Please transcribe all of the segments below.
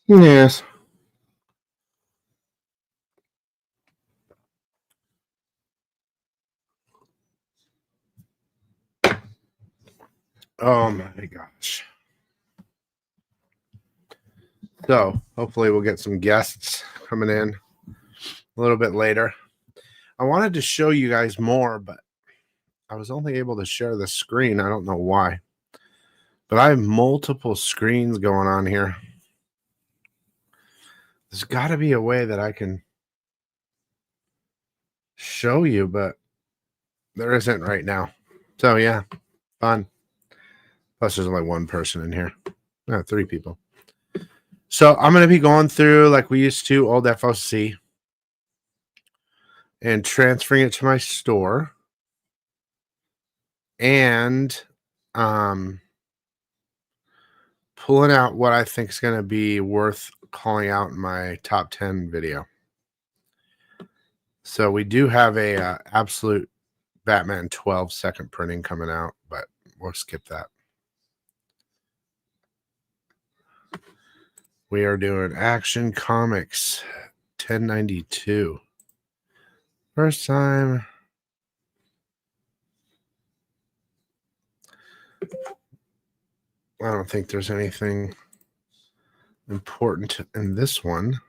Yes. Oh my gosh. So hopefully we'll get some guests coming in a little bit later. I wanted to show you guys more, but I was only able to share the screen. I don't know why. But I have multiple screens going on here. There's got to be a way that I can show you, but there isn't right now. So yeah, fun. Plus there's only one person in here. No, 3 people. So I'm going to be going through like we used to, old FOC, and transferring it to my store. And pulling out what I think is going to be worth calling out in my top 10 video. So we do have a absolute Batman 12-second printing coming out, but we'll skip that. We are doing Action Comics 1092. First time. I don't think there's anything important in this one,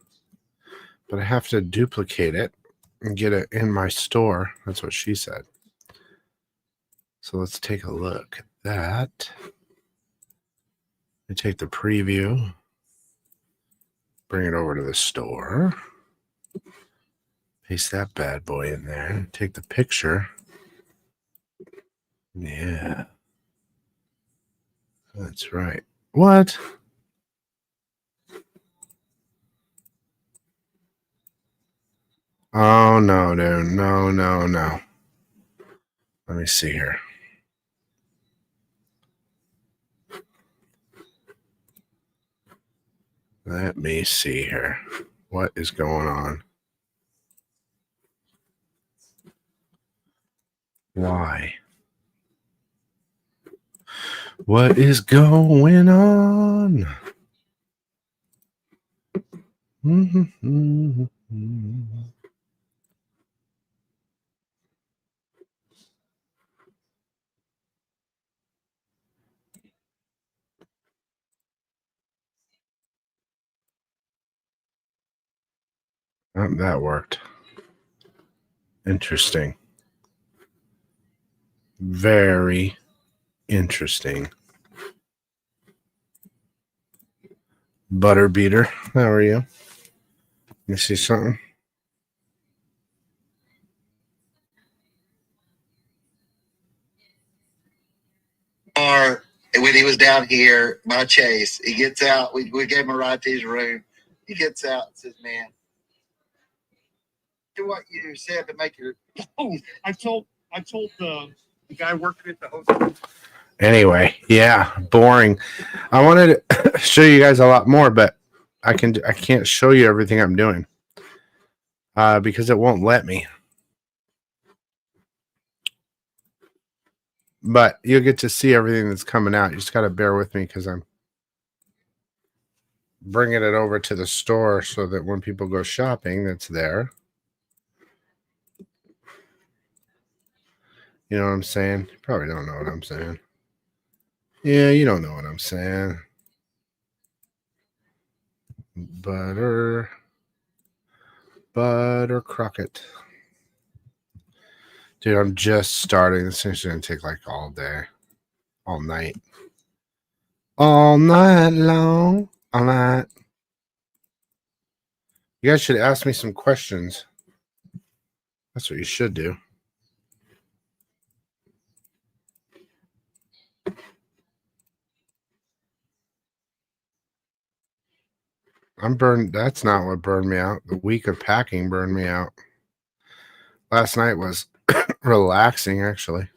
but I have to duplicate it and get it in my store. That's what she said. So let's take a look at that. I take the preview, bring it over to the store, paste that bad boy in there, take the picture. Yeah. That's right. What? Oh, no, dude. No, no, no. Let me see here. Let me see here. What is going on? Why? What is going on? That worked. Interesting. Very interesting. Butter beater. How are you? Let me see something. Or when he was down here by Chase, he gets out. We gave him a ride to his room. He gets out and says, "Man, do what you said to make your." Oh, I told the guy working at the hotel. Anyway, yeah, boring. I wanted to show you guys a lot more, but I can't show you everything I'm doing because it won't let me. But you'll get to see everything that's coming out. You just got to bear with me because I'm bringing it over to the store so that when people go shopping, that's there. You know what I'm saying? You probably don't know what I'm saying. Yeah, you don't know what I'm saying. Butter Crockett. Dude, I'm just starting. This thing's going to take like all day. All night. All night long. All night. You guys should ask me some questions. That's what you should do. I'm burned. That's not what burned me out. The week of packing burned me out. Last night was relaxing, actually.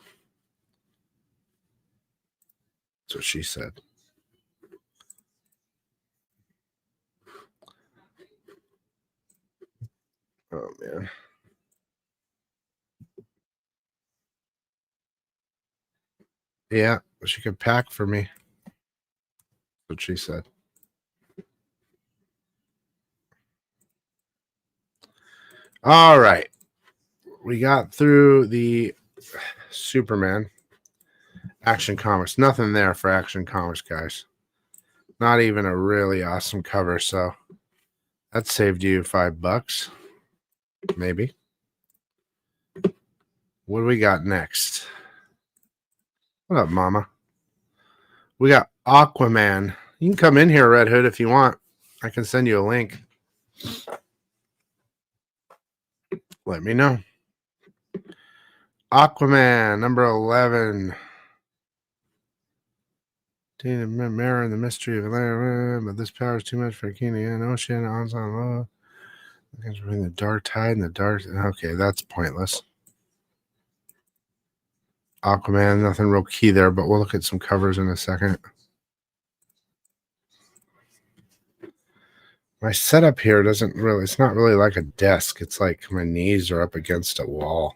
That's what she said. Oh, man. Yeah, she could pack for me. That's what she said. All right. We got through the Superman Action Comics. Nothing there for Action Comics, guys. Not even a really awesome cover, so that saved you $5, maybe. What do we got next? What up, Mama? We got Aquaman. You can come in here, Red Hood, if you want. I can send you a link. Let me know. Aquaman, number 11. Mirror and the mystery of Atlantis, but this power is too much for King of the Ocean. On love. Between the dark tide and the dark. Okay, that's pointless. Aquaman, nothing real key there, but we'll look at some covers in a second. My setup here doesn't really, it's not really like a desk. It's like my knees are up against a wall.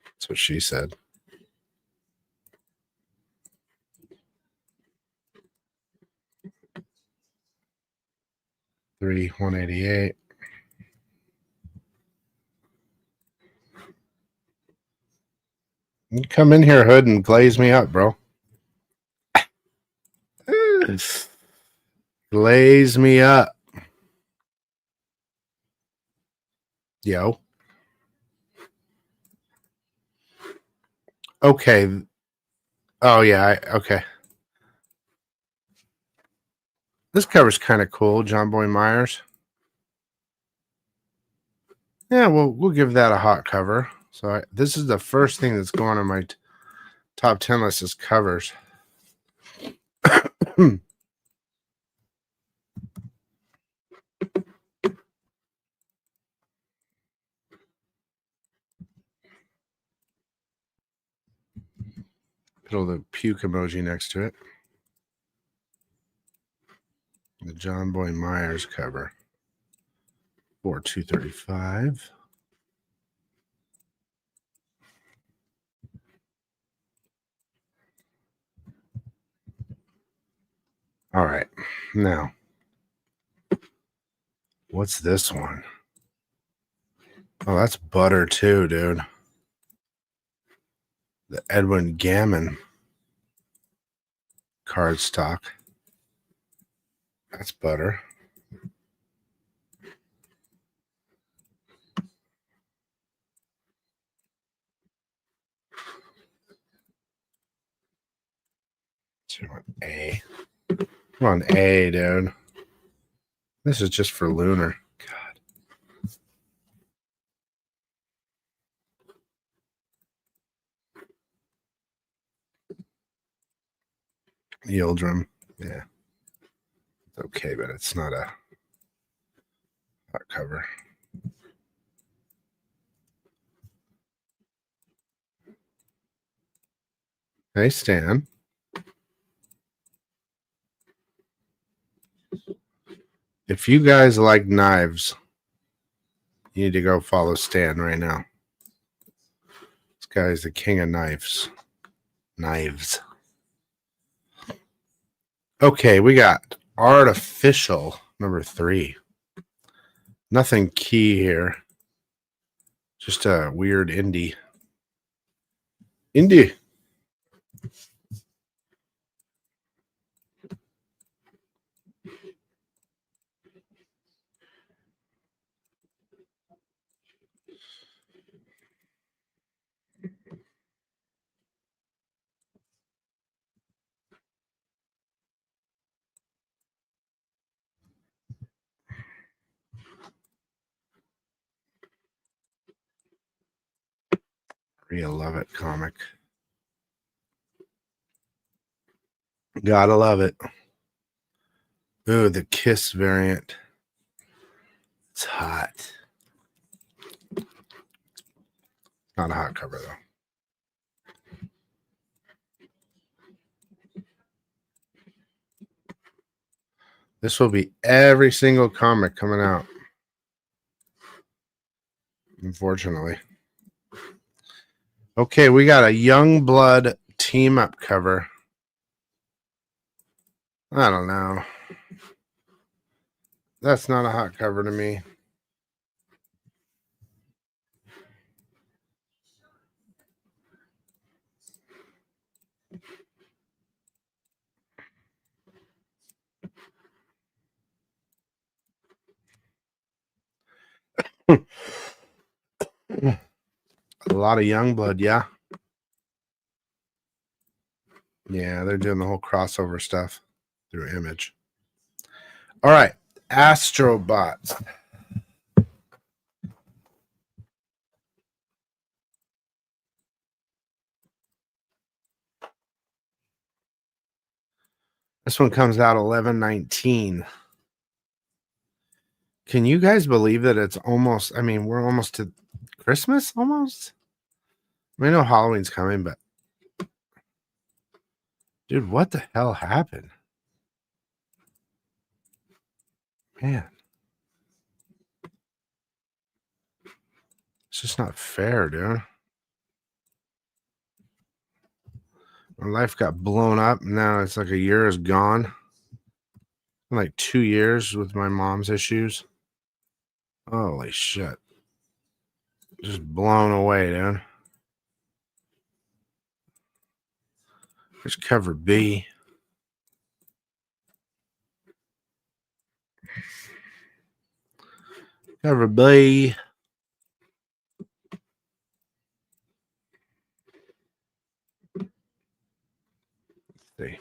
That's what she said. $188. You come in here, Hood, and glaze me up, bro. Glaze me up. Yo. Okay. Oh, yeah. Okay. This cover's kind of cool, John Boy Myers. Yeah, we'll give that a hot cover. So this is the first thing that's going on my top 10 list is covers. Put the puke emoji next to it. The John Boy Myers cover for $235. All right, now what's this one? Oh, that's butter too, dude. The Edwin Gammon cardstock. That's butter. A. Come on, A, dude. This is just for Lunar. God. Yildrim. Yeah. It's okay, but it's not a hot cover. Hey, Stan. If you guys like knives, you need to go follow Stan right now. This guy is the king of knives. Knives. Okay, we got Artificial number 3. Nothing key here. Just a weird indie. Indie. Real love it comic. Gotta love it. Ooh, the Kiss variant. It's hot. Not a hot cover, though. This will be every single comic coming out. Unfortunately. Okay, we got a Young Blood team-up cover. I don't know. That's not a hot cover to me. lot of young blood, yeah. Yeah, they're doing the whole crossover stuff through Image. All right, Astrobots. This one comes out 11/19. Can you guys believe that it's almost, I mean, we're almost to Christmas almost? I mean, I know Halloween's coming, but dude, what the hell happened? Man. It's just not fair, dude. My life got blown up. Now it's like a year is gone. Like 2 years with my mom's issues. Holy shit. Just blown away, dude. There's cover B. Cover B. Let's see.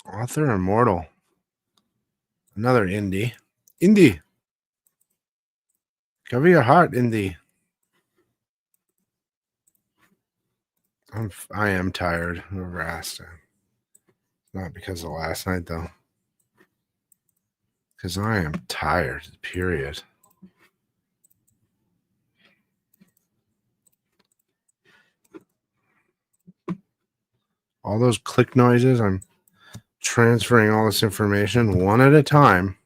Author Immortal. Another indie. Indie. Cover your heart, indie. I am tired of Rasta. Not because of last night, though. Because I am tired, period. All those click noises, I'm transferring all this information one at a time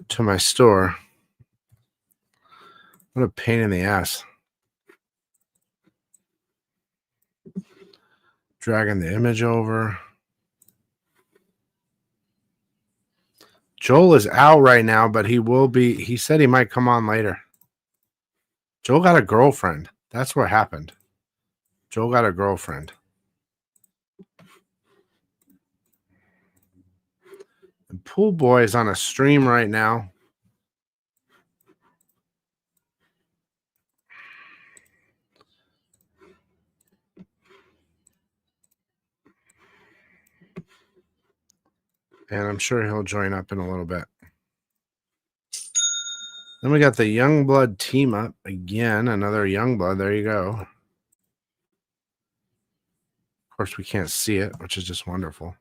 to my store. What a pain in the ass. Dragging the image over. Joel is out right now, but he said he might come on later. Joel got a girlfriend. That's what happened. Joel got a girlfriend. And Pool Boy is on a stream right now. And I'm sure he'll join up in a little bit. Then we got the Youngblood team up again. Another Youngblood. There you go. Of course, we can't see it, which is just wonderful.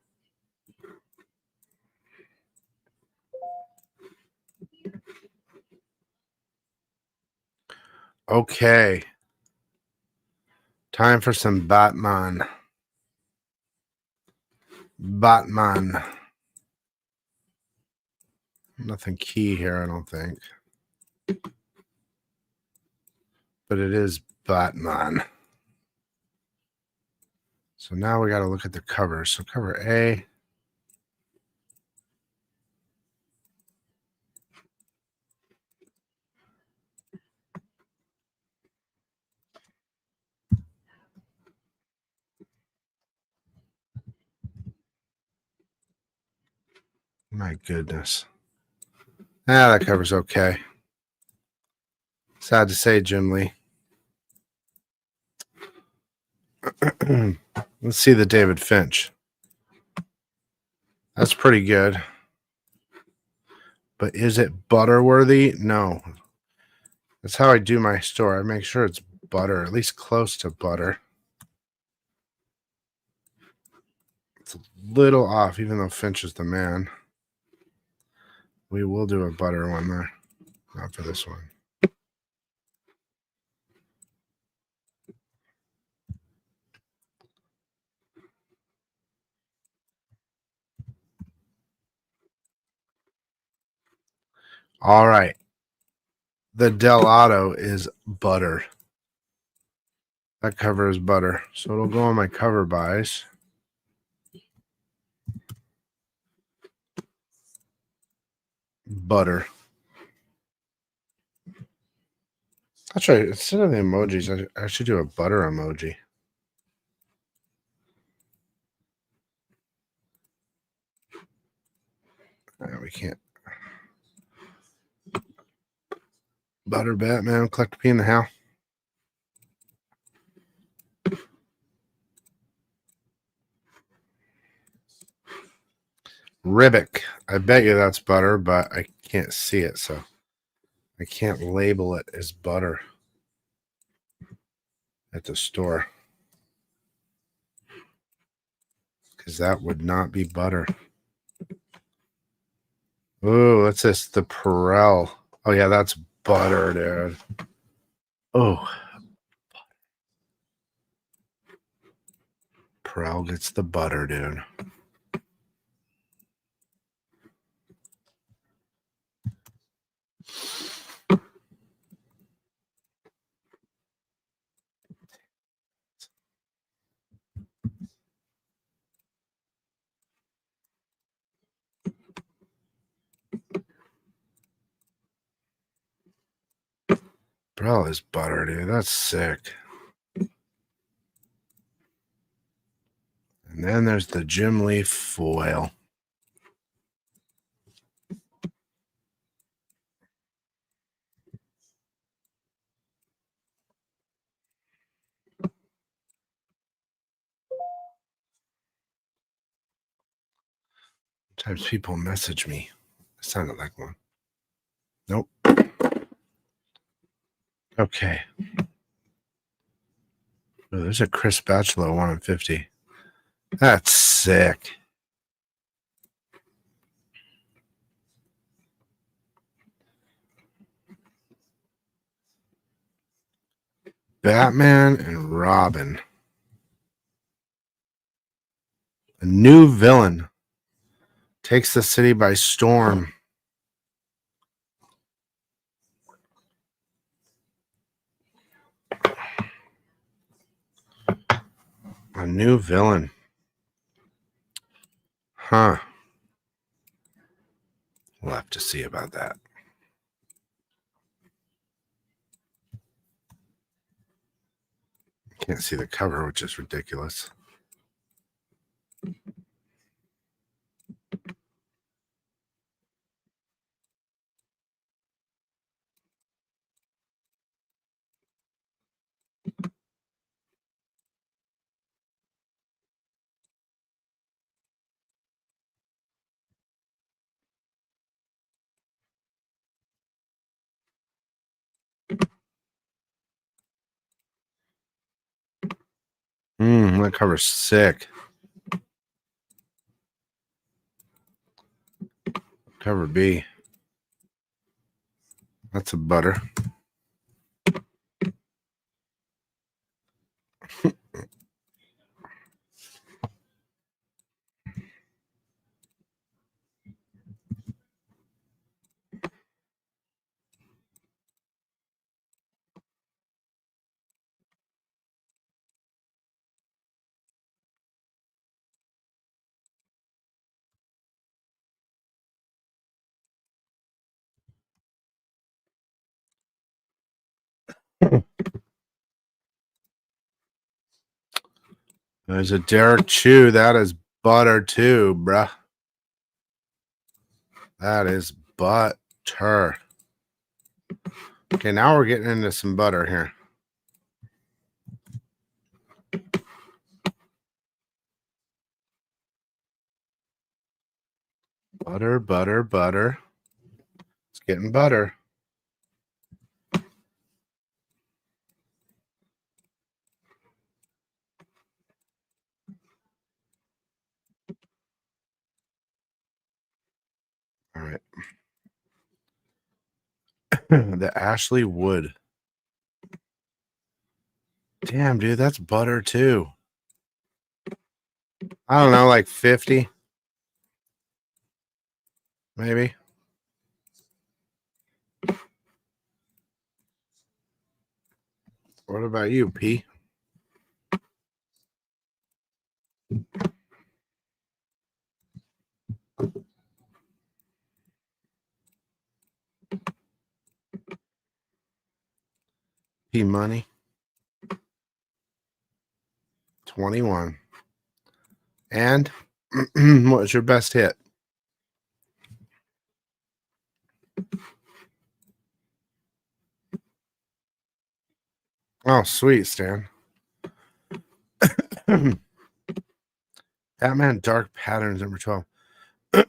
Okay. Time for some Batman. Batman. Nothing key here, I don't think. But it is Batman. So now we got to look at the covers. So cover A. My goodness. That cover's okay. Sad to say, Jim Lee. Let's see the David Finch. That's pretty good. But is it butter-worthy? No. That's how I do my store. I make sure it's butter, at least close to butter. It's a little off, even though Finch is the man. We will do a butter one there. Not for this one. All right. The Del Auto is butter. That cover is butter. So it'll go on my cover buys. Butter. That's right. Instead of the emojis, I should do a butter emoji. We can't. Butter Batman, collect a pea in the house. Ribic. I bet you that's butter, but I can't see it, so I can't label it as butter at the store. Because that would not be butter. Oh, what's this? The Perel. Oh, yeah, that's butter, dude. Oh. Perel gets the butter, dude. Perel is butter, dude. That's sick. And then there's the Jim Lee foil. Sometimes people message me. It sounded like one. Nope. Okay. Oh, there's a Chris Bachelor 1 in 50. That's sick. Batman and Robin. A new villain takes the city by storm. A new villain. Huh. We'll have to see about that. Can't see the cover, which is ridiculous. That cover's sick. Cover B. That's a butter. There's a Derek Chew. That is butter too, bruh. That is butter. Okay, now we're getting into some butter here. Butter, butter, butter. It's getting butter. All right. The Ashley Wood. Damn, dude, that's butter too. I don't know, like 50, maybe. What about you, P? P Money. 21. And what was your best hit? Oh, sweet, Stan. Batman Dark Patterns, number 12.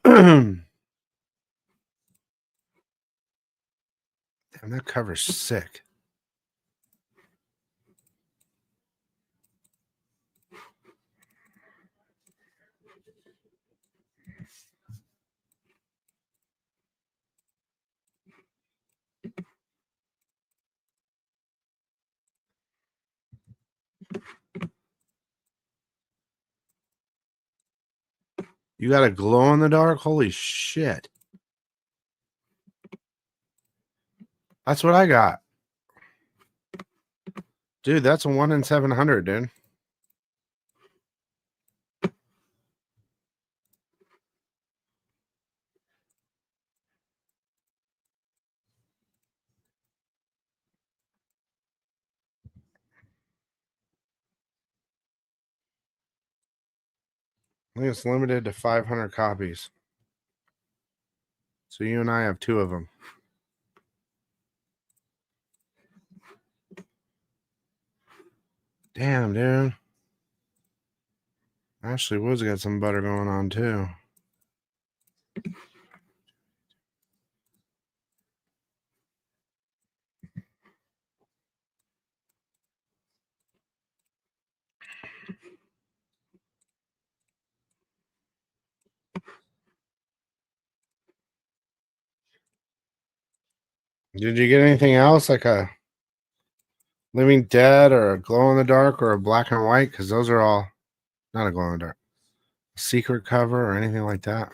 Damn, that cover's sick. You got a glow in the dark? Holy shit. That's what I got. Dude, that's a 1 in 700, dude. I think it's limited to 500 copies. So you and I have 2 of them. Damn, dude. Ashley Wood's got some butter going on, too. Did you get anything else, like a Living Dead or a glow in the dark or a black and white? Because those are all not a glow in the dark. Secret cover or anything like that.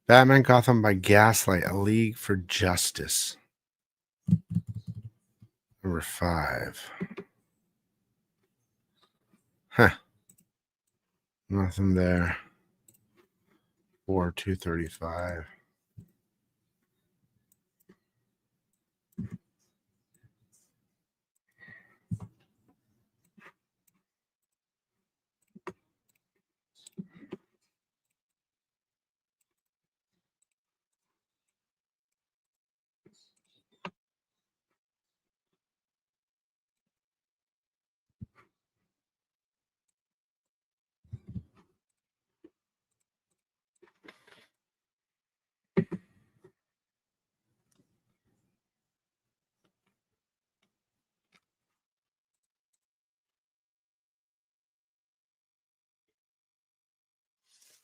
Batman Gotham by Gaslight, A League for Justice. Number 5. Huh. Nothing there. 4/235.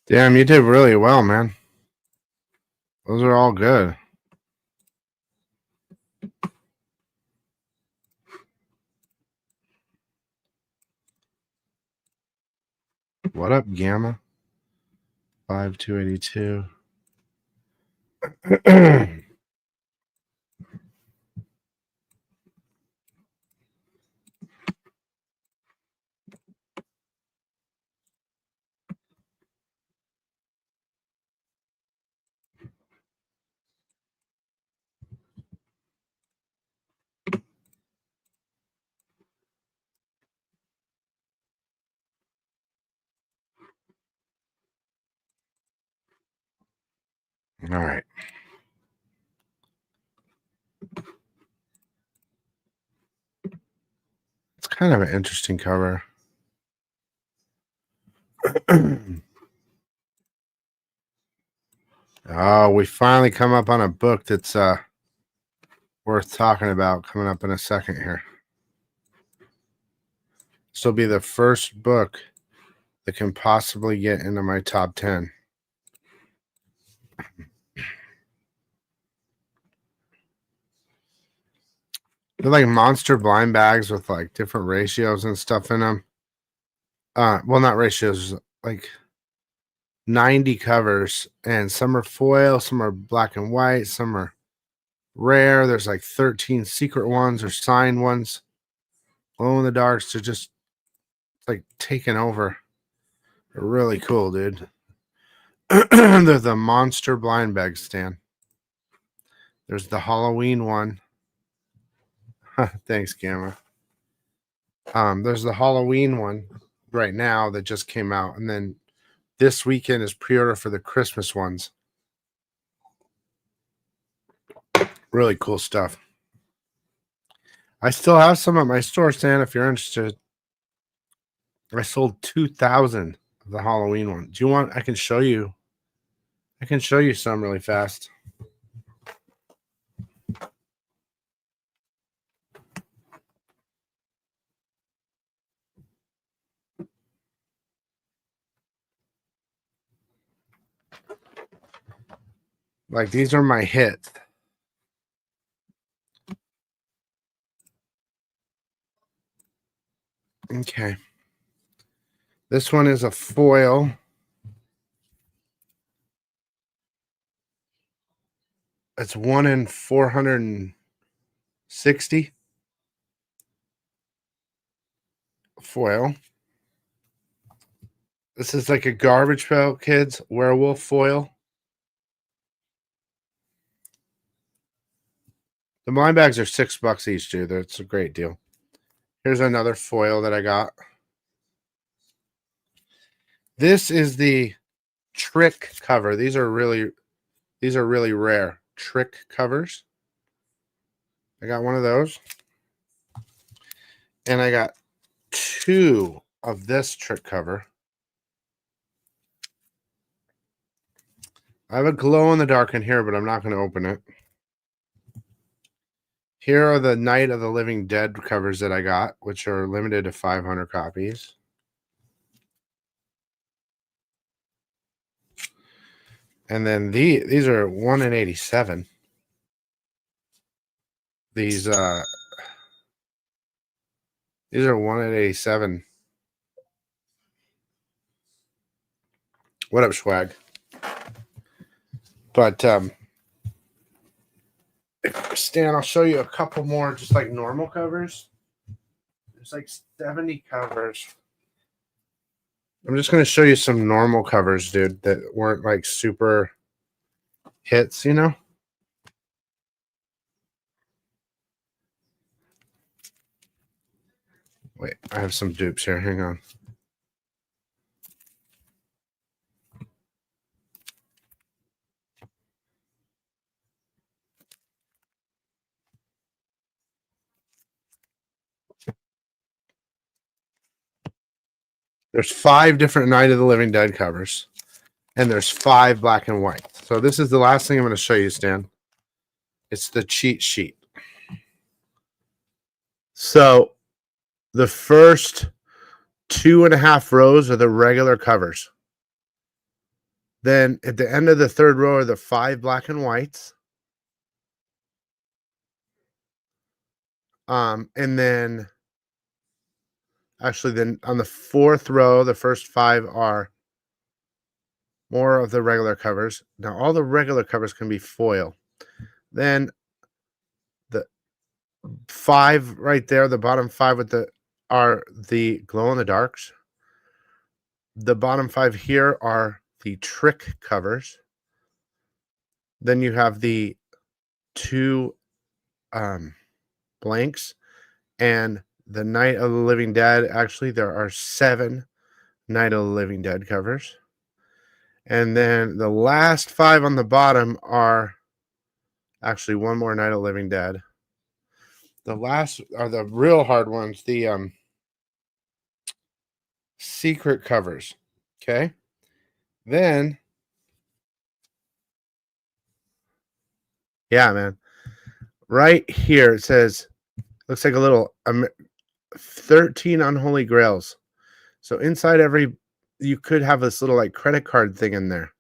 Damn, you did really well, man. Those are all good. What up, Gamma? 5/282. All right. It's kind of an interesting cover. Oh, we finally come up on a book that's worth talking about coming up in a second here. This will be the first book that can possibly get into my top 10. They're like monster blind bags with like different ratios and stuff in them. Well, not ratios, like 90 covers, and some are foil, some are black and white, some are rare. There's like 13 secret ones or signed ones. Glow in the darks are just like taking over. They're really cool, dude. They're the monster blind bag stand. There's the Halloween one. Thanks, Gamma. There's the Halloween one right now that just came out, and then this weekend is pre-order for the Christmas ones. Really cool stuff. I still have some at my store, Stan, if you're interested. I sold 2,000 of the Halloween one. Do you want? I can show you. I can show you some really fast. Like, these are my hits. Okay. This one is a foil. It's 1 in 460 foil. This is like a Garbage Pail Kids werewolf foil. The blind bags are $6 each, dude. That's a great deal. Here's another foil that I got. This is the trick cover. These are really rare trick covers. I got one of those. And I got 2 of this trick cover. I have a glow in the dark in here, but I'm not going to open it. Here are the Night of the Living Dead covers that I got, which are limited to 500 copies. And then these are 1 in 87. These are 1 in 87. What up, swag? But Stan, I'll show you a couple more, just like normal covers. There's like 70 covers. I'm just going to show you some normal covers, dude, that weren't like super hits, you know? Wait, I have some dupes here. Hang on. There's 5 different Night of the Living Dead covers, and there's 5 black and white. So this is the last thing I'm going to show you, Stan. It's the cheat sheet. So the first 2.5 rows are the regular covers. Then at the end of the 3rd row are the 5 black and whites. And then actually then on the 4th row, the first 5 are more of the regular covers. Now all the regular covers can be foil. Then the 5 right there, the bottom 5 with the are the glow in the darks. The bottom 5 here are the trick covers. Then you have the 2 blanks and the Night of the Living Dead. Actually, there are 7 Night of the Living Dead covers. And then the last 5 on the bottom are actually 1 more Night of the Living Dead. The last are the real hard ones, the secret covers. Okay. Then, yeah, man. Right here it says, looks like a little 13 unholy grails. So inside you could have this little like credit card thing in there.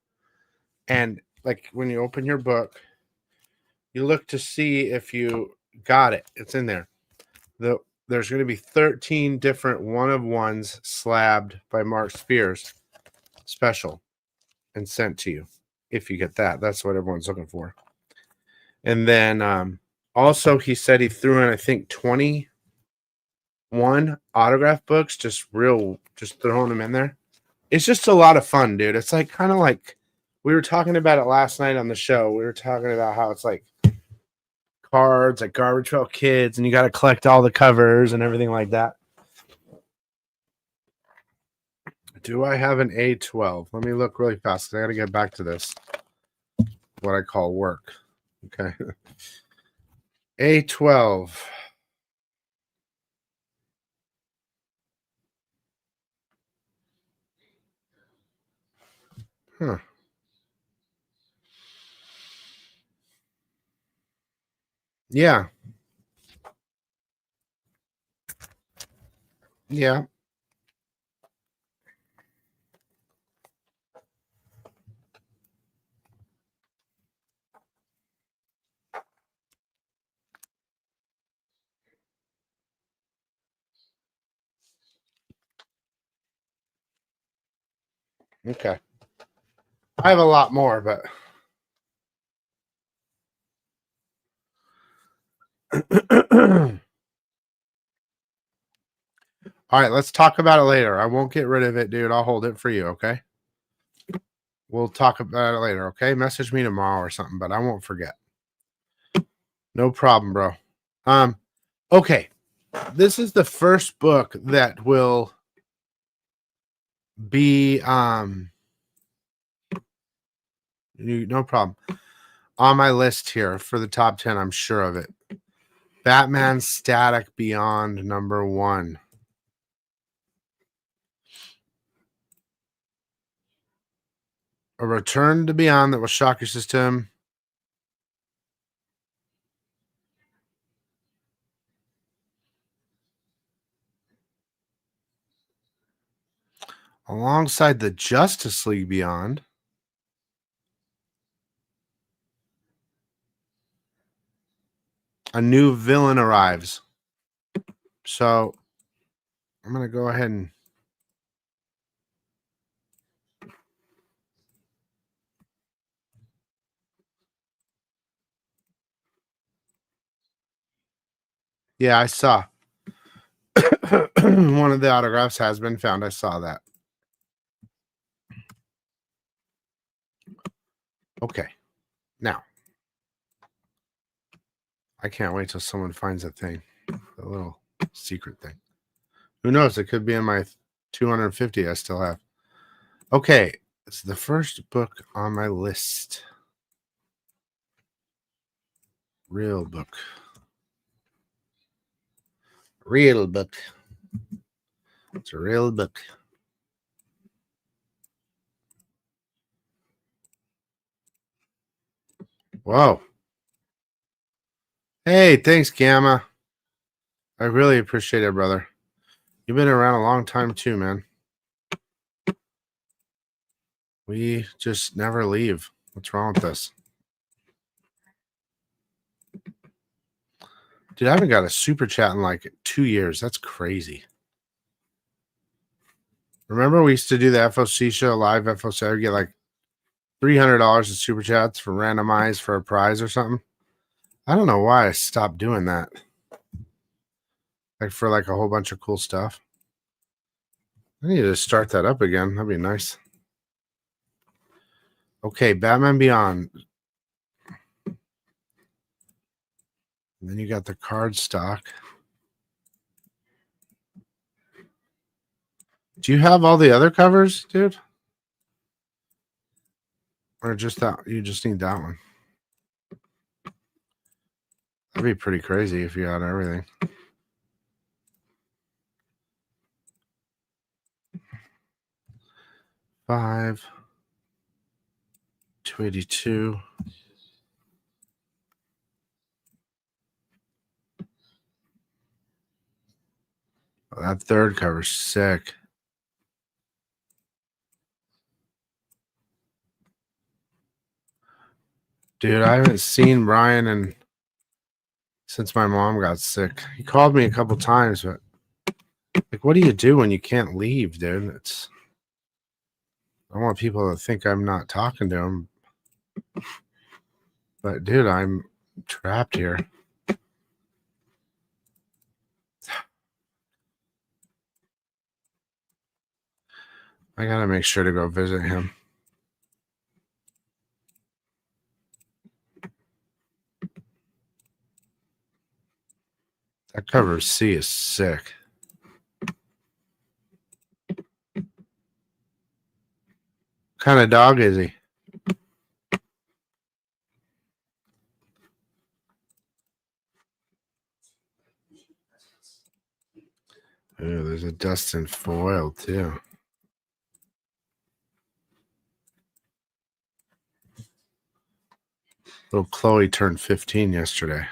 And like when you open your book, you look to see if you got it. It's in there. There's going to be 13 different one-of-ones slabbed by Mark Spears special and sent to you. If you get that, that's what everyone's looking for. And then also he said he threw in, I think, 21 autograph books, just throwing them in there. It's just a lot of fun, dude. It's like kind of like we were talking about it last night on the show. We were talking about how it's like cards, like Garbage Pail Kids, and you got to collect all the covers and everything like that. Do I have an A12? Let me look really fast. I got to get back to this. What I call work. Okay. A12. Huh. Yeah. Yeah. Okay. I have a lot more, but all right, let's talk about it later. I won't get rid of it, dude. I'll hold it for you, okay? We'll talk about it later, okay? Message me tomorrow or something, but I won't forget. No problem, bro. Okay. This is the first book that will be no problem. On my list here for the top 10, I'm sure of it. Batman Static Beyond #1. A return to Beyond that will shock your system. Alongside the Justice League Beyond. A new villain arrives. So I'm going to go ahead and yeah, I saw one of the autographs has been found. I saw that. Okay. Now, I can't wait till someone finds a thing, a little secret thing. Who knows? It could be in my 250 I still have. Okay. It's the first book on my list. Real book. Real book. It's a real book. Whoa. Hey, thanks, Gamma. I really appreciate it, brother. You've been around a long time too, man. We just never leave. What's wrong with us? Dude, I haven't got a super chat in like 2 years. That's crazy. Remember we used to do the FOC show, live FOC. I would get like $300 in super chats for randomized for a prize or something. I don't know why I stopped doing that. Like for like a whole bunch of cool stuff. I need to start that up again. That'd be nice. Okay, Batman Beyond. And then you got the card stock. Do you have all the other covers, dude? Or just that? You just need that one. That'd be pretty crazy if you had everything. $5, $282. Oh, that third cover's sick. Dude, I haven't seen Brian since my mom got sick. He called me a couple times, but like, what do you do when you can't leave, dude? I want people to think I'm not talking to them. But dude, I'm trapped here. I gotta make sure to go visit him. That cover C is sick. kind of dog is he? Oh, there's a Dustin foil too. Little Chloe turned 15 yesterday.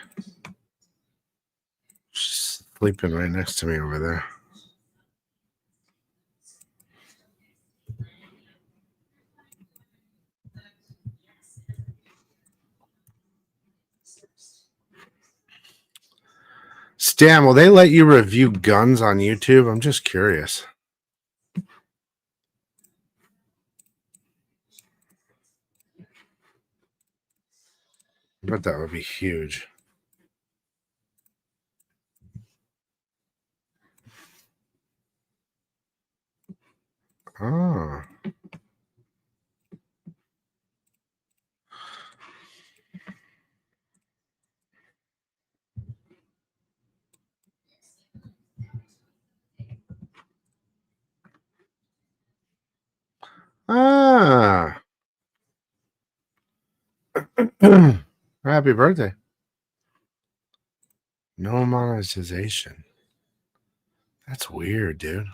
She's sleeping right next to me over there. Stan, will they let you review guns on YouTube? I'm just curious. I bet that would be huge. Oh. Ah. Happy birthday. No monetization. That's weird, dude.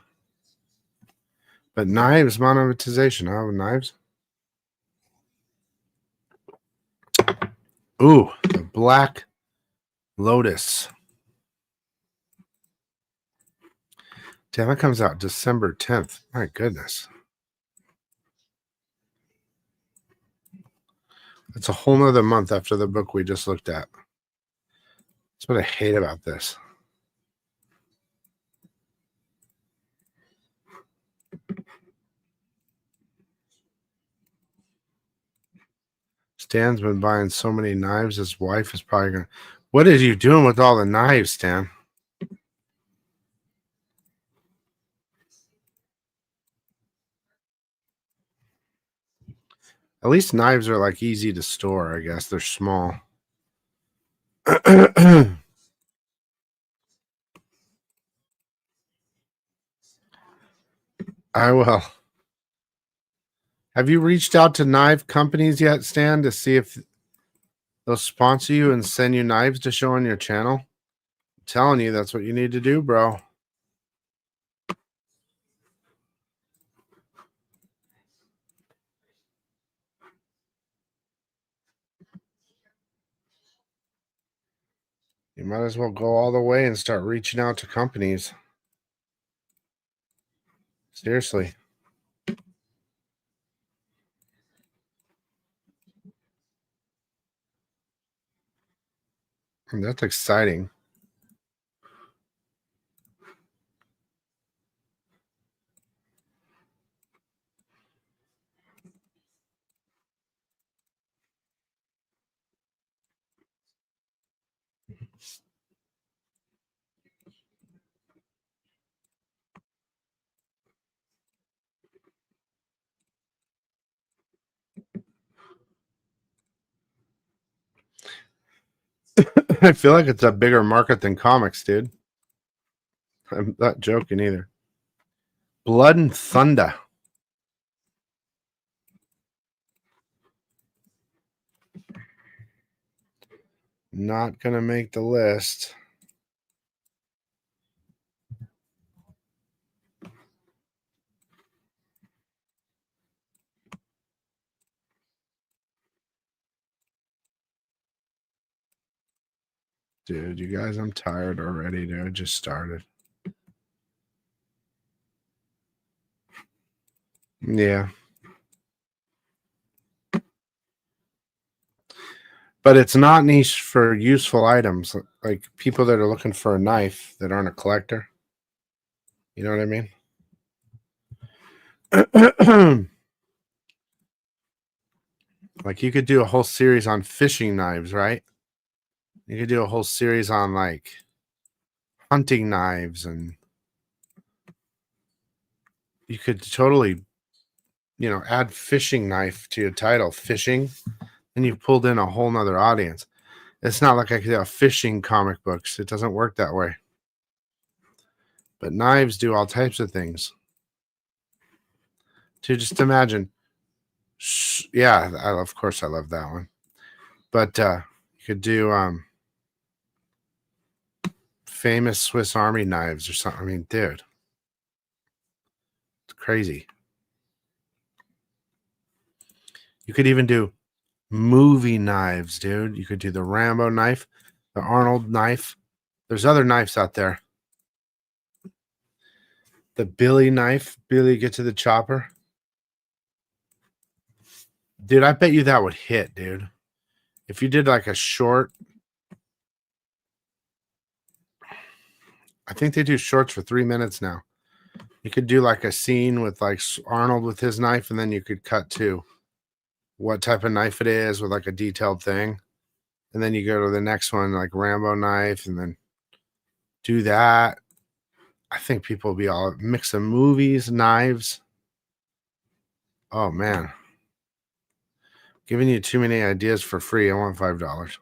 But knives, monetization, huh? With knives? Ooh, the Black Lotus. Damn, that comes out December 10th. My goodness. It's a whole nother month after the book we just looked at. That's what I hate about this. Stan's been buying so many knives, his wife is probably going to... What are you doing with all the knives, Stan? At least knives are like easy to store, I guess. They're small. I will. Have you reached out to knife companies yet, Stan, to see if they'll sponsor you and send you knives to show on your channel? I'm telling you, that's what you need to do, bro. You might as well go all the way and start reaching out to companies. Seriously. That's exciting. I feel like it's a bigger market than comics, dude. I'm not joking either. Blood and Thunder. Not going to make the list. Dude, you guys, I'm tired already, dude. I just started. Yeah. But it's not niche for useful items, like people that are looking for a knife that aren't a collector. You know what I mean? Like you could do a whole series on fishing knives, right? You could do a whole series on like hunting knives, and you could totally, add fishing knife to your title, fishing, and you've pulled in a whole nother audience. It's not like I could have fishing comic books. It doesn't work that way. But knives do all types of things. To just imagine Yeah, of course I love that one. But you could do famous Swiss Army knives or something. I mean, dude, it's crazy. You could even do movie knives, dude. You could do the Rambo knife, the Arnold knife. There's other knives out there. The Billy knife. Billy, get to the chopper. Dude, I bet you that would hit, dude. If you did like a short, I think they do shorts for 3 minutes now. You could do like a scene with like Arnold with his knife, and then you could cut to what type of knife it is with like a detailed thing. And then you go to the next one, like Rambo knife, and then do that. I think people will be all mix of movies, knives. Oh man. Giving you too many ideas for free. I want $5.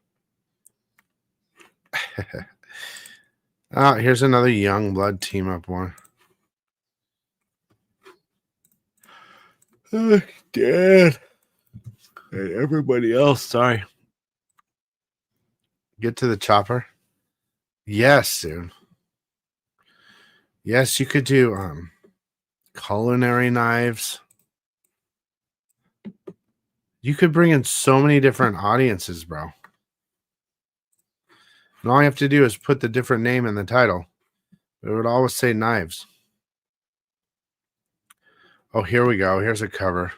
Oh, here's another young blood team up one. Oh, Dad. Hey, everybody else, sorry. Get to the chopper. Yes, dude. Yes, you could do culinary knives. You could bring in so many different audiences, bro. And all you have to do is put the different name in the title. It would always say knives. Oh, here we go. Here's a cover.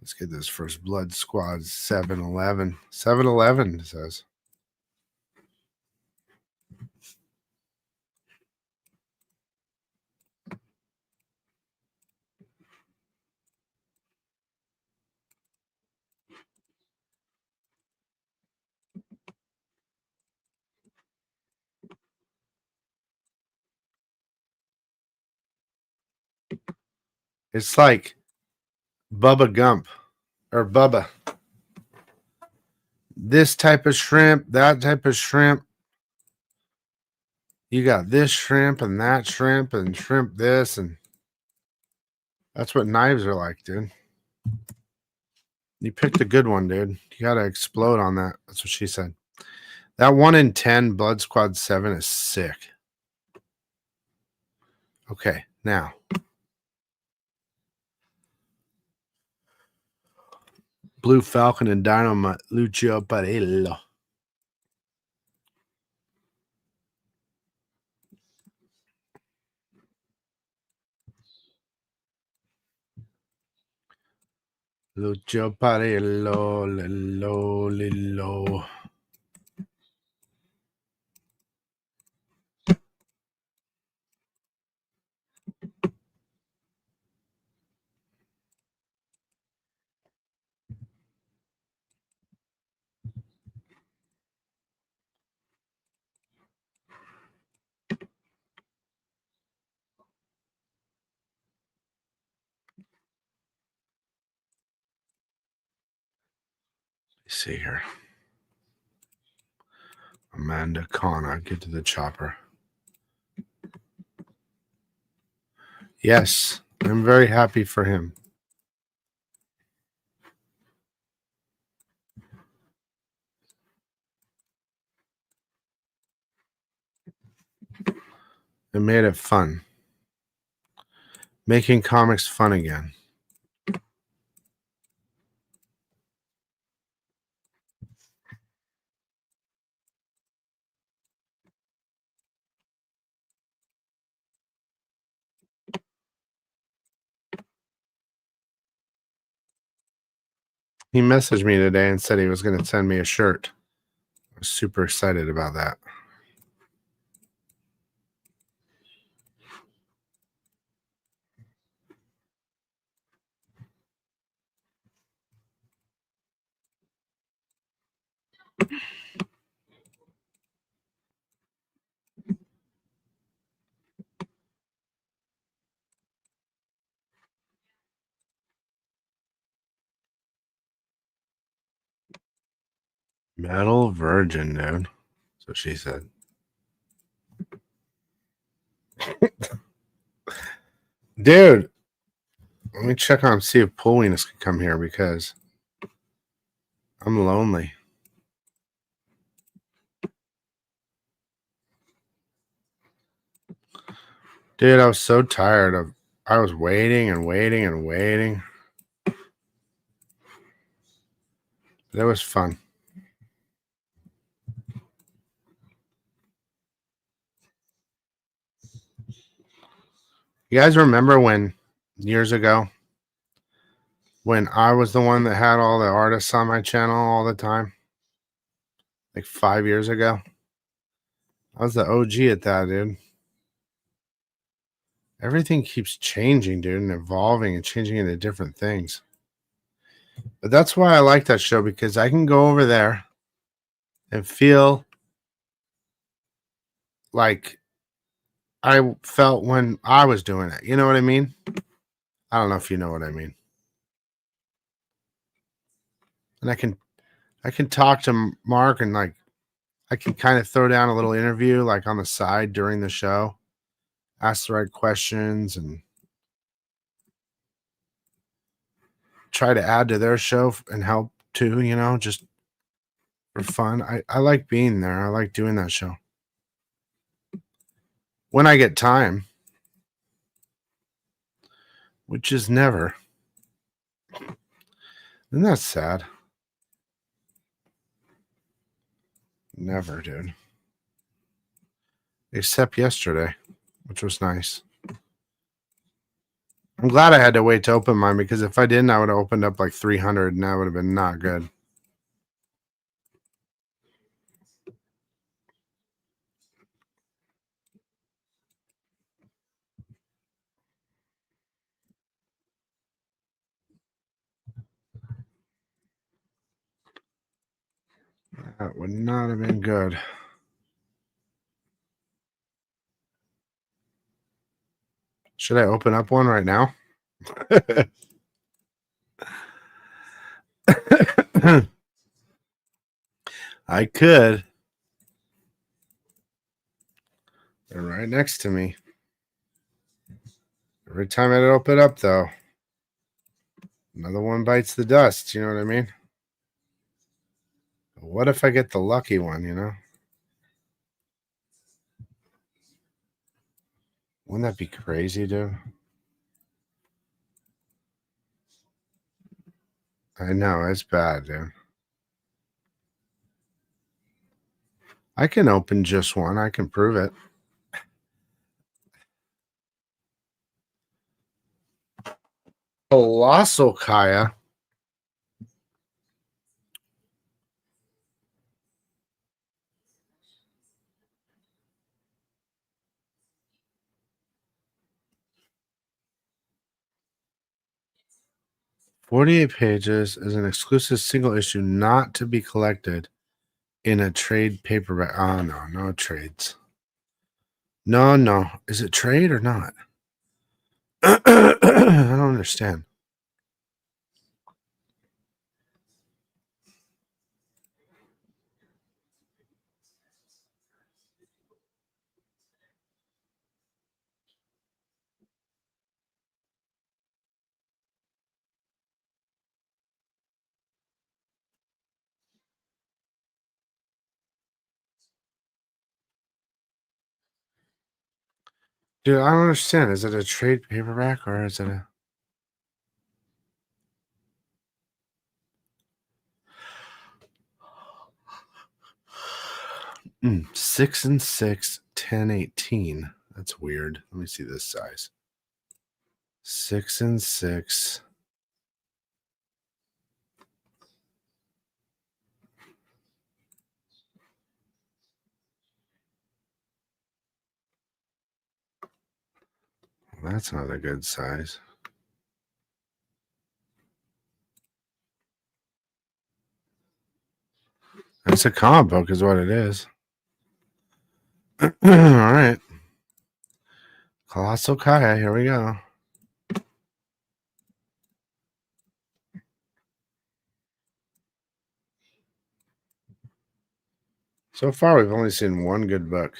Let's get this First Blood Squad 7-Eleven. 7-Eleven, it says. It's like Bubba Gump or Bubba. This type of shrimp, that type of shrimp. You got this shrimp and that shrimp and shrimp this, and that's what knives are like, dude. You picked a good one, dude. You got to explode on that. That's what she said. That 1 in 10 Blood Squad 7 is sick. Okay, now. Blue Falcon and Dynamite, Lucio Parello. Lucio Parello, lillo, lillo. Let's see here. Amanda Kana, get to the chopper. Yes, I'm very happy for him. It made it fun. Making comics fun again. He messaged me today and said he was going to send me a shirt. I was super excited about that. Metal Virgin, dude. So she said. Dude, Let me check on see if Pulliness can come here because I'm lonely. Dude, I was so tired of I was waiting and waiting and waiting. It was fun. You guys remember when years ago when I was the one that had all the artists on my channel all the time? Like 5 years ago? I was the OG at that, dude. Everything keeps changing, dude, and evolving and changing into different things. But that's why I like that show, because I can go over there and feel like I felt when I was doing it. You know what I mean? I don't know if you know what I mean. And I can talk to Mark and like I can kind of throw down a little interview like on the side during the show, ask the right questions and try to add to their show and help too, you know, just for fun. I like being there. I like doing that show. When I get time, which is never. Isn't that sad? Never, dude. Except yesterday, which was nice. I'm glad I had to wait to open mine because if I didn't, I would have opened up like 300 and that would have been not good. That would not have been good. Should I open up one right now? I could. They're right next to me. Every time I open it up, though, another one bites the dust. You know what I mean? What if I get the lucky one, you know? Wouldn't that be crazy, dude? I know, it's bad, dude. I can open just one. I can prove it. Colossal Kaya. "48 pages is an exclusive single issue not to be collected in a trade paperback." Oh, no, no trades. No. Is it trade or not? I don't understand. Dude, I don't understand. Is it a trade paperback or is it a... 6 and 6, 10, 18. That's weird. Let me see this size. 6 and 6. That's not a good size. It's a comic book is what it is. All right. Colossal Kaya, here we go. So far, we've only seen one good book.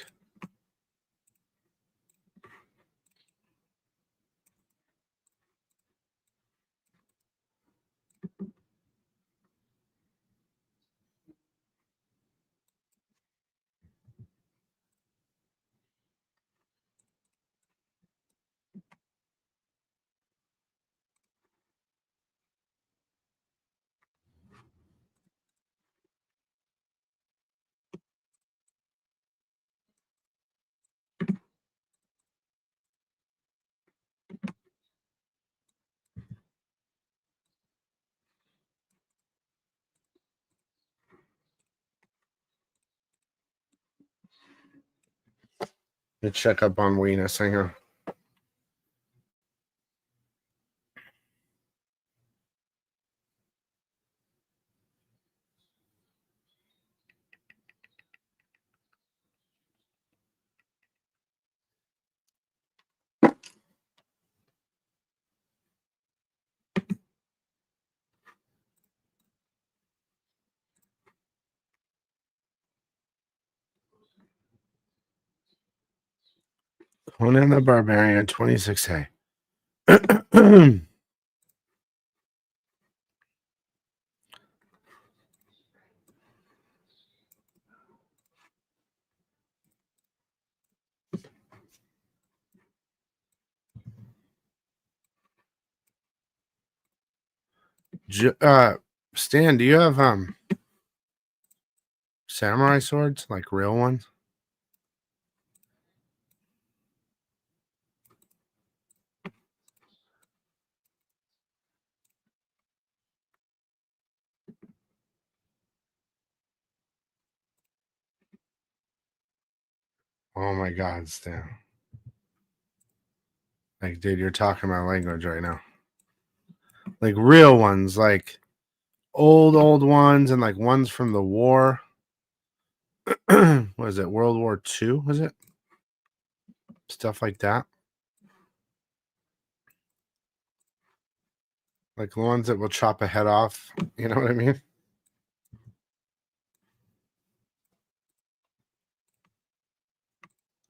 Let's check up on Weenus. Hang on. Conan the Barbarian, 26A. Stan, do you have samurai swords, like real ones? Oh my God, Stan. Like, dude, you're talking my language right now. Like real ones, like old ones, and like ones from the war. What is it? World War II, was it? Stuff like that. Like the ones that will chop a head off. You know what I mean?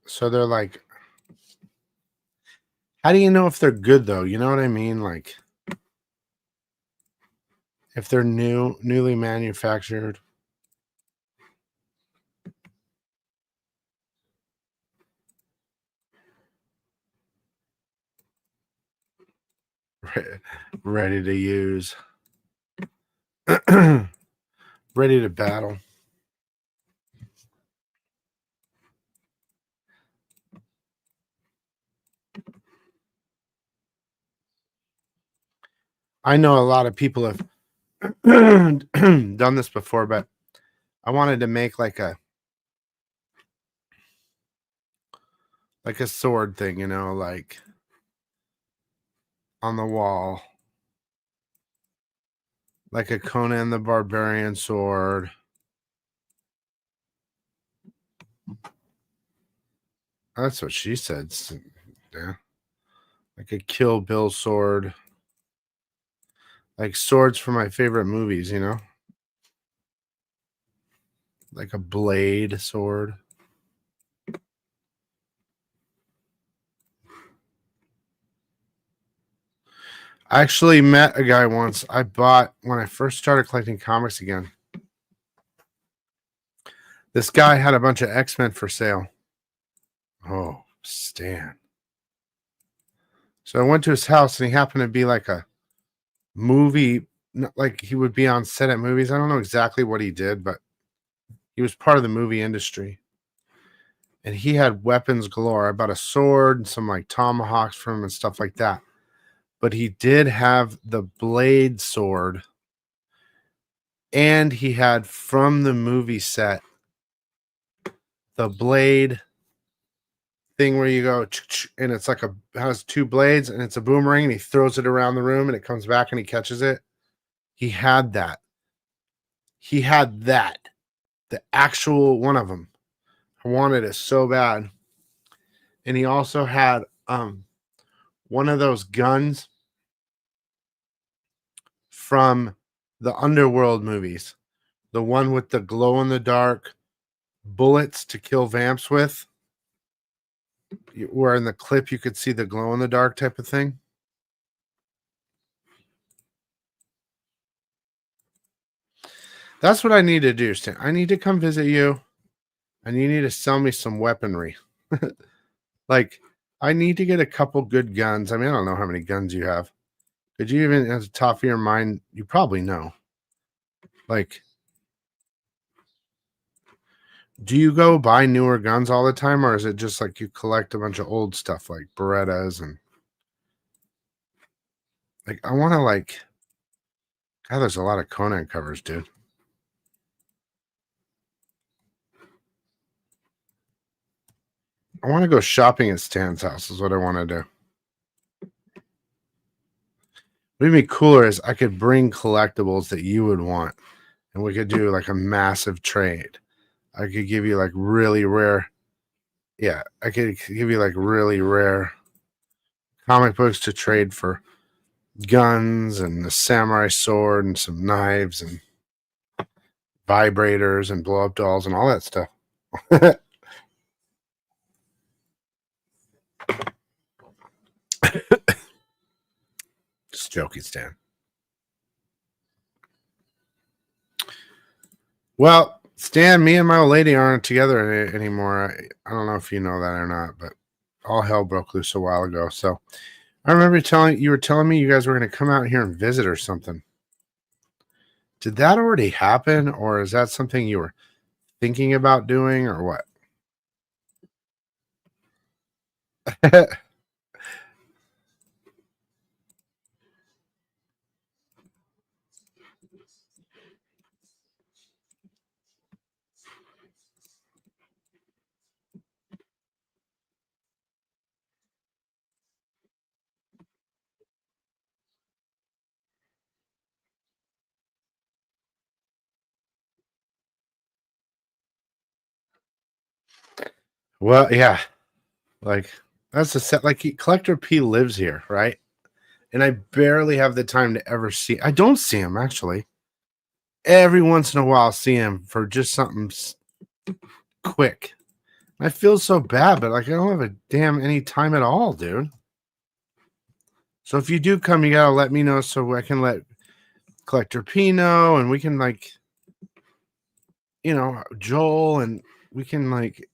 So they're like, how do you know if they're good though? You know what I mean? Like if they're newly manufactured. Ready to use. Ready to battle. I know a lot of people have done this before, but I wanted to make like a sword thing, you know, like on the wall. Like a Conan the Barbarian sword. That's what she said. Yeah. Like a Kill Bill sword. Like swords from my favorite movies, you know? Like a blade sword. I actually met a guy once I bought when I first started collecting comics again. This guy had a bunch of X-Men for sale. Oh, Stan. So I went to his house and he happened to be like a movie, like he would be on set at movies. I don't know exactly what he did, but he was part of the movie industry. And he had weapons galore. I bought a sword and some like tomahawks from him and stuff like that. But he did have the blade sword. And he had from the movie set the blade thing where you go and it's like has two blades and it's a boomerang and he throws it around the room and it comes back and he catches it. He had that. He had that. The actual one of them. I wanted it so bad. And he also had one of those guns from the Underworld movies. The one with the glow in the dark bullets to kill vamps with. Where in the clip you could see the glow in the dark type of thing. That's what I need to do, Stan. I need to come visit you and you need to sell me some weaponry. Like, I need to get a couple good guns. I mean, I don't know how many guns you have. Could you even, at the top of your mind, you probably know. Like, do you go buy newer guns all the time, or is it just like you collect a bunch of old stuff like Berettas and like I want to like God, there's a lot of Conan covers, dude. I want to go shopping at Stan's house is what I want to do. What would be cooler is I could bring collectibles that you would want, and we could do like a massive trade. I could give you like really rare. Yeah, I could give you like really rare comic books to trade for guns and a samurai sword and some knives and vibrators and blow up dolls and all that stuff. Just joking, Stan. Well, Stan, me and my old lady aren't together anymore. I don't know if you know that or not, but all hell broke loose a while ago. So I remember you were telling me you guys were going to come out here and visit or something. Did that already happen, or is that something you were thinking about doing, or what? Well, yeah, like that's the set. Like Collector P lives here, right? And I barely have the time to ever see. I don't see him actually. Every once in a while, I'll see him for just something quick. I feel so bad, but like I don't have a damn any time at all, dude. So if you do come, you gotta let me know so I can let Collector P know, and we can like, Joel, and we can like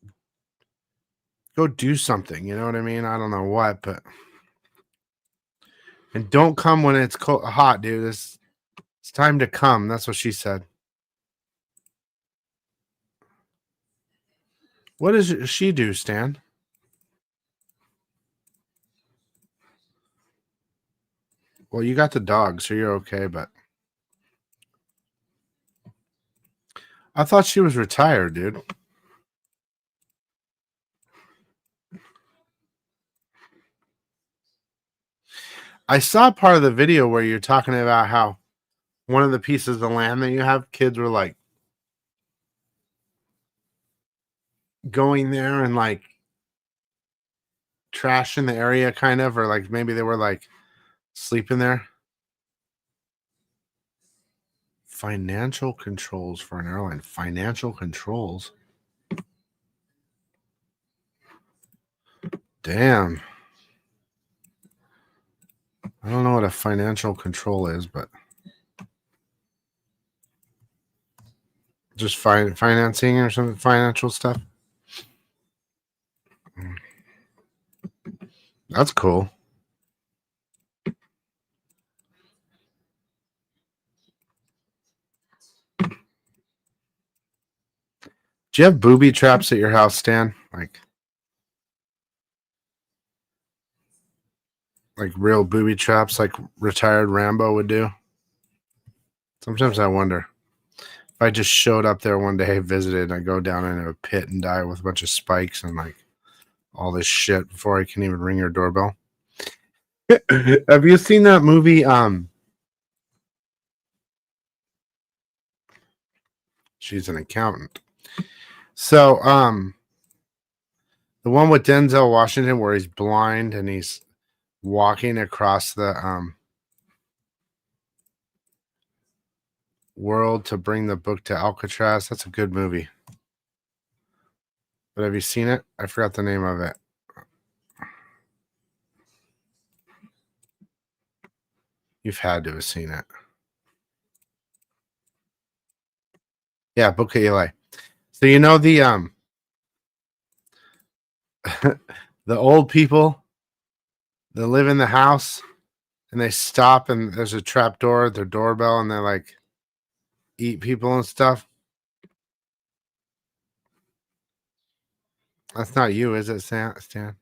go do something. You know what I mean? I don't know what, but and don't come when it's cold, hot, dude. It's time to come. That's what she said. What does she do, Stan? Well, you got the dog, so you're okay, but I thought she was retired, dude. I saw part of the video where you're talking about how one of the pieces of land that you have, kids were like going there and like trashing the area, kind of, or like maybe they were like sleeping there. Financial controls for an airline. Financial controls. Damn. I don't know what a financial control is, but just financing or something, financial stuff. That's cool. Do you have booby traps at your house, Stan? Like real booby traps, like retired Rambo would do? Sometimes I wonder if I just showed up there one day, visited, and I go down into a pit and die with a bunch of spikes and like all this shit before I can even ring your doorbell. Have you seen that movie? She's an accountant. So, the one with Denzel Washington where he's blind and he's walking across the world to bring the book to Alcatraz. That's a good movie. But have you seen it? I forgot the name of it. You've had to have seen it. Yeah, Book of Eli. So you know the the old people that live in the house and they stop and there's a trap door at their doorbell and they like eat people and stuff. That's not you, is it, Stan?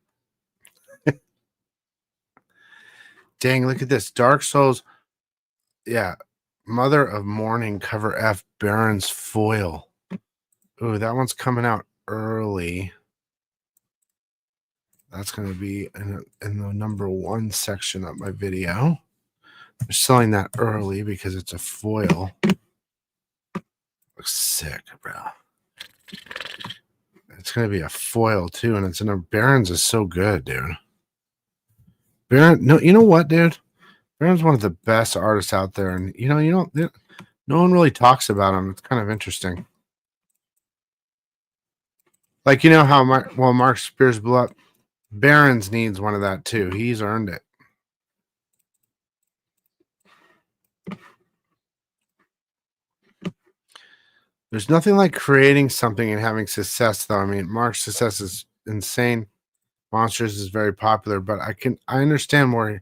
Dang, look at this. Dark Souls. Yeah. Mother of Morning, cover F, Baron's Foil. Ooh, that one's coming out early. That's going to be in the number 1 section of my video. They're selling that early because it's a foil. Looks sick, bro. It's going to be a foil too, and it's in a Barron's is so good, dude. Barron, no, you know what, dude? Barron's one of the best artists out there, and no one really talks about him. It's kind of interesting. Like, you know how Mark Spears blew up? Barron's needs one of that too. He's earned it. There's nothing like creating something and having success, though. I mean, Mark's success is insane. Monsters is very popular, but I understand more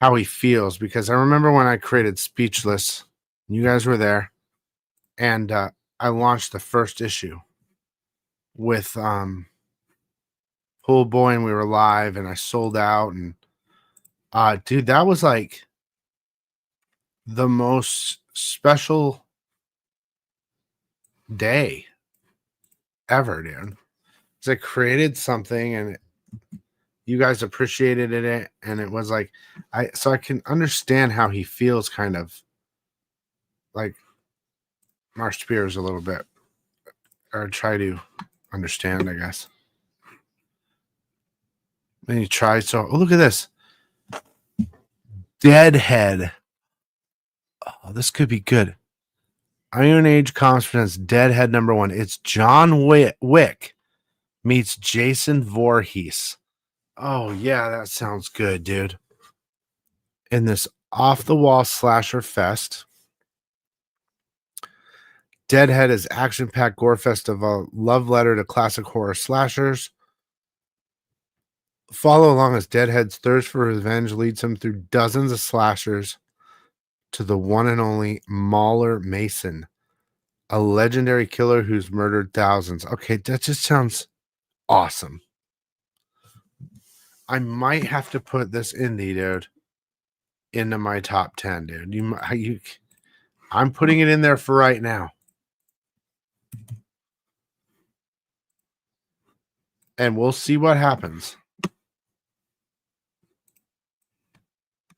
how he feels, because I remember when I created Speechless, you guys were there, and I launched the first issue with Pool Boy, and we were live, and I sold out, and dude, that was like the most special day ever, dude. Because I created something and you guys appreciated it, and it was like so I can understand how he feels, kind of like Mark Spears a little bit, or try to understand, I guess. And he tries so. Oh, look at this. Deadhead. Oh, this could be good. Iron Age Comics presents Deadhead #1. It's John Wick meets Jason Voorhees. Oh, yeah, that sounds good, dude. In this off-the-wall slasher fest, Deadhead is action-packed gore fest of a love letter to classic horror slashers. Follow along as Deadhead's thirst for revenge leads him through dozens of slashers to the one and only Mauler Mason, a legendary killer who's murdered thousands. Okay, that just sounds awesome. I might have to put this indie, dude, into my top 10, dude. I'm putting it in there for right now. And we'll see what happens.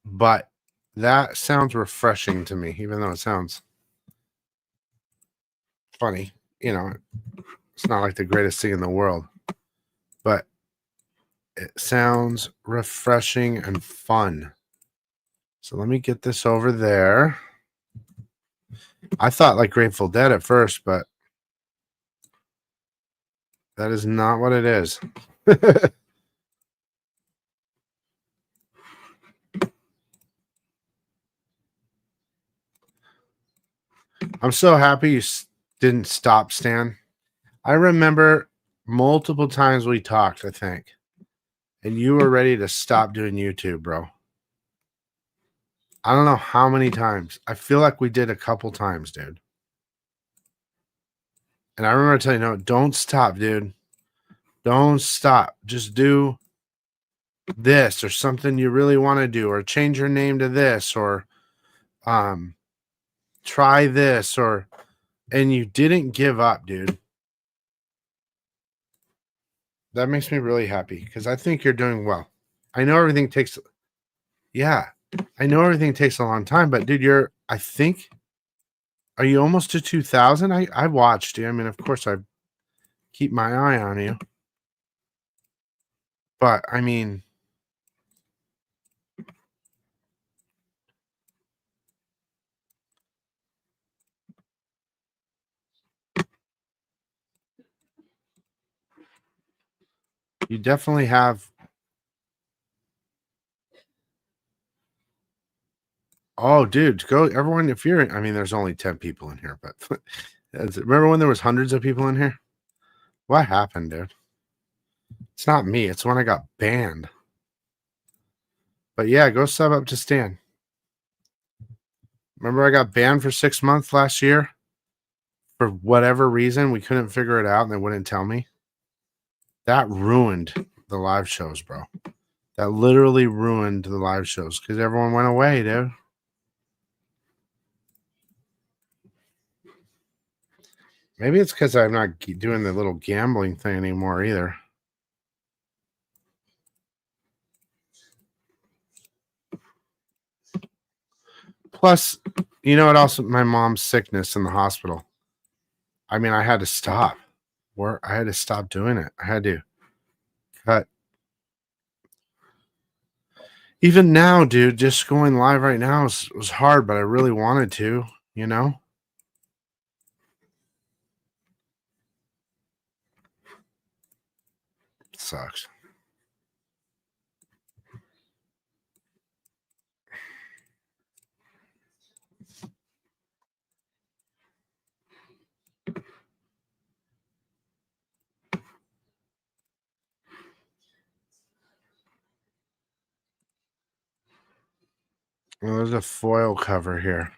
But that sounds refreshing to me, even though it sounds funny. It's not like the greatest thing in the world. But it sounds refreshing and fun. So let me get this over there. I thought like Grateful Dead at first, but that is not what it is. I'm so happy you didn't stop, Stan. I remember multiple times we talked, I think, and you were ready to stop doing YouTube, bro. I don't know how many times. I feel like we did a couple times, dude. And I remember telling you, no, don't stop, dude. Don't stop. Just do this or something you really want to do, or change your name to this, or try this, and you didn't give up, dude. That makes me really happy, because I think you're doing well. I know everything takes a long time, but dude, are you almost to 2,000? I watched you. I mean, of course I keep my eye on you, but I mean, you definitely have. Oh, dude, go everyone. If you're, I mean, there's only 10 people in here, but remember when there was hundreds of people in here? What happened, dude? It's not me. It's when I got banned. But yeah, go sub up to Stan. Remember I got banned for 6 months last year? For whatever reason, we couldn't figure it out and they wouldn't tell me. That ruined the live shows, bro. That literally ruined the live shows because everyone went away, dude. Maybe it's because I'm not doing the little gambling thing anymore either. Plus, you know what else? My mom's sickness in the hospital. I mean, I had to stop. I had to stop doing it. I had to cut. Even now, dude, just going live right now was hard, but I really wanted to, you know? It sucks. Well, there's a foil cover here.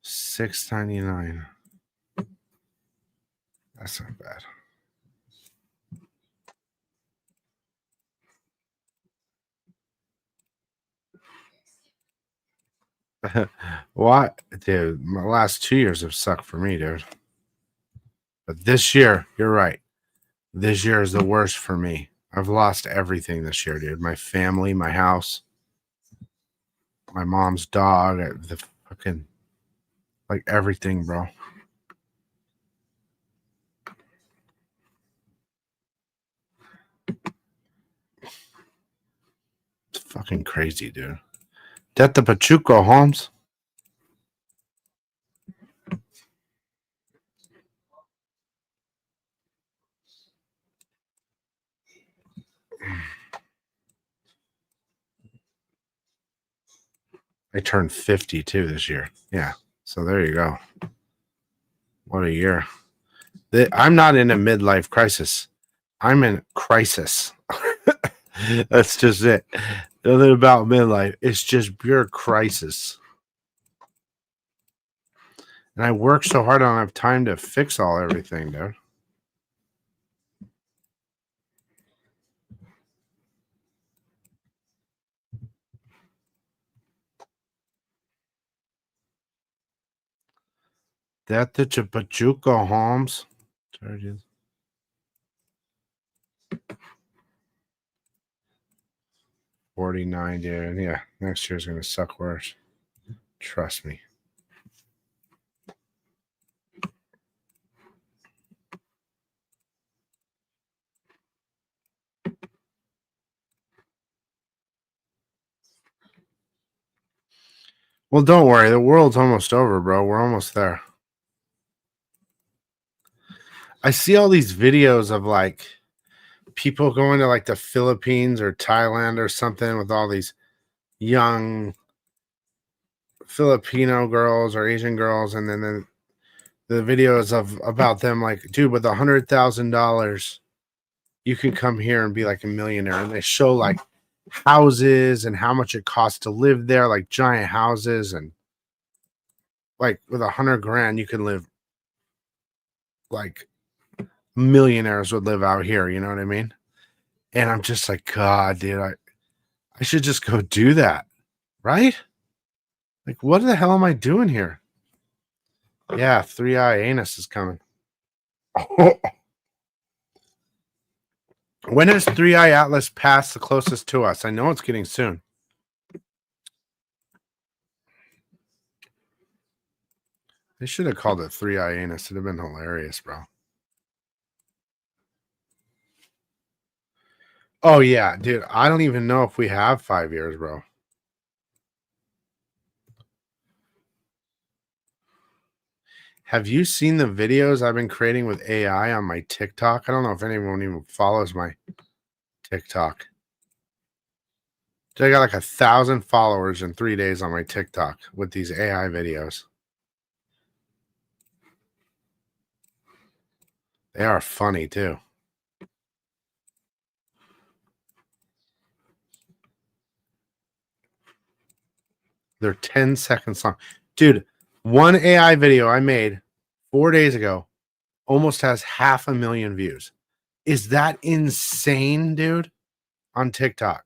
$6.99. That's not bad. What? Dude, my last 2 years have sucked for me, dude. But this year, you're right. This year is the worst for me. I've lost everything this year, dude. My family, my house, my mom's dog, the fucking, like everything, bro. It's fucking crazy, dude. Death to Pachuco, Holmes. I turned 52 this year. Yeah. So there you go. What a year. I'm not in a midlife crisis. I'm in crisis. That's just it. Nothing about midlife. It's just pure crisis. And I work so hard, I don't have time to fix everything, dude. That the Pachuca, Holmes. Charges. $49, dude. Yeah, next year's gonna suck worse. Trust me. Well, don't worry. The world's almost over, bro. We're almost there. I see all these videos of like people going to like the Philippines or Thailand or something with all these young Filipino girls or Asian girls, and then the videos about them like, dude, with $100,000, you can come here and be like a millionaire. And they show like houses and how much it costs to live there, like giant houses, and like with 100 grand, you can live like millionaires would live out here. You know what I mean? And I'm just like, God, dude, I should just go do that, right? Like, what the hell am I doing here? Yeah, 3i anus is coming. When is 3i Atlas Pass the closest to us? I know it's getting soon. They should have called it 3i anus. It'd have been hilarious, bro. Oh, yeah, dude. I don't even know if we have 5 years, bro. Have you seen the videos I've been creating with AI on my TikTok? I don't know if anyone even follows my TikTok. I got like 1,000 followers in 3 days on my TikTok with these AI videos. They are funny too. They're 10 seconds long. Dude, one AI video I made 4 days ago almost has 500,000 views. Is that insane, dude? On TikTok.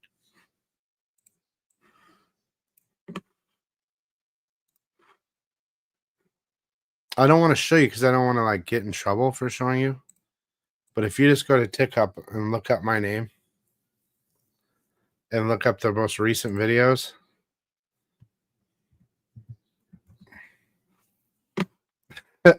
I don't want to show you because I don't want to like get in trouble for showing you. But if you just go to TikTok and look up my name and look up the most recent videos, I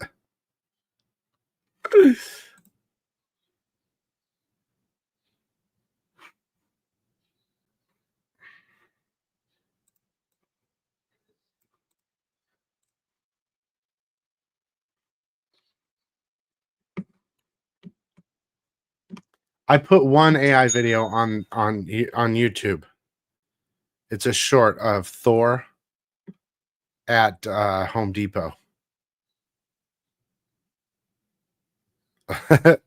put one AI video on YouTube. It's a short of Thor at Home Depot. And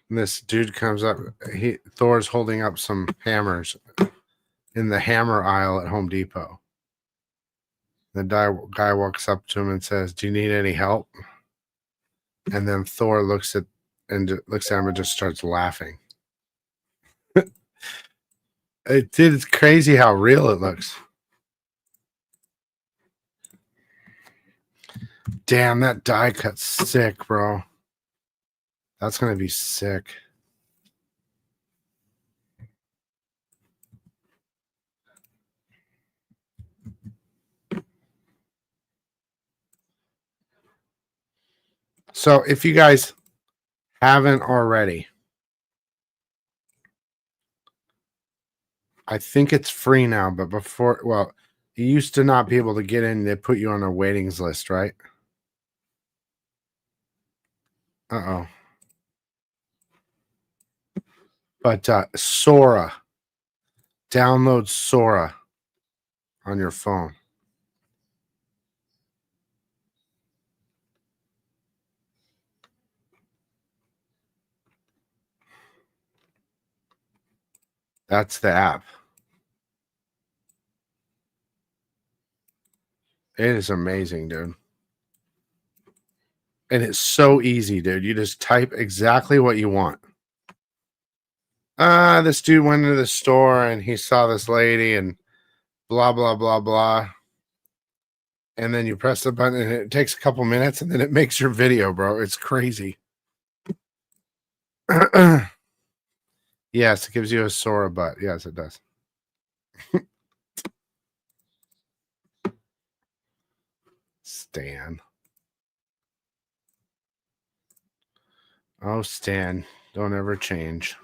this dude comes up. Thor's holding up some hammers in the hammer aisle at Home Depot. The guy walks up to him and says, "Do you need any help?" And then Thor looks at him and just starts laughing. It's crazy how real it looks. Damn, that die cut's sick, bro. That's gonna be sick. So if you guys haven't already, I think it's free now, but before, well, you used to not be able to get in. They put you on a waitings list, right? Uh-oh. But Sora, download Sora on your phone. That's the app. It is amazing, dude. And it's so easy, dude. You just type exactly what you want. This dude went into the store and he saw this lady and blah, blah, blah, blah. And then you press the button and it takes a couple minutes and then it makes your video, bro. It's crazy. Yes, it gives you a Sora butt. Yes, it does. Stan. Oh, Stan. Don't ever change.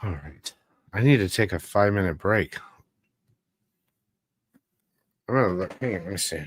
All right. I need to take a 5-minute break. I'm going to look. Hang on, let me see.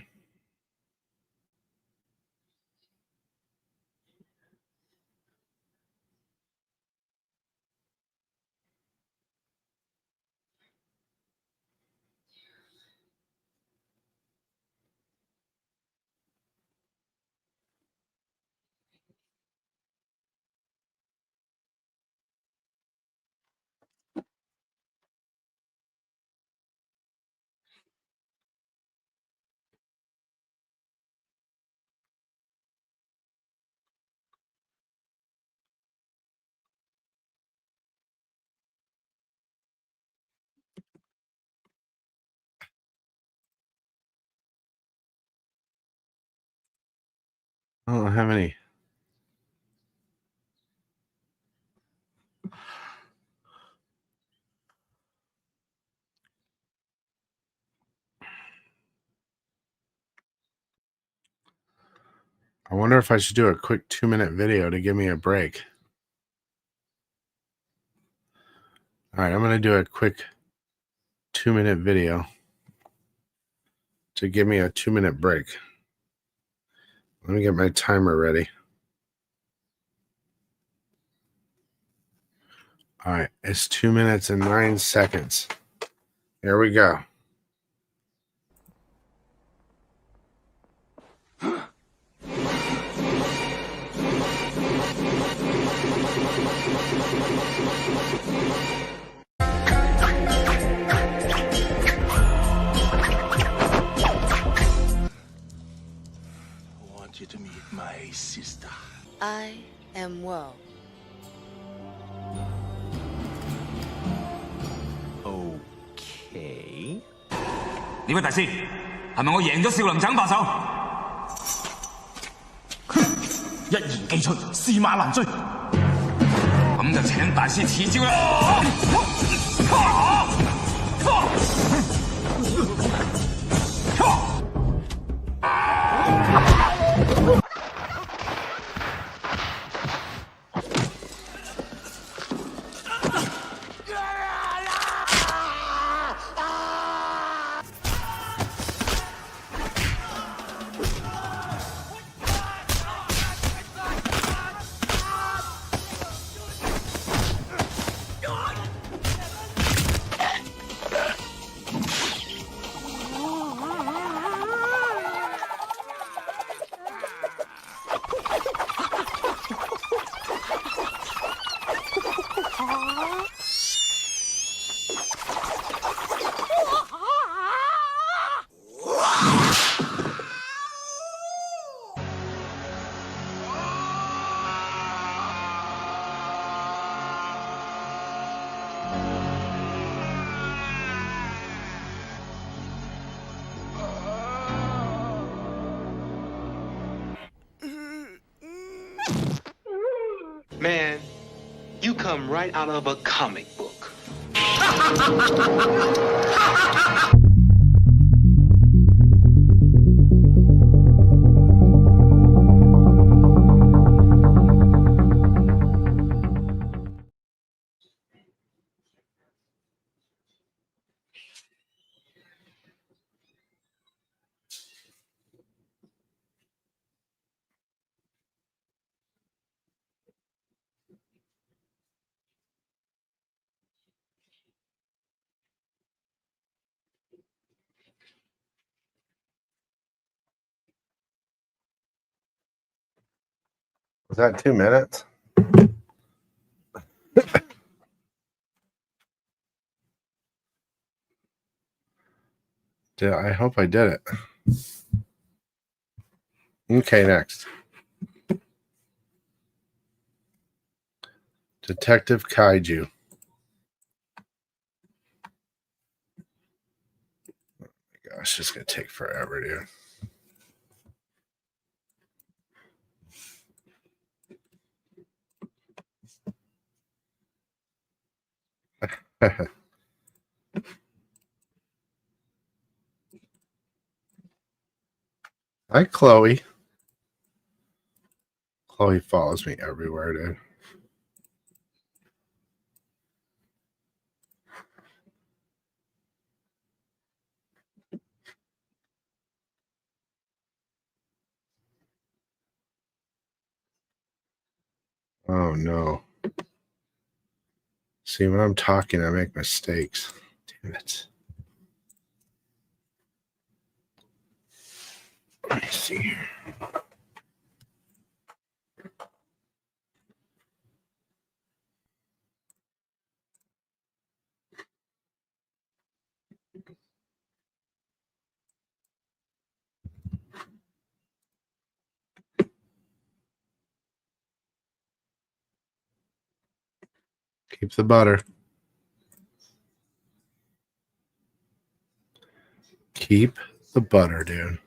I don't have any. I wonder if I should do a quick 2-minute video to give me a break. All right, I'm going to do a quick 2-minute video to give me a 2-minute break. Let me get my timer ready. All right, it's 2 minutes and 9 seconds. Here we go. You to meet my sister. I am Woe. Okay. 呢位大師，係咪我贏咗少林整把手？哼！一言既出，駟馬難追。咁就請大師賜招啦！Man, you come right out of a comic book. Was that 2 minutes? I hope I did it. Okay, next. Detective Kaiju. Oh my gosh, it's going to take forever, dude. Hi, Chloe. Chloe follows me everywhere, dude. Oh, no. See, when I'm talking, I make mistakes. Damn it. Let me see here. Keep the butter. Keep the butter, dude.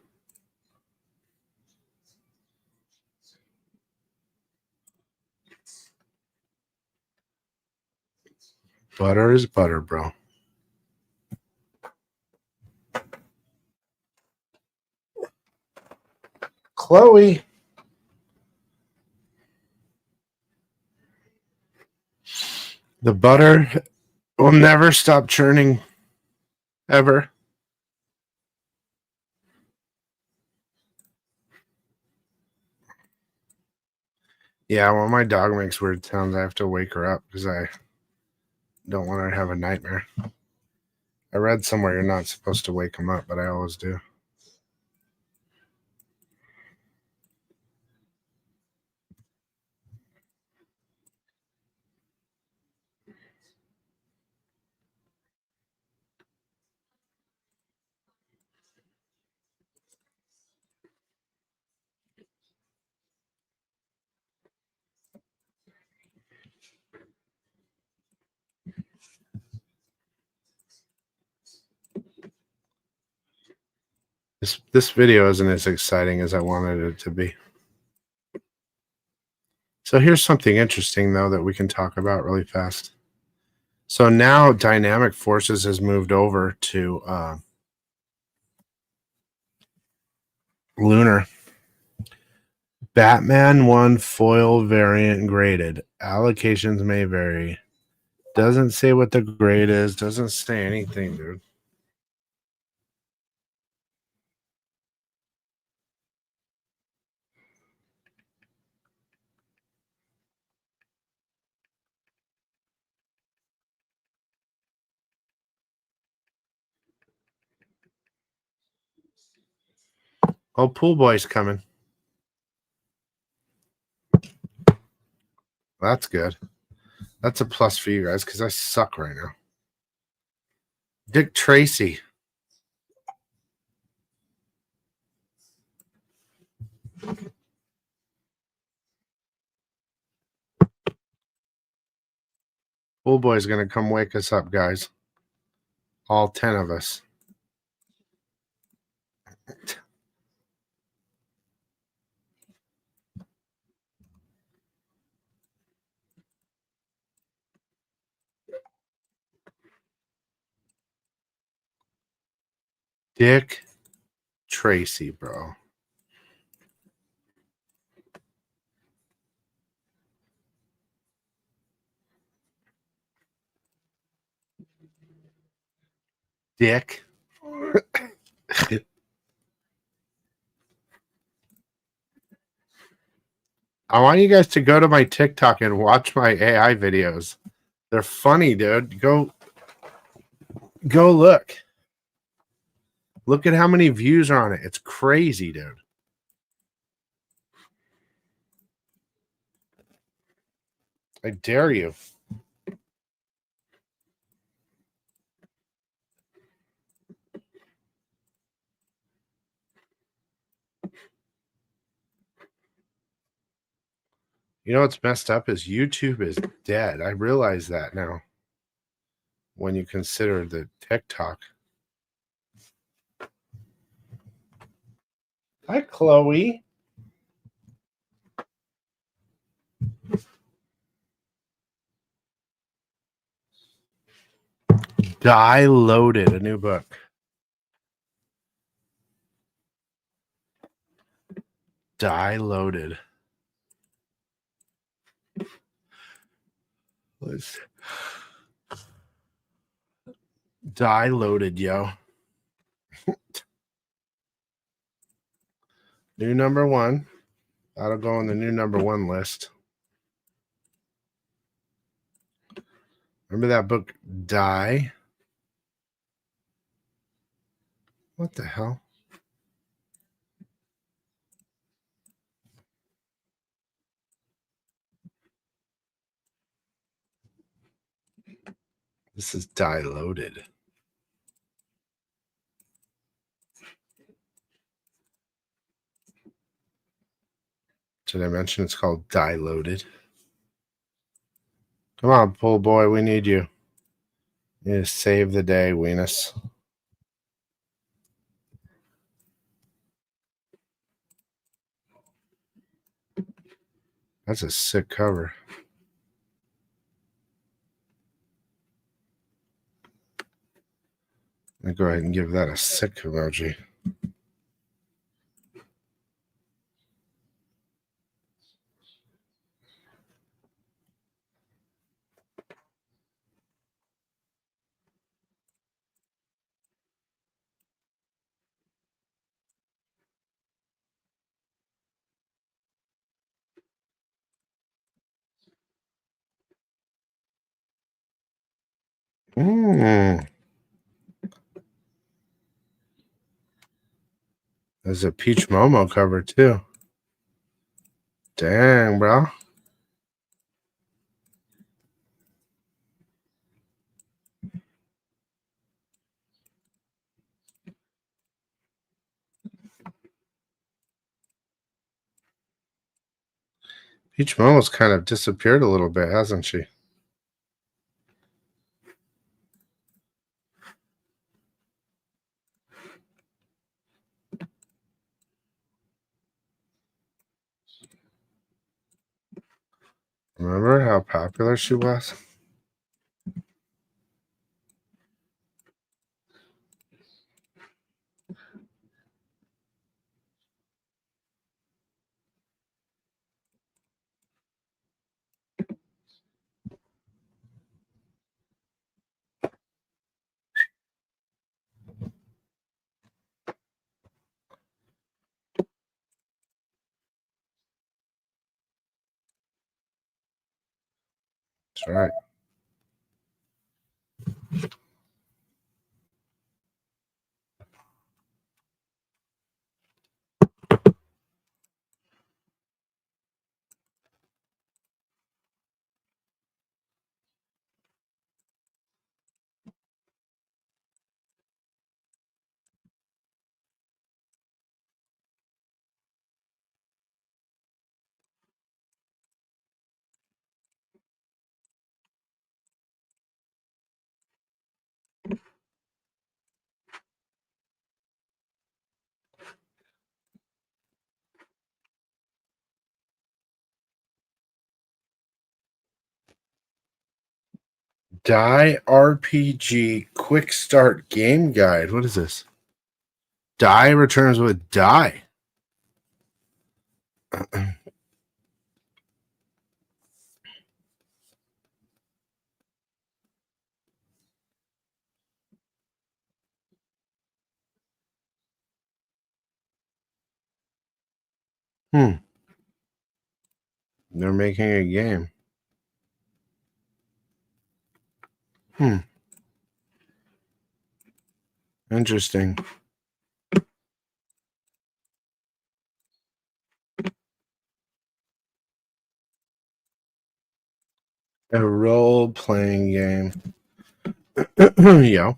Butter is butter, bro. Chloe. The butter will never stop churning. Ever. Yeah, when my dog makes weird sounds, I have to wake her up because I don't want her to have a nightmare. I read somewhere you're not supposed to wake them up, but I always do. This video isn't as exciting as I wanted it to be. So here's something interesting, though, that we can talk about really fast. So now Dynamic Forces has moved over to Lunar. Batman 1 foil variant graded. Allocations may vary. Doesn't say what the grade is. Doesn't say anything, dude. Oh, Pool Boy's coming. That's good. That's a plus for you guys because I suck right now. Dick Tracy. Pool Boy's going to come wake us up, guys. All 10 of us. Dick Tracy, bro. Dick. I want you guys to go to my TikTok and watch my AI videos. They're funny, dude. Go look. Look at how many views are on it. It's crazy, dude. I dare you. You know what's messed up is YouTube is dead. I realize that now. When you consider the TikTok. Hi, Chloe. Die Loaded, a new book. Die Loaded. Let's Die Loaded, yo. New number 1. That'll go on the new number 1 list. Remember that book, Die? What the hell? This is Die Loaded. Did I mention it's called Die Loaded? Come on, Pool Boy, we need you. You need to save the day, Weenus. That's a sick cover. Let me go ahead and give that a sick emoji. There's a Peach Momo cover too. Dang, bro. Peach Momo's kind of disappeared a little bit, hasn't she? Remember how popular she was? That's right. Die RPG Quick Start Game Guide. What is this? Die returns with die. They're making a game. Interesting. A role-playing game. Yeah.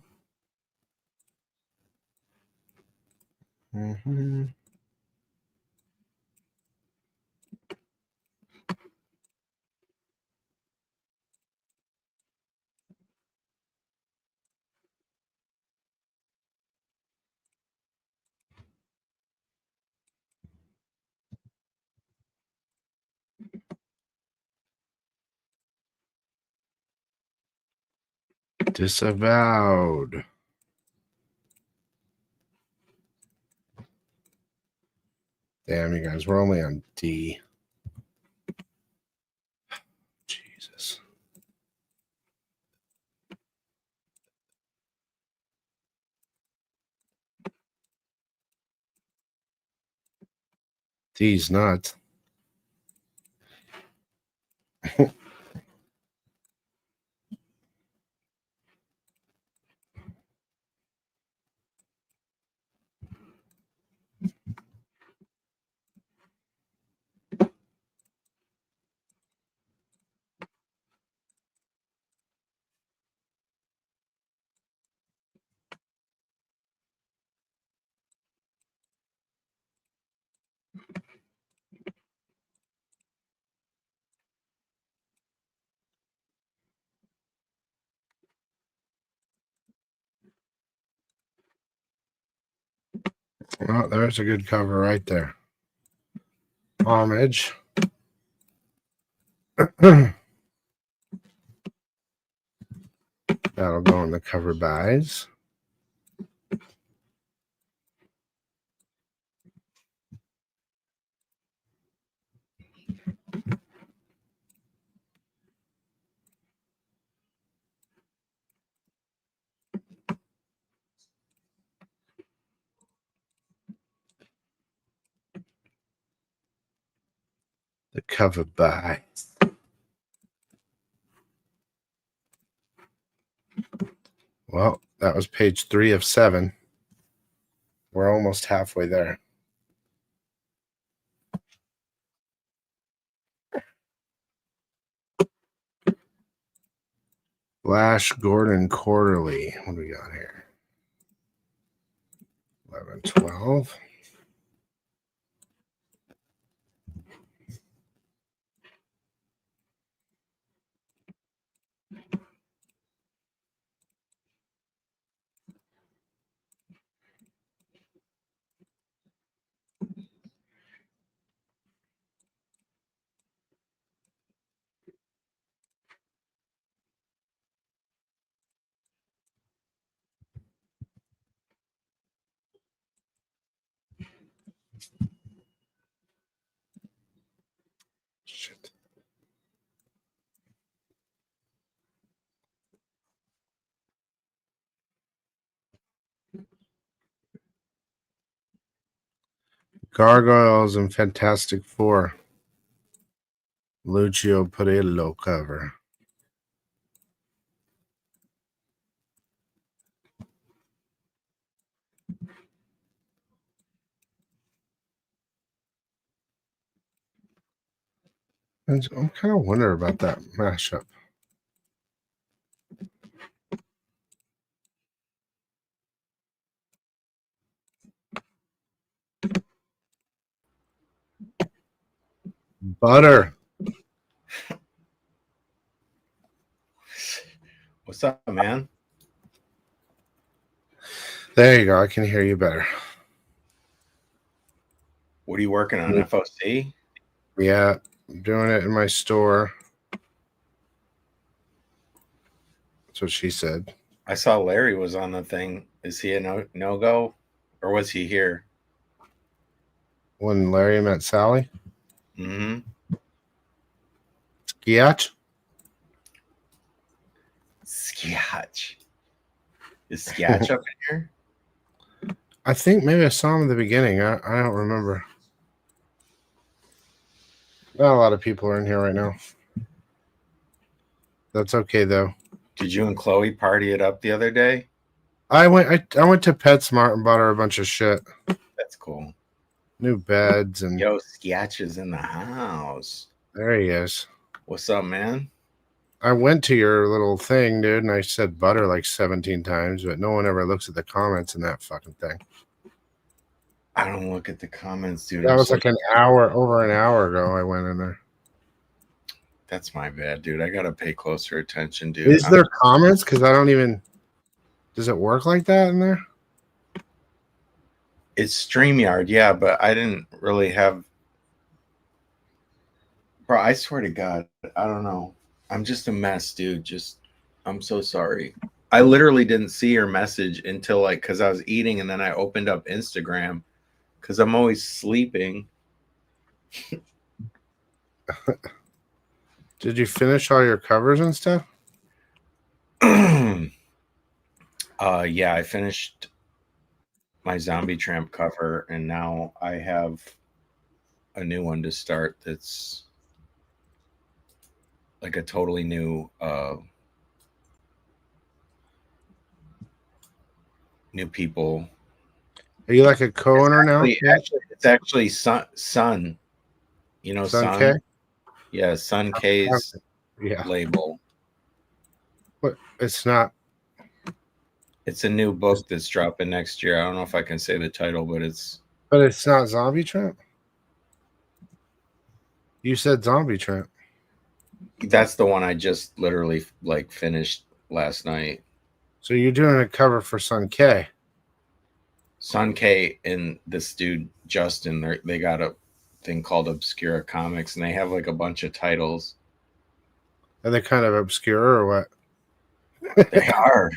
Mm-hmm. Disavowed. Damn, you guys, we're only on D. Jesus. D's nuts. Well, there's a good cover right there. Homage. That'll go on the cover buys. The cover buy. Well, that was page 3 of 7. We're almost halfway there. Flash Gordon Quarterly. What do we got here? 11, 12. Shit. Gargoyles and Fantastic Four. Lucio Perillo cover. And I'm kind of wondering about that mashup. Butter. What's up, man? There you go. I can hear you better. What are you working on? FOC? Yeah, I'm doing it in my store. That's what she said. I saw Larry was on the thing. Is he a no-go? Or was he here? When Larry met Sally. Mm-hmm. Skiatch? Skiatch. Is Skiatch up in here? I think maybe I saw him in the beginning. I don't remember. Not a lot of people are in here right now. That's okay though. Did you and Chloe party it up the other day? I went to PetSmart and bought her a bunch of shit. That's cool. New beds and Yo, Skiatch is in the house. there he is. What's up, man? I went to your little thing, dude, and I said butter like 17 times, but no one ever looks at the comments in that fucking thing. I don't look at the comments, dude. That was like over an hour ago I went in there. That's my bad, dude. I gotta pay closer attention, dude. Is there comments? Because I don't even... Does it work like that in there? It's StreamYard, yeah, but I didn't really have... Bro, I swear to God, I don't know. I'm just a mess, dude. I'm so sorry. I literally didn't see your message until like, because I was eating and then I opened up Instagram because I'm always sleeping. Did you finish all your covers and stuff? Yeah, I finished my Zombie Tramp cover and now I have a new one to start that's like a totally new new people. Are you like a co-owner now? It's actually Sun. You know, Sun K? Yeah, Sun K's label. But it's not. It's a new book that's dropping next year. I don't know if I can say the title, but it's not Zombie Tramp. You said Zombie Tramp. That's the one I just literally like finished last night. So you're doing a cover for Sun K. Sun K and this dude Justin, they got a thing called Obscura Comics, and they have like a bunch of titles. Are they kind of obscure or what? They are.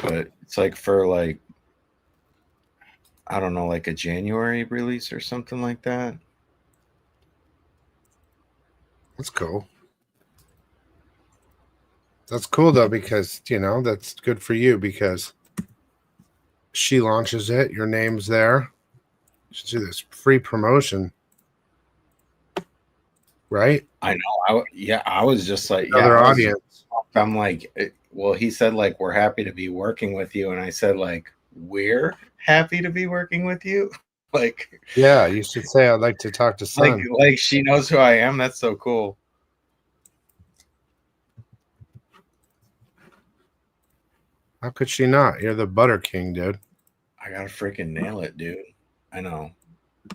But it's like for like, I don't know, like a January release or something like that. That's cool. That's cool though, because that's good for you because she launches it, your name's there. You should do this free promotion. Right? I know. I was just like, Other audience. I'm like, well, he said like, we're happy to be working with you. And I said like, we're happy to be working with you. Like, yeah, you should say I'd like to talk to Sun. Like she knows who I am. That's so cool. How could she not? You're the Butter King, dude. I gotta freaking nail it, dude. I know.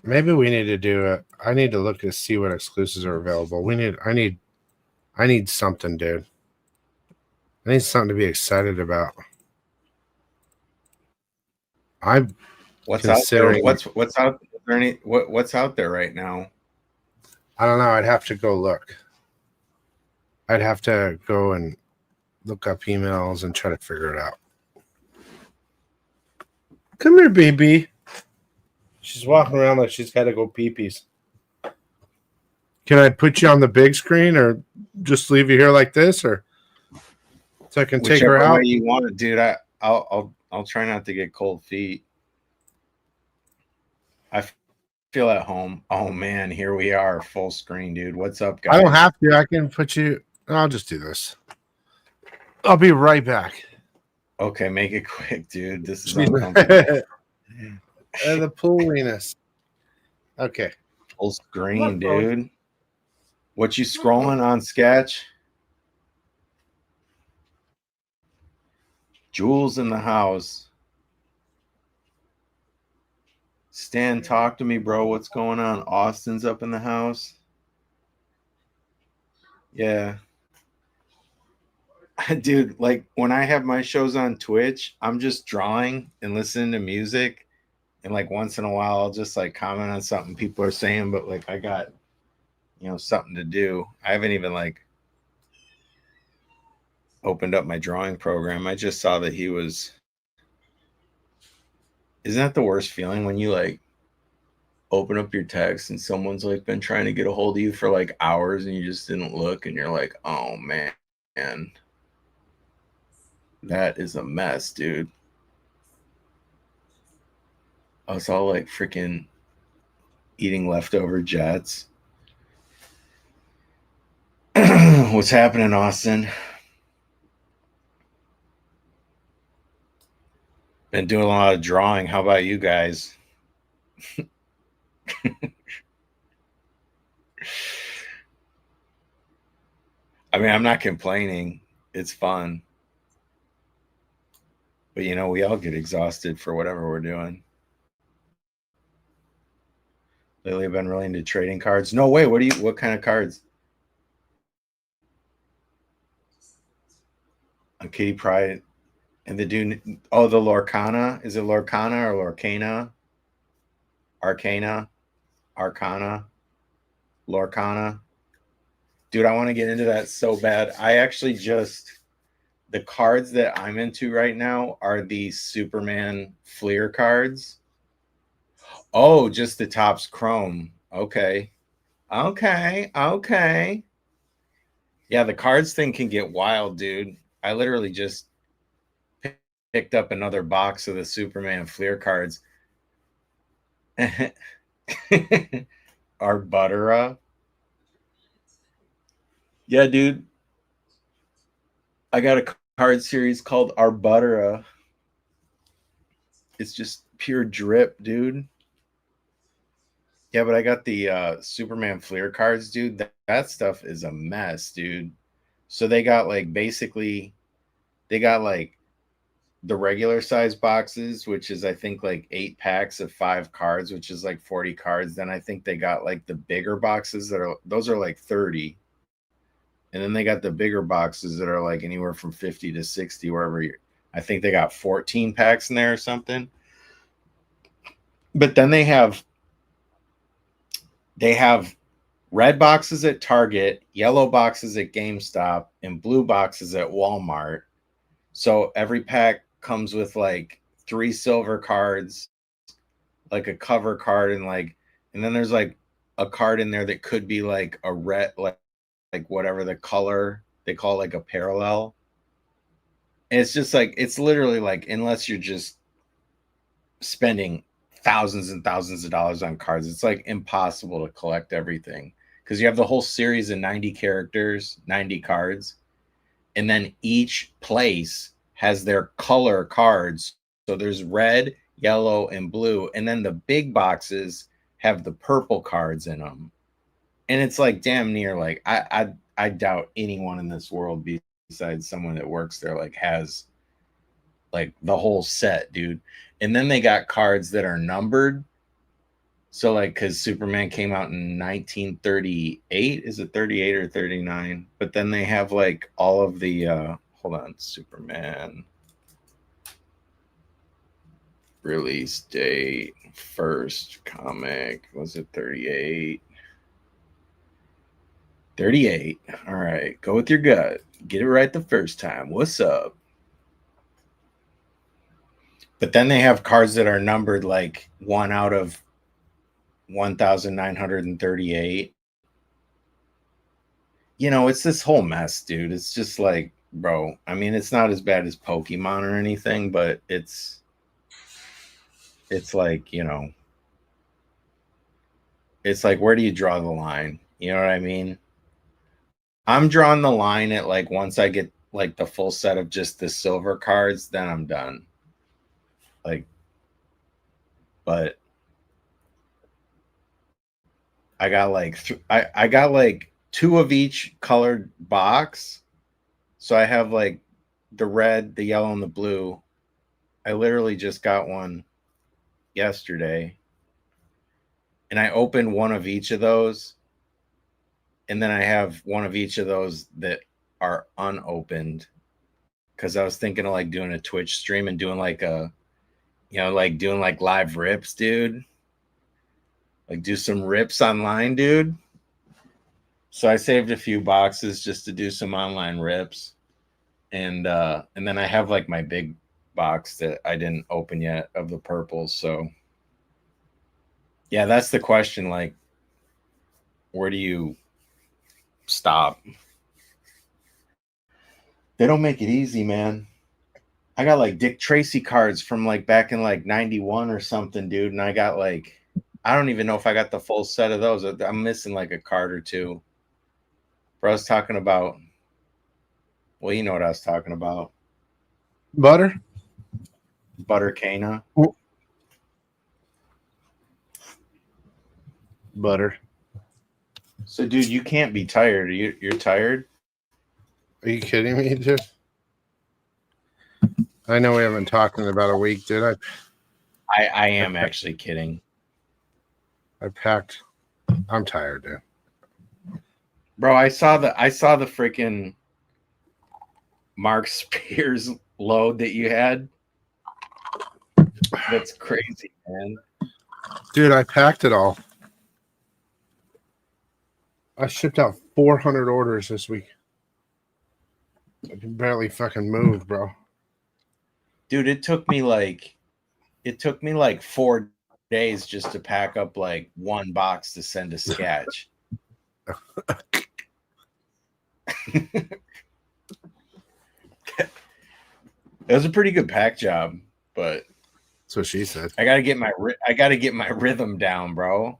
Maybe we need to do it. I need to look to see what exclusives are available. I need something, dude. I need something to be excited about. I'm what's out there. What's out there? What's out there right now? I don't know. I'd have to go look. I'd have to go and look up emails and try to figure it out. Come here, baby. She's walking around like she's got to go pee-pees. Can I put you on the big screen or just leave you here like this, or so I can take her Whichever out? way you want it, dude. I'll try not to get cold feet. I feel at home. Oh man, here we are, full screen, dude. What's up, guys? I don't have to. I can put you. I'll just do this. I'll be right back. Okay, make it quick, dude. This is uncomfortable. The pooliness. Okay. Full screen, dude. What you scrolling on, Sketch? Jules in the house. Stan, talk to me, bro. What's going on? Austin's up in the house. Yeah. Dude, like when I have my shows on Twitch, I'm just drawing and listening to music. And like once in a while, I'll just like comment on something people are saying, but like I got, something to do. I haven't even like opened up my drawing program. I just saw that he was. Isn't that the worst feeling when you like open up your text and someone's like been trying to get a hold of you for like hours and you just didn't look and you're like, oh man, that is a mess, dude. I was all like freaking eating leftover jets. What's happening, Austin? Been doing a lot of drawing. How about you guys? I mean, I'm not complaining. It's fun. But we all get exhausted for whatever we're doing. Lately, I've been really into trading cards. No way. What kind of cards? On Kitty Pryde and the dude. Oh, the Lorcana. Is it Lorcana or Lorcana? Arcana. Lorcana. Dude, I want to get into that so bad. I actually the cards that I'm into right now are the Superman Fleer cards. Oh, just the Topps Chrome. Okay. Yeah, the cards thing can get wild, dude. I literally just picked up another box of the Superman Fleer cards. Arbutera. Yeah, dude. I got a card series called Arbutera. It's just pure drip, dude. Yeah, but I got the Superman Fleer cards, dude. That stuff is a mess, dude. So they got like basically they got like the regular size boxes, which is I think like 8 packs of 5 cards, which is like 40 cards. Then I think they got like the bigger boxes those are like 30. And then they got the bigger boxes that are like anywhere from 50 to 60, wherever I think they got 14 packs in there or something. But then they have red boxes at Target, yellow boxes at GameStop, and blue boxes at Walmart. So every pack comes with like 3 silver cards, like a cover card, and then there's like a card in there that could be like a red, like whatever the color they call like a parallel. And it's just like, it's literally like, unless you're just spending thousands and thousands of dollars on cards, it's like impossible to collect everything because you have the whole series of 90 characters, 90 cards, and then each place has their color cards. So there's red, yellow, and blue, and then the big boxes have the purple cards in them. And it's like damn near like I doubt anyone in this world besides someone that works there like has like the whole set, dude. And then they got cards that are numbered. So like because Superman came out in 1938, is it 38 or 39? But then they have like all of the hold on, Superman release date, first comic, was it 38? 38. All right. Go with your gut. Get it right the first time. What's up? But then they have cards that are numbered like 1 out of 1,938. You know, it's this whole mess, dude. It's just like, bro, I mean, it's not as bad as Pokemon or anything, but it's like, you know, it's like, where do you draw the line? You know what I mean? I'm drawing the line at like, once I get like the full set of just the silver cards, then I'm done. Like, but I got like, I got like 2 of each colored box. So I have like the red, the yellow, and the blue. I literally just got one yesterday. And I opened one of each of those. And then I have one of each of those that are unopened. Because I was thinking of like doing a Twitch stream and doing like a, you know, like doing like live rips, dude. Like do some rips online, dude. So I saved a few boxes just to do some online rips. And then I have like my big box that I didn't open yet of the purples. So yeah, that's the question. Like, where do you stop? They don't make it easy, man. I got like Dick Tracy cards from like back in like 91 or something, dude. And I got like, I don't even know if I got the full set of those. I'm missing like a card or two. But I was talking about, well, you know what I was talking about. Butter? Butter Cana. Butter. So, dude, you can't be tired. You're tired? Are you kidding me, dude? I know we haven't talked in about a week, did I? I am actually kidding. I packed. I'm tired, dude. Bro, I saw the freaking Mark Spears load that you had. That's crazy, man. Dude, I packed it all. I shipped out 400 orders this week. I can barely fucking move, bro. Dude, it took me like 4 days just to pack up like one box to send to Sketch. It was a pretty good pack job, but that's what she said. I gotta get my rhythm down, bro.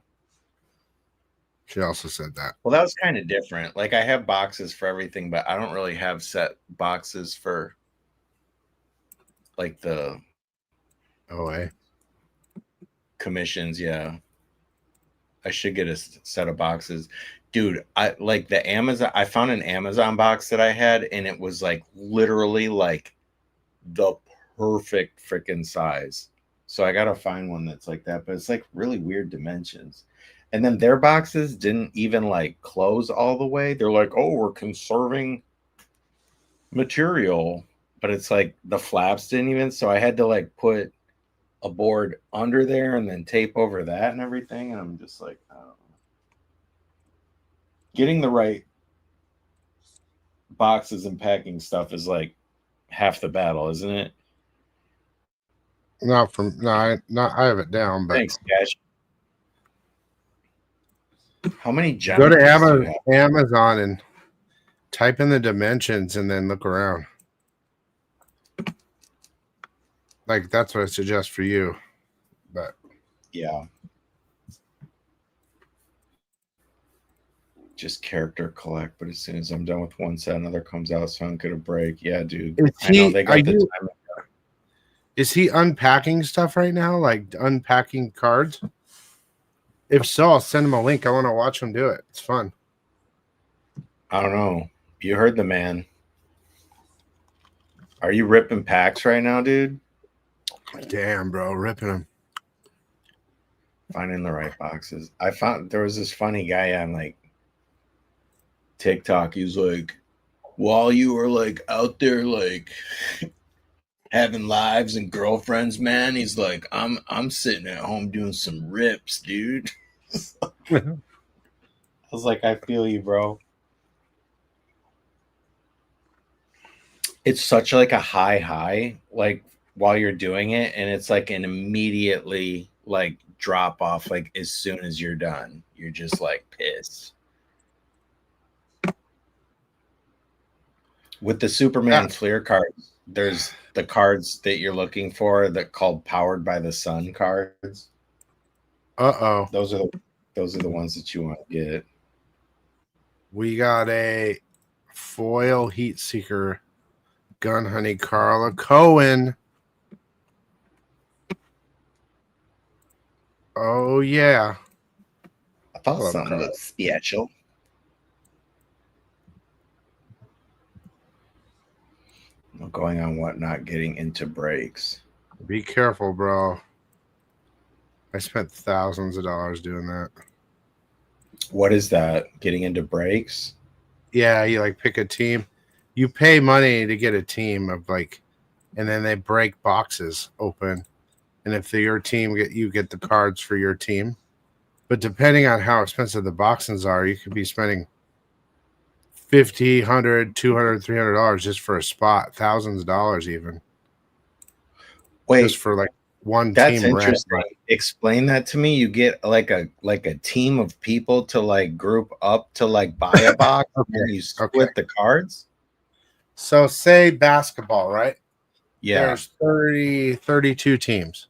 She also said that. Well, that was kind of different. Like, I have boxes for everything, but I don't really have set boxes for like the OA commissions. Yeah, I should get a set of boxes, dude. I like the Amazon. I found an Amazon box that I had, and it was like literally like the perfect freaking size. So I gotta find one that's like that, but it's like really weird dimensions. And then their boxes didn't even like close all the way. They're like, oh, we're conserving material, but it's like the flaps didn't even. So I had to like put a board under there and then tape over that and everything. And I'm just like, I don't know. Getting the right boxes and packing stuff is like half the battle, isn't it? I have it down, but thanks, Cash. How many go to Amazon and type in the dimensions and then look around. Like, that's what I suggest for you. But yeah, just character collect. But as soon as I'm done with one set, another comes out, so I'm gonna break. Yeah, dude. Is he unpacking stuff right now? Like unpacking cards? If so, I'll send him a link. I want to watch him do it. It's fun. I don't know. You heard the man. Are you ripping packs right now, dude? Damn, bro. Ripping them. Finding the right boxes. I found there was this funny guy on like TikTok. He's like, while you were like out there like having lives and girlfriends, man, he's like, I'm sitting at home doing some rips, dude. I was like, I feel you, bro. it's such like a high, like while you're doing it, and it's like an immediately like drop off. Like as soon as you're done, you're just like pissed. With the Superman Fleer cards, there's the cards that you're looking for that called Powered by the Sun cards. Uh-oh. Those are the ones that you want to get. We got a foil heat seeker gun honey Carla Cohen. Oh yeah. I thought Love something Carla. looked special. Going on whatnot, getting into breaks. Be careful, bro. I spent thousands of dollars doing that. What is that? Getting into breaks? Yeah, you like pick a team. You pay money to get a team of like, and then they break boxes open. And if your team you get the cards for your team. But depending on how expensive the boxes are, you could be spending $50, $100, $200, $300 just for a spot, thousands of dollars even. Wait, just for like one that's team. interesting. Explain that to me. You get like a team of people to like group up to like buy a box and you split the cards. So say basketball, right? Yeah. There's 32 teams.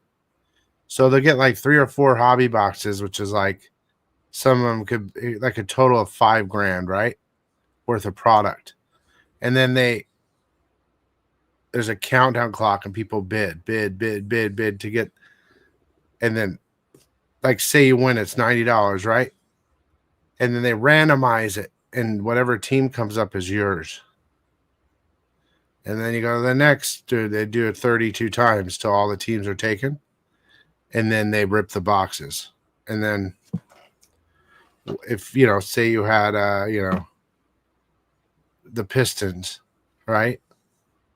So they'll get like 3 or 4 hobby boxes, which is like some of them could be like a total of $5,000, right? Worth of product. And then there's a countdown clock and people bid to get, and then like say you win, it's $90, right? And then they randomize it and whatever team comes up is yours. And then you go to the next, dude, they do it 32 times till all the teams are taken. And then they rip the boxes. And then if, say you had, the Pistons, right?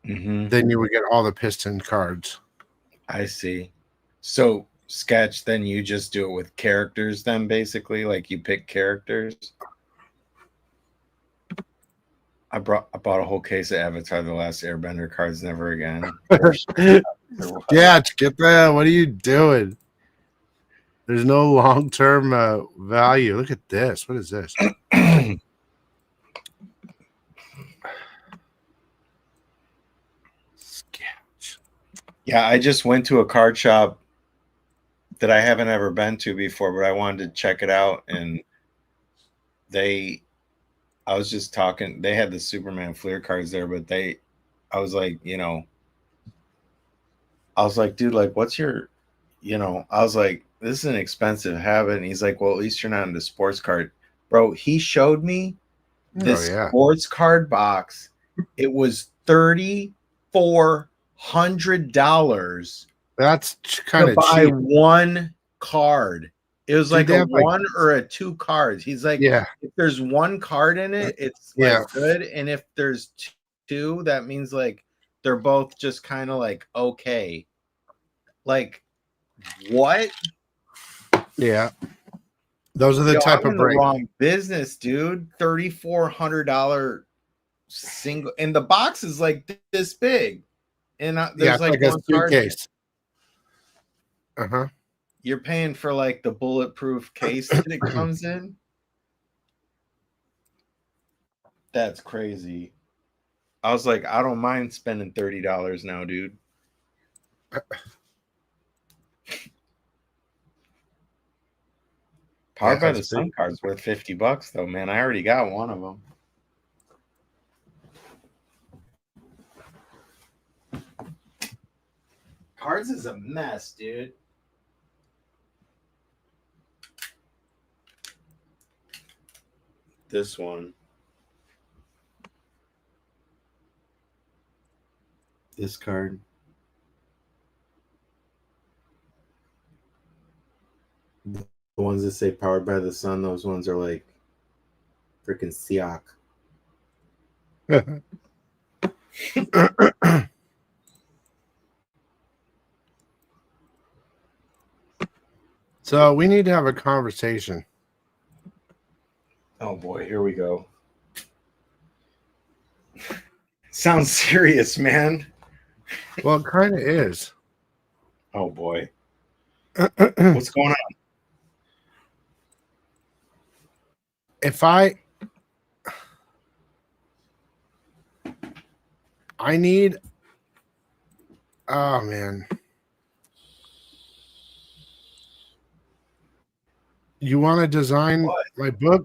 Mm-hmm. Then you would get all the Piston cards. I see. So Sketch, then you just do it with characters then basically? Like you pick characters? I bought a whole case of Avatar The Last Airbender cards, never again. Yeah, get that. What are you doing? There's no long-term value. Look at this. What is this? Yeah, I just went to a card shop that I haven't ever been to before, but I wanted to check it out. And I was just talking, they had the Superman Fleer cards there, but I was like, dude, like, what's your, I was like, this is an expensive habit. And he's like, well, at least you're not into sports card. Bro, he showed me this sports card box. It was $3,400. That's kind of buy cheap. One card. It was like a one or a 2 cards. He's like, yeah, if there's 1 card in it, it's like good. And if there's 2, that means like they're both just kind of like okay. Like what? Yeah. Those are the type I'm of in the wrong business, dude. $3,400 single, and the box is like this big, and there's like a suitcase. You're paying for like the bulletproof case that it comes in. That's crazy. I was like, I don't mind spending $30 now, dude. Powered by the Sun card's worth $50 though, man. I already got one of them. Cards is a mess, dude. This one. This card. The ones that say powered by the sun, those ones are like freaking Siak. So we need to have a conversation. Oh boy, here we go. Sounds serious, man. Well, it kind of is. Oh boy. What's going on? If I need, oh man, you want to design What?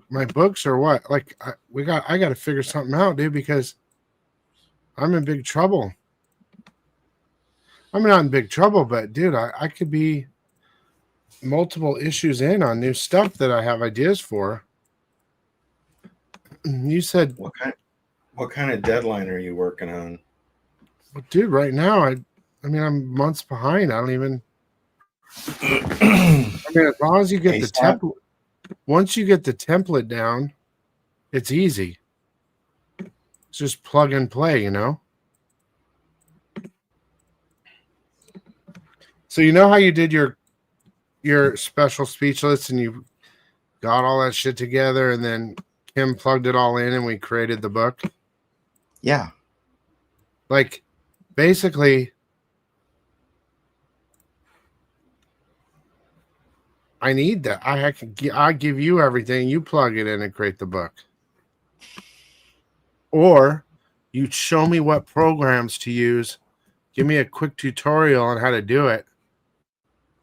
my books or what? Like I got to figure something out, dude, because I'm in big trouble. I'm not in big trouble, but dude, I could be multiple issues in on new stuff that I have ideas for. You said, What kind of deadline are you working on? well, dude, right now I mean I'm months behind. I don't even. I I mean, as long as you get the ASAP? template, once you get the template down, it's easy. It's just plug and play, you know. So you know how you did your special speechless and you got all that shit together, and then Kim plugged it all in, and we created the book. Yeah. Like, basically, I need that. I give you everything. You plug it in and create the book. Or you show me what programs to use. Give me a quick tutorial on how to do it.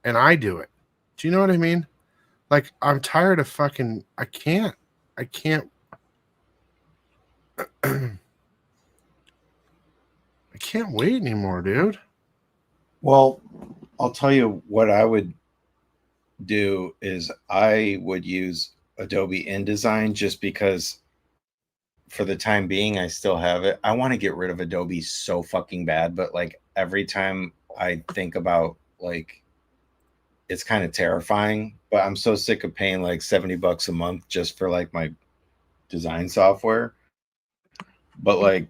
And I do it. Do you know what I mean? Like, I'm tired of fucking, I can't I can't wait anymore, dude. Well, I'll tell you what I would do is I would use Adobe InDesign just because for the time being I still have it. I want to get rid of Adobe so fucking bad, but like every time I think about like it's kind of terrifying, but I'm so sick of paying like $70 a month just for like my design software. But like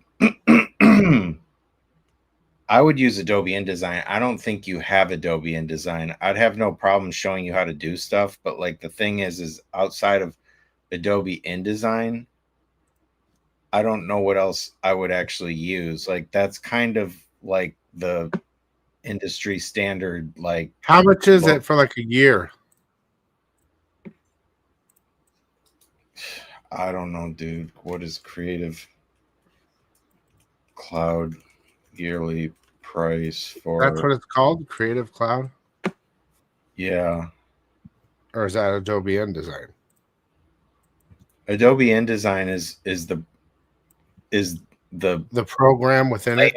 I would use Adobe InDesign. I don't think you have Adobe InDesign. I'd have no problem showing you how to do stuff, but like the thing is outside of Adobe InDesign, I don't know what else I would actually use. Like that's kind of like the industry standard. Like How much is it for like a year? I don't know, dude. What is Creative Cloud yearly price for? That's what it's called, Creative Cloud? Yeah. Or is that Adobe InDesign? Adobe InDesign is the program within it.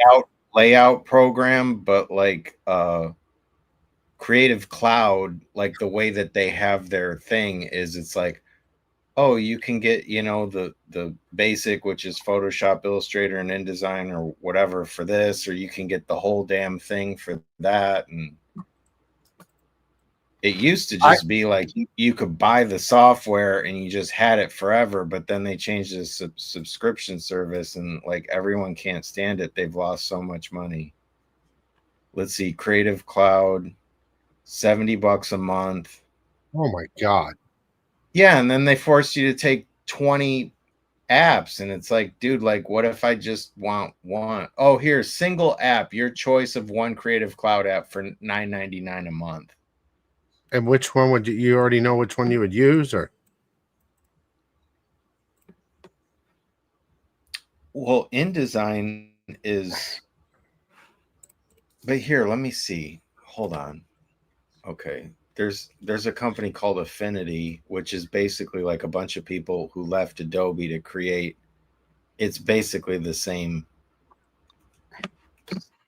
Layout program, but like Creative Cloud, like the way that they have their thing is it's like, oh, you can get, you know, the basic, which is Photoshop, Illustrator, and InDesign or whatever for this, or you can get the whole damn thing for that. And it used to just be like you could buy the software and you just had it forever, but then they changed the subscription service and like everyone can't stand it. They've lost so much money. Let's see, Creative Cloud, $70 a month. Oh my God. Yeah, and then they force you to take 20 apps, and it's like, dude, like, what if I just want one? Oh, here, single app, your choice of one Creative Cloud app for $9.99 a month. And which one would you already know which one you would use, or? Well, InDesign is, but here, let me see. Hold on. Okay. There's a company called Affinity, which is basically like a bunch of people who left Adobe to create. It's basically the same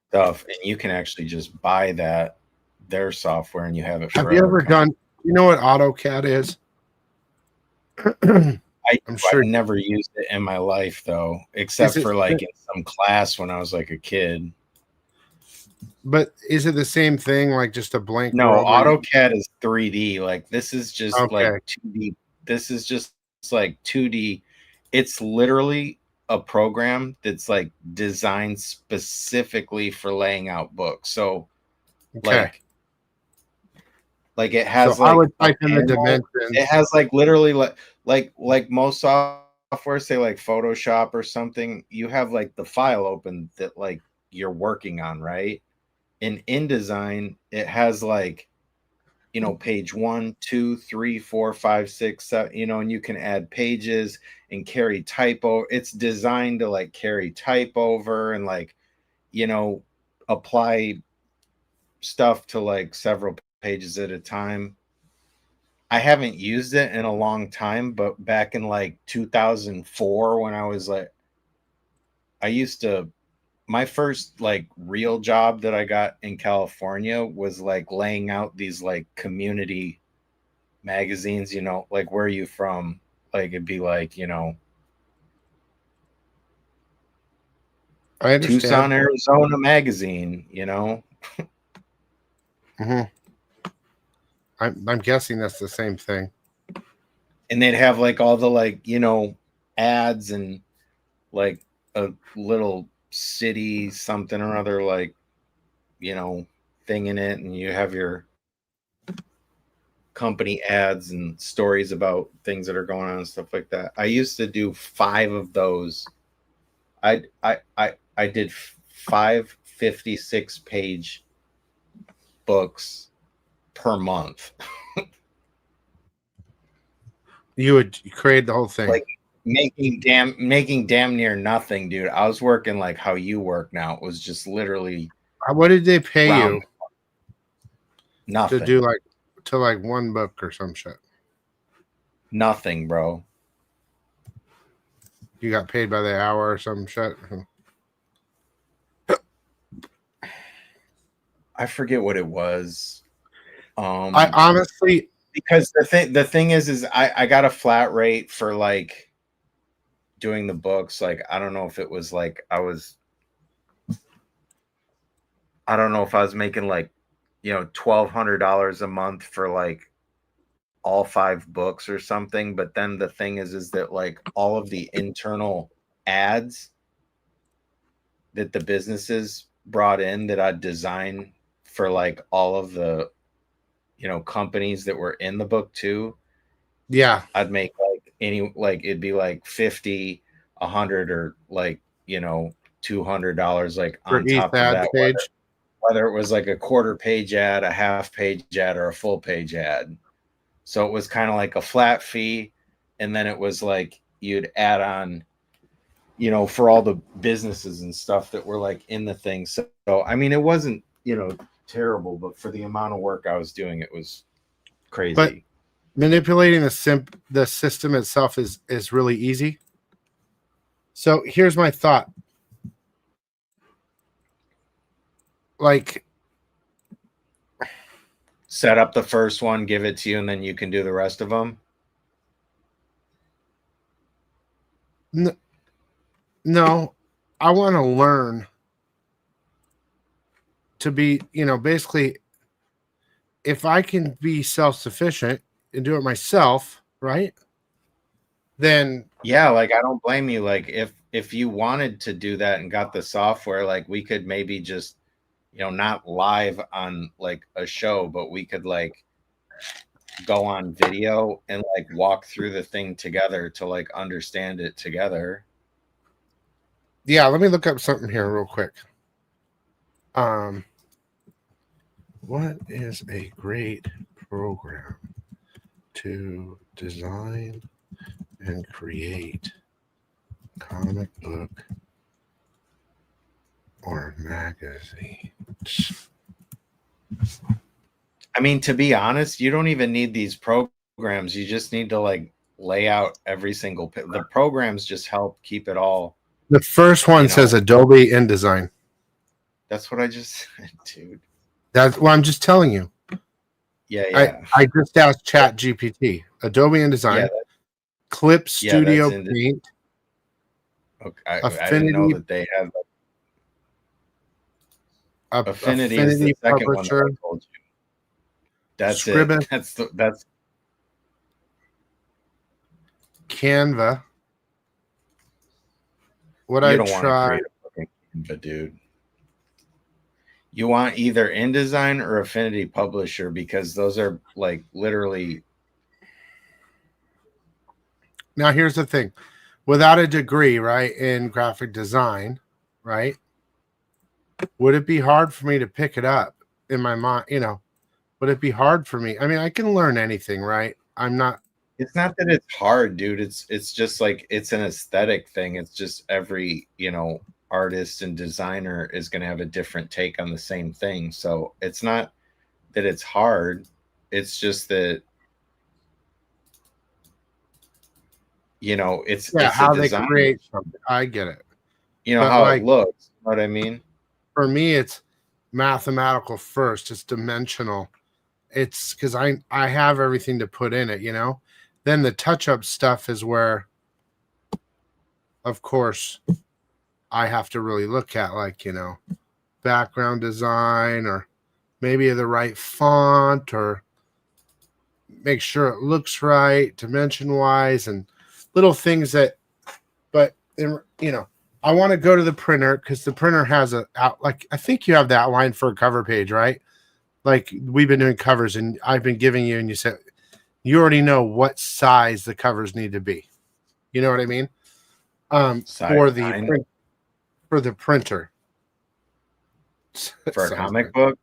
stuff, and you can actually just buy their software and you have it forever. Have you ever done, you know what AutoCAD is? I'm sure I've never used it in my life though, except for like in some class when I was like a kid. But is it the same thing, like just a blank? No, AutoCAD is 3D. Like this is just like 2D. This is just like 2D. It's literally a program that's like designed specifically for laying out books. So like it has so like I would type in the dimensions. It has like literally like most software software, say like Photoshop or something, you have like the file open that like you're working on, right? In InDesign, it has like, you know, page 1, 2, 3, 4, 5, 6, 7, you know, and you can add pages and carry typo. It's designed to like carry type over and like, you know, apply stuff to like several pages at a time. I haven't used it in a long time, but back in like 2004, when I was like, I used to, my first like real job that I got in California was like laying out these like community magazines, you know, like where are you from? Like it'd be like, you know, I understand. Tucson, Arizona magazine, you know. Mm-hmm. I'm guessing that's the same thing. And they'd have like all the like, you know, ads and like a little city something or other, like, you know, thing in it, and you have your company ads and stories about things that are going on and stuff like that. I used to do 5 of those. I did 5 56-page books per month. You would create the whole thing. Like making damn near nothing, dude. I was working like how you work now. It was just literally What did they pay you nothing to do like one book or some shit? Nothing, bro. You got paid by the hour or some shit? I forget what it was. I honestly, because the thing is I got a flat rate for like doing the books. Like I don't know if it was like I don't know if I was making like, you know, $1,200 a month for like all 5 books or something. But then the thing is that like all of the internal ads that the businesses brought in that I'd design for like all of the, you know, companies that were in the book too. yeah, I'd make like it'd be like 50, 100, or like, you know, $200 like for on each top of ad that, page. whether it was like a quarter page ad, a half page ad, or a full page ad. So it was kind of like a flat fee, and then it was like you'd add on, you know, for all the businesses and stuff that were like in the thing. So I mean, it wasn't, you know, terrible, but for the amount of work I was doing, it was crazy. But manipulating the system itself is really easy. So here's my thought. Like, set up the first one, give it to you, and then you can do the rest of them. No, I want to learn to be, you know, basically, if I can be self-sufficient and do it myself, right? Then yeah, like I don't blame you. Like if you wanted to do that and got the software, like we could maybe just, you know, not live on like a show, but we could like go on video and like walk through the thing together to like understand it together. yeah, let me look up something here real quick. What is a great program to design and create comic book or magazines? I mean, to be honest, you don't even need these programs. You just need to like lay out every single the programs just help keep it all. The first one says Adobe InDesign. That's what I just said, dude. That's what I'm just telling you. Yeah. I just asked Chat GPT. Adobe InDesign, Clip Studio Paint. Okay, I didn't know that they have Affinity is the second Publisher, one that I told you. That's Scribble, it. That's Canva. You don't want to create a fucking Canva, dude. You want either InDesign or Affinity Publisher, because those are like literally. Now here's the thing. without a degree, right, in graphic design, right? Would it be hard for me to pick it up in my mind? You know, would it be hard for me? I mean, I can learn anything, right? I'm not. It's not that it's hard, dude. It's just like it's an aesthetic thing. It's just every, artist and designer is going to have a different take on the same thing. So it's not that it's hard. It's just that it's How a they design. create something. I get it. But How like, it looks. You know what I mean? for me, it's mathematical first. It's dimensional. It's because I have everything to put in it. Then the touch up stuff is where, of course, I have to really look at, like, background design, or maybe the right font, or make sure it looks right dimension wise, and little things that, but I want to go to the printer because the printer has like, I think you have the outline for a cover page, right? Like, we've been doing covers and I've been giving you, and you said you already know what size the covers need to be. You know what I mean? For the printer. For a comic book?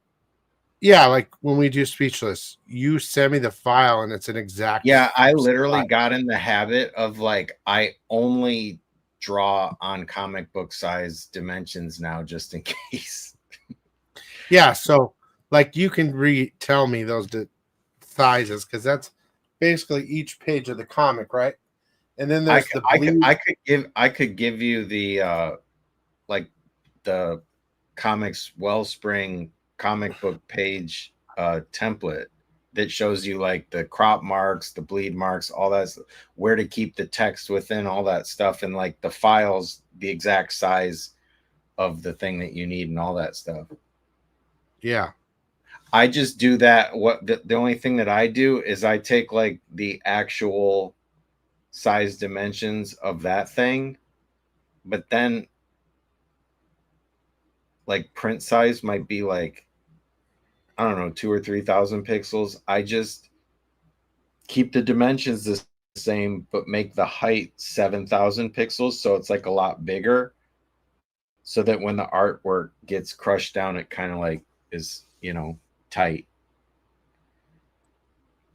Yeah, like when we do Speechless, you send me the file and it's an exact. Yeah, I literally got in the habit of, like, I only draw on comic book size dimensions now, just in case. Yeah, so like you can tell me those sizes, because that's basically each page of the comic, right? And then there's I could give you the like the comics Wellspring comic book page template that shows you, like, the crop marks, the bleed marks, all that, where to keep the text within, all that stuff, and like the files, the exact size of the thing that you need and all that stuff. Yeah. I just do that. The only thing that I do is I take, like, the actual size dimensions of that thing, but then, like, print size might be like, I don't know, 2,000 or 3,000 pixels. I just keep the dimensions the same, but make the height 7,000 pixels, so it's like a lot bigger, so that when the artwork gets crushed down, it kind of like is, tight.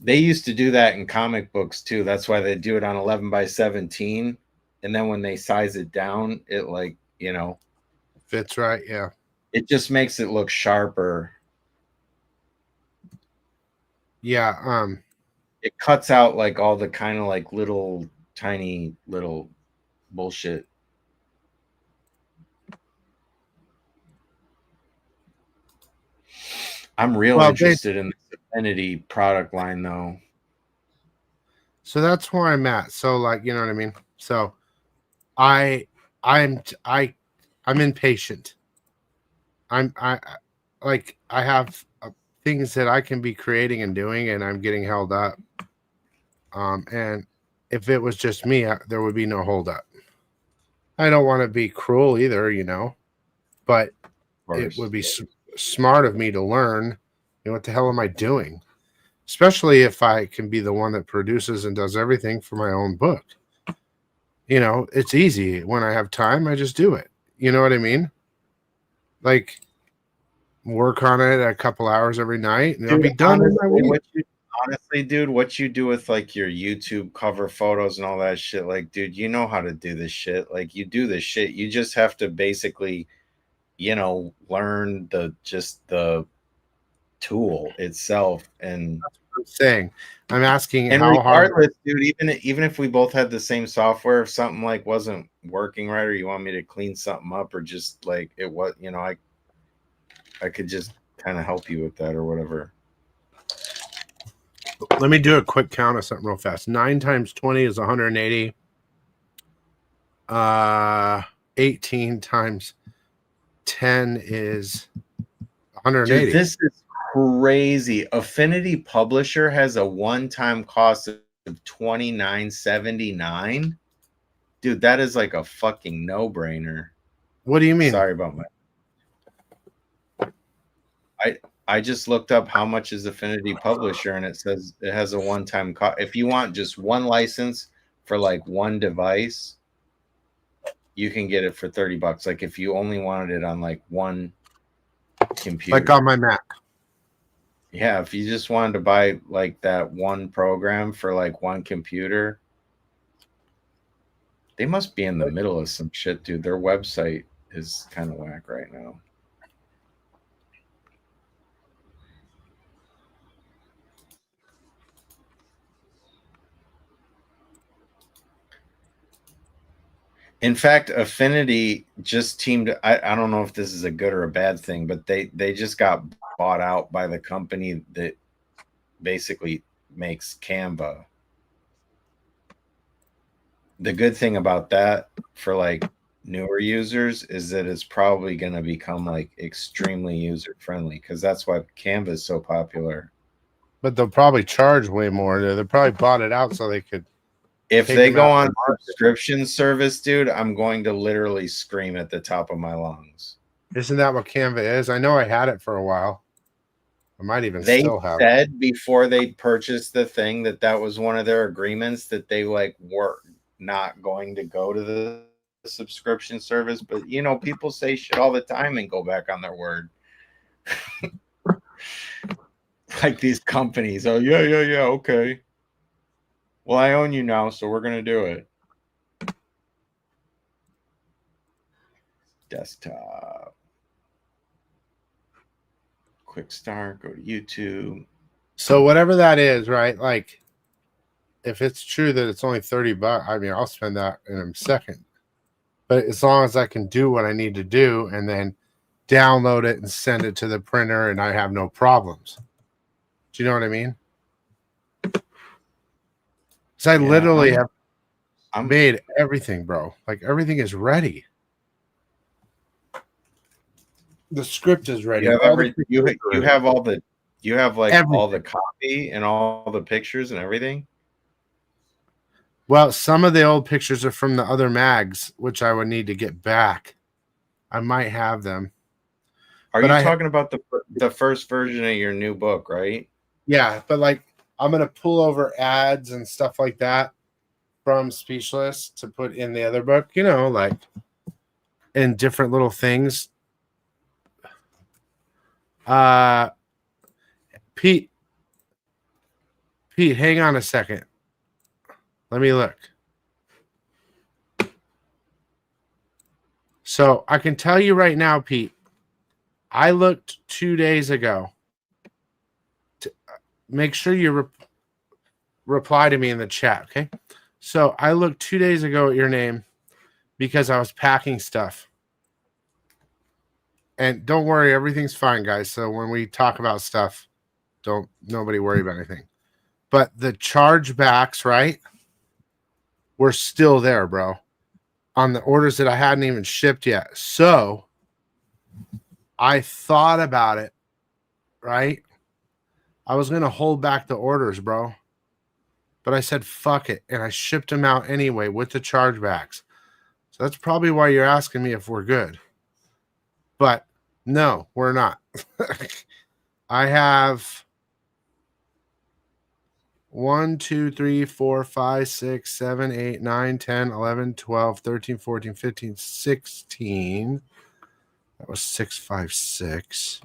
They used to do that in comic books too. That's why they do it on 11 by 17, and then when they size it down, it, like, fits right. Yeah, it just makes it look sharper. Yeah. It cuts out, like, all the kind of, like, little tiny little bullshit. I'm real interested in the Affinity product line, though. So that's where I'm at. So, like, you know what I mean? So I'm impatient. I have things that I can be creating and doing, and I'm getting held up. And if it was just me, there would be no hold up. I don't want to be cruel either, but it would be smart of me to learn, what the hell am I doing? Especially if I can be the one that produces and does everything for my own book. It's easy. When I have time, I just do it. You know what I mean? Like, work on it a couple hours every night, and I'll be done in my week. Honestly, dude, what you do with, like, your YouTube cover photos and all that shit, like, dude, you know how to do this shit. Like, you do this shit. You just have to basically, learn the tool itself. And that's what I'm saying. I'm asking, and how hard, dude, even if we both had the same software, if something, like, wasn't working right, or you want me to clean something up, or just, like, it was, I could just kind of help you with that or whatever. Let me do a quick count of something real fast. 9 times 20 is 180. 18 times 10 is 180. Dude, this is crazy. Affinity Publisher has a one-time cost of $29.79. Dude, that is like a fucking no-brainer. What do you mean? Sorry about my... I just looked up how much is Affinity Publisher, and it says it has a one-time cost. If you want just one license for, like, one device, you can get it for $30. Like if you only wanted it on like one computer. Like on my Mac. Yeah, if you just wanted to buy like that one program for like one computer, they must be in the middle of some shit, dude. Their website is kind of whack right now. In fact, Affinity just teamed. I don't know if this is a good or a bad thing, but they just got bought out by the company that basically makes Canva. The good thing about that for like newer users is that it's probably going to become like extremely user friendly because that's why Canva is so popular. But they'll probably charge way more. They probably bought it out so they could. If Take they them go out on of the market. subscription service, dude, I'm going to literally scream at the top of my lungs. Isn't that what Canva is? I know I had it for a while. I might even They still have it. said before they purchased the thing that was one of their agreements that they like were not going to go to the subscription service. But you know, people say shit all the time and go back on their word. Like these companies. Oh yeah, okay. Well, I own you now, so we're gonna do it. Desktop. Quick start, go to YouTube. So whatever that is, right? Like, if it's true that it's only $30, I mean, I'll spend that in a second. But as long as I can do what I need to do and then download it and send it to the printer and I have no problems. Do you know what I mean? Because I literally have made everything, bro. Like everything is ready. The script is ready. You have you have all the all the copy and all the pictures and everything. Well, some of the old pictures are from the other mags, which I would need to get back. I might have them. Are you talking about the first version of your new book, right? Yeah, but like I'm gonna pull over ads and stuff like that from Speechless to put in the other book, you know, like in different little things. Pete, hang on a second. Let me look. So I can tell you right now, Pete, I looked 2 days ago. Make sure you reply to me in the chat, okay? So I looked 2 days ago at your name because I was packing stuff. And don't worry, everything's fine, guys. So when we talk about stuff, nobody worry about anything. But the chargebacks, right, were still there, bro, on the orders that I hadn't even shipped yet. So I thought about it, right? I was going to hold back the orders, bro. But I said, fuck it. And I shipped them out anyway with the chargebacks. So that's probably why you're asking me if we're good. But no, we're not. I have 1, 2, 3, 4, 5, 6, 7, 8, 9, 10, 11, 12, 13, 14, 15, 16. That was 6, 5, 6.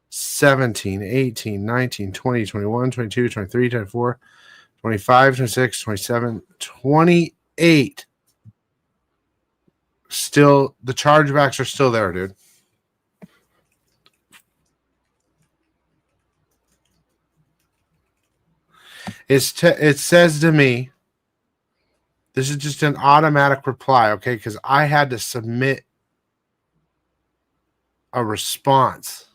17, 18, 19, 20, 21, 22, 23, 24, 25, 26, 27, 28. Still, the chargebacks are still there, dude. It says to me, this is just an automatic reply, okay? Because I had to submit a response.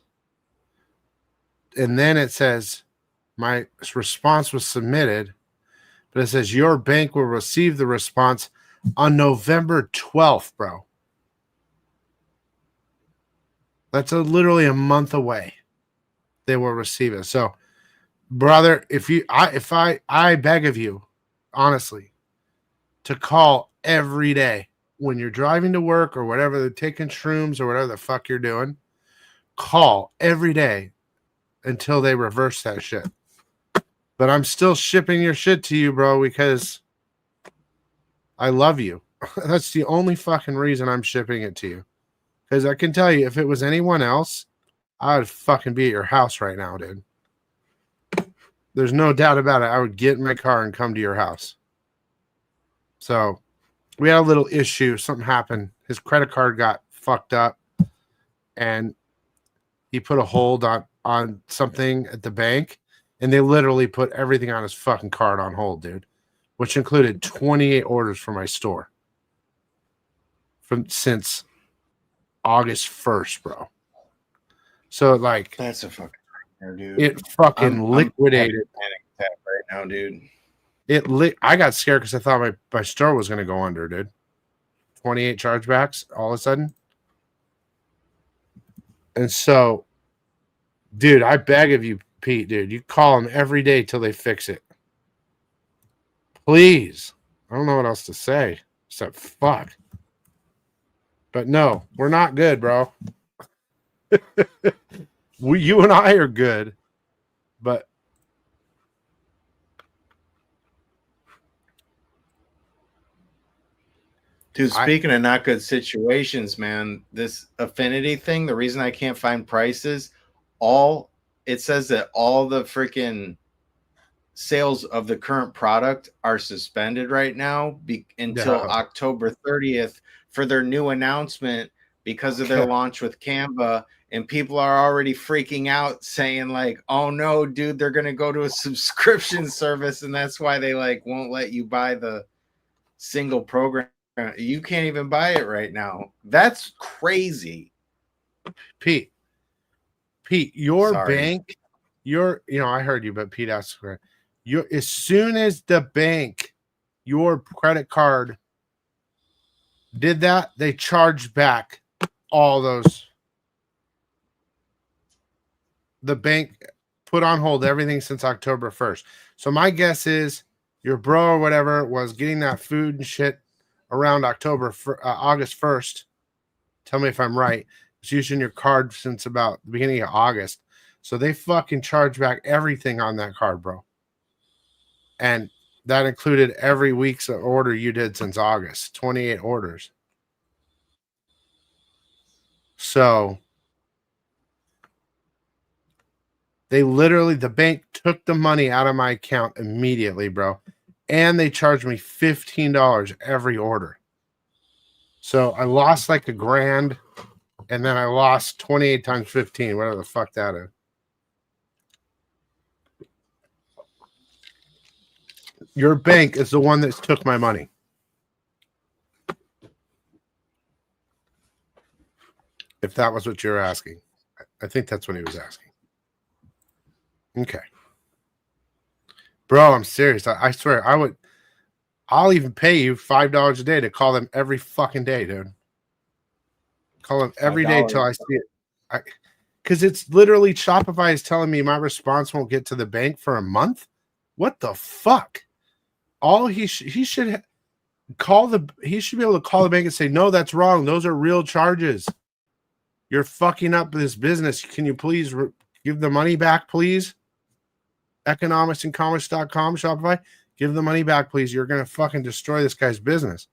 And then it says, my response was submitted, but it says your bank will receive the response on November 12th, bro. That's literally a month away. They will receive it. So, brother, I beg of you, honestly, to call every day when you're driving to work or whatever, they're taking shrooms or whatever the fuck you're doing. Call every day until they reverse that shit. But I'm still shipping your shit to you, bro, because I love you. That's the only fucking reason I'm shipping it to you. Because I can tell you, if it was anyone else, I would fucking be at your house right now, dude. There's no doubt about it. I would get in my car and come to your house. So we had a little issue. Something happened. His credit card got fucked up, and he put a hold on something at the bank, and they literally put everything on his fucking card on hold, dude, which included 28 orders for my store since August 1st, bro. So like That's a fucking nightmare, dude. it fucking I'm liquidated. having a panic attack right now, dude. I got scared because I thought my store was gonna go under, dude. 28 chargebacks all of a sudden. And so, dude, I beg of you, Pete, dude, you call them every day till they fix it. Please. I don't know what else to say except fuck. But no, we're not good, bro. You and I are good, but Dude, speaking of not good situations, man, this affinity thing, the reason I can't find prices, it says that all the freaking sales of the current product are suspended right now until October 30th for their new announcement because of their launch with Canva. And people are already freaking out saying like, oh no, dude, they're going to go to a subscription service. And that's why they like won't let you buy the single program. You can't even buy it right now. That's crazy. Pete, your bank, I heard you, but Pete asked for it. As soon as the bank, your credit card did that, they charged back all those. The bank put on hold everything since October 1st. So my guess is your bro or whatever was getting that food and shit around August 1st. Tell me if I'm right. It's using your card since about the beginning of August. So they fucking charge back everything on that card, bro. And that included every week's order you did since August, 28 orders. So the bank took the money out of my account immediately, bro. And they charged me $15 every order. So I lost like $1,000, and then I lost 28 times 15, whatever the fuck that is. Your bank is the one that took my money. If that was what you're asking. I think that's what he was asking. Okay. Bro, I'm serious. I swear, I'll even pay you $5 a day to call them every fucking day, dude. Call them every day till I see it. Because it's literally Shopify is telling me my response won't get to the bank for a month. What the fuck? He should be able to call the bank and say, no, that's wrong. Those are real charges. You're fucking up this business. Can you please give the money back, please? economicsandcommerce.com, Shopify, give the money back, please. You're going to fucking destroy this guy's business.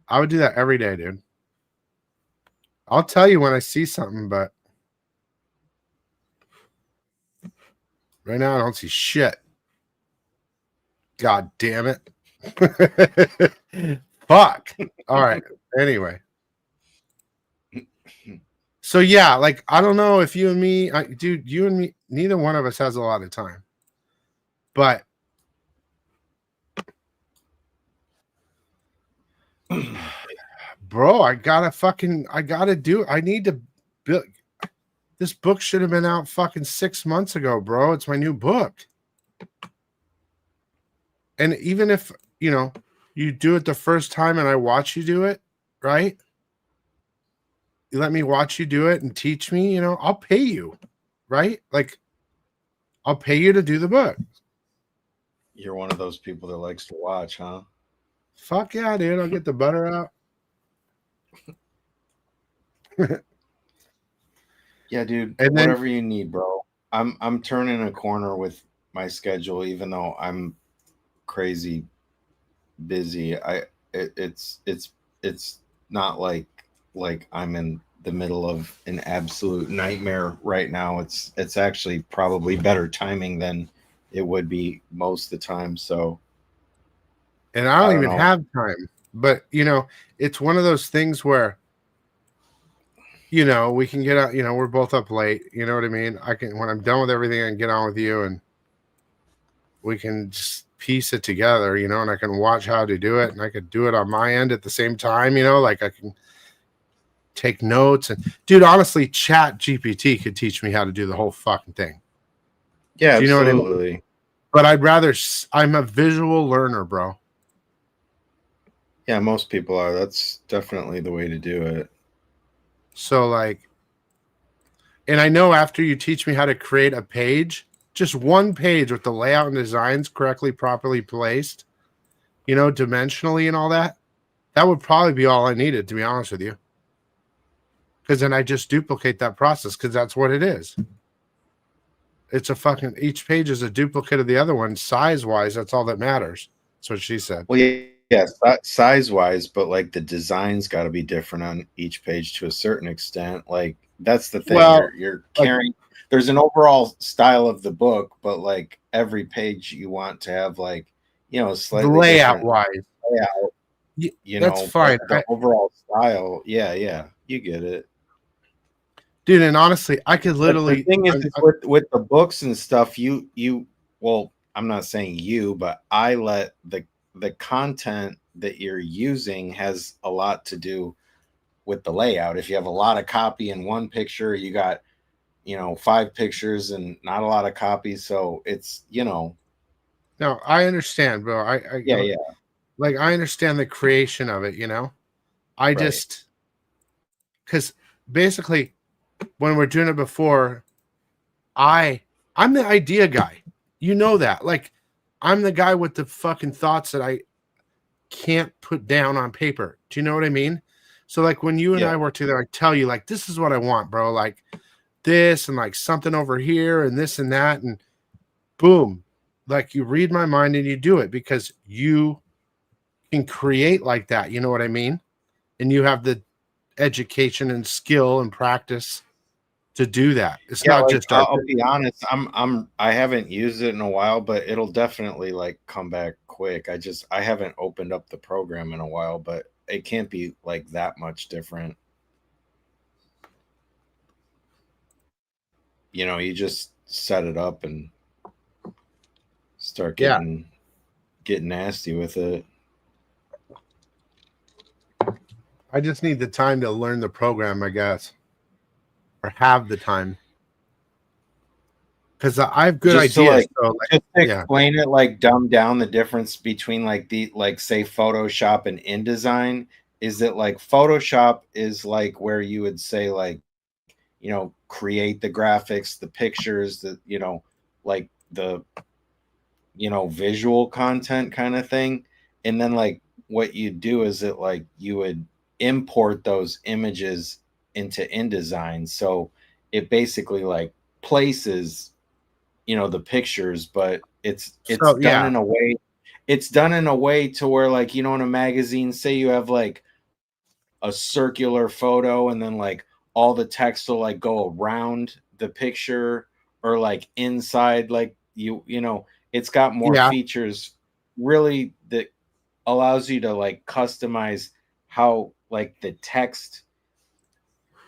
I would do that every day, dude. I'll tell you when I see something, but right now I don't see shit. God damn it. Fuck. All right. Anyway. So yeah, like I don't know if you and me, dude, you and me, neither one of us has a lot of time. But bro, I need to build. This book should have been out fucking 6 months ago, bro. It's my new book. And even if, you do it the first time and I watch you do it, right? You let me watch you do it and teach me, I'll pay you, right? Like, I'll pay you to do the book. You're one of those people that likes to watch, huh? Fuck yeah, dude. I'll get the butter out. Yeah, dude. And then, whatever you need, bro. I'm turning a corner with my schedule, even though I'm crazy busy. it's not like I'm in the middle of an absolute nightmare right now. It's actually probably better timing than it would be most of the time. So, and I I don't don't even know. have time. But it's one of those things where we can get out. We're both up late. You know what I mean? I can when I'm done with everything, I can get on with you, and we can just piece it together. And I can watch how to do it, and I could do it on my end at the same time. Like I can take notes and, dude, honestly, Chat GPT could teach me how to do the whole fucking thing. Yeah, Do you know what I mean? absolutely. But I'm a visual learner, bro. Yeah, most people are. That's definitely the way to do it. So and I know after you teach me how to create a page, just one page with the layout and designs correctly, properly placed, dimensionally and all that, that would probably be all I needed, to be honest with you. Because then I just duplicate that process, because that's what it is. It's each page is a duplicate of the other one, size-wise. That's all that matters. That's what she said. Well, yeah, size-wise, but like the design's got to be different on each page to a certain extent. Like that's the thing. Well, you're carrying. There's an overall style of the book, but like every page you want to have slightly layout different wise. layout. That's fine. The overall style. Yeah, you get it. Dude, and honestly, I could literally. The thing is with the books and stuff, well, I'm not saying you, but I let the content that you're using has a lot to do with the layout. If you have a lot of copy in one picture, you got 5 pictures and not a lot of copies, so it's No, I understand, bro. yeah. Like I understand the creation of it. I just because basically when we're doing it before, I'm the idea guy. You know that. Like I'm the guy with the fucking thoughts that I can't put down on paper. Do you know what I mean? So like when you and I work together, I tell you like this is what I want, bro. Like this and like something over here and this and that, and boom. Like you read my mind and you do it because you can create like that. You know what I mean? And you have the education and skill and practice to do that. It's not just I'll be honest, I haven't used it in a while, but it'll definitely like come back quick. I haven't opened up the program in a while, but it can't be like that much different. You just set it up and start getting nasty with it. I just need the time to learn the program, I guess, or have the time, because I have good ideas. Just explain it, like dumb down the difference between say Photoshop and InDesign. Is that like Photoshop is like where you would say like, create the graphics, the pictures, like the visual content kind of thing, and then like what you do is that like you would import those images into InDesign, so it basically like places the pictures, but it's done in a way. It's done in a way to where like in a magazine, say you have like a circular photo and then like all the text will like go around the picture or like inside, like it's got more features really that allows you to like customize how like the text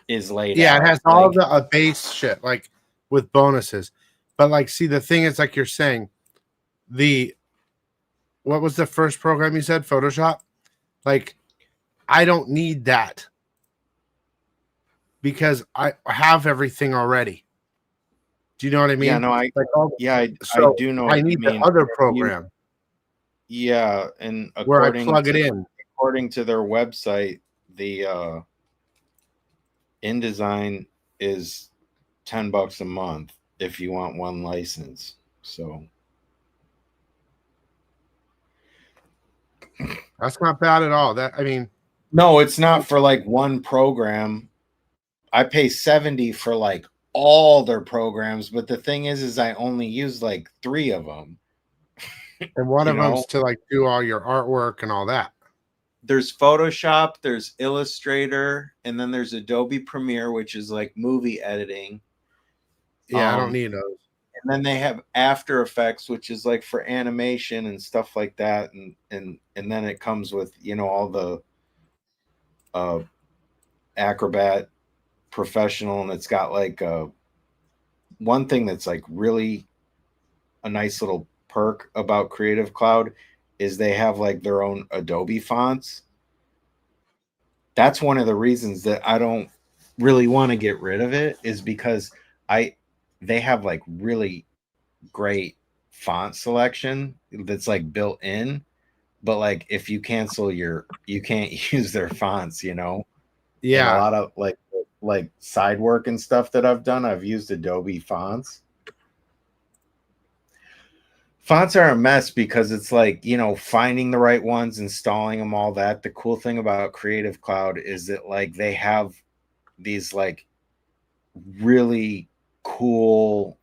is laid out. It has all the base shit like with bonuses. But like, see, the thing is, like you're saying, what was the first program you said? Photoshop? Like, I don't need that because I have everything already. Do you know what I mean? Yeah, no, I do know. I need the other program. And where I plug it in. According to their website, the InDesign is $10 a month if you want one license. So that's not bad at all. No, it's not for like one program. I pay $70 for like all their programs, but the thing is I only use like 3 of them. And one of them's to like do all your artwork and all that. there's Photoshop, there's Illustrator, and then there's Adobe Premiere, which is like movie editing. Yeah, I don't need those. And then they have After Effects, which is like for animation and stuff like that. And then it comes with, you know, all the Acrobat Professional, and it's got like one thing that's like really a nice little perk about Creative Cloud is they have like their own Adobe fonts. That's one of the reasons that I don't really want to get rid of it, is because they have like really great font selection that's like built in, but like if you cancel you can't use their fonts, you know. And a Yeah. lot of like side work and stuff that I've done, I've used Adobe fonts. Fonts are a mess because it's like, you know, finding the right ones, installing them, all that. The cool thing about Creative Cloud is that like they have these like really cool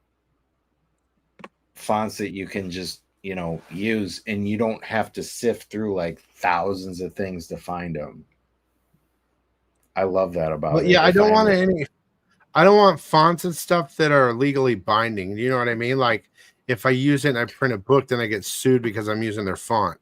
fonts that you can just, you know, use, and you don't have to sift through like thousands of things to find them. I love that about But it. yeah, I If don't want am- I don't want fonts and stuff that are legally binding. You know what I mean? Like if I use it and I print a book, then I get sued because I'm using their font.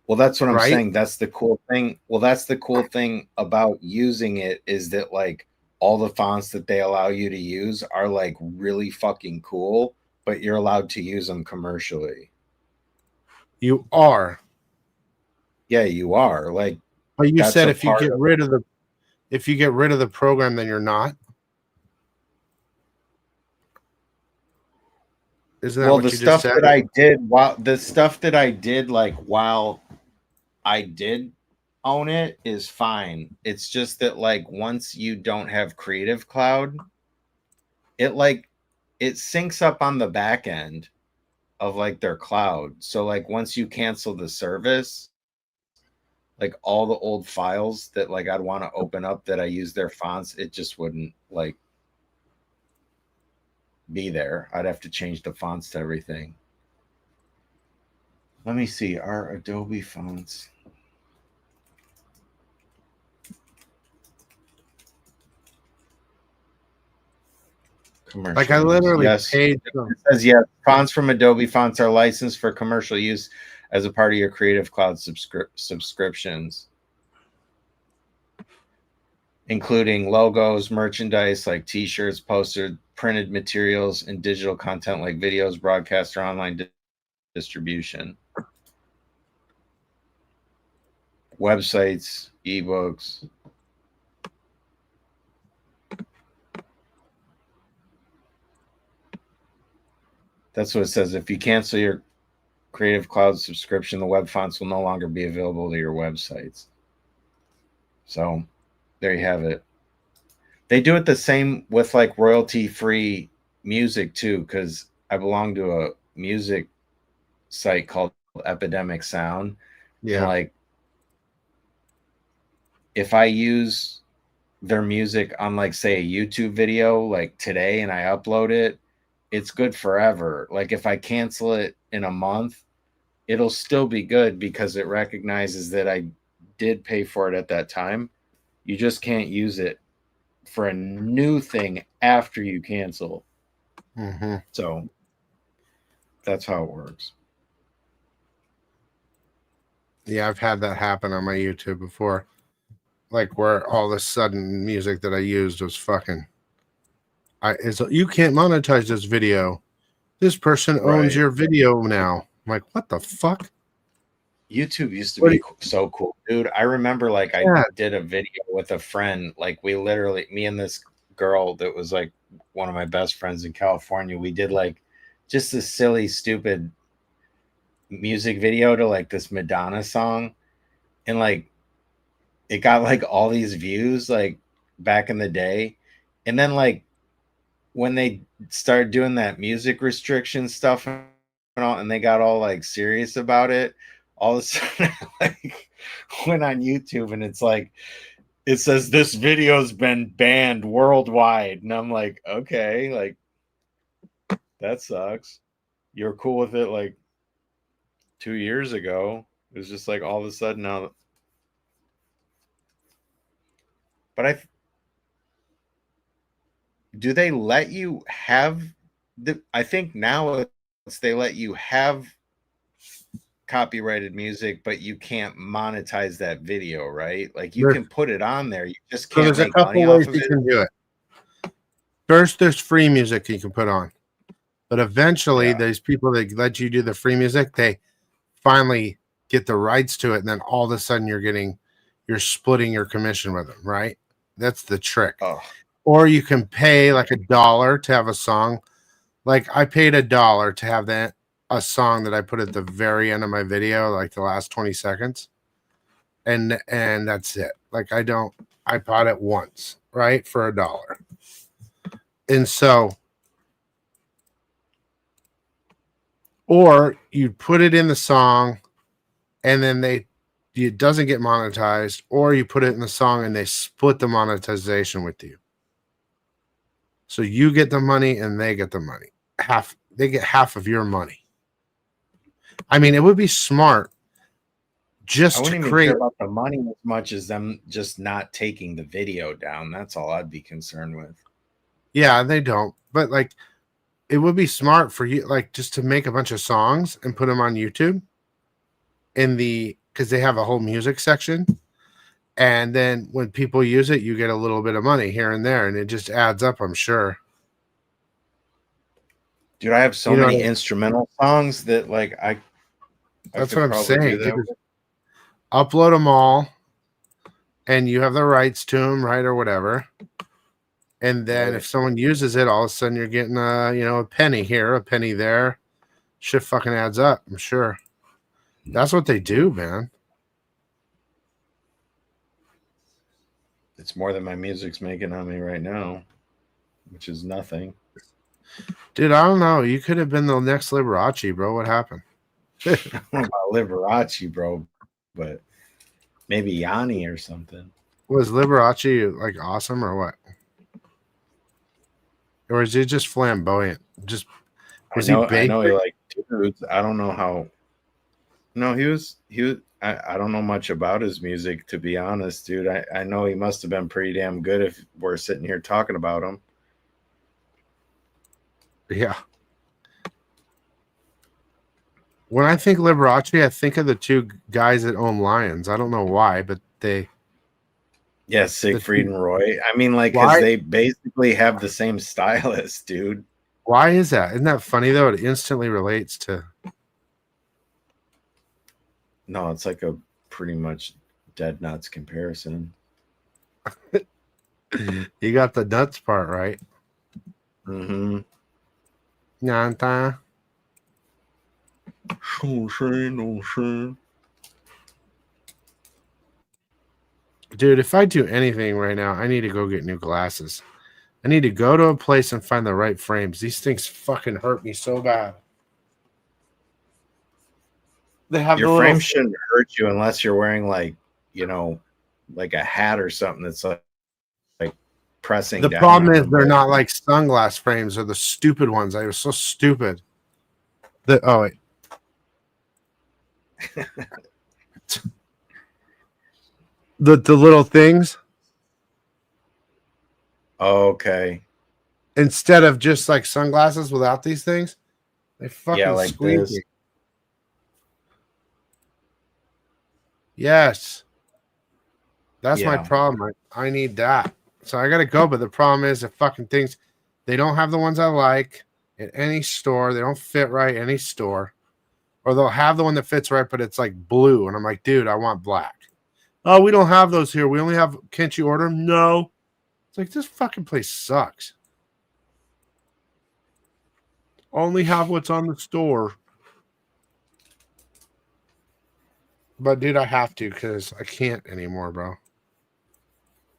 Well, that's what I'm Right? saying. That's the cool thing. Well, that's the cool thing about using it, is that like all the fonts that they allow you to use are like really fucking cool, but you're allowed to use them commercially. You are. Yeah, you are. Like, But you that's said a if you part get of rid of the program, then you're not. Isn't that well, what the you just stuff said? that I did while I did own it is fine. It's just that like once you don't have Creative Cloud, it syncs up on the back end of like their cloud. So like once you cancel the service, like all the old files that like I'd want to open up that I use their fonts, it just wouldn't like be there. I'd have to change the fonts to everything. Let me see, our Adobe fonts. Commercial Like I use. literally Yes. paid It them. says yes. Fonts from Adobe Fonts are licensed for commercial use as a part of your Creative Cloud subscriptions, including logos, merchandise like T-shirts, posters, printed materials, and digital content like videos, broadcast, or online distribution, websites, ebooks. That's what it says. If you cancel your Creative Cloud subscription, the web fonts will no longer be available to your websites. So there you have it. They do it the same with like royalty-free music too, because I belong to a music site called Epidemic Sound. Yeah. And like if I use their music on like say a YouTube video like today and I upload it, it's good forever. Like if I cancel it in a month, it'll still be good because it recognizes that I did pay for it at that time. You just can't use it for a new thing after you cancel. Mm-hmm. So that's how it works. Yeah, I've had that happen on my YouTube before. Like where all of a sudden music that I used was fucking you can't monetize this video. This person owns Right. your video now. I'm like, what the fuck? YouTube used to What be so cool, dude. I remember like I Yeah. did a video with a friend. Like we literally, me and this girl that was like one of my best friends in California, we did like just this silly, stupid music video to like this Madonna song. And like it got like all these views like back in the day. And then like when they started doing that music restriction stuff and they got all like serious about it, all of a sudden I like went on YouTube and it's like it says this video's been banned worldwide. And I'm like, okay, like that sucks. You're cool with it like 2 years ago. It was just like all of a sudden now But do they let you have I think now they let you have copyrighted music, but you can't monetize that video, right? Like you There's, can put it on there, you just so can't there's a make money couple off ways of you it. can do it. First, there's free music you can put on. But eventually, Yeah. these people that let you do the free music, they finally get the rights to it. And then all of a sudden, you're splitting your commission with them, right? That's the trick. Oh, Or you can pay like $1 to have a song. Like I paid $1 to have a song that I put at the very end of my video, like the last 20 seconds. And that's it. Like I bought it once, right? For $1. And so, or you put it in the song and then it doesn't get monetized, or you put it in the song and they split the monetization with you. So you get the money and they get the money. They get half of your money. I mean, it would be smart I just to wouldn't even create. care about the money as much as them just not taking the video down. That's all I'd be concerned with. Yeah, they don't. But like, it would be smart for you, like, just to make a bunch of songs and put them on YouTube because they have a whole music section. And then when people use it, you get a little bit of money here and there, and it just adds up, I'm sure. Dude, I have so You know, many instrumental songs that like that's could what I'm probably do saying. that with. Upload them all, and you have the rights to them, right, or whatever. And then Right. if someone uses it, all of a sudden you're getting a penny here, a penny there. Shit fucking adds up, I'm sure. That's what they do, man. It's more than my music's making on me right now, which is nothing. Dude, I don't know. You could have been the next Liberace, bro. What happened? I don't know about Liberace, bro, but maybe Yanni or something. Was Liberace like awesome or what? Or is he just flamboyant? Just was he I baked? know he like dudes. I don't know how. No, he was. I don't know much about his music, to be honest, dude. I know he must have been pretty damn good if we're sitting here talking about him. Yeah. When I think Liberace, I think of the two guys that own Lions. I don't know why, but they. Yeah, Siegfried and Roy. I mean, like, because Why? they basically have the same stylist, dude. Why is that? Isn't that funny though? It instantly relates to. No, it's like a pretty much dead nuts comparison. You got the nuts part right. Mm-hmm. Nanta. Dude, if I do anything right now, I need to go get new glasses. I need to go to a place and find the right frames. These things fucking hurt me so bad. They have Your frame shouldn't hurt you unless you're wearing like a hat or something that's like pressing. The down problem on is them, they're but- not like sunglass frames. They're the stupid ones. I was so stupid. Oh wait. the little things Okay. instead of just like sunglasses without these things, they fucking Yeah, like squeeze this. me. Yes. That's my Yeah. problem. I need that. So I gotta go, but the problem is the fucking things, they don't have the ones I like at any store. They don't fit right any store. Or they'll have the one that fits right, but it's like blue. And I'm like, dude, I want black. Oh, we don't have those here. We only have, can't you order them? No. It's like, this fucking place sucks. Only have what's on the store. But dude, I have to because I can't anymore, bro.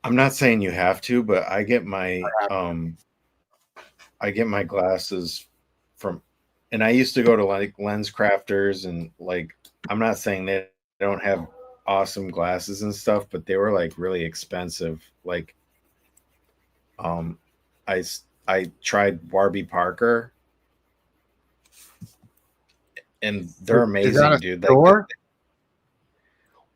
I'm not saying you have to, but I get my glasses from, and I used to go to like Lens Crafters, and like, I'm not saying they don't have awesome glasses and stuff, but they were like really expensive. Like, I tried Warby Parker, and they're amazing, dude. Like, Store?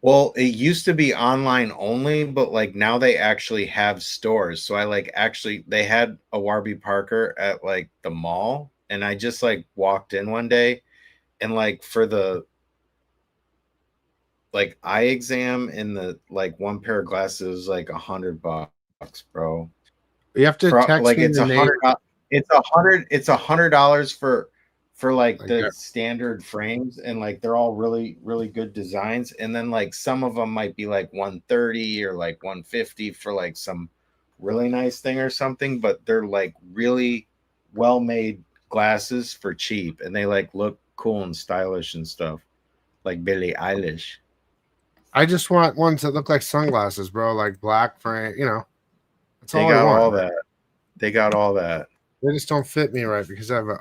Well, it used to be online only, but like now they actually have stores. So I like actually they had a Warby Parker at like the mall, and I just like walked in one day, and like for the like eye exam and the like one pair of glasses like $100, bro. You have to For text like me it's the name. $100 for like Like the that. standard frames, and like they're all really good designs, and then like some of them might be like 130 or like 150 for like some really nice thing or something, but they're like really well made glasses for cheap, and they like look cool and stylish and stuff like Billie Eilish. I just want ones that look like sunglasses, bro. Like black frame. That's They all I got want. all that. They got all that. They just don't fit me right because I have a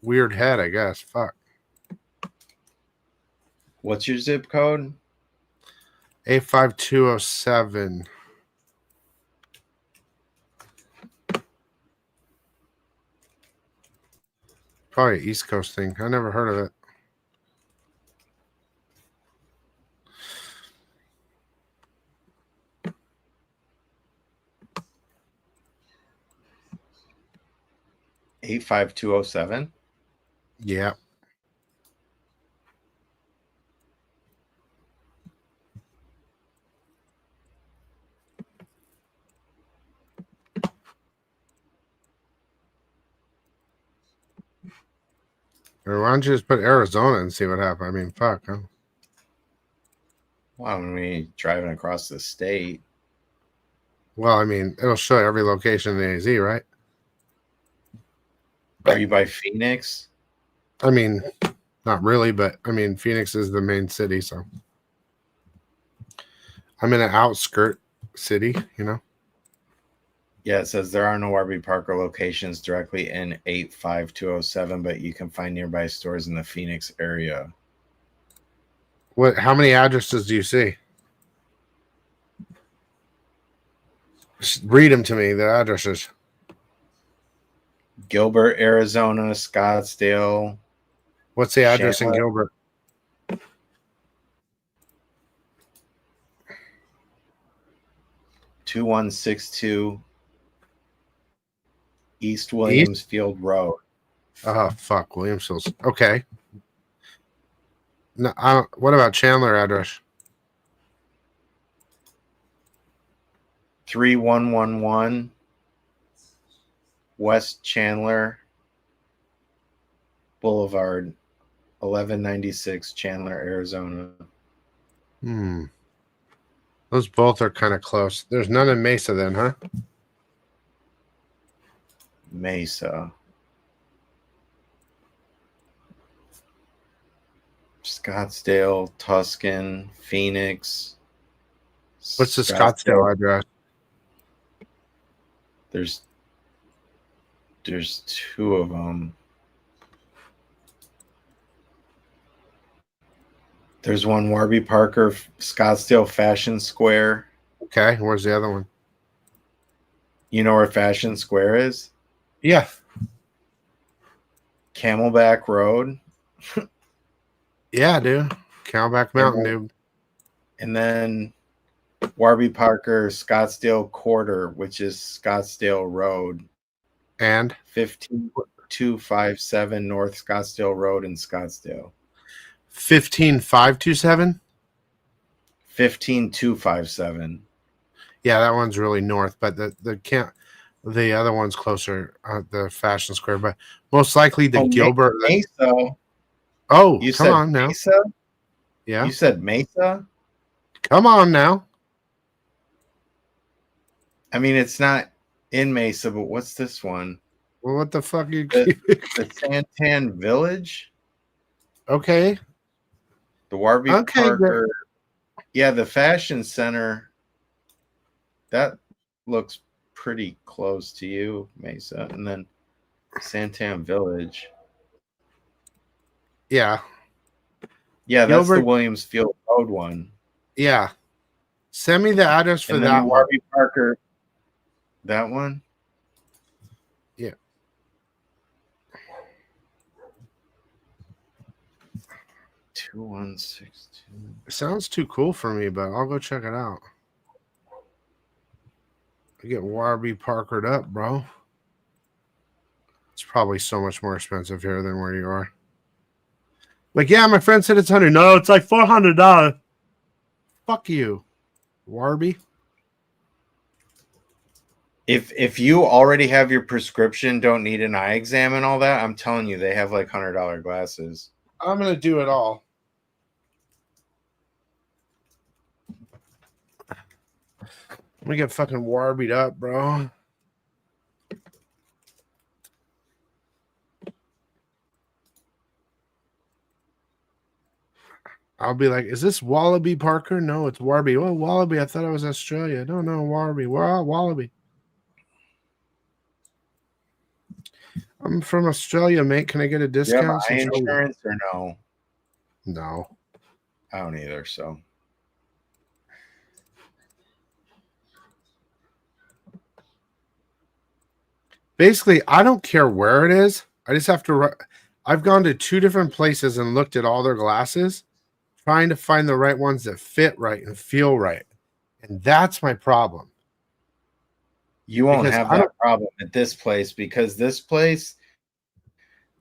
weird head, I guess. Fuck. What's your zip code? 85207. Probably an East Coast thing. I never heard of it. 85207. Yeah. Or why don't you just put Arizona and see what happens? I mean, fuck. Huh? Well, I mean, driving across the state. Well, I mean, it'll show you every location in the AZ, right? Are you by Phoenix? I mean, not really, but I mean, Phoenix is the main city, so I'm in an outskirt city, Yeah, it says there are no Warby Parker locations directly in 85207, but you can find nearby stores in the Phoenix area. What? How many addresses do you see? Just read them to me. The addresses. Gilbert, Arizona, Scottsdale. What's the address in Chandler. Gilbert? 2162 East East? Williamsfield Road. Oh fuck, Williamsville's okay. No, what about Chandler address? 3111 West Chandler Boulevard, 1196 Chandler, Arizona. Those both are kind of close. There's none in Mesa then, huh? Mesa. Scottsdale, Tuscan, Phoenix. What's the Scottsdale address? There's two of them. There's one Warby Parker, Scottsdale Fashion Square. Okay, where's the other one? You know where Fashion Square is? Yeah. Camelback Road. Yeah, dude. Camelback Mountain, dude. And then Warby Parker, Scottsdale Quarter, which is Scottsdale Road. And 15257 North Scottsdale Road in Scottsdale. 15527? 15257. Yeah, that one's really north, but the other one's closer, the Fashion Square, but most likely the Gilbert. Mesa. Oh, You come said on now. Mesa? Yeah. You said Mesa? Come on now. I mean, it's not in Mesa, but what's this one? Well, what the fuck you The Santan Village? Okay. The Warby Okay, Parker. Yeah, the Fashion Center. That looks pretty close to you, Mesa. And then Santan Village. Yeah. Yeah, that's the Gilbert. Williamsfield Road one. Yeah. Send me the address for And then that the one. Warby Parker. That one? Yeah. 2162. It sounds too cool for me, but I'll go check it out. I get Warby Parkered up, bro. It's probably so much more expensive here than where you are. Like, yeah, my friend said it's $100. No, it's like $400. Fuck you, Warby. If you already have your prescription, don't need an eye exam and all that, I'm telling you, they have like $100 glasses. I'm gonna do it all. Let me get fucking Warbied up, bro. I'll be like, is this Wallaby Parker? No, it's Warby. Oh, Wallaby. I thought it was Australia. No, Warby. Wallaby. I'm from Australia, mate. Can I get a Do you have discount? eye insurance or no? No. I don't either, so. Basically, I don't care where it is. I just have to. I've gone to 2 different places and looked at all their glasses, trying to find the right ones that fit right and feel right. And that's my problem. You won't have that problem at this place because this place,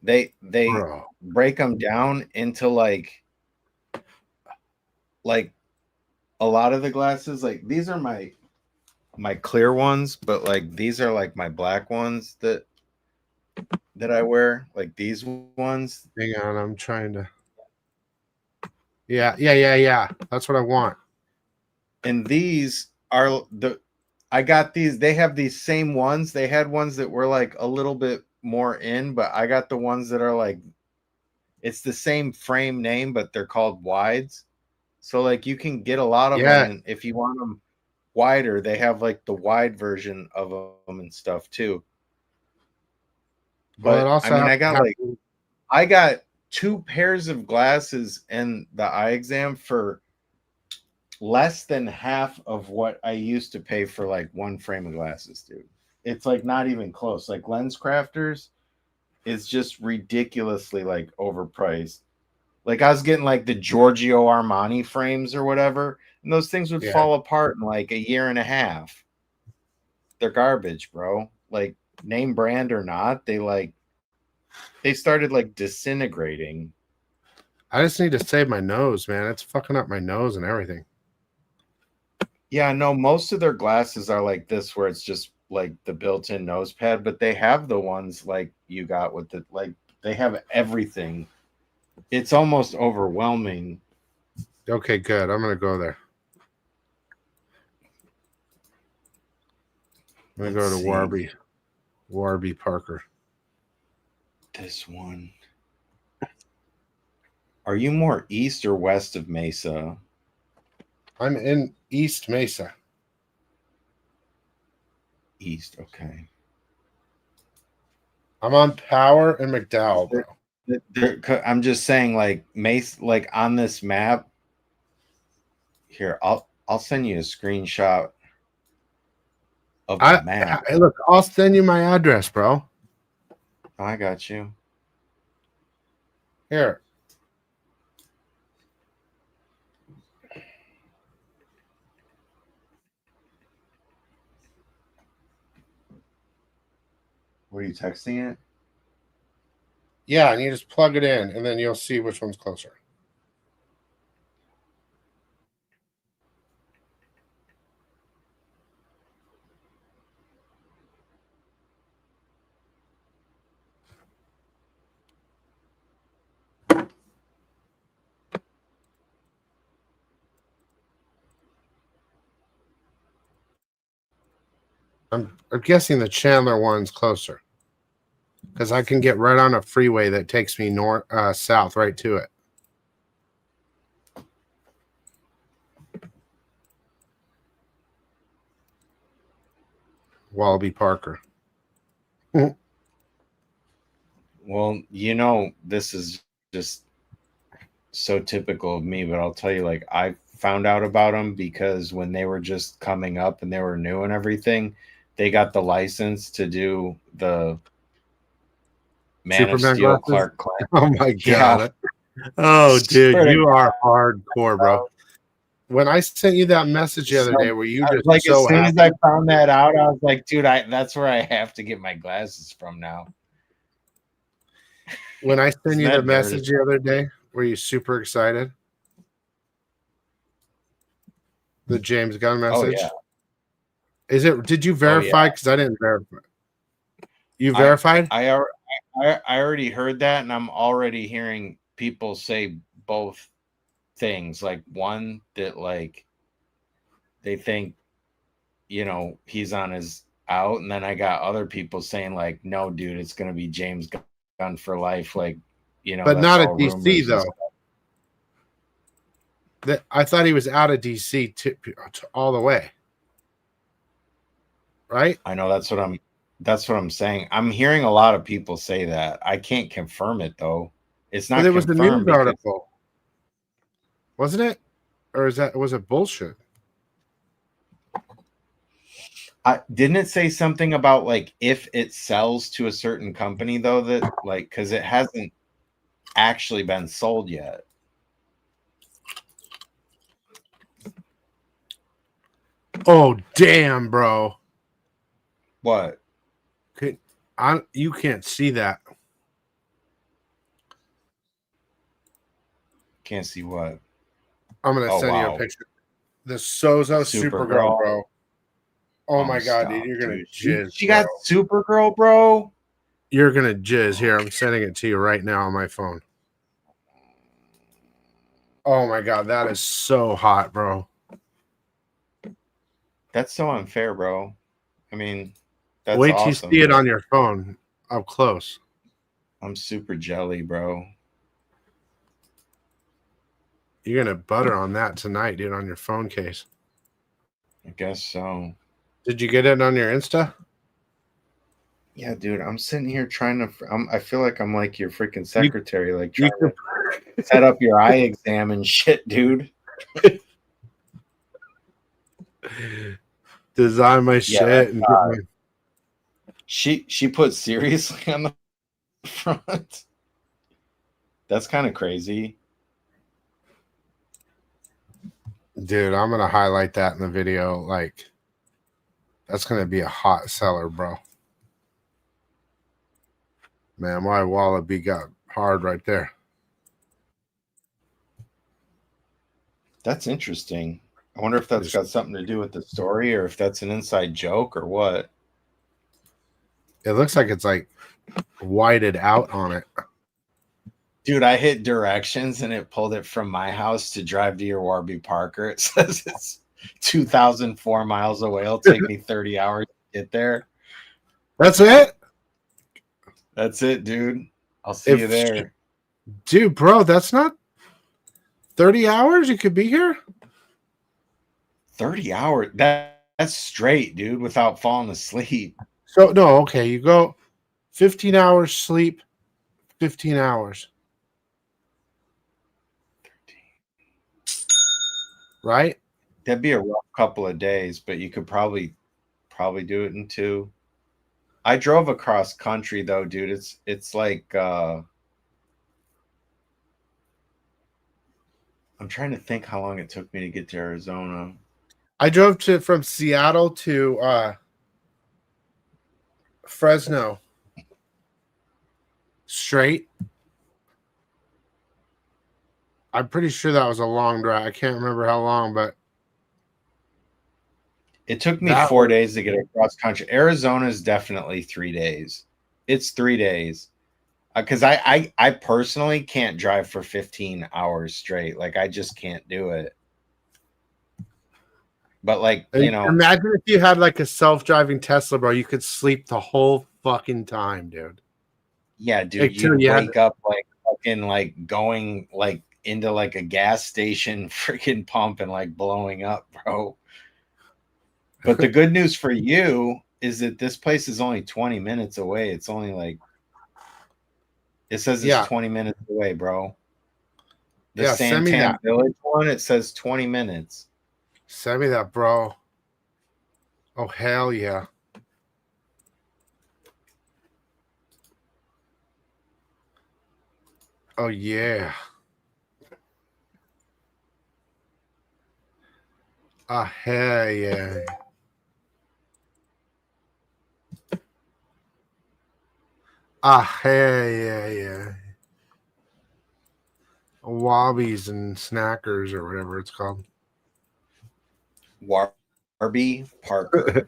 they Bro. break them down into like a lot of the glasses. Like these are my clear ones, but like these are like my black ones that I wear. Like these ones. Hang on, I'm trying to. Yeah. That's what I want. And these are I got these. They have these same ones. They had ones that were like a little bit more in, but I got the ones that are like, it's the same frame name, but they're called wides. So like you can get a lot of them. And if you want them wider, they have like the wide version of them and stuff too. But well, I mean, I got 2 pairs of glasses and the eye exam for less than half of what I used to pay for like 1 frame of glasses, dude. It's like not even close. Like Lens Crafters is just ridiculously like overpriced. Like I was getting like the Giorgio Armani frames or whatever, and those things would fall apart in like a year and a half. They're garbage, bro. Like name brand or not, they started like disintegrating. I just need to save my nose, man. It's fucking up my nose and everything. Yeah, no, most of their glasses are like this where it's just like the built-in nose pad, but they have the ones like you got with the like they have everything. It's almost overwhelming. Okay, good. I'm gonna go there. I'm gonna go to Warby Parker. This one. Are you more east or west of Mesa? I'm in East Mesa. East, okay. I'm on Power and McDowell, bro. I'm just saying, like Mesa, like on this map. Here, I'll send you a screenshot of the map. Look, I'll send you my address, bro. Oh, I got you. Here. What are you texting it? Yeah, and you just plug it in, and then you'll see which one's closer. I'm guessing the Chandler one's closer because I can get right on a freeway that takes me south right to it. Wallaby Parker. Well, you know, this is just so typical of me, but I'll tell you, like, I found out about them because when they were just coming up and they were new and everything, they got the license to do the Man Superman of Steel glasses? Clark Kent. Oh my god! Oh, dude, Swear to you are hardcore, bro. bro. When I sent you that message the other day, were you I was just like, so as soon happy? as I found that out, I was like, dude, that's where I have to get my glasses from now. When I sent Isn't you the that dirty? message the other day, were you super excited? The James Gunn Oh message? yeah. Is it? Did you Oh verify? yeah. Because I didn't verify. You I verified? I already heard that, and I'm already hearing people say both things. Like one that like they think, you know, he's on his out, and then I got other people saying like, no, dude, it's gonna be James Gunn for life. Like, you know, But that's not at all DC rumors. And though. I thought he was out of DC all the way. Right? I know that's what I'm saying. I'm hearing a lot of people say that. I can't confirm it though. It's But not there was a news confirmed because article, wasn't it? Or was it bullshit? didn't it say something about like if it sells to a certain company though, that like because it hasn't actually been sold yet. Oh damn, bro! What? You can't see that. Can't see what? I'm gonna Oh send you a wow. picture. The Sozo Supergirl, bro. Oh my god, dude, Stop, you're gonna dude. jizz, She bro. got Supergirl, bro. You're gonna jizz. Here, I'm sending it to you right now on my phone. Oh my god, that is so hot, bro. That's so unfair, bro. I mean, that's Wait till awesome. you see it on your phone up close. I'm super jelly, bro. You're gonna butter on that tonight, dude, on your phone case. I guess so. Did you get it on your Insta? Yeah, dude, I'm sitting here trying to. I feel like I'm like your freaking secretary, like You trying to set up your eye exam and shit, dude. Design my Yeah, shit and get my. she put seriously on the front. That's kind of crazy. Dude, I'm gonna highlight that in the video. Like, that's gonna be a hot seller, bro. Man, my wallaby got hard right there. That's interesting. I wonder if that's got something to do with the story, or if that's an inside joke, or what. It looks like it's like whited out on it. Dude, I hit directions and it pulled it from my house to drive to your Warby Parker. It says it's 2,004 miles away. It'll take me 30 hours to get there. That's it? That's it, dude. I'll see you there. Dude, bro, that's not 30 hours you could be here? 30 hours? That's straight, dude, without falling asleep. So, no, okay, you go 15 hours sleep, 15 hours. Right? That'd be a rough couple of days, but you could probably do it in 2. I drove across country though, dude. It's like I'm trying to think how long it took me to get to Arizona. I drove from Seattle to Fresno. Straight. I'm pretty sure that was a long drive. I can't remember how long, but it took me 4 days to get across country. Arizona is definitely 3 days. It's 3 days. Because I personally can't drive for 15 hours straight. Like, I just can't do it. But, like, you know. Imagine if you had, like, a self-driving Tesla, bro. You could sleep the whole fucking time, dude. Yeah, dude. You wake up, like, fucking, like, going, like, into, like, a gas station freaking pump and, like, blowing up, bro. But the good news for you is that this place is only 20 minutes away. It's only like, it says it's 20 minutes away, bro. The Santan Village one, it says 20 minutes. Send me that, bro. Oh, hell yeah. Oh, yeah. Hell yeah. Hell yeah. Wobbies and snackers or whatever it's called. Warby Parker.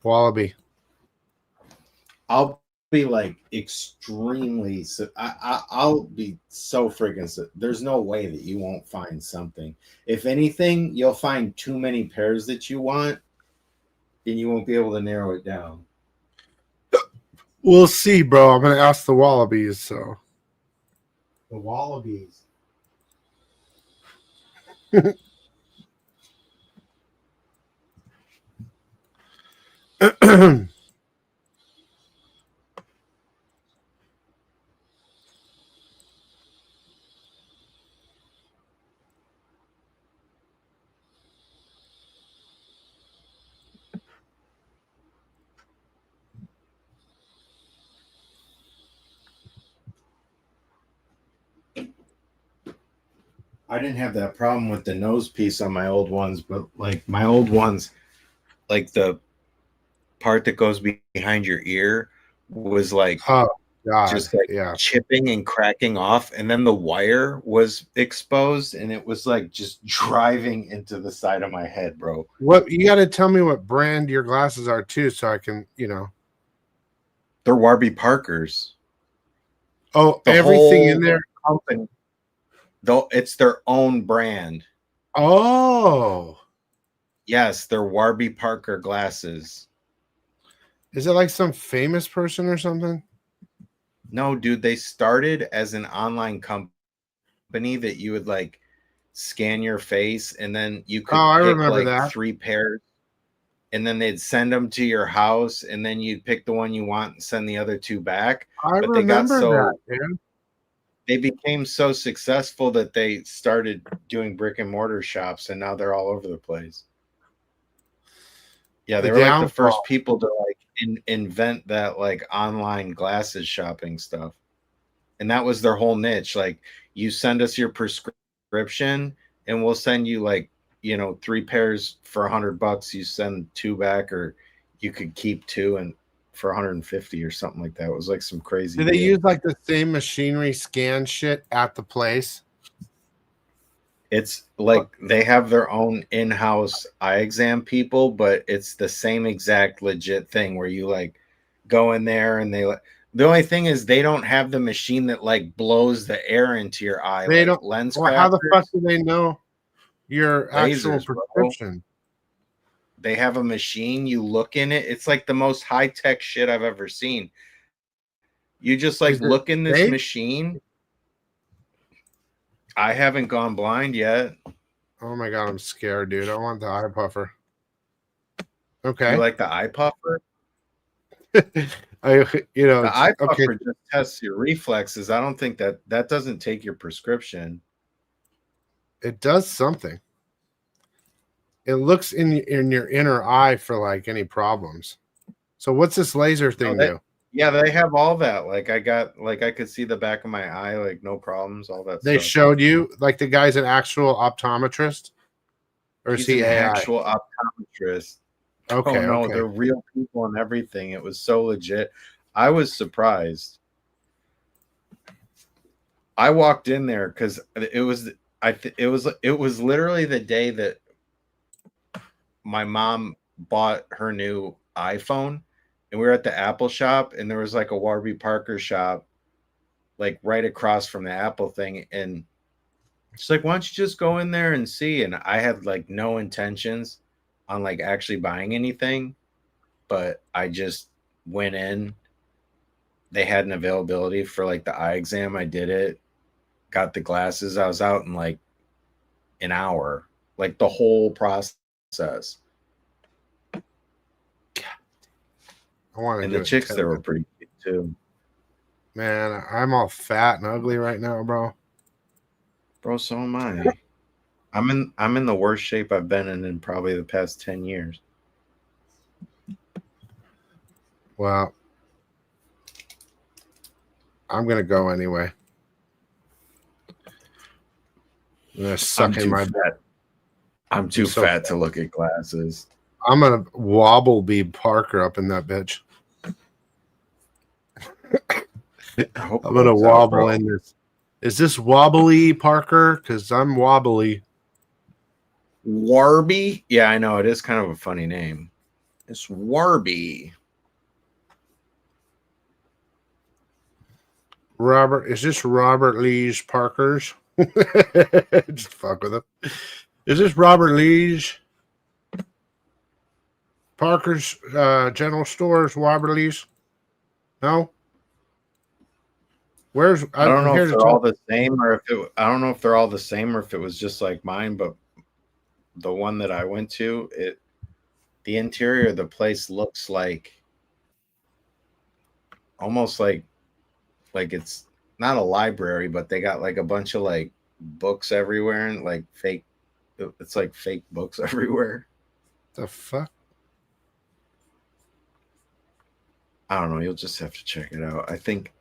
Wallaby. I'll be like extremely. I'll be so freaking. There's no way that you won't find something. If anything, you'll find too many pairs that you want, and you won't be able to narrow it down. We'll see, bro. I'm gonna ask the Wallabies. So The Wallabies. I didn't have that problem with the nose piece on my old ones, but like my old ones, like the part that goes behind your ear was like oh god, just like yeah. chipping and cracking off, and then the wire was exposed, and it was like just driving into the side of my head, bro. What you got to tell me what brand your glasses are too, so I can, They're Warby Parkers. Oh, The everything whole in there. company, though, it's their own brand. Oh, Yes, they're Warby Parker glasses. is it like some famous person or something? No, dude, they started as an online company that you would like scan your face, and then you could I pick remember like that. 3 pairs, and then they'd send them to your house, and then you'd pick the one you want and send the other 2 back. I But they got remember so that, man. they became so successful that they started doing brick and mortar shops, and now they're all over the place. Yeah, they were like the first people to like invent that like online glasses shopping stuff. And that was their whole niche. Like, you send us your prescription and we'll send you like, 3 pairs for $100. You send 2 back, or you could keep 2 and for 150 or something like that. It was like some crazy. Do they use like the same machinery scan shit at the place? It's like they have their own in-house eye exam people, but it's the same exact legit thing where you like go in there and the only thing is they don't have the machine that like blows the air into your eye. They like don't. lens Well, how the crafters. fuck do they know your actual Lasers, bro. prescription? They have a machine, you look in it. It's like the most high-tech shit I've ever seen. You just like look in this machine. I haven't gone blind yet. Oh my god, I'm scared, dude. I want the eye puffer. Okay. You like the eye puffer? The eye puffer just tests your reflexes. I don't think that doesn't take your prescription. It does something. It looks in your inner eye for like any problems. So what's this laser thing do? Yeah, they have all that. Like I could see the back of my eye, like no problems, all that They stuff. showed you, like the guy's an actual optometrist? Or is he an AI? actual optometrist. Okay, no, okay. they're real people and everything. It was so legit. I was surprised. I walked in there because it was literally the day that my mom bought her new iPhone, and we were at the Apple shop, and there was like a Warby Parker shop like right across from the Apple thing, and she's like, why don't you just go in there and see? And I had like no intentions on like actually buying anything, but I just went in. They had an availability for like the eye exam. I did it, got the glasses. I was out in like an hour, like the whole process. I want to. And the chicks there were pretty cute too. Man, I'm all fat and ugly right now, bro. Bro, so am I. I'm in the worst shape I've been in probably the past 10 years. Well, I'm gonna go anyway. I'm gonna suck in my fat. I'm too so fat to look at glasses. I'm gonna wobble be Parker up in that bitch. I hope I'm it gonna works out, wobble bro. in this. Is this wobbly, Parker? Because I'm wobbly. Warby? Yeah, I know. It is kind of a funny name. It's Warby. Robert, is this Robert Lee's Parker's? Just fuck with him. Is this Robert Lee's Parker's General Stores? Robert Lee's? No. Where's I don't I'm know here if to they're all tell. the same or if it, I don't know if they're all the same or if it was just like mine, but the one that I went to, the interior of the place looks like almost like it's not a library, but they got like a bunch of like books everywhere and like fake. It's like fake books everywhere. The fuck? I don't know. You'll just have to check it out. I think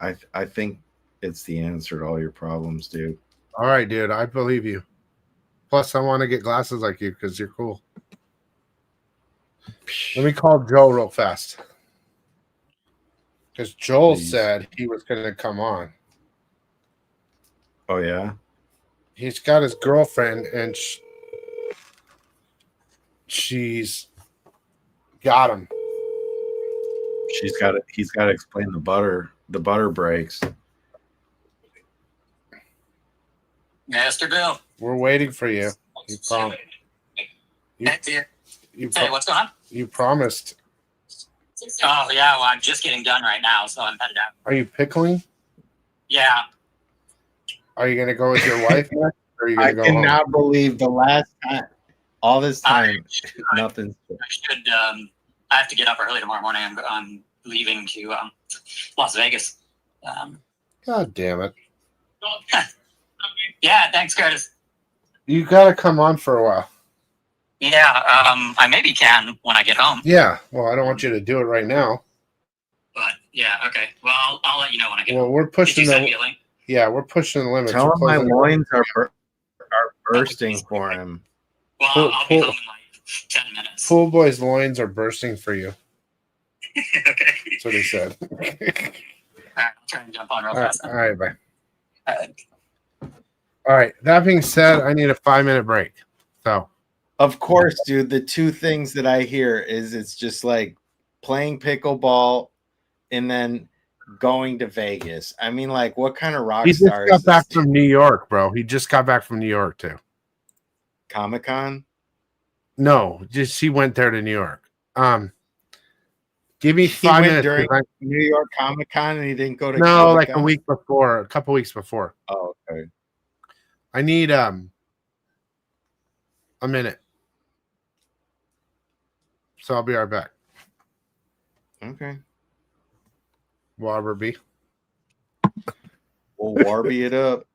it's the answer to all your problems, dude. All right, dude. I believe you. Plus, I want to get glasses like you because you're cool. Let me call Joe real fast. Because Joel Please. said he was going to come on. Oh yeah. He's got his girlfriend, and she's got him. He's got to explain the butter breaks. Master Bill. We're waiting for you. You promised. Hey, what's going on? You promised. Oh, yeah, well, I'm just getting done right now, so I'm headed out. Are you pickling? Yeah. Are you going to go with your wife next? Or are you going I to go cannot home? believe the last time, all this time, nothing. I have to get up early tomorrow morning. I'm leaving to Las Vegas. God damn it. Yeah, thanks, Curtis. You got to come on for a while. Yeah, I maybe can when I get home. Yeah. Well, I don't want you to do it right now. But, yeah, okay. Well, I'll let you know when I get Well, home. we're Did pushing you send me a link? Yeah, we're pushing the limits. Tell We're him my closing the- loins are bursting for him. Well, Pull- I'll be pull- home in like 10 minutes. Pool boy's loins are bursting for you. Okay. That's what he said. All right, I'll try and jump on real All right, fast. all right, bye. All right. All right. That being said, I need a 5-minute break. So, Of course, dude. The two things that I hear is it's just like playing pickleball and then going to Vegas. I mean, like, what kind of rock he just star got is back this? from New York, bro. He just got back from New York too. Comic-Con? No, just he went there to New York. Give me He 5 went minutes. during 'cause New York Comic-Con and he didn't go to no, like a Comic-Con? week before, a couple weeks before. Oh, okay. I need a minute. So I'll be right back. Okay. Warby. We'll Warby it up.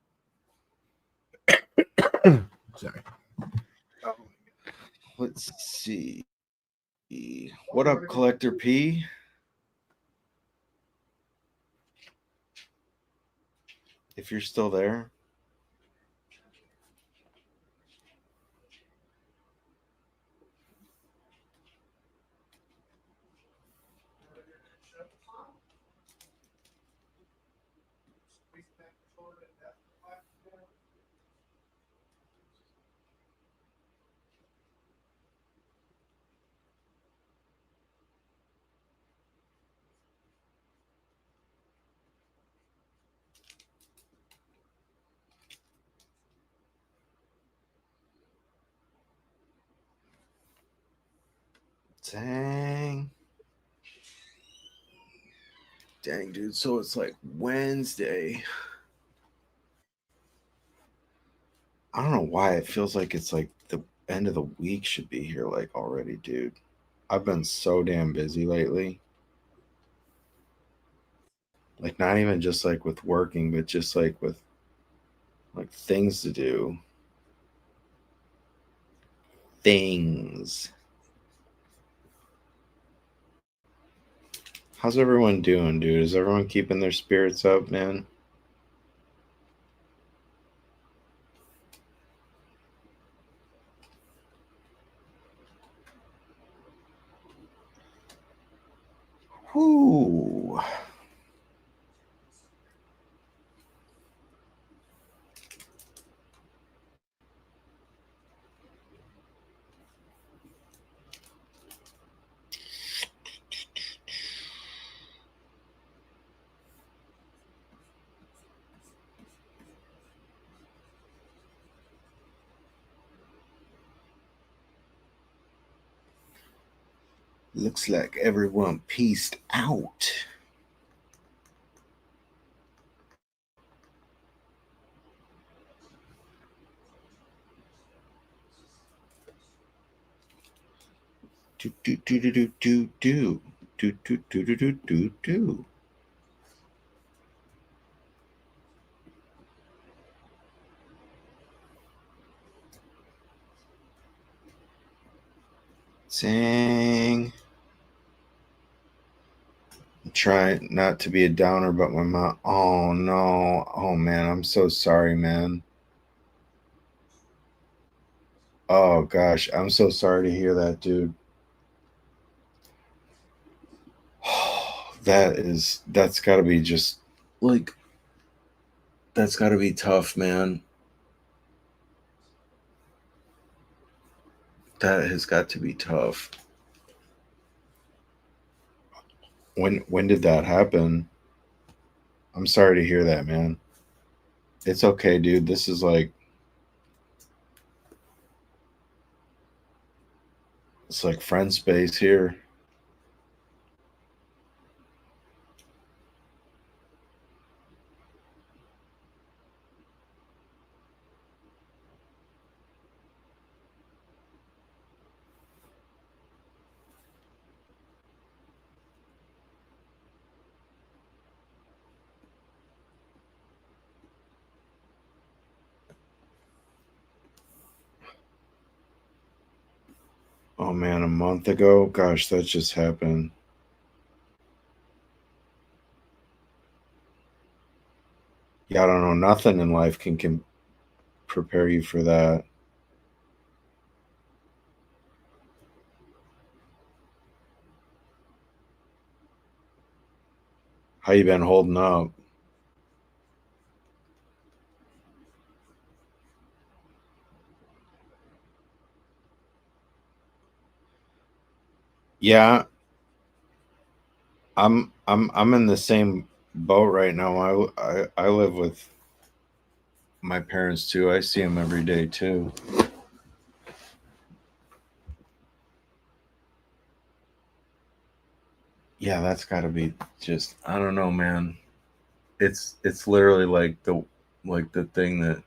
Sorry. Let's see. What up, Collector P? If you're still there. Dang. Dang, dude. So it's like Wednesday. I don't know why it feels like it's like the end of the week should be here like already, dude. I've been so damn busy lately. Like not even just like with working, but just like with like things to do. Things. How's everyone doing, dude? Is everyone keeping their spirits up, man? Whoo. Looks like everyone pieced out. Do do do do do do do do do do do do do do. Dang. I'm trying not to be a downer, but my mom. Oh no. Oh man, I'm so sorry, man. Oh gosh, I'm so sorry to hear that, dude. That's gotta be just like, that's gotta be tough, man. That has got to be tough. When did that happen? I'm sorry to hear that, man. It's okay, dude. This is like, it's like friend space here. Oh man, a month ago? Gosh, that just happened. Yeah, I don't know. Nothing in life can prepare you for that. How you been holding up? Yeah, I'm in the same boat right now. I live with my parents too. I see them every day too. Yeah, that's got to be just, I don't know, man. It's literally like the thing that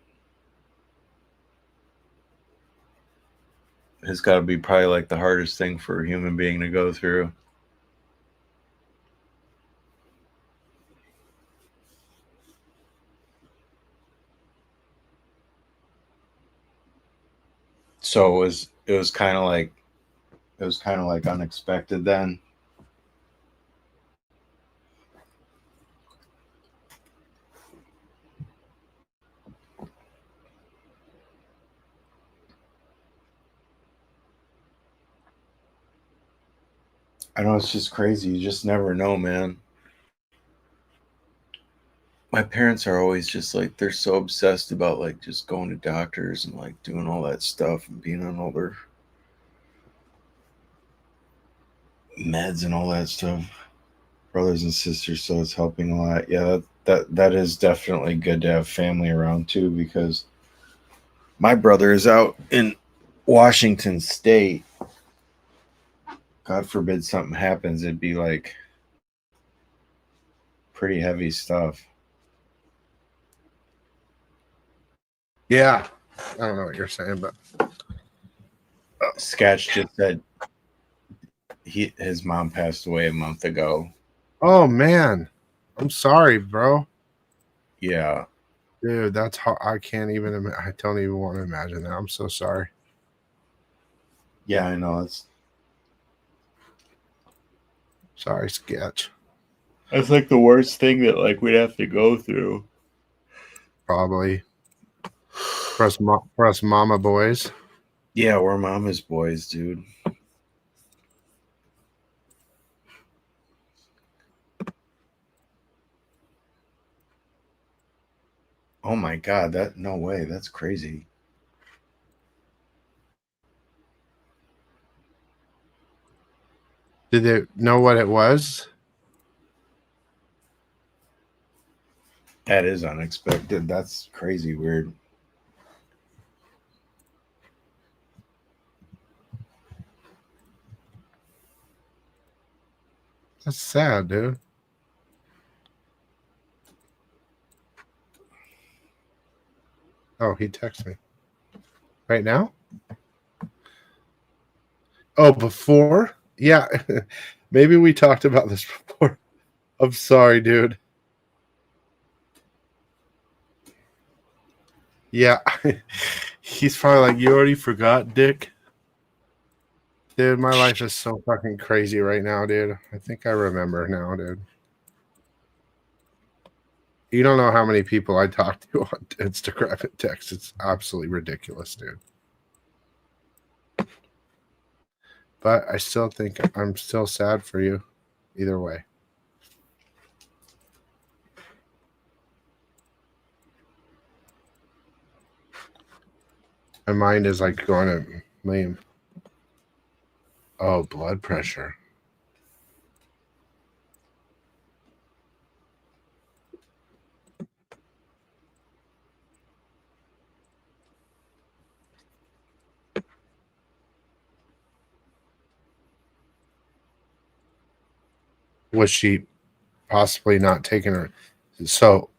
has got to be probably like the hardest thing for a human being to go through. So it was kind of like, it was kind of like unexpected then. I know, it's just crazy. You just never know, man. My parents are always just like, they're so obsessed about like just going to doctors and like doing all that stuff and being on all their meds and all that stuff. Brothers and sisters, so it's helping a lot. Yeah, that is definitely good to have family around too, because my brother is out in Washington State. God forbid something happens, it'd be like pretty heavy stuff. Yeah. I don't know what you're saying, but Sketch just said his mom passed away a month ago. oh man, I'm sorry, bro. Yeah. Dude, that's how I can't even. I don't even want to imagine that. I'm so sorry. Yeah, I know. Sorry, Sketch. That's like the worst thing that like we'd have to go through. Probably. Press mama boys. Yeah, we're mama's boys, dude. Oh my God, that no way. That's crazy. Did they know what it was? That is unexpected. That's crazy weird. That's sad, dude. Oh, he texted me. Right now? Oh, before? Yeah. Maybe we talked about this before. I'm sorry, dude. Yeah. He's probably like, you already forgot, Dick. Dude, my life is so fucking crazy right now, dude. I think I remember now, dude. You don't know how many people I talk to on Instagram and text. It's absolutely ridiculous, dude. But I still think I'm still sad for you. Either way. My mind is like going to Liam. Oh, blood pressure. Was she possibly not taking her? So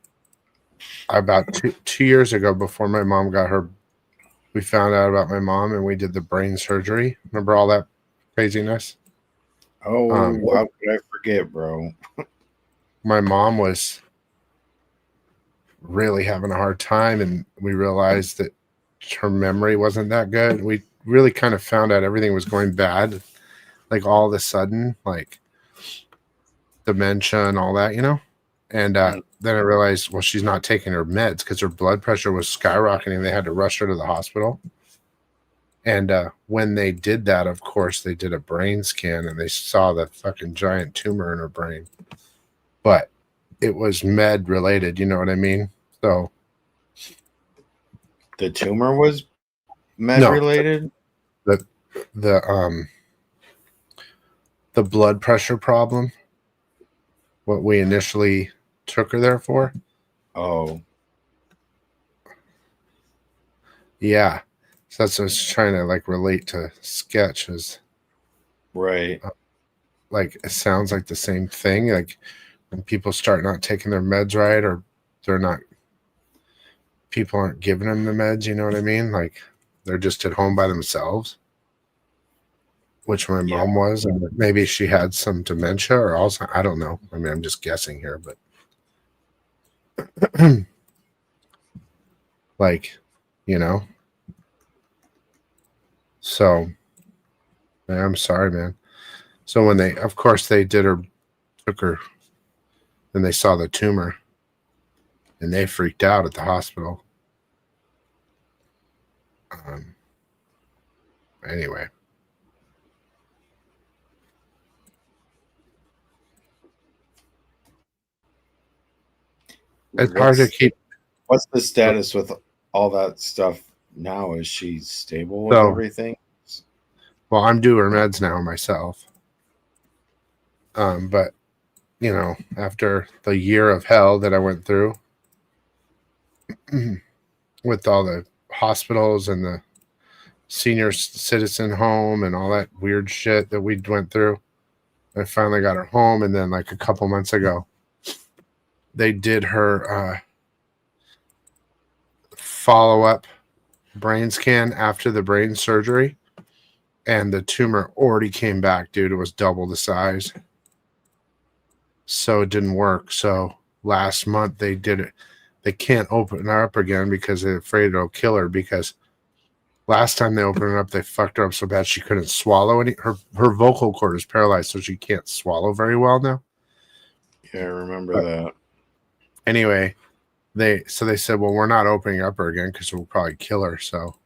about two years ago, before my mom got her, we found out about my mom and we did the brain surgery. Remember all that craziness? Oh, how could I forget, bro? My mom was really having a hard time, and we realized that her memory wasn't that good. We really kind of found out everything was going bad, like all of a sudden, like dementia and all that, you know. And then I realized, well, she's not taking her meds because her blood pressure was skyrocketing. They had to rush her to the hospital. And when they did that, of course, they did a brain scan and they saw the fucking giant tumor in her brain. But it was med related, you know what I mean? So The tumor was med related? The blood pressure problem, what we initially took her there for. Oh. Yeah. So that's what I was trying to like relate to sketches. Right. Like it sounds like the same thing. Like when people start not taking their meds right, or they're not, people aren't giving them the meds, you know what I mean? Like they're just at home by themselves, which my mom was, and maybe she had some dementia or also, I don't know. I mean, I'm just guessing here, but like, you know, so man, I'm sorry, man. So when they, of course, they took her, and they saw the tumor, and they freaked out at the hospital. Anyway, it's hard to keep. What's the status with all that stuff now? Is she stable with So, everything? Well, I'm due her meds now myself. But you know, after the year of hell that I went through with all the hospitals and the senior citizen home and all that weird shit that we went through, I finally got her home. And then like a couple months ago, they did her follow-up brain scan after the brain surgery, and the tumor already came back, dude. It was double the size. So it didn't work. So last month they did it. They can't open her up again because they're afraid it'll kill her, because last time they opened her up, they fucked her up so bad she couldn't swallow any. Her vocal cord is paralyzed, so she can't swallow very well now. Yeah, I remember that. Anyway, they said, well, we're not opening up her again because we'll probably kill her. So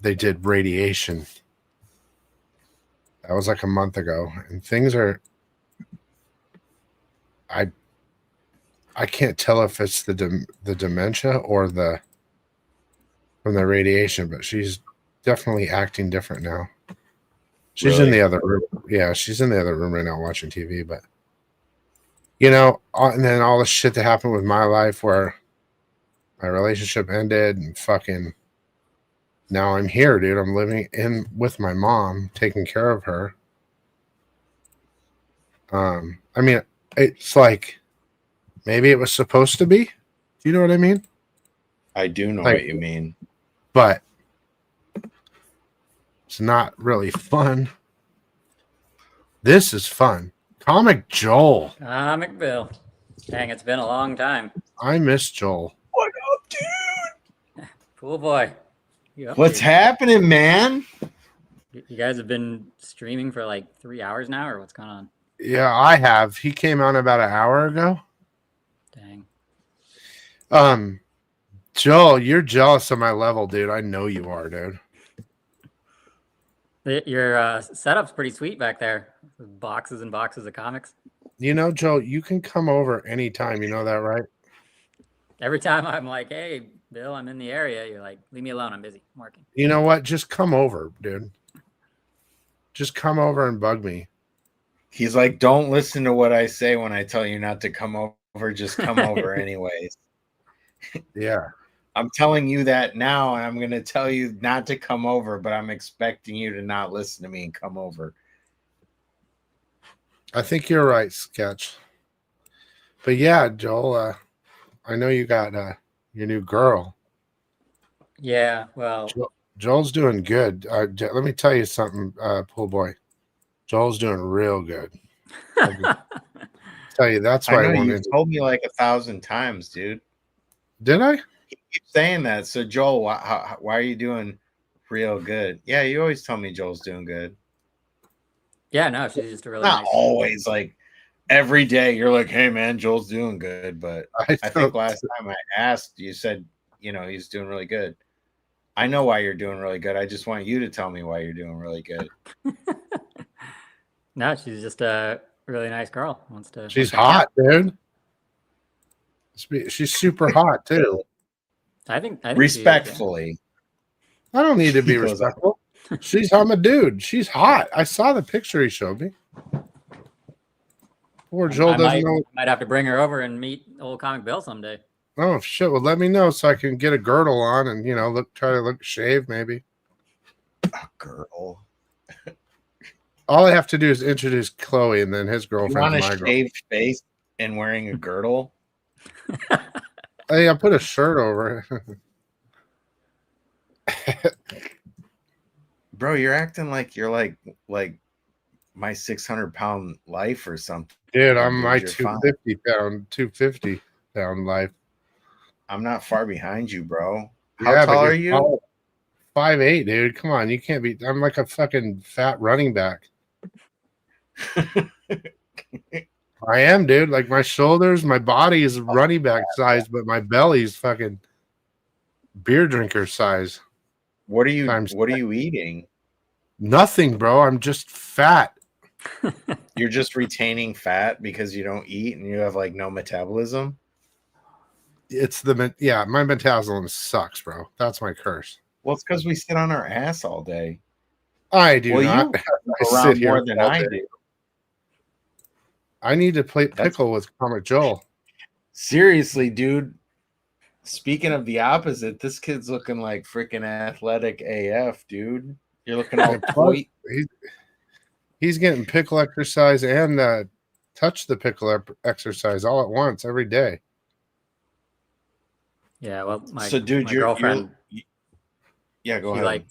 they did radiation. That was like a month ago, and things are, I I can't tell if it's the dementia or from the radiation, but she's definitely acting different now. She's in Really? the other room. Yeah, she's in the other room right now watching TV. But and then all the shit that happened with my life, where my relationship ended, and fucking now I'm here, dude. I'm living in with my mom, taking care of her. I mean, it's like maybe it was supposed to be. Do you know what I mean? I do know Like, what you mean. But it's not really fun. This is fun. Comic Joel. Comic Bill. Dang, it's been a long time. I miss Joel. What up, dude? Cool boy. What's happening, man? You guys have been streaming for like 3 hours now, or what's going on? Yeah, I have. He came on about an hour ago. Dang. Joel, you're jealous of my level, dude. I know you are, dude. Your setup's pretty sweet back there. Boxes and boxes of comics. You know, Joel, you can come over anytime. You know that, right? Every time I'm like, hey, Bill, I'm in the area, you're like, leave me alone. I'm busy. I'm working. You know what? Just come over, dude. Just come over and bug me. He's like, don't listen to what I say when I tell you not to come over. Just come over anyways. Yeah. I'm telling you that now, and I'm going to tell you not to come over, but I'm expecting you to not listen to me and come over. I think you're right, Sketch. But yeah, Joel, I know you got your new girl. Yeah, well. Joel's doing good. Let me tell you something, pool boy. Joel's doing real good. Tell you that's why I know you told me like 1,000 times, dude. Did I? You keep saying that. So Joel, why are you doing real good? Yeah, you always tell me Joel's doing good. Yeah, no, she's just a really not nice. Always like every day. You're like, hey man, Joel's doing good. But I think last time I asked, you said he's doing really good. I know why you're doing really good. I just want you to tell me why you're doing really good. No, she's just a really nice girl. She's hot, dude. She's super hot too. I think respectfully. I don't need to be respectful. I'm a dude. She's hot. I saw the picture he showed me. Poor Joel doesn't know. Might have to bring her over and meet old Comic Bill someday. Oh shit! Well, let me know so I can get a girdle on and try to look shaved maybe. A girdle. All I have to do is introduce Chloe, and then his girlfriend's my girl. Shaved face and wearing a girdle. Hey, I put a shirt over it. Bro, you're acting like you're like my 600-pound life or something. Dude, I'm my 250 pound life. I'm not far behind you, bro. How tall are you? 5'8", dude. Come on, you can't be. I'm like a fucking fat running back. I am, dude. Like my shoulders, my body is running back size, but my belly's fucking beer drinker size. What are you eating? Nothing, bro. I'm just fat. You're just retaining fat because you don't eat and you have like no metabolism. My metabolism sucks, bro. That's my curse. Well, it's because we sit on our ass all day. I do not. I sit more than I do. I need to play pickle with Comic Joel. Seriously, dude. Speaking of the opposite, this kid's looking like freaking athletic AF, dude. You're looking all tight. He's getting pickle exercise and touch the pickle exercise all at once every day. Yeah, well, my girlfriend. Go ahead.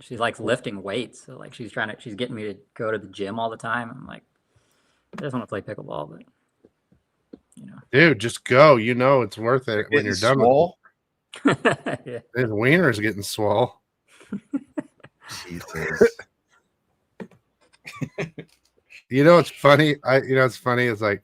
She likes lifting weights, so like she's getting me to go to the gym all the time. I'm like, I just want to play pickleball, but dude, just go. It's worth it when you're done with it. Yeah. His wiener's getting swole. Jesus. It's funny. It's funny. It's like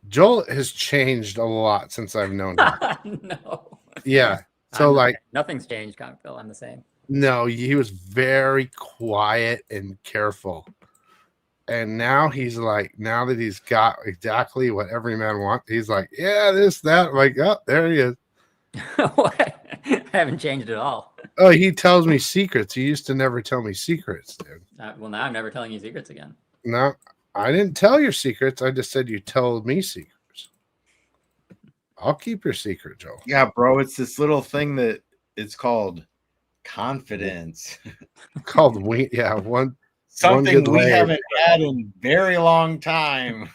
Joel has changed a lot since I've known him. No. Yeah. So nothing's changed, Comic Bill. I'm the same. No, he was very quiet and careful. And now he's like, now that he's got exactly what every man wants, he's like, yeah, this, that. I'm like, oh, there he is. I haven't changed at all. Oh, he tells me secrets. He used to never tell me secrets, dude. Well, now I'm never telling you secrets again. No, I didn't tell your secrets. I just said you told me secrets. I'll keep your secret, Joel. Yeah, bro. It's this little thing that it's called confidence. Called we, yeah, one. Something good we leg. haven't had in very long time.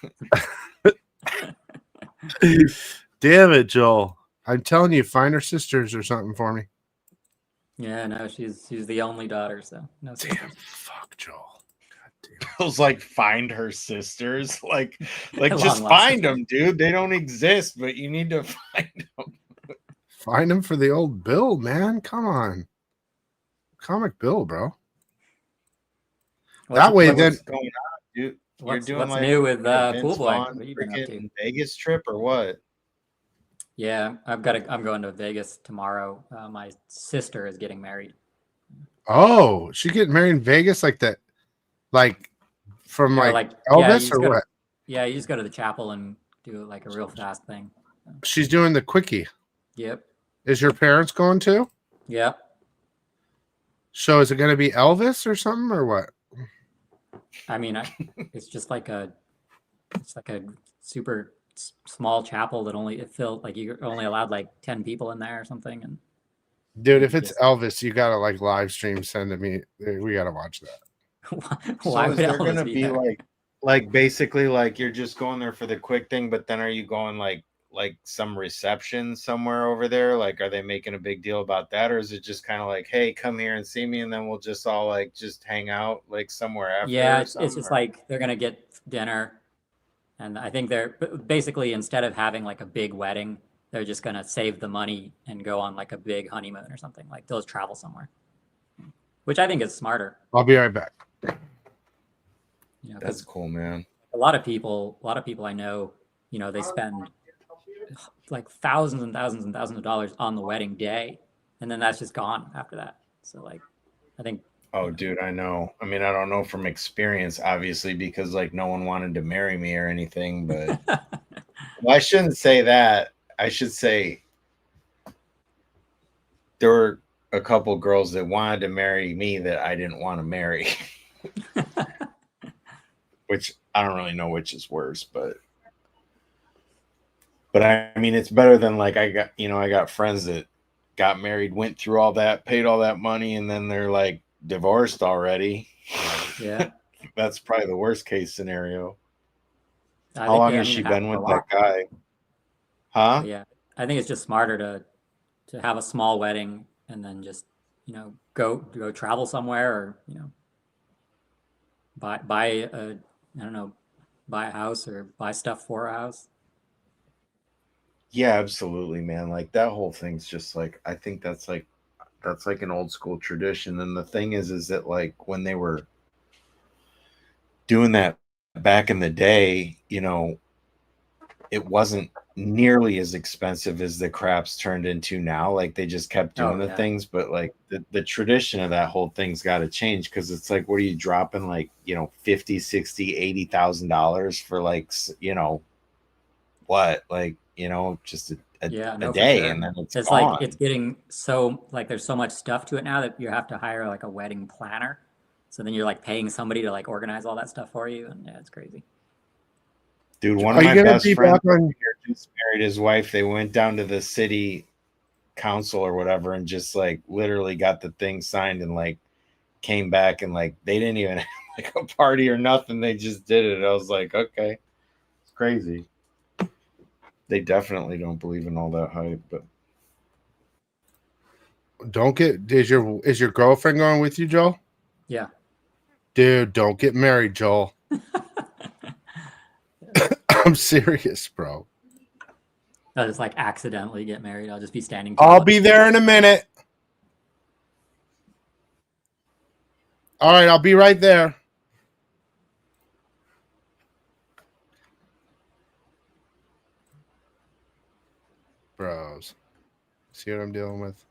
Damn it, Joel. I'm telling you, find her sisters or something for me. Yeah, no, she's the only daughter, so no. Damn, fuck, Joel. God damn. Feels like find her sisters. Like Long just lost find sisters. them, dude. They don't exist, but you need to find them. Find him for the old bill, man. Come on. Comic bill, bro. That way, then. What's going on, dude? What's You're doing like new with Vince Pool Boy? Vaughn What have you been up to? freaking Vegas trip or what? Yeah, I'm going to Vegas tomorrow. My sister is getting married. Oh, she getting married in Vegas like that? Like from Yeah, like yeah, you Elvis just or go to- what? Yeah, you just go to the chapel and do like a real fast thing. She's doing the quickie. Yep. Is your parents going to? Yep. So is it going to be Elvis or something or what? I mean, it's just like it's like a super small chapel that it filled like you're only allowed like 10 people in there or something. And Dude, if it's Elvis, you got to like live stream send to me. We got to watch that. why So would is there Elvis gonna be be there? like basically like you're just going there for the quick thing, but then are you going like some reception somewhere over there? Like are they making a big deal about that, or is it just kind of like, hey, come here and see me and then we'll just all like just hang out like somewhere after? Yeah, it's just like they're gonna get dinner, and I think they're basically, instead of having like a big wedding, they're just gonna save the money and go on like a big honeymoon or something. Like they'll travel somewhere, which I think is smarter. I'll be right back. You know, That's cool, man. a lot of people I know, you know, they spend like thousands and thousands and thousands of dollars on the wedding day, and then that's just gone after that. So like, I think. Oh, dude, I know. I mean, I don't know from experience, obviously, because like no one wanted to marry me or anything, but well, I shouldn't say that. I should say there were a couple girls that wanted to marry me that I didn't want to marry. Which I don't really know which is worse, but I mean, it's better than like I got friends that got married, went through all that, paid all that money, and then they're like divorced already. Yeah. That's probably the worst case scenario. How long has she been with that guy? Huh? Yeah. I think it's just smarter to have a small wedding and then just, you know, go travel somewhere, or, you know, buy a house or buy stuff for a house. Yeah, absolutely, man. Like that whole thing's just like, I think that's like an old school tradition. And the thing is that like when they were doing that back in the day, you know, it wasn't nearly as expensive as the craps turned into now. Like they just kept doing the things, but like the tradition of that whole thing's got to change, because it's like, what are you dropping, like, you know, $50,000, $60,000, $80,000 for like, you know, what, like, you know, just a day, sure. and then it's like gone. it's getting so like there's so much stuff to it now that you have to hire like a wedding planner. So then you're like paying somebody to like organize all that stuff for you, and yeah, it's crazy. Dude, one of my best friends just married his wife. They went down to the city council or whatever and just like literally got the thing signed and like came back, and like they didn't even have like a party or nothing. They just did it. I was like, okay, it's crazy. They definitely don't believe in all that hype, but is your girlfriend going with you, Joel? Yeah. Dude, don't get married, Joel. I'm serious, bro. I'll just like accidentally get married. I'll just be standing. I'll be there in a minute. All right, I'll be right there. Bros. See what I'm dealing with?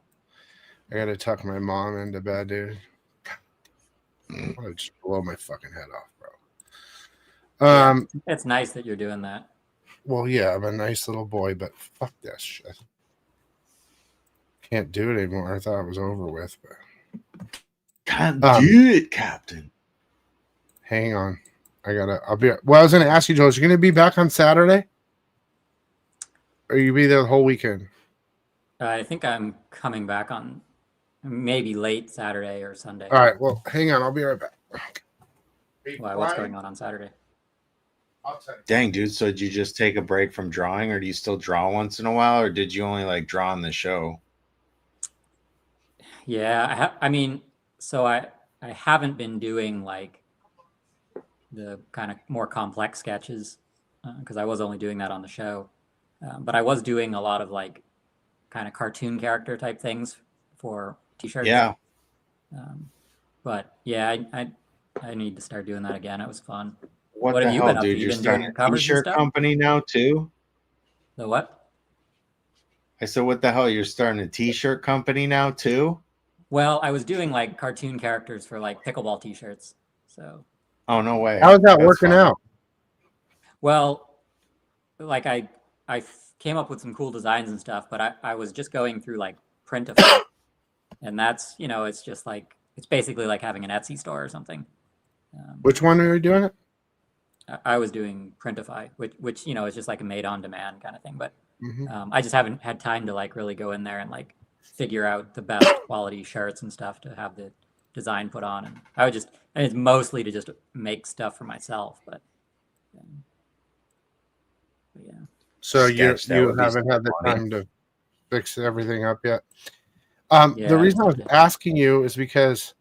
I gotta tuck my mom into bed, dude. I want to just blow my fucking head off, bro. It's nice that you're doing that. Well, yeah, I'm a nice little boy, but fuck this shit. Can't do it anymore. I thought it was over with, but Can't do it, Captain. hang on. I'll be. Well, I was going to ask you, Joel, is you going to be back on Saturday? Or you be there the whole weekend? I think I'm coming back on maybe late Saturday or Sunday. All right. Well, hang on. I'll be right back. Why? What's going on Saturday? Dang, dude. So did you just take a break from drawing, or do you still draw once in a while, or did you only like draw on the show? Yeah, I mean, so I haven't been doing like the kind of more complex sketches because I was only doing that on the show. But I was doing a lot of like kind of cartoon character type things for t-shirts. Yeah. But yeah, I need to start doing that again. It was fun. What have the you hell, been up to? dude? You You're been doing starting covers a and t-shirt stuff? company now too? The what? I said, what the hell? You're starting a t-shirt company now too? Well, I was doing like cartoon characters for like pickleball t-shirts. So. Oh, no way. How's that That's working fun. out? Well, like I came up with some cool designs and stuff, but I was just going through like Printify, and that's, you know, it's just like, it's basically like having an Etsy store or something. Which one are you doing it? I was doing Printify, which you know is just like a made-on-demand kind of thing. But Mhm. I just haven't had time to like really go in there and like figure out the best quality shirts and stuff to have the design put on. And I would just, and it's mostly to just make stuff for myself. But yeah. So you Sketch, that would be haven't so had the funny. time to fix everything up yet. Yeah, The reason I was yeah. asking you is because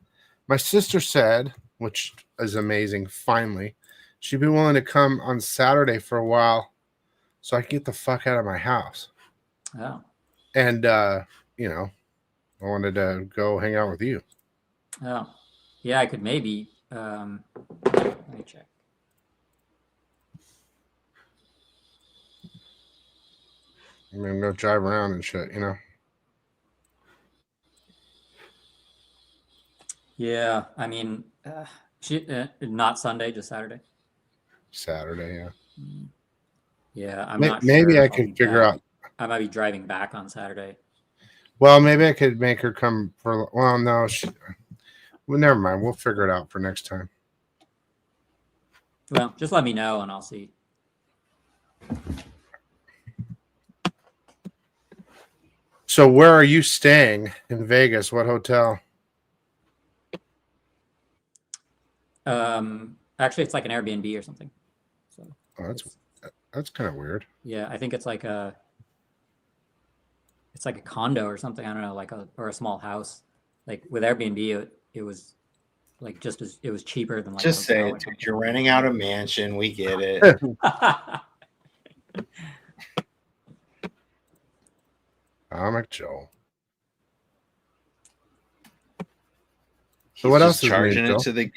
my sister said, which is amazing, finally, she'd be willing to come on Saturday for a while so I can get the fuck out of my house. Oh. And, you know, I wanted to go hang out with you. Oh, yeah, I could maybe. Let me check. I mean, go drive around and shit, you know. Yeah, I mean, not Sunday, just Saturday. Saturday, yeah. Yeah, I'm not Maybe sure I if I'll could be figure back. out. I might be driving back on Saturday. Well, maybe I could make her come for. Well, no. Well, never mind. We'll figure it out for next time. Well, just let me know and I'll see. So, where are you staying in Vegas? What hotel? Actually, it's like an Airbnb or something. So Oh, that's kind of weird. yeah, I think it's like a condo or something. I don't know, like or a small house. Like with Airbnb, it was like it was cheaper than like Just a say hotel it, or dude. something. You're renting out a mansion. We get it. Comic Joe. So He's what just else is charging new, it Joe? to the game.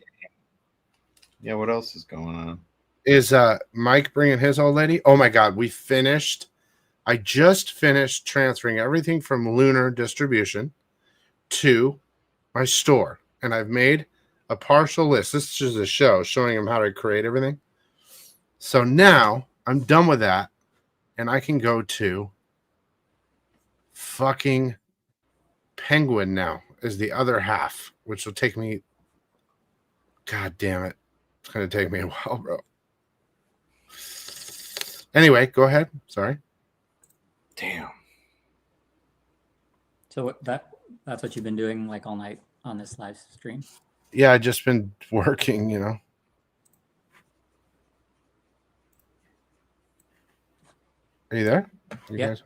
Yeah, what else is going on? Is Mike bringing his old lady? Oh my God, we finished. I just finished transferring everything from Lunar Distribution to my store, and I've made a partial list. This is just a show showing him how to create everything. So now I'm done with that, and I can go to fucking Penguin now is the other half, which will take me. God damn it. It's going to take me a while, bro. Anyway, go ahead. Sorry. Damn. So that's what you've been doing like all night on this live stream? Yeah, I just been working, you know. Are you there? You Yeah. guys?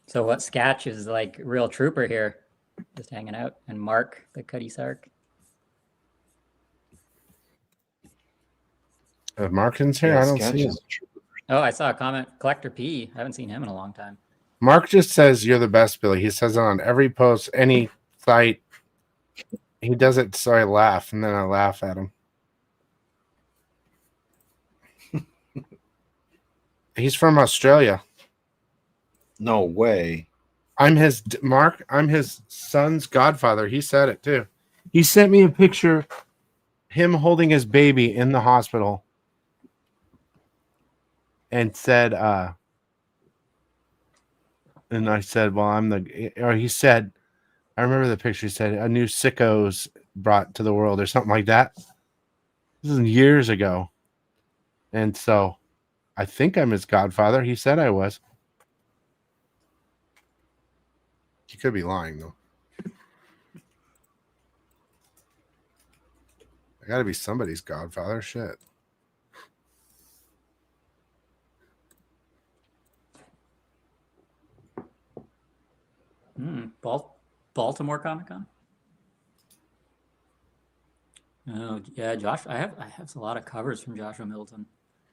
So what Sketch is like real trooper here, just hanging out, and Mark the Cuddy Sark. Markin's here. Yeah, I don't Sketch see him. is Oh, I saw a comment. Collector P. I haven't seen him in a long time. Mark just says you're the best, Billy. He says it on every post, any site. He does it so I laugh, and then I laugh at him. He's from Australia. No way. I'm his son's godfather. He said it too. He sent me a picture, him holding his baby in the hospital, and said, and I said, well, or he said, I remember the picture. He said, a new sicko's brought to the world or something like that. This is years ago. And so I think I'm his godfather. He said I was. He could be lying, though. I got to be somebody's godfather. Shit. Baltimore Comic Con. Oh yeah, Josh. I have a lot of covers from Joshua Middleton.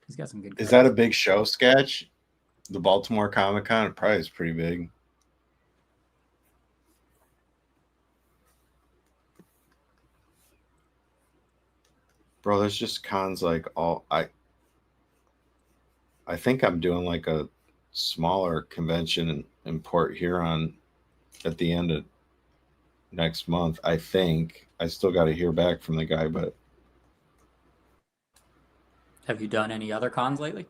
He's got some good. Is that a big show, Sketch? The Baltimore Comic Con probably is pretty big. Bro, there's just cons like all I think I'm doing like a smaller convention in Port Huron at the end of next month. I think I still got to hear back from the guy, but have you done any other cons lately?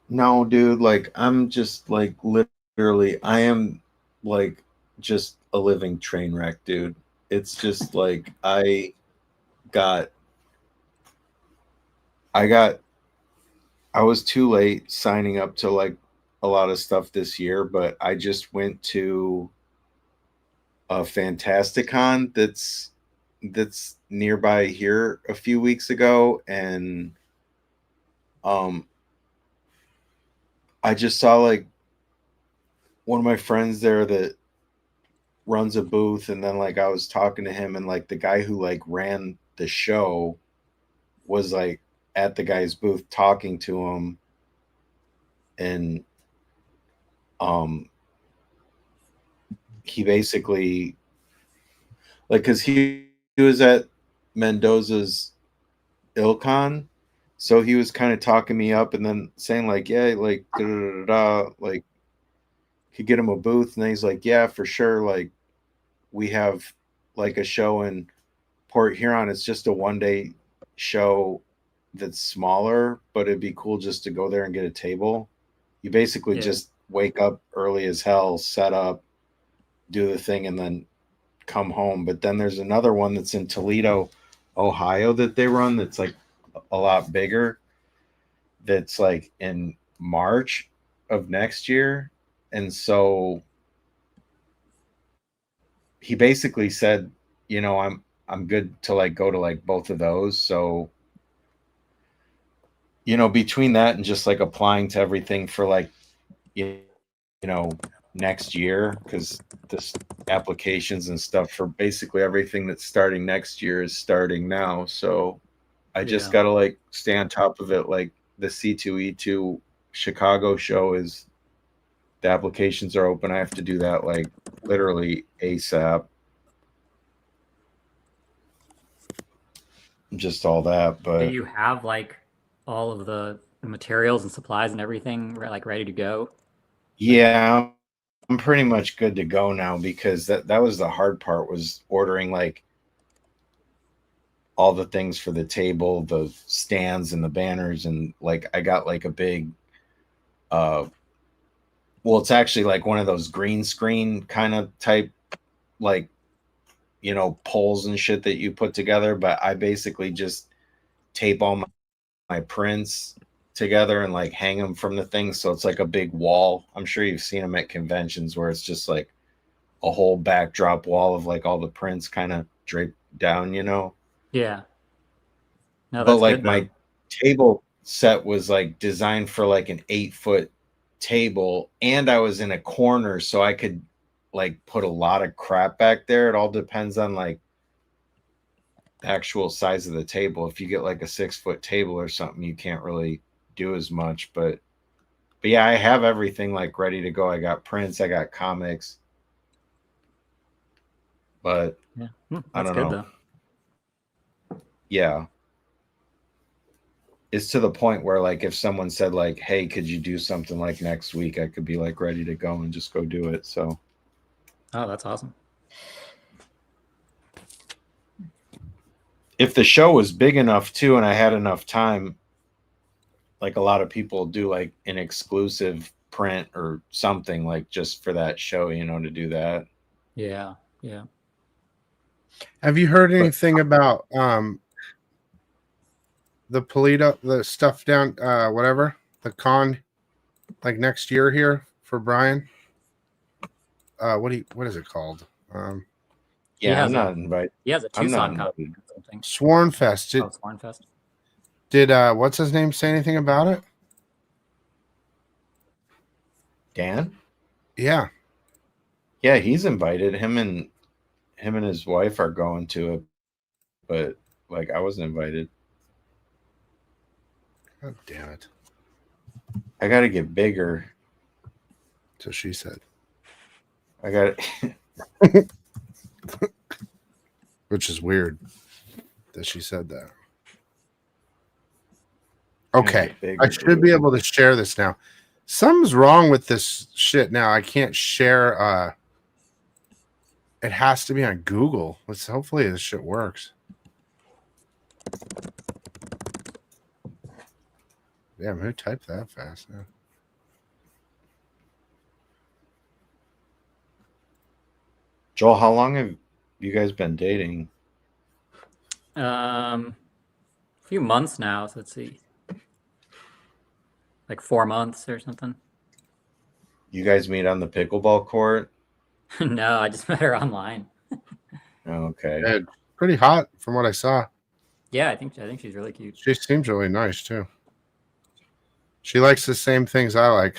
no, dude, like I'm just like literally I am like just a living train wreck, dude. It's just like I was too late signing up to like a lot of stuff this year, but I just went to a Fantasticon that's nearby here a few weeks ago, and I just saw like one of my friends there that runs a booth, and then like I was talking to him, and like the guy who like ran the show was like at the guy's booth talking to him, and he basically like because he was at Mendoza's Ilcon, so he was kind of talking me up and then saying like, yeah, like da, da, da, da, like could get him a booth, and then he's like, yeah, for sure, like we have like a show in Port Huron. It's just a 1-day show that's smaller, but it'd be cool just to go there and get a table. You basically just wake up early as hell, set up, do the thing, and then come home. But then there's another one that's in Toledo, Ohio that they run that's like a lot bigger. That's like in March of next year. And so he basically said, you know, I'm good to like go to like both of those. So, you know, between that and just like applying to everything for like, you know, next year, because this applications and stuff for basically everything that's starting next year is starting now. So I just got to like stay on top of it. Like the C2E2 Chicago show is, the applications are open. I have to do that like literally ASAP. Just all that. But do you have like all of the materials and supplies and everything like ready to go? Yeah, I'm pretty much good to go now, because that was the hard part, was ordering like all the things for the table, the stands and the banners, and like I got like a big well, it's actually like one of those green screen kind of type, like, you know, poles and shit that you put together, but I basically just tape all my prints together and like hang them from the thing, so it's like a big wall. I'm sure you've seen them at conventions where it's just like a whole backdrop wall of like all the prints kind of draped down, you know. Yeah. No, But that's like good, my table set was like designed for like an 8-foot table, and I was in a corner, so I could like put a lot of crap back there. It all depends on like the actual size of the table. If you get like a 6-foot table or something, you can't really do as much. But yeah, I have everything like ready to go. I got prints, I got comics, but yeah, I don't good know. Though. Yeah, it's to the point where like if someone said like, hey, could you do something like next week, I could be like ready to go and just go do it. So oh, that's awesome. if the show was big enough too and I had enough time, like a lot of people do like an exclusive print or something like just for that show, you know, to do that. Yeah, yeah. Have you heard anything about the Polito, the stuff down whatever, the con like next year here for Brian? What is it called? Yeah, I'm not invited. He has a I'm not Tucson con invited. or something. Swornfest. Swornfest. Did what's his name say anything about it? Dan? Yeah. Yeah, he's invited. Him and his wife are going to it, but like I wasn't invited. God damn it. I gotta get bigger. So she said. I got Which is weird that she said that. Okay. I should be able to share this now. Something's wrong with this shit now. I can't share. It has to be on Google. Hopefully this shit works. Damn, who typed that fast? Yeah. Joel, how long have you guys been dating? A few months now. So let's see, like 4 months or something. You guys meet on the pickleball court? No, I just met her online. Oh, okay. Yeah, pretty hot from what I saw. Yeah, I think she's really cute. She seems really nice too. She likes the same things I like.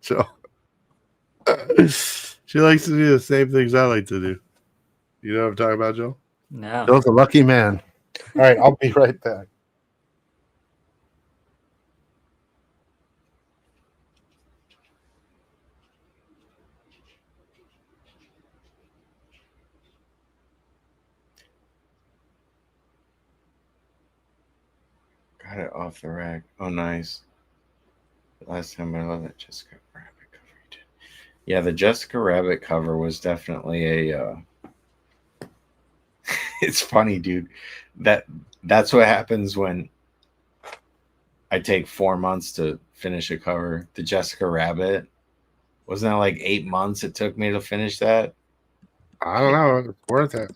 So she likes to do the same things I like to do. You know what I'm talking about, Joe? No. Joe's a lucky man. All right, I'll be right back. Got it off the rack. Oh, nice. Last time I love that Jessica Rabbit cover you did. Yeah, the Jessica Rabbit cover was definitely a it's funny, dude. That's what happens when I take 4 months to finish a cover. The Jessica Rabbit. Wasn't that like 8 months it took me to finish that? I don't know. It's worth it.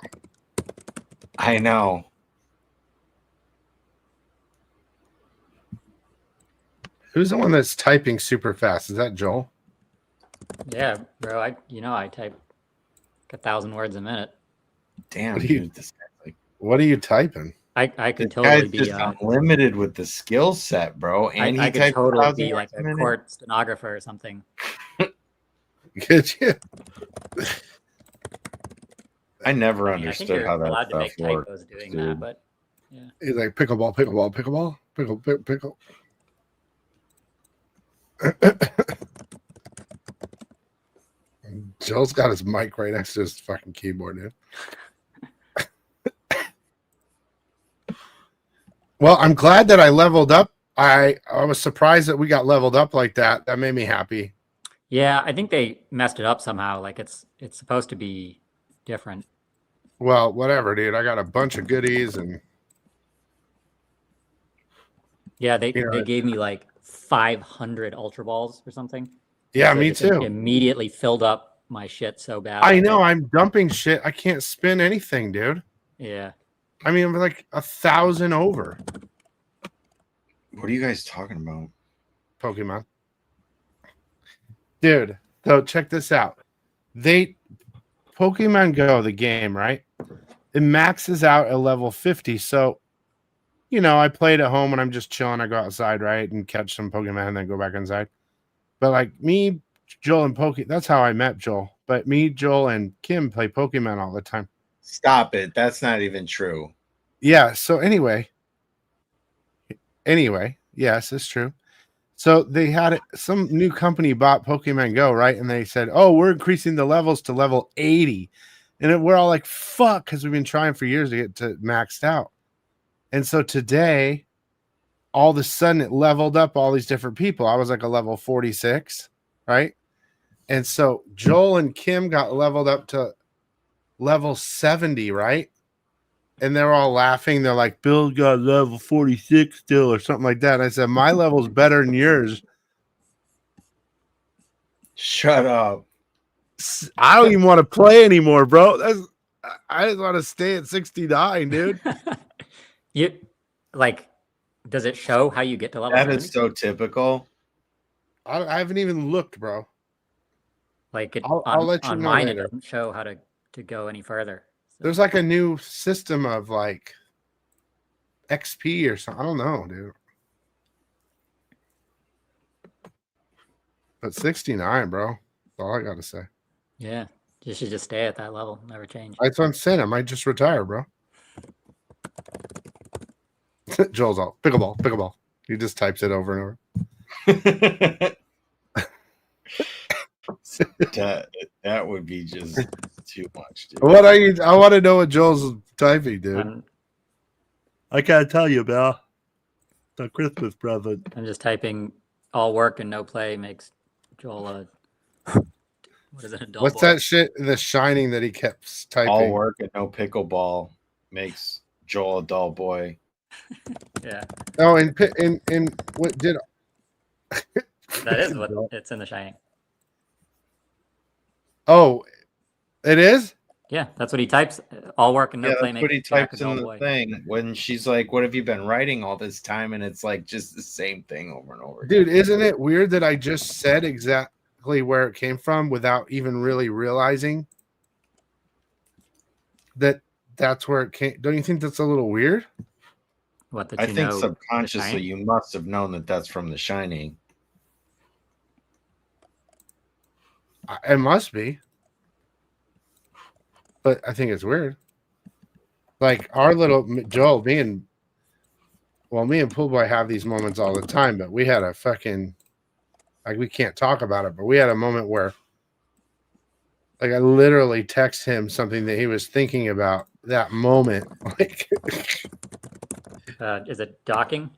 I know. Who's the one that's typing super fast? Is that Joel? Yeah, bro. I type 1,000 words a minute. Damn, What are you- dude. This guy's like, What are you typing? I could this totally guy's be. just unlimited with the skill set, bro. And I he could types totally 1,000 be like words a a minute. court stenographer or something. Could you? I never I think understood you're how that allowed to stuff make works. typos doing dude. that, but yeah. He's like pickleball, pickleball, pickleball, pickle. Joel's got his mic right next to his fucking keyboard, dude. Well, I'm glad that I leveled up. I was surprised that we got leveled up like that. That made me happy. Yeah, I think they messed it up somehow. Like it's supposed to be different. Well, whatever, dude. I got a bunch of goodies and Yeah, they You know, gave me like 500 Ultra Balls or something. yeah, So me it just too. Immediately filled up my shit so bad. I know. I'm dumping shit. I can't spin anything, dude. Yeah. I mean, I'm like 1,000 over What are you guys talking about? Pokemon. Dude, so check this out. Pokemon Go, the game, right? It maxes out at level 50. So, you know, I played at home when I'm just chilling. I go outside, right? And catch some Pokemon and then go back inside. But like me, Joel, and that's how I met Joel. But me, Joel, and Kim play Pokemon all the time. Stop it. That's not even true. Yeah. So anyway, yes, it's true. So they had some new company bought Pokemon Go, right? And they said, "Oh, we're increasing the levels to level 80," and we're all like, "Fuck," because we've been trying for years to get to maxed out. And so today, all of a sudden, it leveled up all these different people. I was like a level 46, right? And so Joel and Kim got leveled up to level 70, right? And they're all laughing. They're like, Bill got level 46 still or something like that. And I said, my level's better than yours. Shut up. I don't even want to play anymore, bro. I just want to stay at 69, dude. You like, does it show how you get to level That 70? is so typical. I haven't even looked, bro. Like I'll let you on know mine, later. it doesn't show how to go any further. So, There's like a new system of like XP or something. I don't know, dude. But 69, bro. That's all I got to say. yeah, you should just stay at that level, never change. That's what I'm saying. I might just retire, bro. Joel's all pickleball, pickleball. He just types it over and over. that would be just too much, dude. What are you? I want to know what Joel's typing, dude. I can't tell you, Bill. The Christmas present. I'm just typing all work and no play makes Joel a what is it? A dull What's boy? that shit? The Shining that he kept typing. All work and no pickleball makes Joel a dull boy. Yeah, Oh, and what did? that is what it's in The Shining. Oh, it is. Yeah, that's what he types. All work and no Yeah, play that's what he makes Jack a types dull in the boy. thing when she's like, "What have you been writing all this time?" And it's like just the same thing over and over. Dude, isn't it weird that I just said exactly where it came from without even really realizing that that's where it came? Don't you think that's a little weird? What that I you think know? subconsciously Shining? you must have known that that's from The Shining. It must be. But I think it's weird. Like our little Joel, me and Pool Boy have these moments all the time, but we had a fucking, like, we can't talk about it, but we had a moment where, like, I literally text him something that he was thinking about that moment. Like, Is it docking?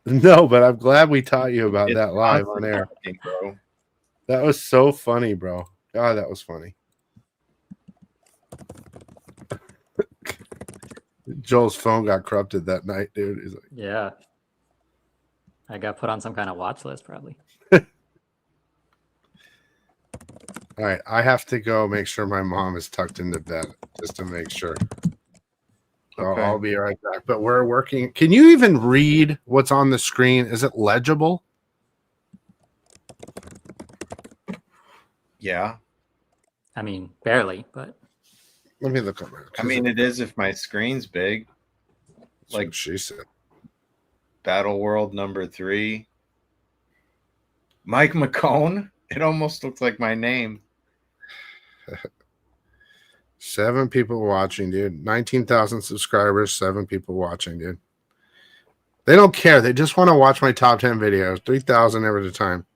no, but I'm glad we taught you about It's that live on constant air. talking, bro. That was so funny, bro. God, that was funny. Joel's phone got corrupted that night, dude. He's like, Yeah, I got put on some kind of watch list, probably. all right, I have to go make sure my mom is tucked into bed just to make sure. So Okay. I'll be right back. But we're working. Can you even read what's on the screen? Is it legible? Yeah. I mean, barely, but Let me look up. I mean, it is if my screen's big. That's like- what she said. Battle World #3. Mike McCone. It almost looks like my name. 7 people watching, dude. 19,000 subscribers, 7 people watching, dude. They don't care. They just want to watch my top 10 videos. 3,000 every at a time.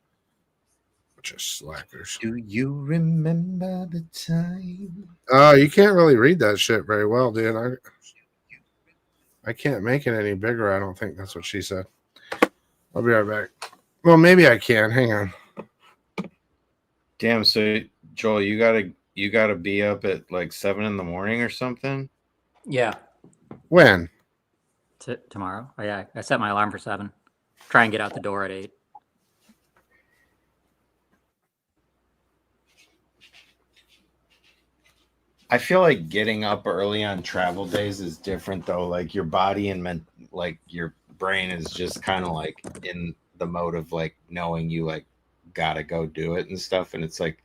Just slackers. Do you remember the time? You can't really read that shit very well, dude. I can't make it any bigger. I don't think that's what she said. I'll be right back. Well, maybe I can. Hang on. Damn. So Joel, you gotta be up at like 7 in the morning or something. yeah, When? tomorrow. Oh yeah, I set my alarm for 7. Try and get out the door at 8. I feel like getting up early on travel days is different though. Like your body and like your brain is just kind of like in the mode of like knowing you like gotta go do it and stuff. And it's like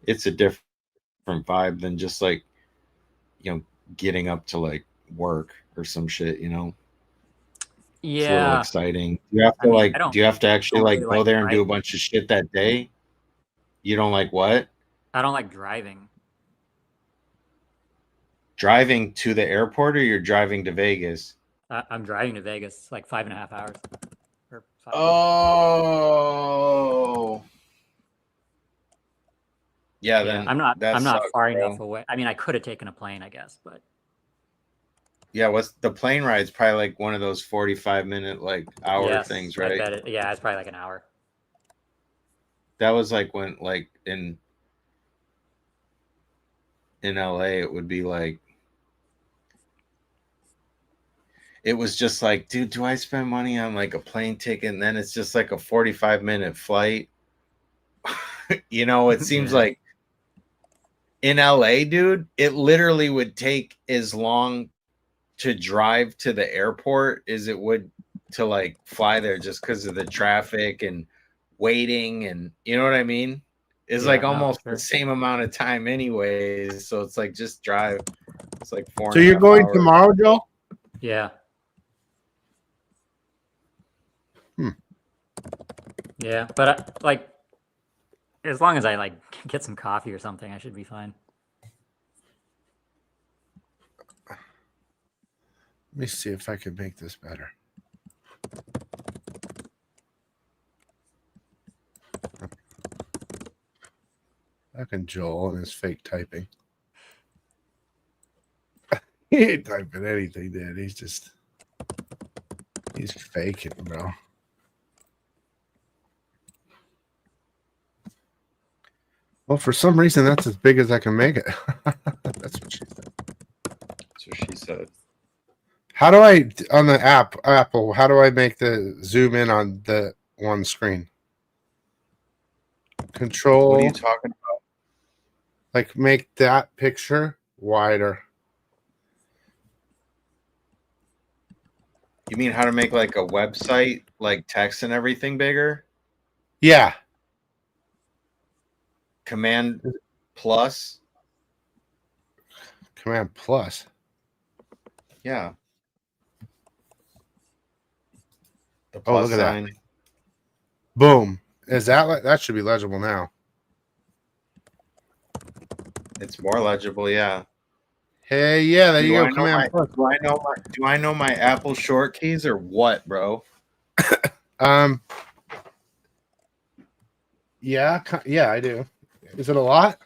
it's a different vibe than just like, you know, getting up to like work or some shit, you know. It's a little Yeah, exciting. You have to I mean, like I don't- do you have to actually don't like really go like there and do a driving. bunch of shit that day? You don't like what? I don't like driving. Driving to the airport, or you're driving to Vegas? I'm driving to Vegas like 5.5 hours. Or 5. Oh, yeah. Yeah, Then I'm not that sucks, far bro. enough away. I mean, I could have taken a plane, I guess, but Yeah, what's the plane ride's probably like one of those 45-minute like hour yes, things, I right? bet it, yeah, it's probably like an hour. That was like when like in LA it would be like it was just like, dude, do I spend money on like a plane ticket? And then it's just like a 45-minute flight. You know, it seems Yeah. like in LA, dude, it literally would take as long to drive to the airport as it would to like fly there, just because of the traffic and waiting, and you know what I mean? It's Yeah, like no, for almost sure. the same amount of time anyways. So it's like just drive. It's like 4.5 So you're going hours. tomorrow, Joel? Yeah. Hmm. Yeah, but like, as long as I like get some coffee or something, I should be fine. Let me see if I can make this better. Fucking Joel and his fake typing. He ain't typing anything, dude. He's faking, bro. Well, for some reason, that's as big as I can make it. That's what she said. That's what she said. How do I, on the Apple, how do I make the zoom in on the one screen? Control. What are you talking about? Like, make that picture wider. You mean how to make like a website, like text and everything bigger? Yeah. Command plus. Command plus. Yeah. The Oh, plus look at sign. that. Boom. Is that that should be legible now? It's more legible, yeah. Hey, yeah, there you Do go. I know Command plus. do I know my Apple short keys or what, bro? Yeah, I do. Is it a lot?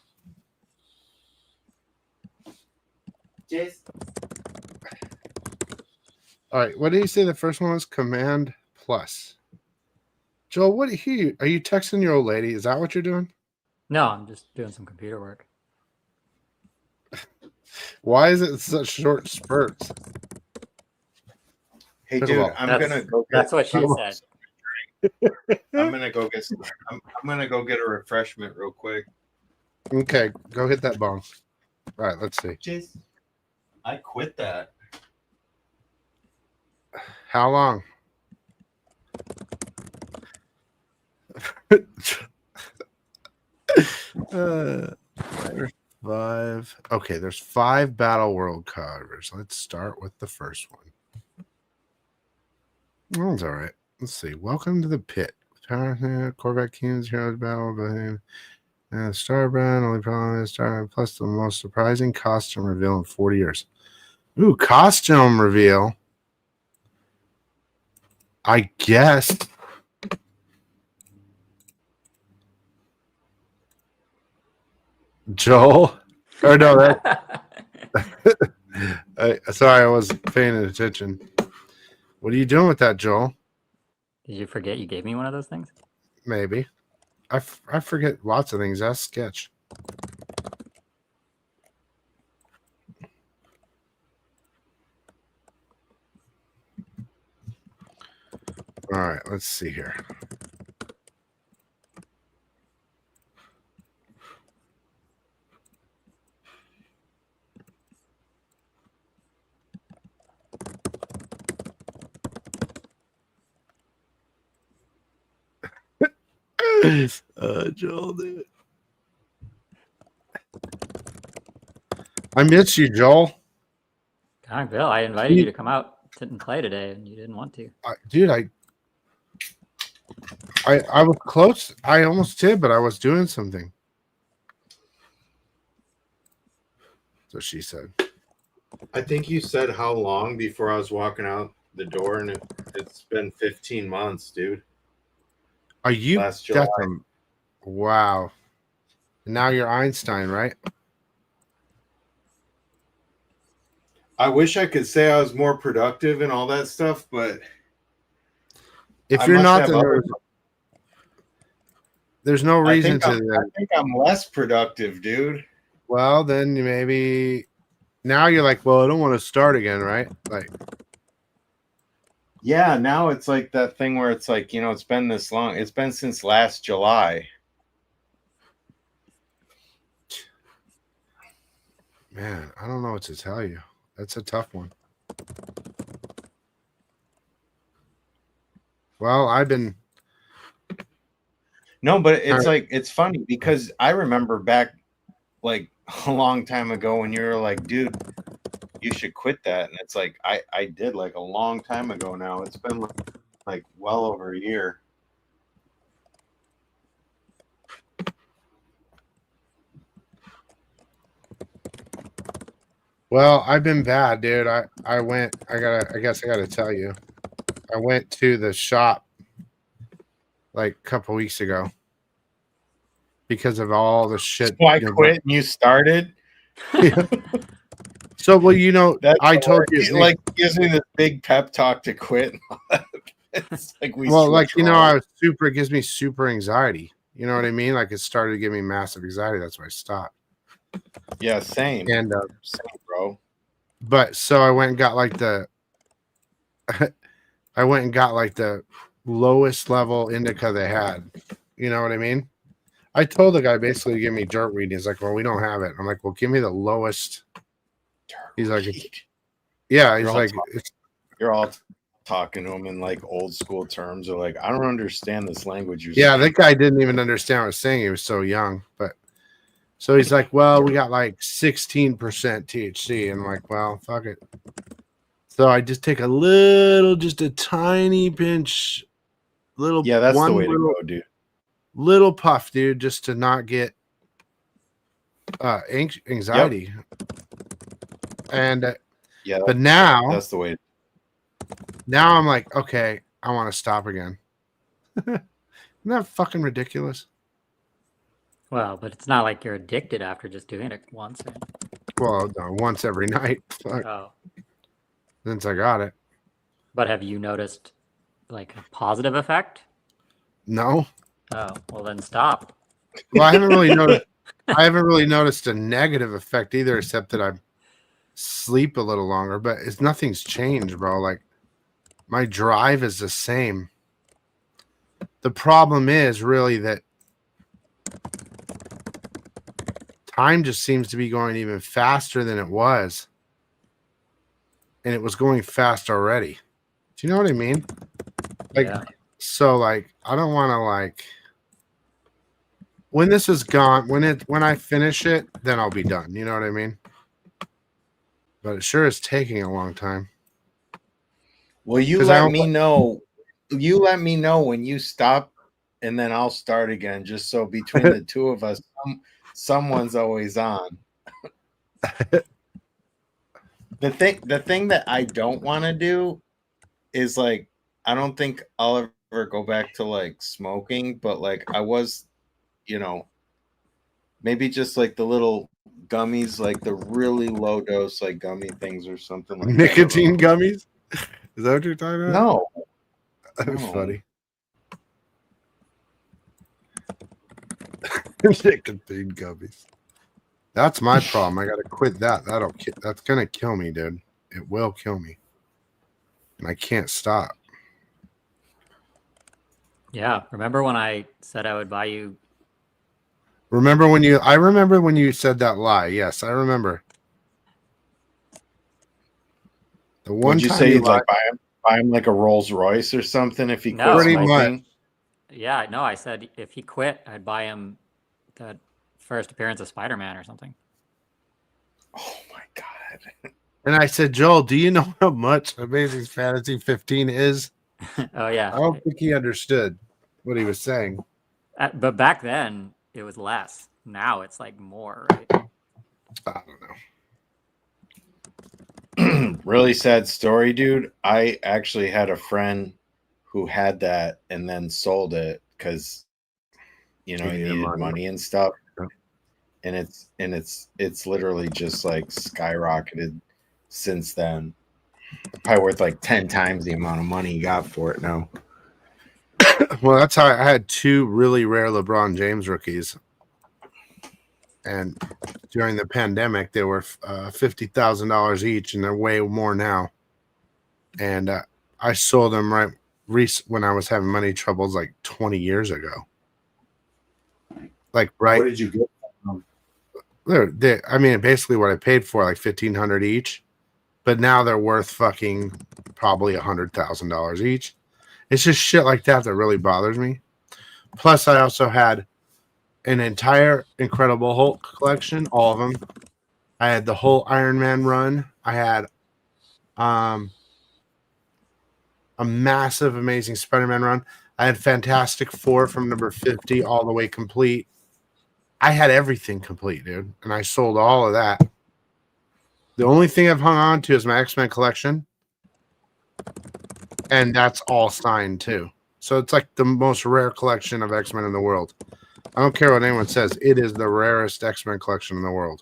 Jason. All right. What did you say the first one was? Command plus. Joel, what are you texting your old lady? Is that what you're doing? No, I'm just doing some computer work. Why is it such short spurts? Hey, Took a dude, while. I'm That's- gonna go. That's what she said. I'm gonna go get. I'm gonna go get a refreshment real quick. Okay, go hit that bong. All right, let's see. Jason, I quit that. How long? There's 5. Okay, there's 5 Battle World covers. Let's start with the first one. That's all right. Let's see. Welcome to the pit. Corvette Kings, Heroes Battle, Starbrand. Only problem is Starbrand plus the most surprising costume reveal in 40 years. Ooh, costume reveal. I guess. Joel? Or no, that. Sorry, I wasn't paying attention. What are you doing with that, Joel? Did you forget you gave me one of those things? Maybe. I forget lots of things. That's Sketch. All right, let's see here. Joel, dude. I miss you, Joel. God, Bill, I invited you to come out and play today, and you didn't want to. Dude, I was close. I almost did, but I was doing something. So she said. I think you said how long before I was walking out the door, and it's been 15 months, dude. Are you? Last July. Wow. And now you're Einstein, right? I wish I could say I was more productive and all that stuff, but If I you're must not, have then other- there's no reason I to. think I'm less productive, dude. Well, then maybe now you're like, well, I don't want to start again, right? Like, Yeah, now it's like that thing where it's like, it's been this long. It's been since last July. Man, I don't know what to tell you. That's a tough one. Well, I've been. No, but it's like, it's funny because I remember back like a long time ago when you were like, dude, you should quit that. And it's like, I did like a long time ago now. It's been like well over a year. Well, I've been bad, dude. I guess I gotta tell you. I went to the shop like a couple weeks ago because of all the shit. So I quit and you started. So, well, I told you, like, gives me this big pep talk to quit. It's like I was it gives me super anxiety. You know what I mean? Like it started to give me massive anxiety. That's why I stopped. Yeah, same. And same, bro. But so I went and got like the lowest level indica they had. You know what I mean? I told the guy basically to give me dirt weed. He's like, well, we don't have it. I'm like, well, give me the lowest. He's like, yeah. He's like, you're all talking to him in like old school terms. Or like, I don't understand this language you're yeah, saying. that guy didn't even understand what I was saying. He was so young. But so he's like, well, we got like 16% THC. And I'm like, well, fuck it. So I just take just a tiny pinch, Yeah, that's the way to go, dude. Little puff, dude, just to not get anxiety. Yep. And yeah, but now that's the way. Now I'm like, okay, I want to stop again. Isn't that fucking ridiculous? Well, but it's not like you're addicted after just doing it once. Right? Well, no, once every night. Fuck. Oh. Since I got it. But have you noticed like a positive effect? No. Oh, well then stop. Well, I haven't really noticed a negative effect either, except that I sleep a little longer, but nothing's changed, bro. Like my drive is the same. The problem is really that time just seems to be going even faster than it was. And it was going fast already. Do you know what I mean? Like, yeah. So like, I don't want to like, when this is gone, when I finish it, then I'll be done. You know what I mean? But it sure is taking a long time. Well, you let me know. You let me know when you stop, and then I'll start again. Just so between the two of us, someone's always on. The thing that I don't want to do is like, I don't think I'll ever go back to like smoking, but like I was, maybe just like the little gummies, like the really low dose like gummy things or something like nicotine gummies. Is that what you're talking about? No. That's funny. Nicotine gummies. That's my problem. I got to quit that. That's going to kill me, dude. It will kill me. And I can't stop. Yeah. Remember when I said I would buy you? I remember when you said that lie. Yes, I remember. The one Would you say you'd like buy him like a Rolls Royce or something if he quit smoking? Yeah, no, I said if he quit, I'd buy him the first appearance of Spider-Man or something. Oh my god. And I said, Joel, do you know how much Amazing Fantasy 15 is? Oh yeah. I don't think he understood what he was saying. But back then it was less. Now it's like more, right? I don't know. Really sad story, dude. I actually had a friend who had that and then sold it because he needed money and stuff. And it's literally just like skyrocketed since then. Probably worth like 10 times the amount of money he got for it now. Well, that's how I had two really rare LeBron James rookies. And during the pandemic, they were $50,000 each, and they're way more now. And I sold them when I was having money troubles like 20 years ago. Like right. What did you get from I mean, basically what I paid for, like $1,500 each, but now they're worth fucking probably $100,000 each. It's just shit like that that really bothers me. Plus, I also had an entire Incredible Hulk collection, all of them. I had the whole Iron Man run. I had a massive, amazing Spider-Man run. I had Fantastic Four from number 50 all the way complete. I had everything complete, dude, and I sold all of that. The only thing I've hung on to is my X-Men collection, and that's all signed too. So it's like the most rare collection of X-Men in the world. I don't care what anyone says. It is the rarest X-Men collection in the world.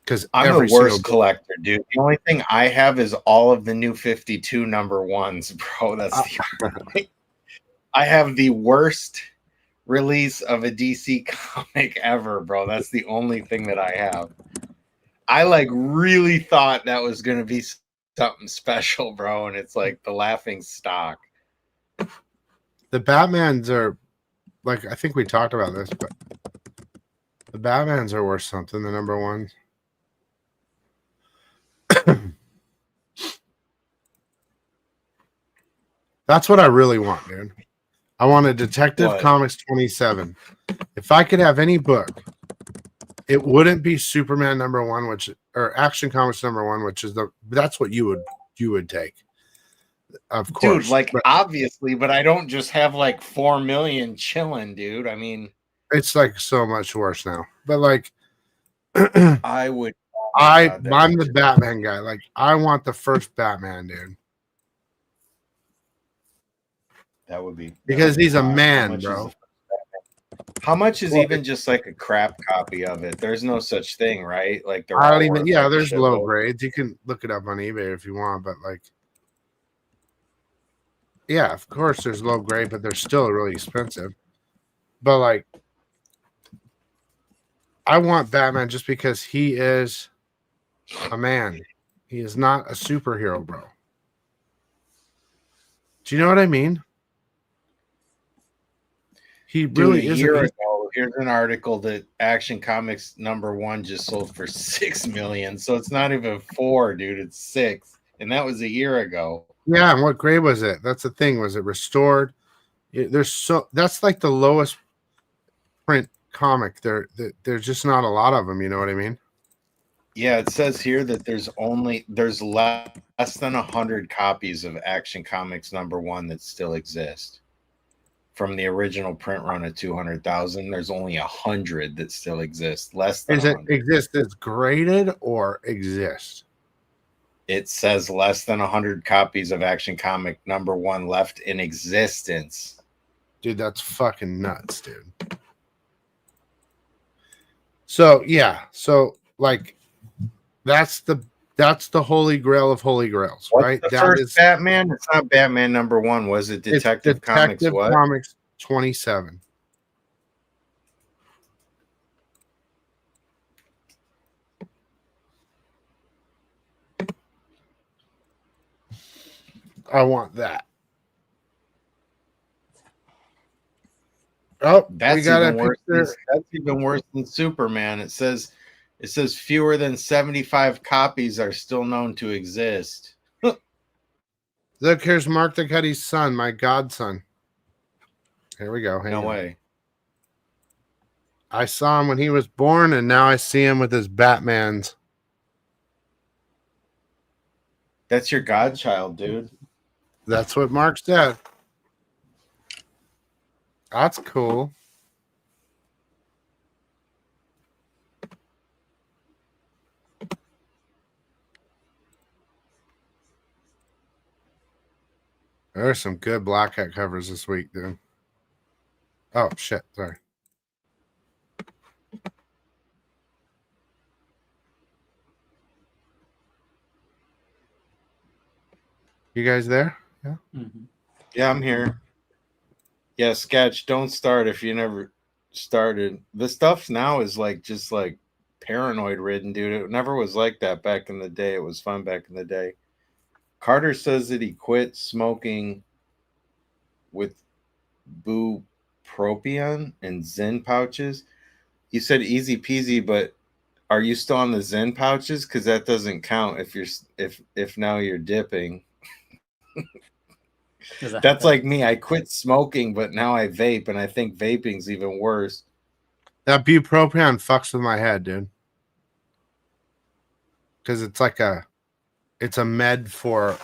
Because I'm the worst collector, dude. The only thing I have is all of the new 52 number ones, bro. That's the I have the worst release of a DC comic ever, bro. That's the only thing that I have. I like really thought that was gonna be something special, bro, and it's like the laughing stock. The Batmans are like, I think we talked about this, but the Batmans are worth something, the number ones. That's what I really want, dude. I want a Detective Comics 27. If I could have any book, it wouldn't be Superman number 1, or Action Comics number 1, which is that's what you would take. Of course. Dude, like obviously, but I don't just have like 4 million chilling, dude. I mean, it's like so much worse now. But like I would I'm the Batman guy. Like I want the first Batman, dude. That would be because he's a man, bro. How much is even just like a crap copy of it? There's no such thing, right? Like I don't even. Yeah, there's low grades. You can look it up on eBay if you want, but like, yeah, of course there's low grade, but they're still really expensive. But like, I want Batman just because he is a man. He is not a superhero, bro. Do you know what I mean? He really is. A year ago, here's an article that Action Comics number 1 just sold for 6 million. So it's not even 4, dude. It's 6, and that was a year ago. Yeah, and what grade was it? That's the thing. Was it restored? That's like the lowest print comic. There's just not a lot of them. You know what I mean? Yeah, it says here that there's less than 100 copies of Action Comics number 1 that still exist. From the original print run of 200,000, there's only 100 that still exist. Less than. Is it exist as graded or exist? It says less than 100 copies of Action Comic number 1 left in existence. Dude, that's fucking nuts, dude. So yeah, like that's the holy grail of holy grails, right? The first Batman? It's not Batman number 1. Was it Detective Comics? What? Comics 27. I want that. Oh, that's even worse. That's even worse than Superman. It says fewer than 75 copies are still known to exist. Look, here's Mark the Cuddy's son, my godson. Here we go. No way. I saw him when he was born, and now I see him with his Batmans. That's your godchild, dude. That's what Mark said. That's cool. There's some good Black Hat covers this week, dude. Oh, shit. Sorry. You guys there? Yeah. Mm-hmm. Yeah, I'm here. Yeah, Sketch, don't start if you never started. The stuff now is like just like paranoid ridden, dude. It never was like that back in the day. It was fun back in the day. Carter says that he quit smoking with bupropion and Zen pouches. You said easy peasy, but are you still on the Zen pouches? Because that doesn't count if now you're dipping. That's like me. I quit smoking, but now I vape, and I think vaping's even worse. That bupropion fucks with my head, dude. Because it's like it's a med for,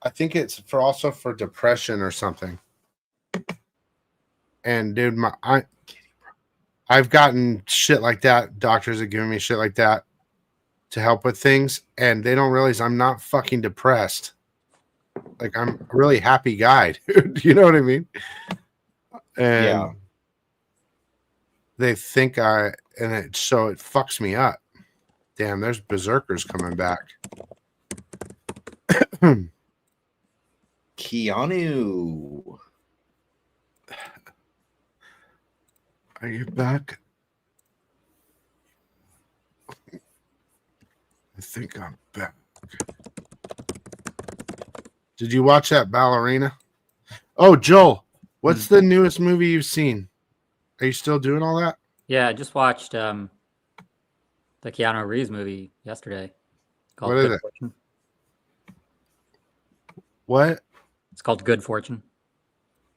I think it's for also for depression or something. And dude, I've gotten shit like that. Doctors have given me shit like that to help with things, and they don't realize I'm not fucking depressed. Like, I'm a really happy guy, dude. You know what I mean? And Yeah. they think so it fucks me up. Damn, there's berserkers coming back. Keanu. Are you back? I think I'm back. Did you watch that ballerina? Oh, Joel, what's the newest movie you've seen? Are you still doing all that? Yeah, I just watched the Keanu Reeves movie yesterday. Called What is Good it? Fortune. What? It's called Good Fortune.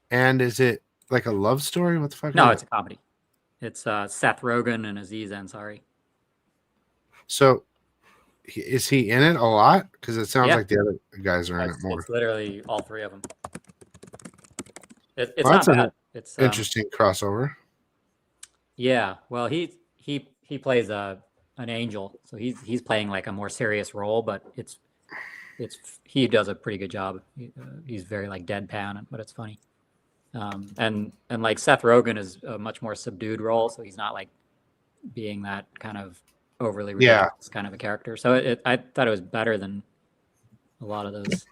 And is it like a love story? What the fuck? No, is it's a comedy. It's Seth Rogen and Aziz Ansari. So, is he in it a lot? Because it sounds Yeah. like the other guys are in it more. It's literally all three of them. It's Well, not that's an bad. It's interesting crossover. Yeah, well, he plays an angel, so he's playing like a more serious role, but he does a pretty good job. He's very like deadpan, but it's funny. And like Seth Rogen is a much more subdued role, so he's not like being that kind of overly ridiculous kind of a character. So I thought it was better than a lot of those.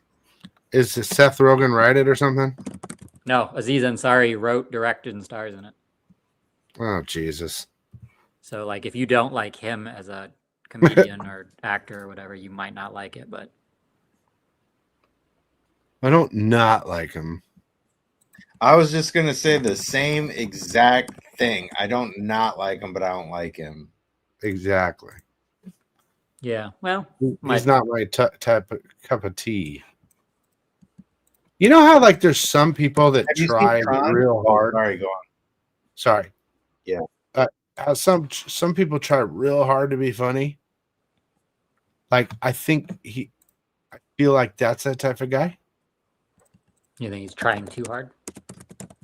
Is Seth Rogen write it or something? No, Aziz Ansari wrote, directed, and stars in it. Oh, Jesus. So like if you don't like him as a comedian or actor or whatever, you might not like it, but I don't not like him. I was just gonna say the same exact thing. I don't not like him, but I don't like him. Exactly. yeah, well, He's not my type of cup of tea. You know how like there's some people that Have you seen try Tron? real hard. Sorry, go on. Sorry. Yeah. How some people try real hard to be funny. Like I feel like that's that type of guy. you think he's trying too hard?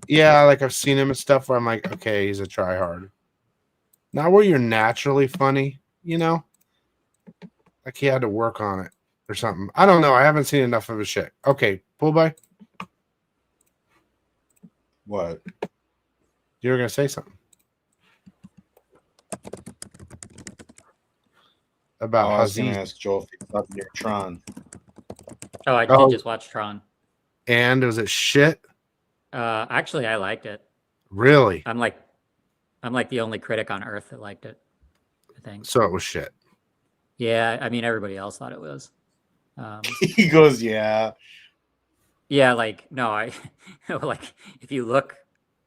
Yeah, like I've seen him and stuff where I'm like, okay, he's a try hard. Not where you're naturally funny, you know? Like he had to work on it or something. I don't know. I haven't seen enough of his shit. Okay, pull by. What? You were gonna say something about I was gonna Aziz. ask Joel if he thought near Tron. Oh, I did just watch Tron. And was it shit? Actually, I liked it. Really? I'm like the only critic on earth that liked it, I think. So it was shit. Yeah, I mean everybody else thought it was. He goes, yeah. Yeah, like no, I like if you look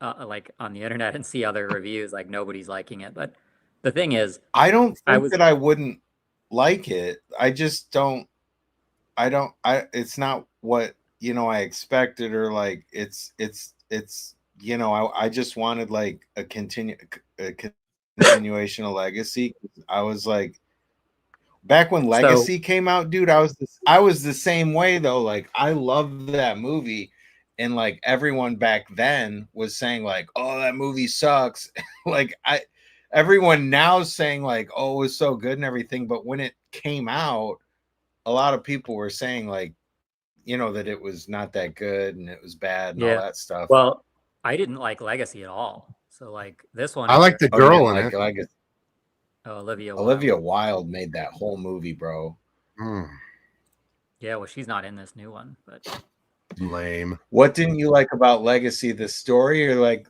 like on the internet and see other reviews, like nobody's liking it. But the thing is, I don't think that I wouldn't like it. I just don't. It's not what I expected, or like it's I just wanted like a continuation of Legacy. I was like, back when Legacy came out, dude, I was the same way though. Like I loved that movie, and like everyone back then was saying like, oh, that movie sucks. Like everyone now is saying like, oh, it was so good and everything, but when it came out, a lot of people were saying like, that it was not that good and it was bad and all that stuff. Well, I didn't like Legacy at all. So like this one, I like the girl in it. Legacy. Oh, Olivia Wilde made that whole movie, bro. Yeah, well, she's not in this new one, but lame. What didn't you like about Legacy? The story, or like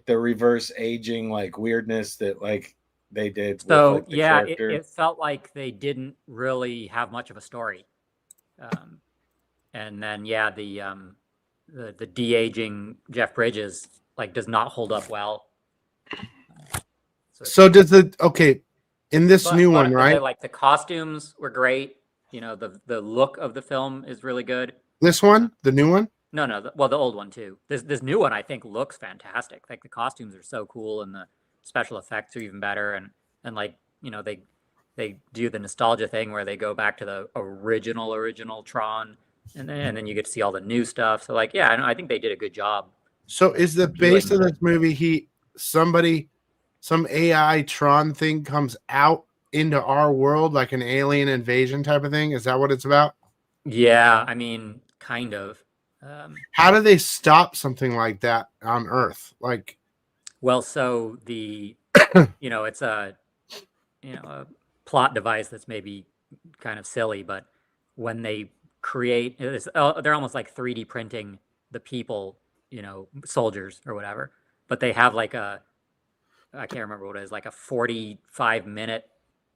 the reverse aging, like weirdness that like they did? So with, like, the yeah, character? it felt like they didn't really have much of a story. And then the de-aging Jeff Bridges like does not hold up well. So does in this new one, but right? like the costumes were great. You know, the look of the film is really good. This one, the new one? No, the old one too. This new one I think looks fantastic. Like the costumes are so cool and the special effects are even better. And like, you know, they do the nostalgia thing where they go back to the original Tron, and then you get to see all the new stuff. So like, yeah, I think they did a good job. So is the base of this movie some AI Tron thing comes out into our world like an alien invasion type of thing? Is that what it's about? Yeah, I mean, kind of. How do they stop something like that on Earth? Like, well, so the it's a plot device that's maybe kind of silly, but when they create, they're almost like 3D printing the people, soldiers or whatever, but they have like I can't remember what it is, like a 45-minute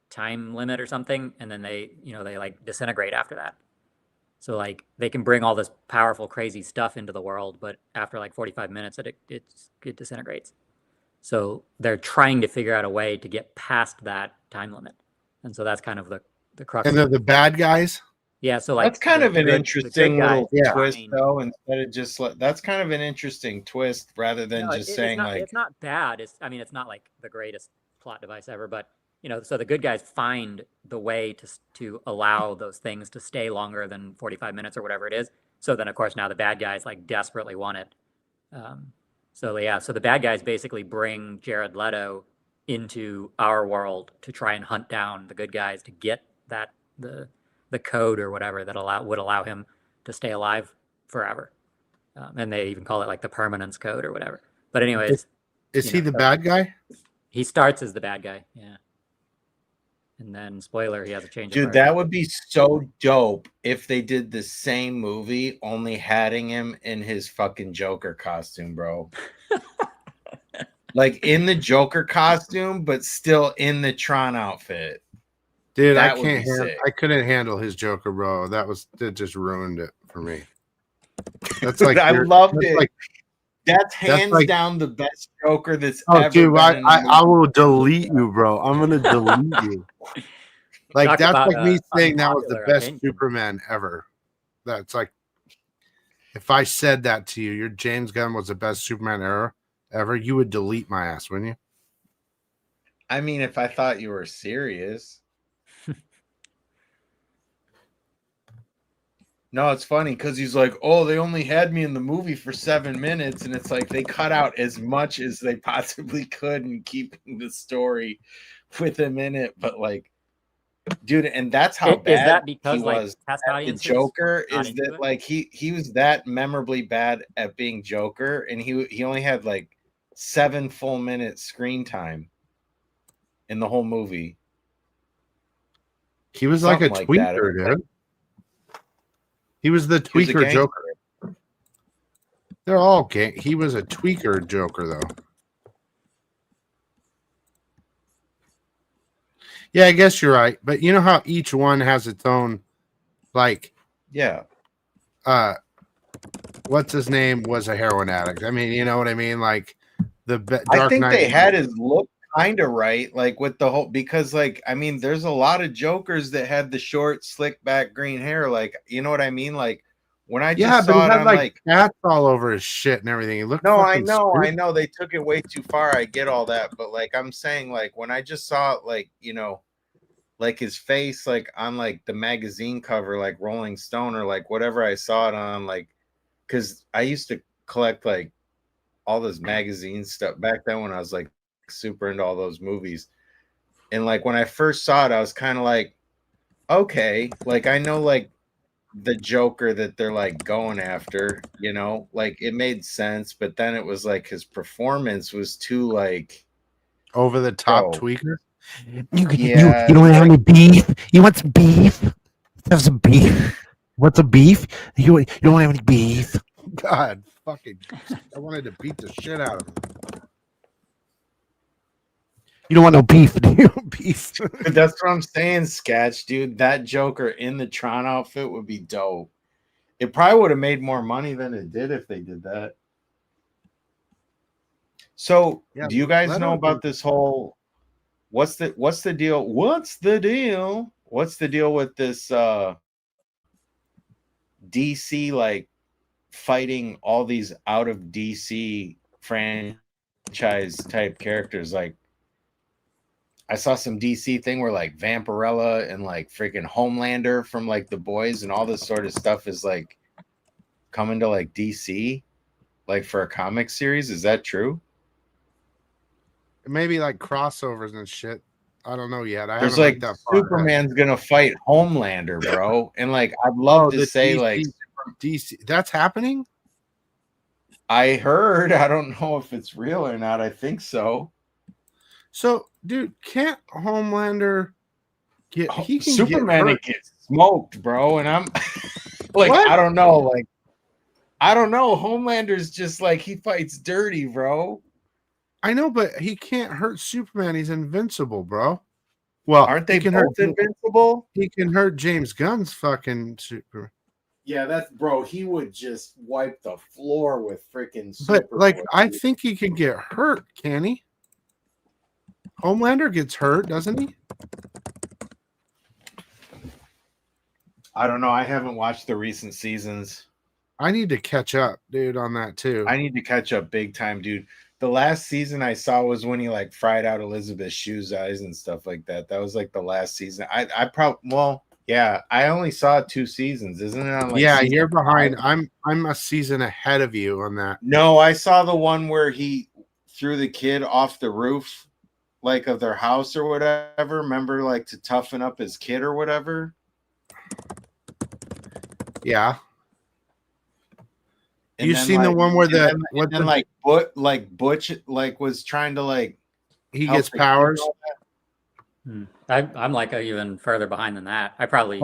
time limit or something, and then they like disintegrate after that. So like they can bring all this powerful, crazy stuff into the world, but after like 45 minutes, it disintegrates. So they're trying to figure out a way to get past that time limit, and so that's kind of the crux. And they're the bad guys. Yeah, so like that's kind of an interesting little twist, though. Instead of just that's kind of an interesting twist rather than just saying like it's not bad. It's not like the greatest plot device ever, but so the good guys find the way to allow those things to stay longer than 45 minutes or whatever it is. So then, of course, now the bad guys like desperately want it. So the bad guys basically bring Jared Leto into our world to try and hunt down the good guys to get the code or whatever that would allow him to stay alive forever. And they even call it like the permanence code or whatever. But anyways, is he the bad guy? He starts as the bad guy, yeah. And then, spoiler, he has a change. Dude, that would be so dope if they did the same movie, only having him in his fucking Joker costume, bro. Like in the Joker costume, but still in the Tron outfit. Dude, I couldn't handle his Joker, bro. That just ruined it for me. That's like I loved it. That's hands down the best Joker that's ever dude, been. I will delete you, bro. I'm gonna delete you. Like that's like me saying that was the best Superman ever. That's like if I said that to you, your James Gunn was the best Superman ever, you would delete my ass, wouldn't you? I mean, if I thought you were serious. No, it's funny because he's like, oh, they only had me in the movie for 7 minutes. And it's like they cut out as much as they possibly could in keeping the story with him in it. But like, dude, and that's how bad is that because, he like, was. the Joker is that like he was that memorably bad at being Joker. And he only had like 7 full minutes screen time in the whole movie. He was something like a tweaker, dude. He was the tweaker Joker. They're all gang. He was a tweaker Joker, though. Yeah, I guess you're right. But you know how each one has its own, like, yeah. What's his name was a heroin addict. I mean, you know what I mean? Like Dark I think Knight. they had his look kind of right, like with the whole, because like I mean there's a lot of Jokers that had the short slick back green hair, like, you know what I mean? Like when I just saw it, I'm like cats all over his shit and everything. He looked I know they took it way too far. I get all that, but like I'm saying, like when I just saw it, like, like his face, like on like the magazine cover, like Rolling Stone or like whatever I saw it on, like, because I used to collect like all this magazine stuff back then when I was like super into all those movies. And like when I first saw it, I was kind of like, okay, like I know like the Joker that they're like going after, like it made sense, but then it was like his performance was too like over the top tweaker. You don't have any beef? You want some beef? Have some beef? Want some beef? You don't have any beef? God, fucking! I wanted to beat the shit out of him. You don't want no beef, do you? Beef. But that's what I'm saying, Sketch, dude. That Joker in the Tron outfit would be dope. It probably would have made more money than it did if they did that. So, Yeah, do you guys let know her about this whole? What's the deal? What's the deal? What's the deal with this DC like fighting all these out of DC franchise type characters? Like, I saw some DC thing where like Vampirella and like freaking Homelander from like The Boys and all this sort of stuff is like coming to like DC, like for a comic series. Is that true? maybe like crossovers and shit. I don't know yet. I There's haven't like looked that far. Superman's gonna fight Homelander, bro. And like I'd love to the say DC, like DC. That's happening. I heard, I don't know if it's real or not. I think so. So, dude, can't Homelander get? He can Superman get, gets smoked, bro. And I'm like, What? I don't know. Like, I don't know. Homelander's just like he fights dirty, bro. I know, but he can't hurt Superman. He's invincible, bro. Well, Aren't they he can both hurt, invincible? He can hurt James Gunn's fucking super. Yeah, that's bro. He would just wipe the floor with freaking. But like, I think he can get hurt. Can he? Homelander gets hurt, doesn't he? I don't know. I haven't watched the recent seasons. I need to catch up, dude, on that too. I need to catch up big time, dude. The last season I saw was when he like fried out Elizabeth Shue's eyes and stuff like that. That was like the last season. I probably yeah. I only saw 2 seasons, isn't it? On, like, Yeah, season you're behind. 5? I'm a season ahead of you on that. No, I saw the one where he threw the kid off the roof, like of their house or whatever. Remember, like to toughen up his kid or whatever. Yeah. And You then, seen the like, one where and the then, what and then, the, Butch like was trying to like he help gets the kid powers? and all that? I'm like even further behind than that. I probably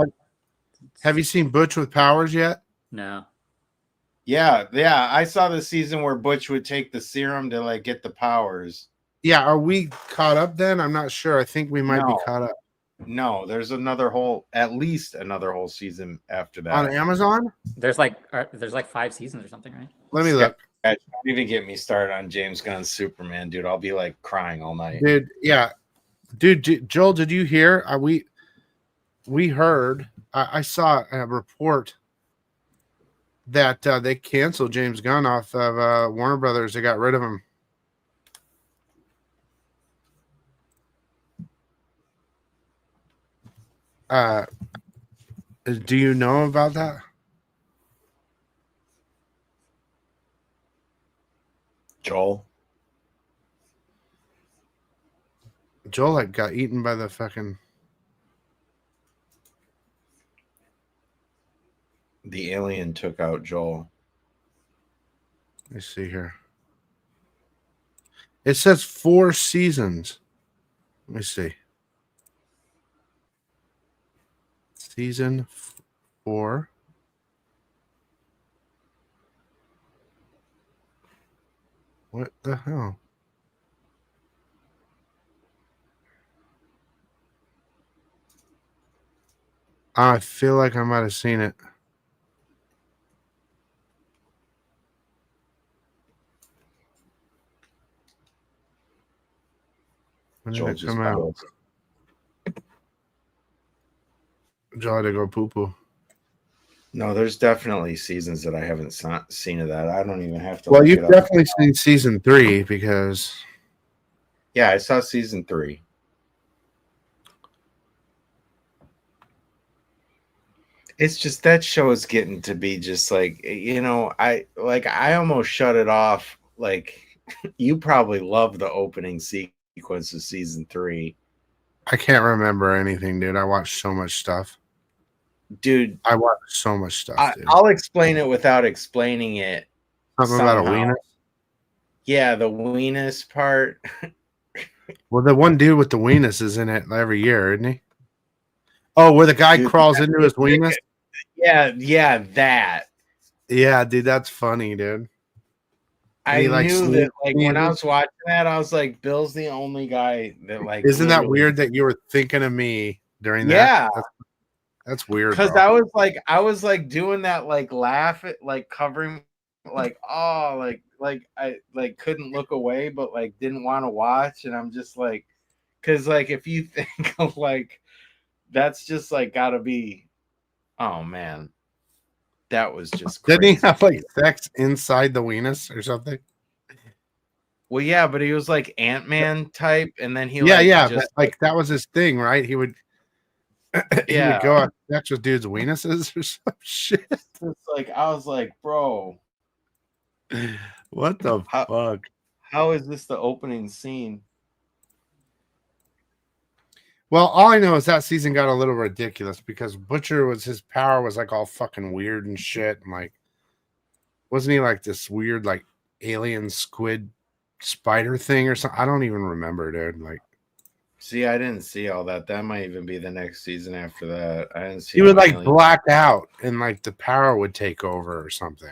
Have you seen Butch with powers yet? no. Yeah, I saw the season where Butch would take the serum to like get the powers. Yeah, are we caught up then? I'm not sure. I think we might be No. caught up. No, there's at least another whole season after that. On Amazon? There's like 5 seasons or something, right? Let me look. Don't even get me started on James Gunn's Superman, dude. I'll be like crying all night. Dude, yeah. Dude, Joel, did you hear? We heard, I saw a report that they canceled James Gunn off of Warner Brothers. They got rid of him. Do you know about that? Joel. Joel like got eaten by the fucking. The alien took out Joel. Let me see here. It says 4 seasons. Let me see. Season 4. What the hell? I feel like I might have seen it. When did Joel it just come out? bounced. Joel had to go poo poo. No, there's definitely seasons that I haven't seen of that. I don't even have to. Well, look you've it up. definitely seen season 3 because. Yeah, I saw season 3. It's just that show is getting to be just like, I almost shut it off. Like, you probably love the opening sequence of season 3. I can't remember anything, dude. I watched so much stuff. Dude, I watched so much stuff, dude. I'll explain it without explaining it. Something about a wiener? Yeah, the weenus part. Well, the one dude with the weenus is in it every year, isn't he? Oh, where the guy Dude, crawls into his weenus? Yeah, that. Yeah, dude, that's funny, dude. I he, like, knew that, like, when I sneezes. was watching that, I was like, Bill's the only guy that, like, Isn't that literally- weird that you were thinking of me during Yeah. that? That's weird, Because bro. I was like doing that, like laugh at, like covering, like, oh, like I like couldn't look away, but like didn't want to watch, and I'm just like, because like if you think of like, that's just like gotta be, oh man, that was just crazy. Didn't he have like sex inside the weenus or something? Well, yeah, but he was like Ant-Man type, and then he Yeah, just but, like that was his thing, right? He would he Yeah. would go out sex with dudes' weenuses or some shit. It's like I was like, bro, What the fuck? how is this the opening scene? Well, all I know is that season got a little ridiculous because Butcher was his power was like all fucking weird and shit, and like wasn't he like this weird like alien squid spider thing or something? I don't even remember, dude. Like See, I didn't see all that. That might even be the next season after that. I didn't see. he would no like alien- black out and like the power would take over or something.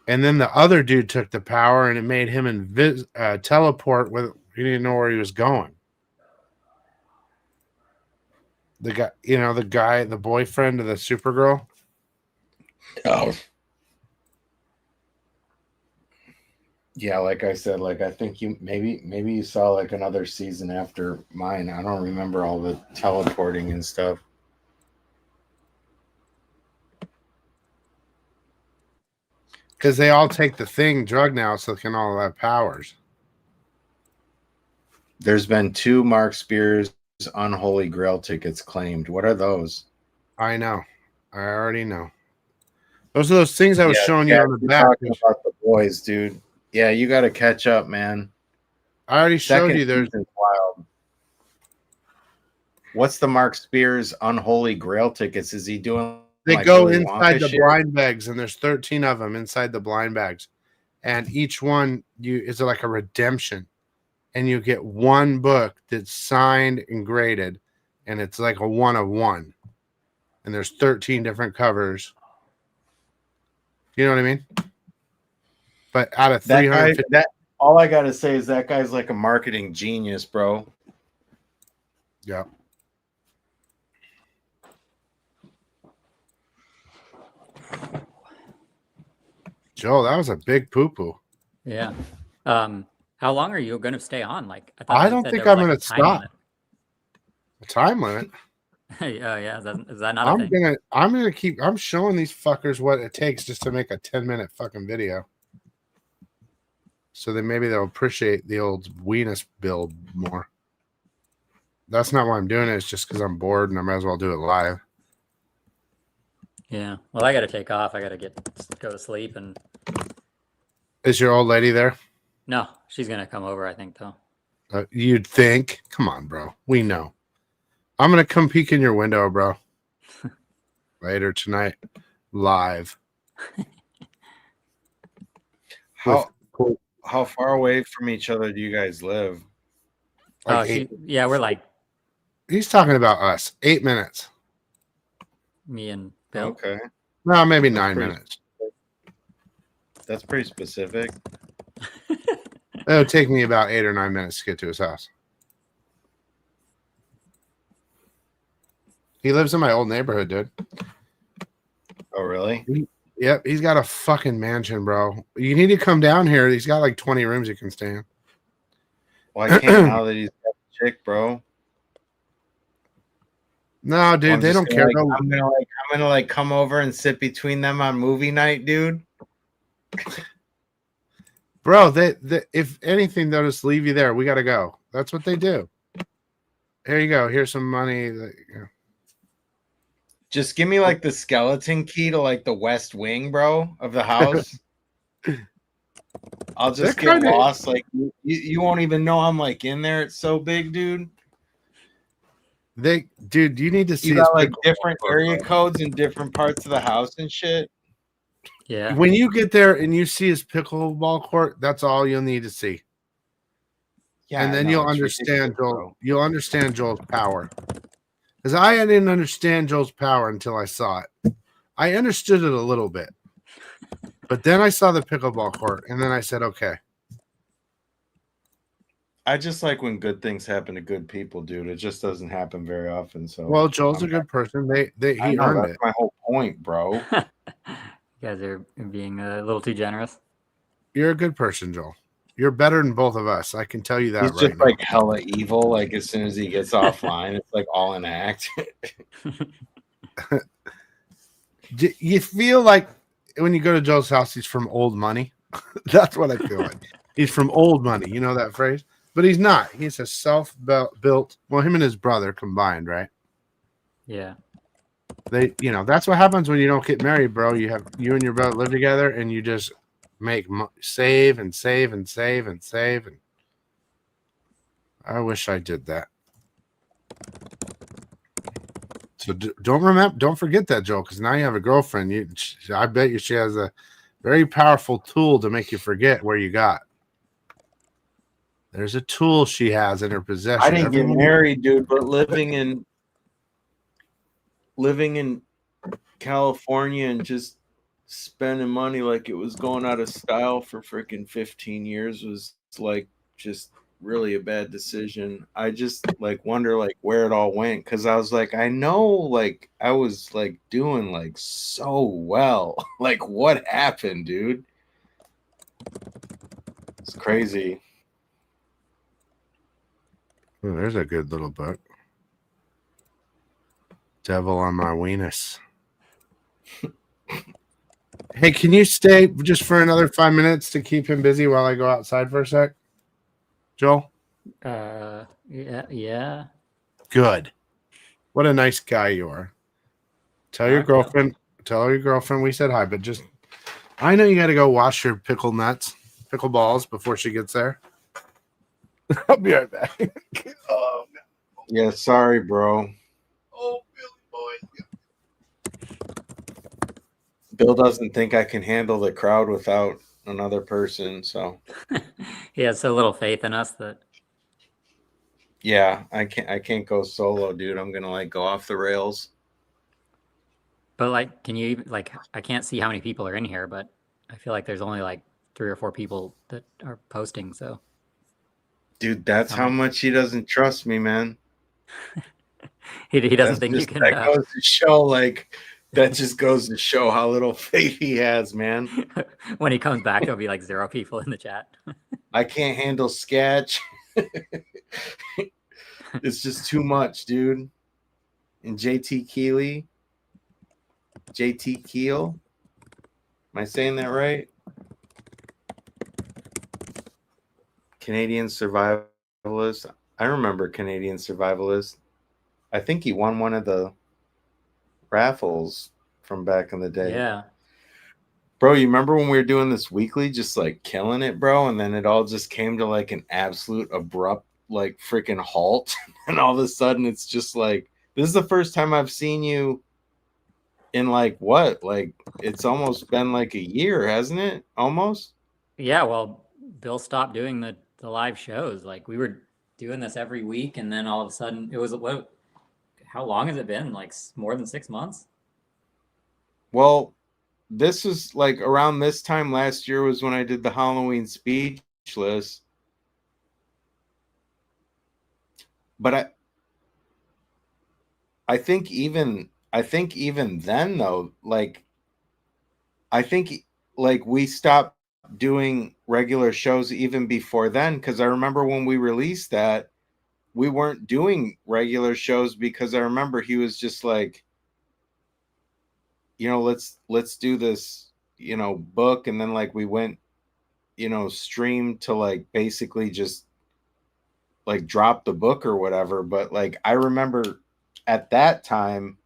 And then the other dude took the power and it made him teleport with he didn't know where he was going. The guy, the boyfriend of the Supergirl. Oh. Yeah, like I said, like I think you maybe you saw like another season after mine. I don't remember all the teleporting and stuff. Because they all take the thing drug now, so they can all have powers. There's been 2 Mark Spears Unholy Grail tickets claimed. What are those? I know. I already know. Those are those things I was showing you yeah, on the you're back. talking about the boys, dude. Yeah, you got to catch up, man. I already showed Second you. There's season's wild. What's the Mark Spears Unholy Grail tickets? Is he doing? They like go Willy inside Wonka the shit? blind bags, and there's 13 of them inside the blind bags, and each one is like a redemption, and you get one book that's signed and graded, and it's like a 1 of 1, and there's 13 different covers. You know what I mean? But out of That guy, 350, that all I gotta say is that guy's like a marketing genius, bro. yeah. Joel, that was a big poo-poo. Yeah. How long are you going to stay on? Like, thought I you don't said think there was, I'm like, going to a time stop. limit. A time limit. Oh yeah, is that not a thing? I'm gonna keep. I'm showing these fuckers what it takes just to make a 10-minute fucking video. So then maybe they'll appreciate the old weenus build more. That's not why I'm doing it. It's just because I'm bored and I might as well do it live. Yeah. Well, I got to take off. I got to go to sleep, and Is your old lady there? no, she's gonna come over. I think though. You'd think. Come on, bro. We know. I'm gonna come peek in your window, bro. Later tonight, live. How far away from each other do you guys live? Like we're like he's talking about us. 8 minutes. me and Bill. Okay, No, maybe That's 9 pretty- minutes. that's pretty specific. It'll take me about 8 or 9 minutes to get to his house. He lives in my old neighborhood, dude. Oh, really? Yep, he's got a fucking mansion, bro. You need to come down here. He's got like 20 rooms you can stay in. Well, I can't now that he's got a chick, bro. No, dude, I'm they just don't gonna, care. like, I'm gonna come over and sit between them on movie night, dude. Bro, they if anything, they'll just leave you there. We got to go. That's what they do. Here you go. Here's some money. Just give me like the skeleton key to like the West Wing, bro, of the house. I'll just They're get kinda- lost. Like you won't even know I'm like in there. It's so big, dude. Dude, you need to see You his got like pickle- different area codes in different parts of the house and shit. Yeah. When you get there and you see his pickleball court, that's all you'll need to see. Yeah, and then no, you'll it's understand ridiculous, Joel. bro. You'll understand Joel's power. Because I didn't understand Joel's power until I saw it. I understood it a little bit, But then I saw the pickleball court, and then I said, okay. I just like when good things happen to good people, dude. It just doesn't happen very often. So Well, Joel's a good person. He earned that's it. my whole point, bro. You guys are being a little too generous. You're a good person, Joel. You're better than both of us. I can tell you that He's right just now. like hella evil. Like as soon as he gets offline, it's like all an act. You feel like when you go to Joe's house, he's from old money. That's what I feel like. He's from old money. You know that phrase? But he's not. He's a self-built. Well, him and his brother combined, right? Yeah. That's what happens when you don't get married, bro. You and your brother live together, and you just save and save and save and save. And I wish I did that. So don't forget that, Joel, because now you have a girlfriend. I bet you she has a very powerful tool to make you forget where you got. There's a tool she has in her possession. I didn't get married, dude, but living in California and just spending money like it was going out of style for freaking 15 years was like just really a bad decision. I just like wonder like where it all went, because I was like, I know like I was like doing like so well. Like what happened, dude? It's crazy. Oh, there's a good little book. Devil on my weenus. Hey, can you stay just for another 5 minutes to keep him busy while I go outside for a sec? Joel? Yeah. Good. What a nice guy you are. Tell your girlfriend we said hi, but just I know you got to go wash your pickle balls before she gets there. I'll be right back. Oh, no. Yeah, sorry, bro. Oh, Billy boy. Bill doesn't think I can handle the crowd without another person, so He has so little faith in us that yeah, I can't go solo, dude. I'm gonna like go off the rails. But like, can you like? I can't see how many people are in here, but I feel like there's only like 3 or 4 people that are posting. So, dude, that's how much he doesn't trust me, man. he doesn't think you can. That goes to show, like, that just goes to show how little faith he has, man. When he comes back, there'll be like 0 people in the chat. I can't handle sketch. It's just too much, dude. And JT Keel. Am I saying that right? Canadian Survivalist. I remember Canadian Survivalist. I think he won one of the raffles from back in the day. Yeah. Bro, you remember when we were doing this weekly, just like killing it, bro? And then it all just came to like an absolute abrupt, like freaking halt. And all of a sudden it's just like, this is the first time I've seen you in like what? Like it's almost been like a year, hasn't it? Almost? Yeah, well, Bill stopped doing the live shows. Like we were doing this every week, and then all of a sudden it was what? How long has it been? Like more than 6 months? Well, this is like around this time last year was when I did the Halloween speech list. But I think even then though, like I think like we stopped doing regular shows even before then, because I remember when we released that, we weren't doing regular shows because I remember he was just like, you know, let's do this, you know, book, and then like we went, you know, stream to like basically just like drop the book or whatever. But like I remember at that time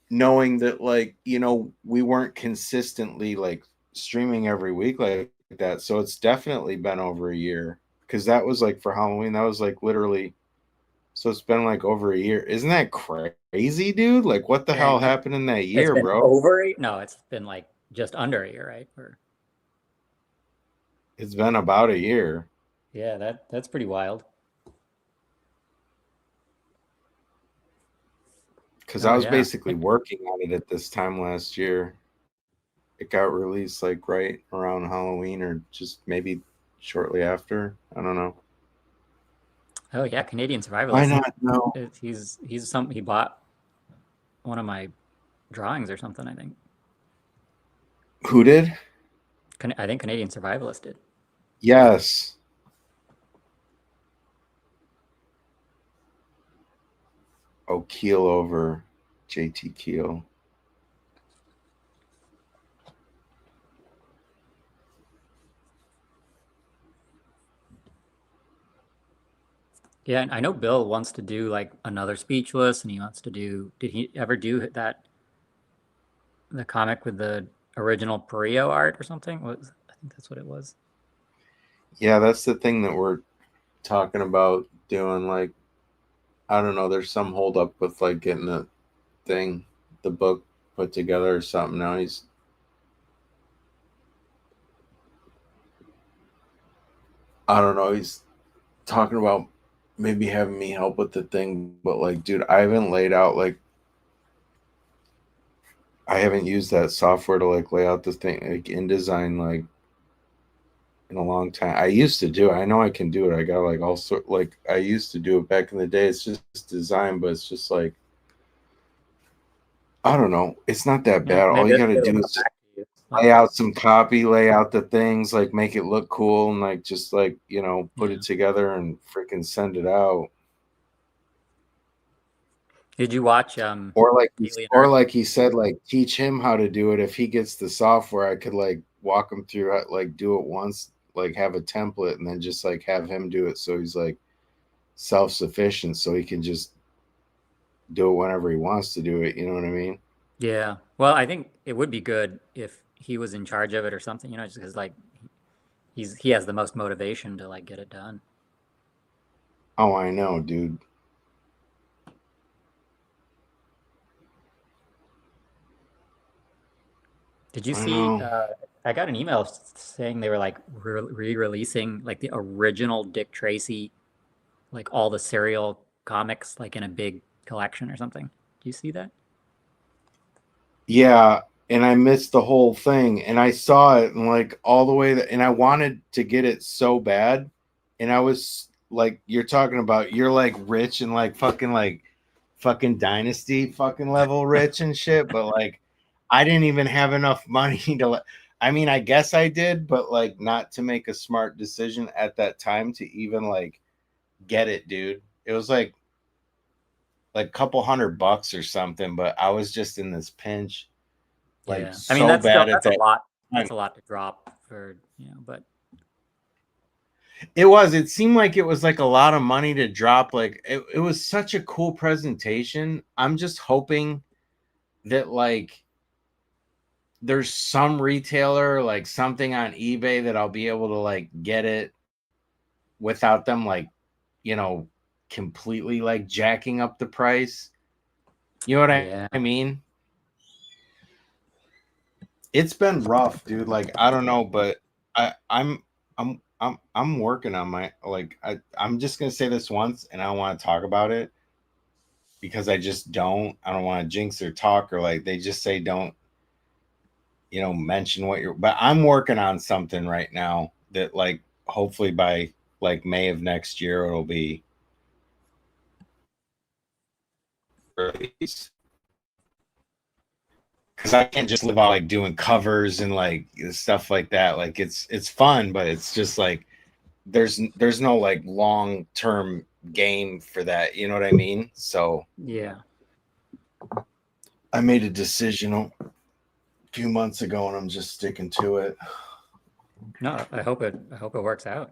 knowing that like, you know, we weren't consistently like streaming every week like that. So it's definitely been over a year, because that was like for Halloween, that was like literally, so it's been like over a year. Isn't that crazy, dude? Like what the hell happened in that year, bro? No, it's been like just under a year, right? It's been about a year. Yeah, that's pretty wild. Because I was basically working on it at this time last year. it got released like right around Halloween or just maybe shortly after. I don't know. Oh yeah, Canadian Survivalist. Why not? No. He bought one of my drawings or something, I think. Who did? I think Canadian Survivalist did. Yes. Oh, Keel over JT Keel. Yeah, and I know Bill wants to do like another Speechless, and he wants to do. Did he ever do that? The comic with the original Perio art or something? I think that's what it was. Yeah, that's the thing that we're talking about doing. Like, I don't know. There's some hold up with like getting the book put together or something. Now I don't know. He's talking about maybe having me help with the thing, but like, dude, I haven't laid out like. I haven't used that software to like lay out the thing like InDesign like in a long time. I used to do it. I know I can do it. I got like all sort like I used to do it back in the day. It's just design, but it's just like I don't know. It's not that bad. All you gotta do is lay out some copy, lay out the things, like make it look cool, and like just like put it together and freaking send it out. Did you watch or like he said, like teach him how to do it. If he gets the software, I could like walk him through it, like do it once, like have a template, and then just like have him do it so he's like self-sufficient, so he can just do it whenever he wants to do it. You know what I mean? Yeah. Well, I think it would be good if he was in charge of it or something, just because like he has the most motivation to like get it done. Oh, I know, dude. Did you see? I got an email saying they were like re-releasing like the original Dick Tracy, like all the serial comics, like in a big collection or something. Do you see that? Yeah, and I missed the whole thing, and I saw it and like all the way and I wanted to get it so bad, and I was like, you're talking about you're like rich and like fucking dynasty fucking level rich and shit, but like I didn't even have enough money to I mean, I guess I did, but like not to make a smart decision at that time to even like get it, dude. It was like a couple $100 or something, but I was just in this pinch. Like, yeah. so I mean, that's bad that's at a that lot. time. That's a lot to drop for but It seemed like it was like a lot of money to drop. Like it was such a cool presentation. I'm just hoping that like there's some retailer, like something on eBay that I'll be able to like get it without them like, completely like jacking up the price. You know what I mean? It's been rough, dude. Like I don't know, but I'm working on my I'm just gonna say this once, and I don't want to talk about it because I don't want to jinx or talk, or like they just say don't mention what you're. But I'm working on something right now that like hopefully by like May of next year it'll be released. Because I can't just live out like doing covers and like stuff like that. Like it's fun, but it's just like there's no like long term game for that. You know what I mean? So yeah, I made a decision a few months ago, and I'm just sticking to it. no, I hope it works out.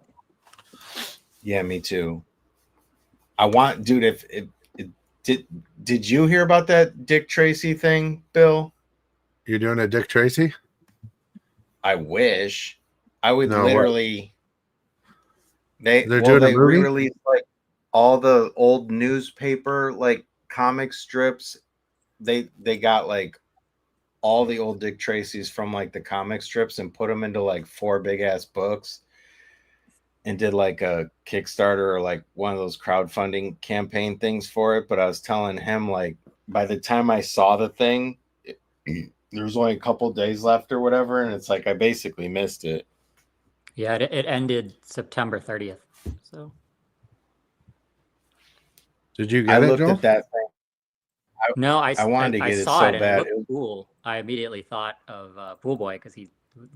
Yeah, me too. I want, dude. If did you hear about that Dick Tracy thing, Bill? You're doing a Dick Tracy? I wish. I would No, literally. They're doing a movie? re-released like all the old newspaper like comic strips. They got like all the old Dick Tracy's from like the comic strips and put them into like 4 big ass books and did like a Kickstarter or like one of those crowdfunding campaign things for it. But I was telling him like by the time I saw the thing, There's only a couple days left or whatever, and it's like I basically missed it. Yeah, it ended September 30th. So Did you I get it, looked Joel? at that thing. no, I wanted to I get it saw so it and bad. it looked cool. I immediately thought of Pool Boy because he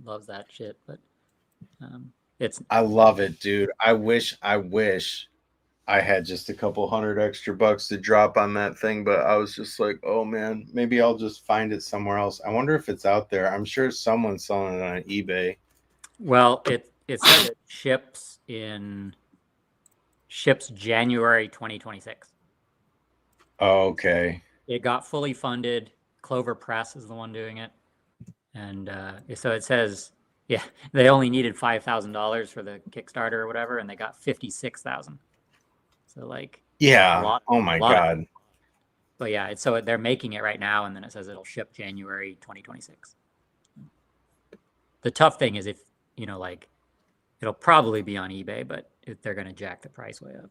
loves that shit. But it's I love it, dude. I wish I had just a couple $100 extra to drop on that thing, but I was just like, oh man, maybe I'll just find it somewhere else. I wonder if it's out there. I'm sure someone's selling it on eBay. well, it says it ships January 2026. Okay. It got fully funded. Clover Press is the one doing it, and so it says, yeah, they only needed $5,000 for the Kickstarter or whatever, and they got 56,000. So like, Yeah. a lot. Oh my lot God. of, but yeah, so they're making it right now, and then it says it'll ship January 2026. The tough thing is if like, it'll probably be on eBay, but they're gonna jack the price way up.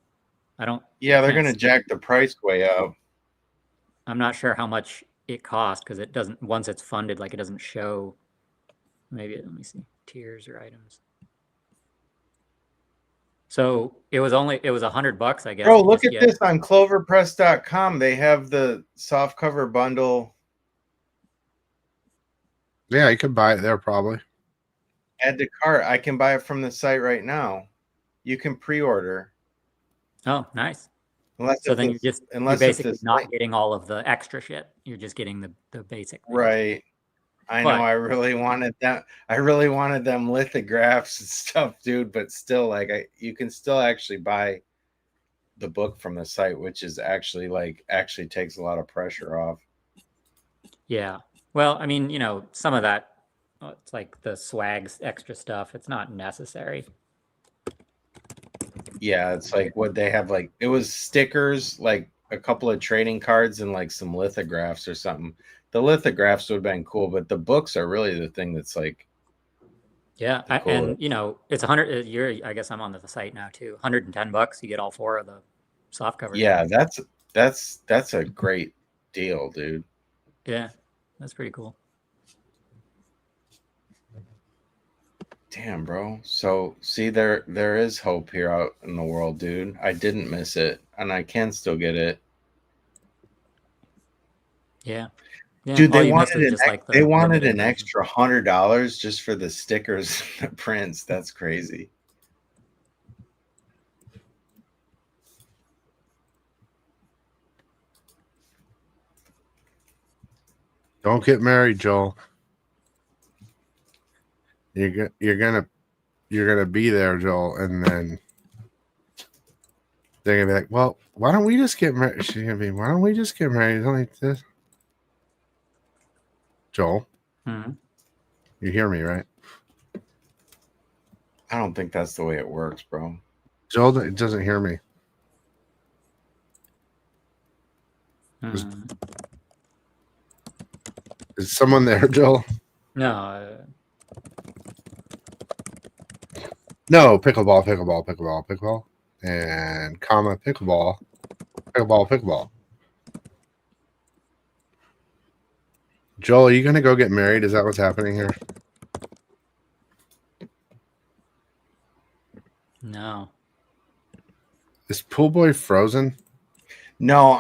Yeah, they're can't gonna see- jack the price way up. I'm not sure how much it costs because it doesn't. Once it's funded, like it doesn't show. Maybe let me see tiers or items. So it was $100, I guess. Bro, to look just at get- this on cloverpress.com. They have the softcover bundle. Yeah, you could buy it there probably. Add to cart. I can buy it from the site right now. You can pre-order. Oh, nice. Unless So if then you're it's- just unless you're if basically this not link- getting all of the extra shit. You're just getting the basic thing. Right. I know. I really wanted that. I really wanted them lithographs and stuff, dude. But still, like, you can still actually buy the book from the site, which is actually takes a lot of pressure off. Yeah. Well, I mean, some of that, it's like the swags extra stuff. It's not necessary. Yeah, it's like what they have. Like it was stickers, like a couple of trading cards, and like some lithographs or something. The lithographs would have been cool, but the books are really the thing that's like. Yeah, cool. and it's 100. I guess I'm on the site now too. $110. You get all 4 of the soft covers. Yeah, that's a great deal, dude. Yeah, that's pretty cool. Damn, bro. So see, there is hope here out in the world, dude. I didn't miss it, and I can still get it. Yeah. Dude, all they you miss wanted is just like the they wanted limited an edition. extra $100 just for the stickers and the prints. That's crazy. Don't get married, Joel. You're gonna be there, Joel, and then they're gonna be like, "Well, why don't we just get married?" She's gonna be, "Why don't we just get married?" It's like this. Joel, you hear me, right? I don't think that's the way it works, bro. Joel doesn't hear me. Is someone there, Joel? No. No, pickleball, and comma pickleball. Joel, are you gonna go get married? Is that what's happening here? No. Is Pool Boy frozen? No,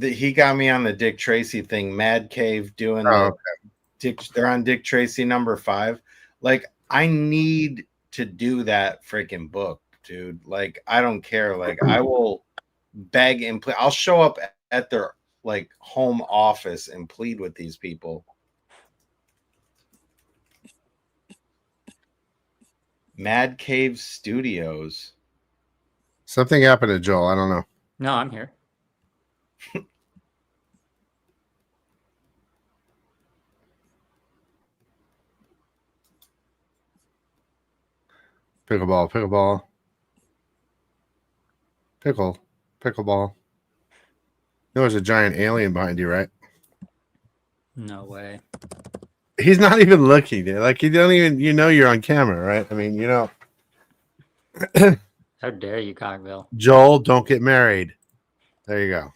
he got me on the Dick Tracy thing. Mad Cave doing they're on Dick Tracy number 5. Like, I need to do that freaking book, dude. Like, I don't care. Like, I will beg and plead. I'll show up at their like home office and plead with these people. Mad Cave Studios. Something happened to Joel. I don't know. No, I'm here. Pickleball. Pickleball. You know, there's a giant alien behind you, right? No way. He's not even looking, dude. Like, you don't even, you're on camera, right? I mean, How dare you, Cogville? Joel, don't get married. There you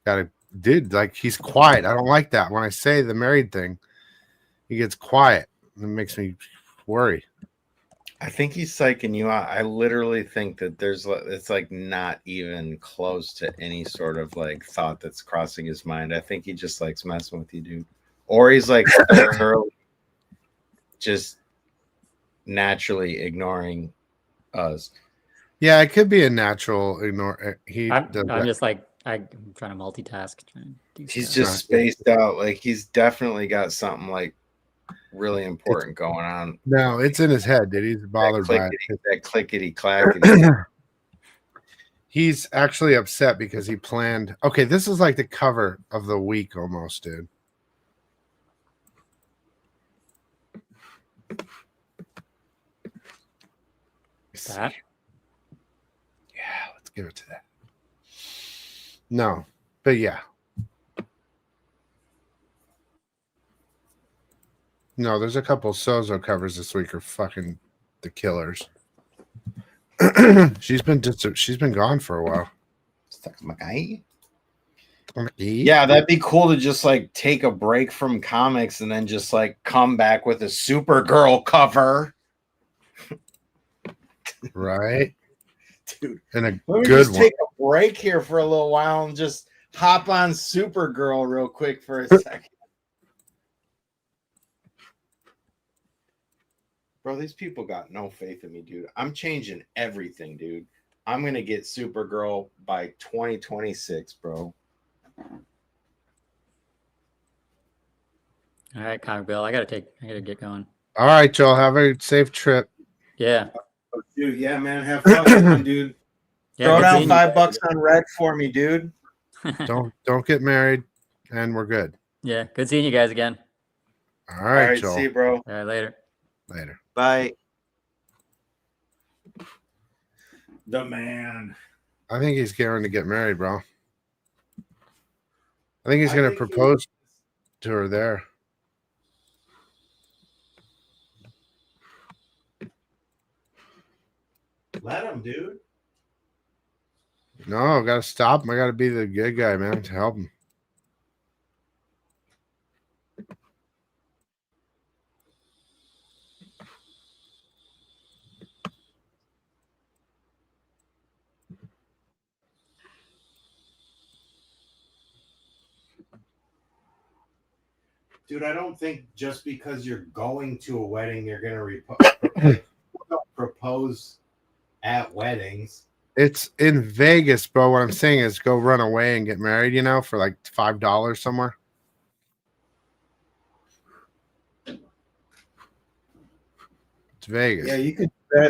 go. dude, like he's quiet. I don't like that. When I say the married thing, he gets quiet. It makes me worry. I think he's psyching you out. I literally think that it's like not even close to any sort of like thought that's crossing his mind. I think he just likes messing with you, dude. Or he's like thoroughly just naturally ignoring us. Yeah, it could be a natural ignore. I'm just like I'm trying to multitask. He's just spaced out. Like he's definitely got something like really important going on. No, it's in his head, dude. He's bothered by it. That clickety clackety. He's actually upset because he planned. Okay, this is like the cover of the week almost, dude. That? Yeah, let's give it to that. No, but yeah. No, there's a couple Sozo covers this week are fucking the killers. she's been gone for a while. Yeah, that'd be cool to just like take a break from comics and then just like come back with a Supergirl cover. Right? Dude. And a Let me good just one. take a break here for a little while and just hop on Supergirl real quick for a second. Bro, these people got no faith in me, dude. I'm changing everything, dude. I'm gonna get Supergirl by 2026, bro. All right, Comic Bill. I gotta get going. All right, Joel. Have a safe trip. Yeah. Oh, dude, yeah, man. Have fun, dude. Yeah, Throw good down seeing you. $5 on red for me, dude. Don't get married, and we're good. Yeah, good seeing you guys again. All right, Joel. See you, bro. All right, later. Later. Bye. The man. I think he's going to get married, bro. I think he's going to propose to her there. Let him, dude. No, I got to stop him. I got to be the good guy, man, to help him. Dude, I don't think just because you're going to a wedding, you're going to propose at weddings. It's in Vegas, bro. What I'm saying is go run away and get married, you know, for like $5 somewhere. It's Vegas. Yeah,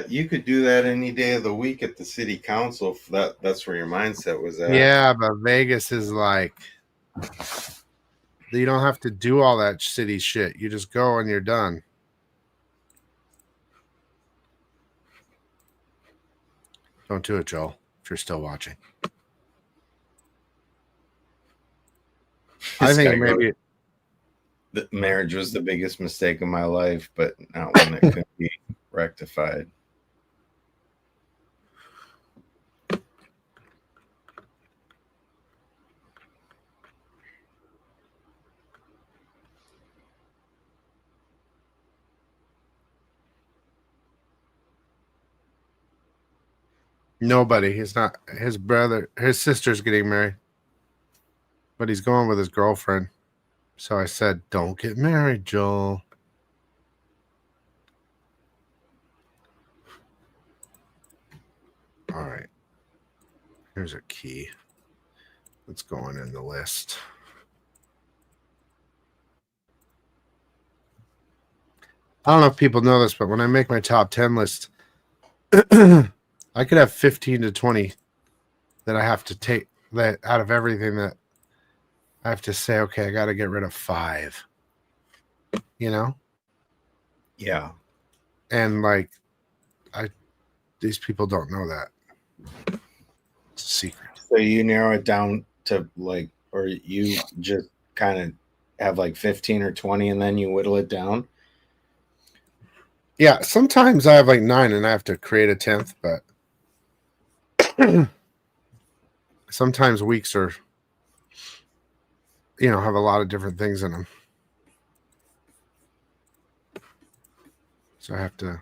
you could do that any day of the week at the city council. That's where your mindset was at. Yeah, but Vegas is like you don't have to do all that city shit. You just go and you're done. Don't do it, Joel, if you're still watching. I think maybe the marriage was the biggest mistake of my life, but not one that could be rectified. nobody. He's not. His brother, his sister's getting married, but he's going with his girlfriend. So I said, "Don't get married, Joel." All right. Here's a key. Let's go on in the list. I don't know if people know this, but when I make my top 10 list, I could have 15 to 20 that I have to take that out of everything that I have to say, okay, I got to get rid of 5. You know? Yeah. And like, these people don't know that. It's a secret. So you narrow it down to like, or you just kind of have like 15 or 20 and then you whittle it down? Yeah, sometimes I have like 9 and I have to create a 10th, but sometimes weeks are have a lot of different things in them. So I have to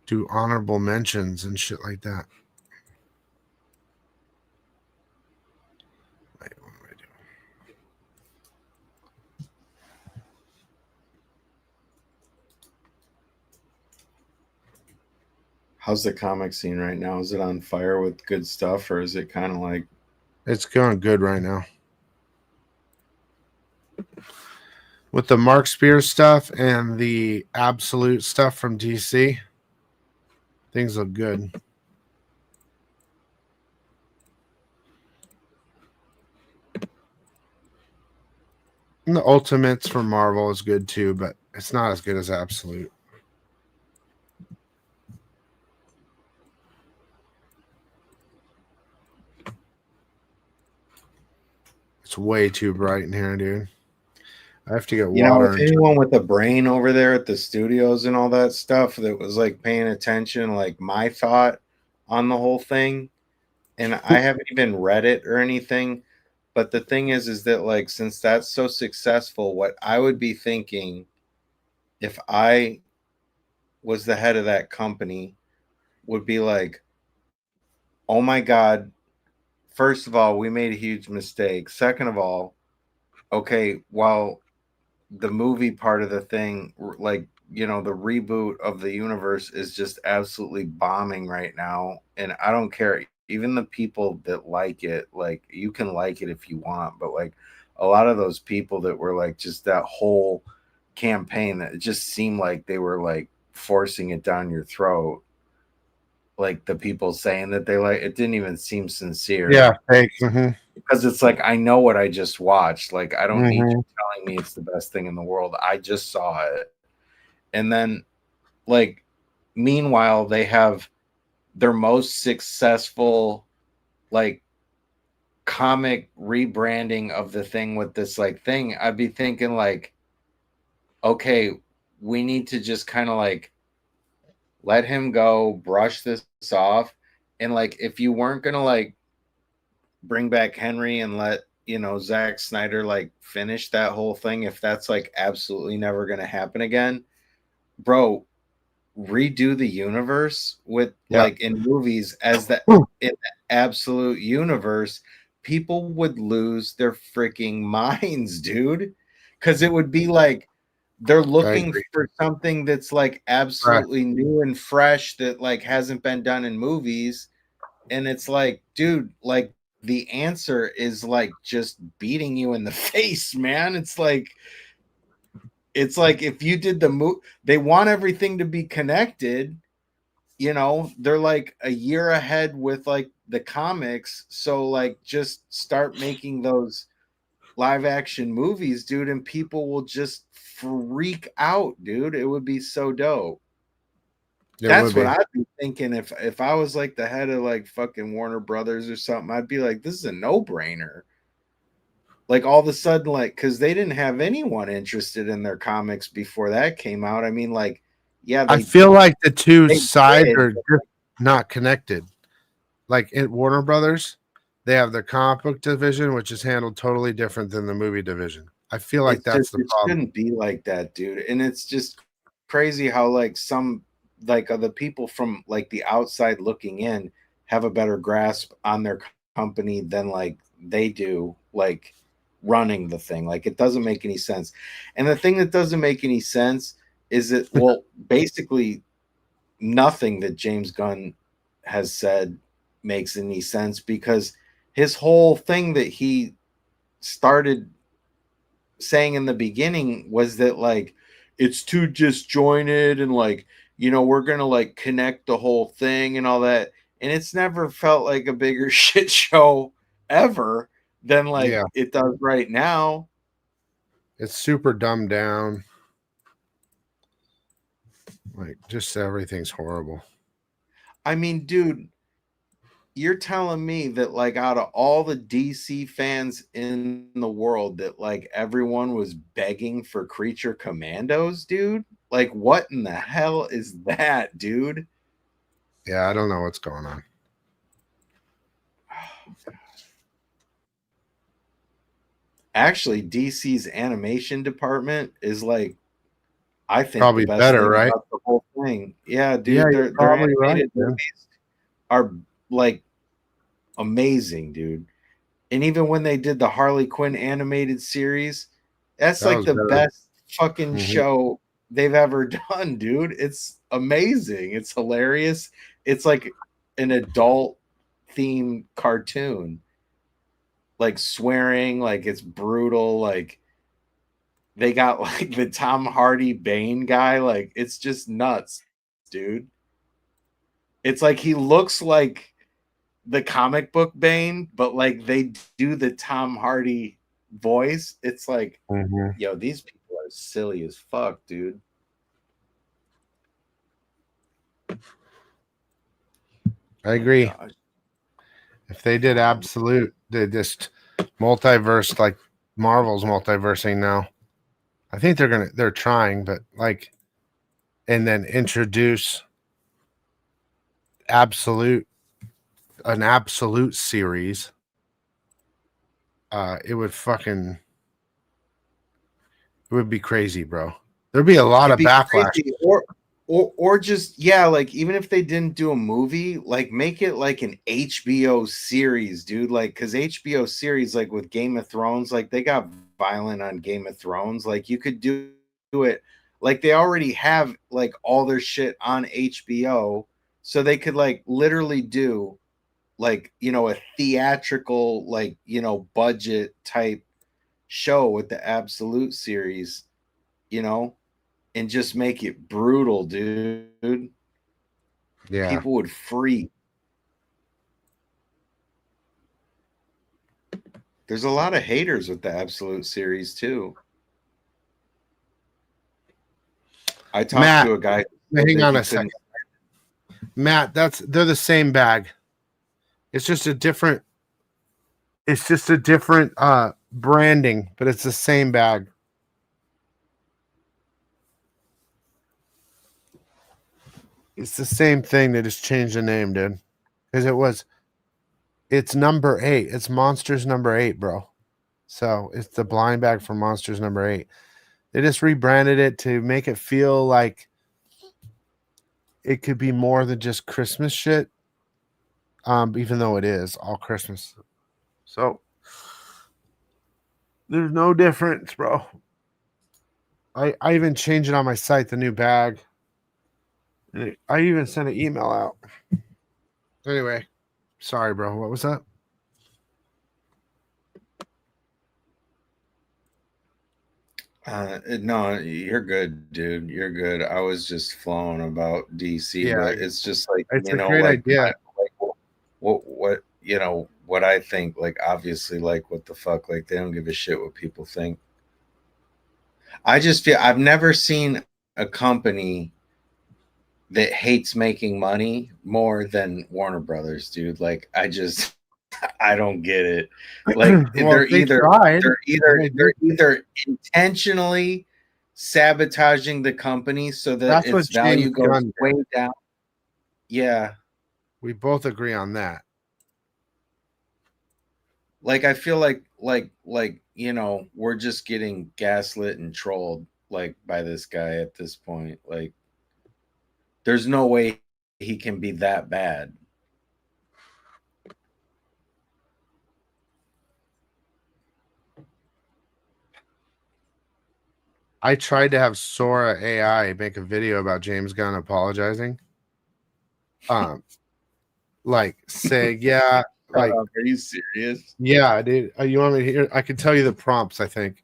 do honorable mentions and shit like that. Wait, what am I doing? How's the comic scene right now? Is it on fire with good stuff, or is it kind of like? It's going good right now. With the Mark Spears stuff and the Absolute stuff from DC, things look good. And the Ultimates from Marvel is good too, but it's not as good as Absolute. It's way too bright in here, dude. I have to get water. If anyone with a brain over there at the studios and all that stuff that was like paying attention, like my thought on the whole thing, and I haven't even read it or anything, but the thing is that like since that's so successful, what I would be thinking if I was the head of that company would be like, oh my God, first of all, we made a huge mistake. Second of all, okay, while the movie part of the thing, like, the reboot of the universe is just absolutely bombing right now. And I don't care. Even the people that like it, like, you can like it if you want, but like a lot of those people that were like just that whole campaign that it just seemed like they were like forcing it down your throat. Like the people saying that they like it didn't even seem sincere. Yeah, fake. Mm-hmm. Because it's like, I know what I just watched. Like, I don't need Mm-hmm. you telling me it's the best thing in the world. I just saw it. And then, like, meanwhile, they have their most successful, like, comic rebranding of the thing with this, like, thing. I'd be thinking, like, okay, we need to just kind of, like, let him go, brush this off. And, like, if you weren't going to, like, bring back Henry and let Zack Snyder like finish that whole thing, if that's like absolutely never going to happen again, bro, redo the universe with like in movies as the in the absolute universe, people would lose their freaking minds, dude, because it would be like they're looking for something that's like absolutely new and fresh that like hasn't been done in movies. And it's like, dude, like the answer is like just beating you in the face, man. It's like if you did the move, they want everything to be connected. They're like a year ahead with like the comics. So like just start making those live action movies, dude, and people will just freak out, dude. It would be so dope. That's what I'd be thinking if I was like the head of like fucking Warner Brothers or something. I'd be like, this is a no-brainer. Like all of a sudden, like, because they didn't have anyone interested in their comics before that came out. I mean, like, yeah, I feel like the two sides are just not connected. Like at Warner Brothers, they have their comic book division, which is handled totally different than the movie division. I feel like that's the problem. It shouldn't be like that, dude. And it's just crazy how like some like other people from like the outside looking in have a better grasp on their company than like they do like running the thing. Like it doesn't make any sense. And the thing that doesn't make any sense is that, well, basically nothing that James Gunn has said makes any sense, because his whole thing that he started saying in the beginning was that like it's too disjointed and like we're gonna like connect the whole thing and all that, and it's never felt like a bigger shit show ever than like it does right now. It's super dumbed down. Like just everything's horrible. I mean, dude, you're telling me that like out of all the DC fans in the world that like everyone was begging for Creature Commandos, dude? Like what in the hell is that, dude? Yeah, I don't know what's going on. Actually, DC's animation department is like, I think, Probably the best better, thing right? about the whole thing. Yeah, dude, Yeah, you're their probably right, animated man. movies are like amazing, dude. And even when they did the Harley Quinn animated series, that's That like was the better. best fucking Mhm. show they've ever done, dude. It's amazing. It's hilarious. It's like an adult themed cartoon. Like swearing, like it's brutal, like they got like the Tom Hardy Bane guy, like it's just nuts, dude. It's like he looks like the comic book Bane, but like they do the Tom Hardy voice. It's like, Mhm. yo, these people are silly as fuck, dude. I agree. Gosh. If they did absolute, they just multiverse like Marvel's multiversing now. I think they're trying, but like, and then introduce an absolute series. It would be crazy, bro. There'd be a lot It'd of be backlash. crazy. Or just, yeah, like even if they didn't do a movie, like make it like an HBO series, dude. Like, because HBO series, like with Game of Thrones, like they got violent on Game of Thrones. Like you could do it, like they already have like all their shit on HBO, so they could like literally do like, you know, a theatrical, like, you know, budget type show with the Absolute series, you know, and just make it brutal, dude. Yeah. People would freak. There's a lot of haters with the Absolute series too. I talked to a guy. Hang on a second. Matt, they're the same bag. It's just a different branding, but it's the same bag. It's the same thing. They just changed the name, dude. Because it's number 8. It's Monsters number 8, bro. So it's the blind bag for Monsters number 8. They just rebranded it to make it feel like it could be more than just Christmas shit. Even though it is all Christmas. So there's no difference, bro. I even changed it on my site, the new bag. I even sent an email out. Anyway, sorry, bro. What was that? No, you're good, dude. You're good. I was just flowing about DC, Yeah, but it's just like, it's you a know, great like, idea. like what you know, what I think, like obviously, like what the fuck, like they don't give a shit what people think. I just feel I've never seen a company that hates making money more than Warner Brothers, dude. Like I don't get it. Like Well, they tried. they're either intentionally sabotaging the company so that That's its what James value goes Gunn way did. down. Yeah. We both agree on that. Like I feel like you know, we're just getting gaslit and trolled like by this guy at this point. Like there's no way he can be that bad. I tried to have Sora AI make a video about James Gunn apologizing. Like say, yeah, like, Are you serious? yeah, dude. You want me to hear? I can tell you the prompts. I think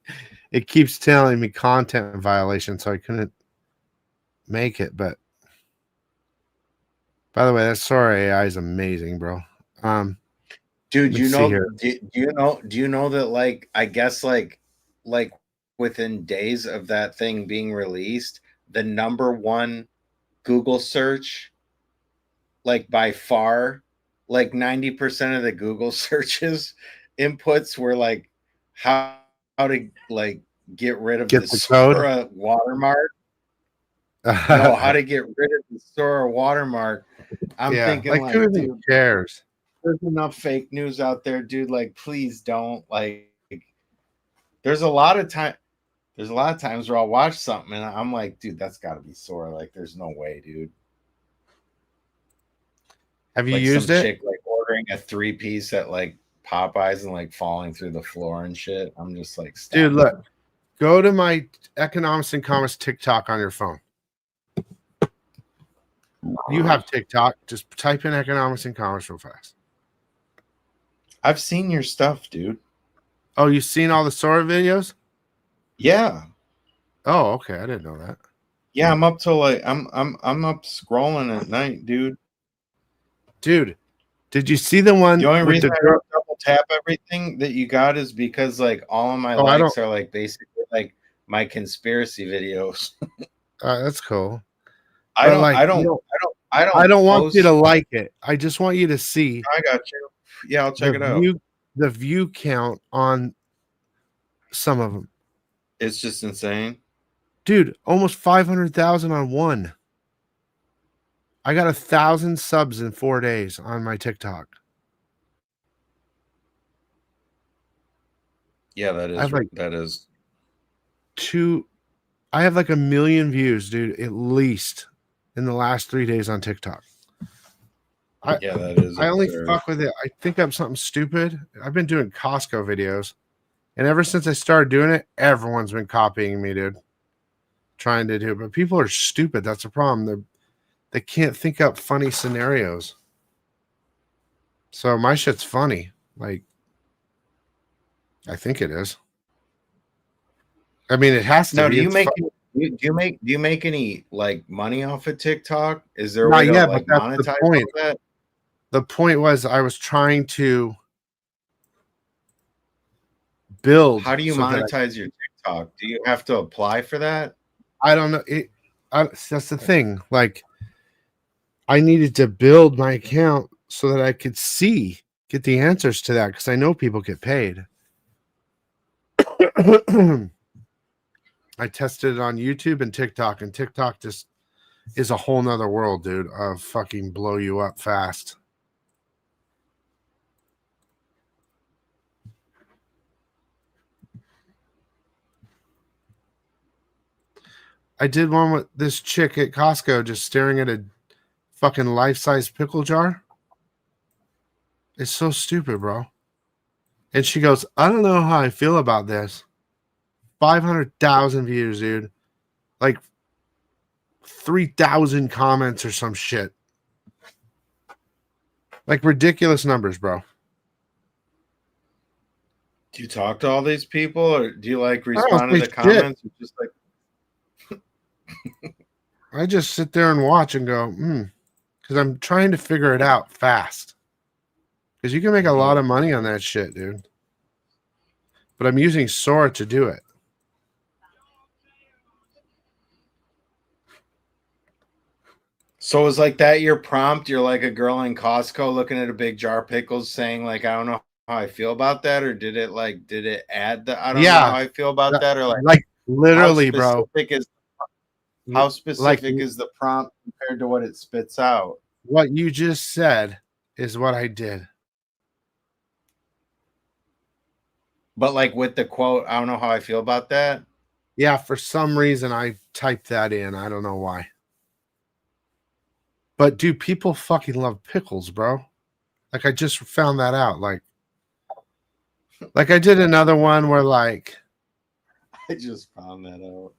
it keeps telling me content violation, so I couldn't make it. But by the way, that Sora AI is amazing, bro. Dude, let's see here. do you know that like I guess like within days of that thing being released, the number one Google search, like by far, like 90% of the Google searches inputs were like how to like get rid of Get the the code. Sora watermark. No, how to get rid of the Sora watermark. I'm thinking like who like, even dude, cares? there's enough fake news out there, dude. Like, please don't like There's a lot of times where I'll watch something and I'm like, dude, that's got to be Sora. Like, there's no way, dude. Have you Like used some it? chick like ordering a 3-piece at like Popeyes and like falling through the floor and shit. I'm just like, stop. Dude, look. Go to my economics and commerce TikTok on your phone. You have TikTok. Just type in economics and commerce real fast. I've seen your stuff, dude. Oh, you've seen all the Sora videos? Yeah. Oh, okay. I didn't know that. Yeah, I'm up till like I'm up scrolling at night, dude. Dude, did you see the one? The only with reason the I girl? don't double tap everything that you got is because like all of my Oh, I likes don't- are like basically like my conspiracy videos. That's cool. I But, don't like, I don't you know, I don't I don't want you to post- like it. I just want you to see I got you. Yeah, I'll check it out. the view count on some of them. It's just insane. Dude, almost 500,000 on one. I got 1,000 subs in 4 days on my TikTok. Yeah, that I have like that is I have like 1 million views, dude, at least in the last 3 days on TikTok. yeah, that is. I only absurd. fuck with it. I think I'm something stupid. I've been doing Costco videos, and ever since I started doing it, everyone's been copying me, dude. Trying to do it, but people are stupid. That's a problem. They can't think up funny scenarios. So my shit's funny. Like, I think it is. I mean, it has to Now, be. do you It's make fun. do you make any like money off of TikTok? Is there a Not way to yet, like but that's the monetize point. all that? The point was I was trying to build. How do you so that monetize your TikTok? Do you have to apply for that? I don't know. That's the thing. Like, I needed to build my account so that I could get the answers to that because I know people get paid. I tested it on YouTube and TikTok just is a whole nother world, dude, of fucking blow you up fast. I did one with this chick at Costco just staring at a fucking life-size pickle jar. It's so stupid, bro. And she goes, I don't know how I feel about this. 500,000 views, dude. Like 3,000 comments or some shit. Like ridiculous numbers, bro. Do you talk to all these people, or do you like don't respond to say the shit. comments? Or just like, I just sit there and watch and go, because I'm trying to figure it out fast. Because you can make a lot of money on that shit, dude. But I'm using Sora to do it. so is like that your prompt? You're like a girl in Costco looking at a big jar of pickles, saying like, I don't know how I feel about that, or did it add the I don't know how I feel about that, or like literally, bro. How specific is the prompt compared to what it spits out? What you just said is what I did. But like with the quote, I don't know how I feel about that. Yeah, for some reason I typed that in. I don't know why. But dude, people fucking love pickles, bro. Like I just found that out. Like I did another one where like I just found that out.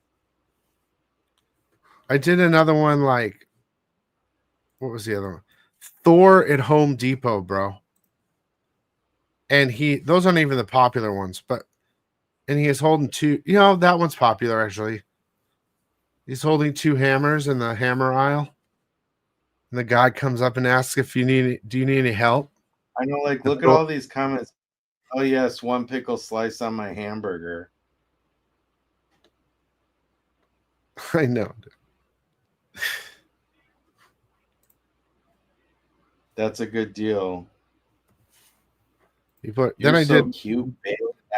I did another one like what was the other one? Thor at Home Depot, bro. And those aren't even the popular ones, and he is holding two, that one's popular actually. He's holding two hammers in the hammer aisle. And the guy comes up and asks if do you need any help? I know, like, look at all these comments. Oh yes, one pickle slice on my hamburger. I know. That's a good deal. You're then I did cute.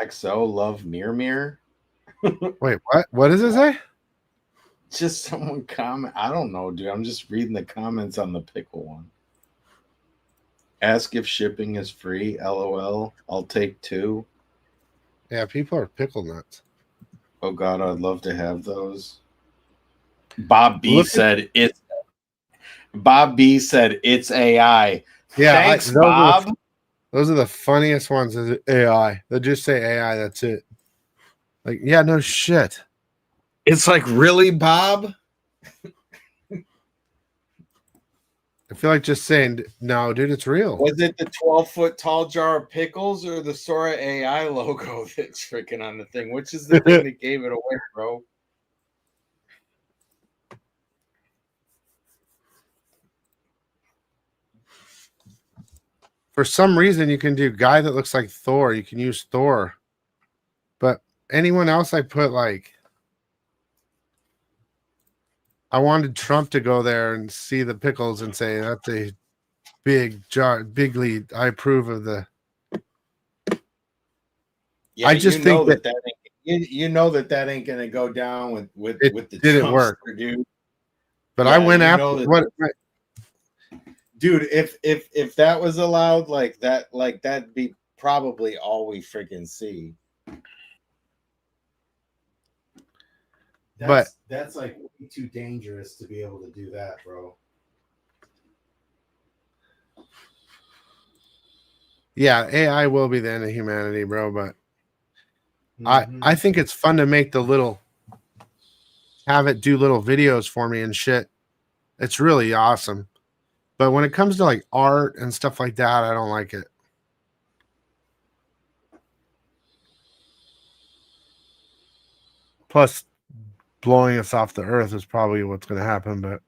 XO love mirror. Wait, what? What does it say? Just someone comment. I don't know, dude. I'm just reading the comments on the pickle one. Ask if shipping is free. LOL. I'll take 2. Yeah, people are pickle nuts. Oh God, I'd love to have those. Bob B Look said it's AI. Yeah, Thanks, Bob. Those are the funniest ones. Is AI? They'll just say AI. That's it. Like, yeah, no shit. It's like, really, Bob? I feel like just saying, no, dude, it's real. Was it the 12-foot tall jar of pickles or the Sora AI logo that's freaking on the thing? Which is the thing that gave it away, bro? For some reason, you can do guy that looks like Thor. You can use Thor. But anyone else I put like, I wanted Trump to go there and see the pickles and say, that's a big jar, big lead. I approve of the. Yeah, I just think that ain't, you know that ain't gonna go down with the didn't Trumpster, work, dude. But Yeah, I went you after know that what. Dude, if that was allowed, like that'd be probably all we freaking see. That's like way too dangerous to be able to do that, bro. Yeah, AI will be the end of humanity, bro. But I think it's fun to make have it do little videos for me and shit. It's really awesome. But when it comes to like art and stuff like that, I don't like it. Plus, blowing us off the earth is probably what's going to happen. But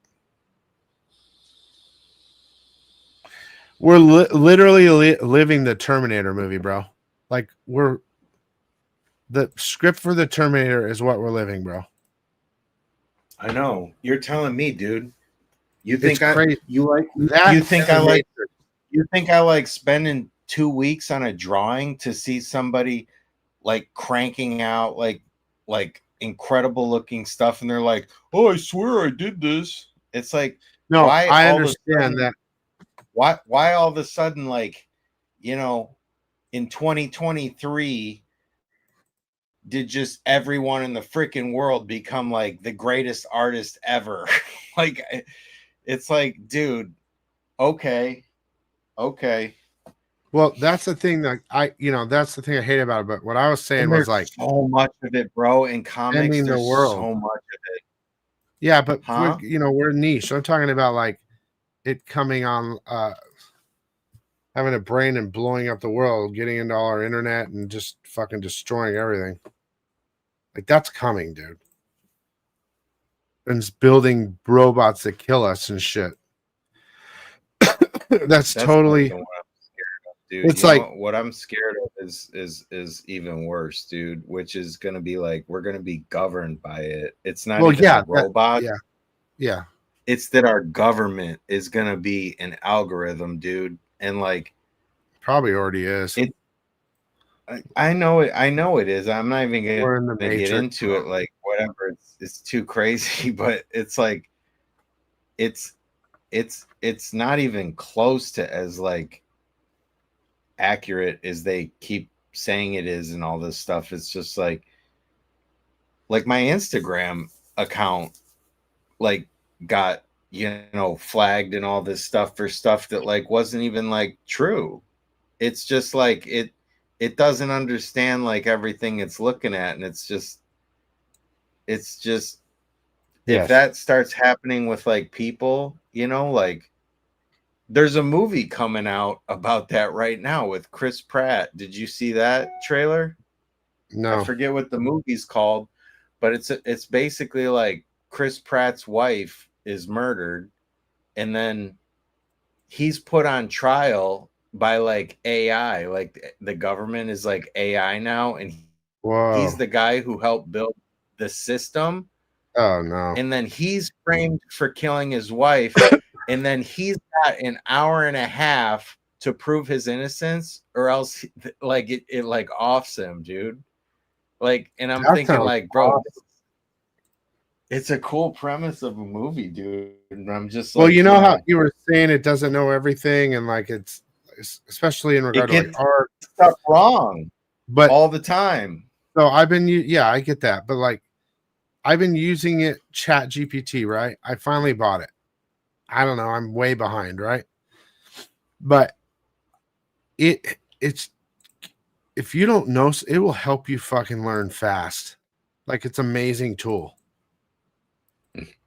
we're literally living the Terminator movie, bro. Like the script for the Terminator is what we're living, bro. I know. You're telling me, dude. You think you think I like spending 2 weeks on a drawing to see somebody like cranking out like incredible looking stuff and they're like, "Oh, I swear I did this." It's like, no, why I all understand that. Why all of a sudden, like, you know, in 2023 did just everyone in the freaking world become like the greatest artist ever? Like, it's like, dude, okay. Well, that's the thing that that's the thing I hate about it. But what I was saying was like so much of it, bro. In comics, ending the there's world. so much of it. Yeah, but Huh? we're niche. I'm talking about like it coming on, having a brain and blowing up the world, getting into all our internet and just fucking destroying everything. Like that's coming, dude. And building robots that kill us and shit. That's totally. What I'm scared of, dude. It's like what I'm scared of is even worse, dude. Which is going to be like we're going to be governed by it. It's not even a robot. Yeah. It's that our government is going to be an algorithm, dude, and like probably already is. I know it is. I'm not even going to get into it. Like whatever. It's too crazy, but it's like it's not even close to as like accurate as they keep saying it is and all this stuff. It's just like my Instagram account like got flagged and all this stuff for stuff that like wasn't even like true. It's just like it doesn't understand like everything it's looking at, and it's just if that starts happening with like people, like there's a movie coming out about that right now with Chris Pratt. Did you see that trailer? No. I forget what the movie's called, but it's basically like Chris Pratt's wife is murdered and then he's put on trial by like AI. Like the government is like AI now, and he's the guy who helped build the system. Oh no. And then he's framed for killing his wife, and then he's got an hour and a half to prove his innocence, or else like it like offs him, dude. Like, and I'm thinking like, bro, it's a cool premise of a movie, dude. And I'm just like, well, you know how you were saying it doesn't know everything, and like it's especially in regard to like art stuff wrong. But all the time. so I've been, yeah, I get that. But like, I've been using it, Chat GPT, right? I finally bought it. I don't know. I'm way behind, right? But it's, if you don't know, it will help you fucking learn fast. Like, it's an amazing tool.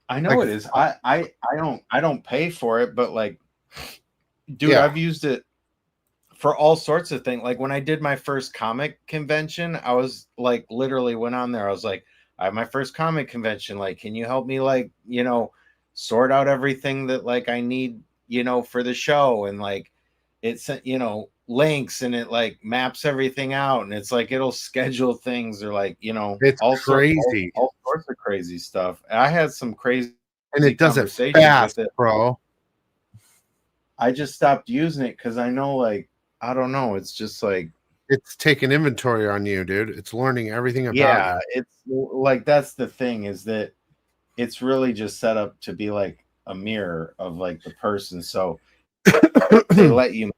I know Like, it is. I don't pay for it, but like, dude, Yeah. I've used it for all sorts of things. Like when I did my first comic convention, I was like, literally went on there. I was like, I have my first comic convention. Like, can you help me, like, you know, sort out everything that like I need, you know, for the show? And like, it's, you know, links and it like maps everything out. And it's like, it'll schedule things or like, you know, It's all crazy. all sorts of crazy stuff. And I had some crazy And it does it conversations fast, with it. bro. I just stopped using it because I know, like, I don't know. It's just like, It's taking inventory on you, dude. It's learning everything about yeah, you. it's like that's the thing, is that it's really just set up to be like a mirror of like the person. So they let you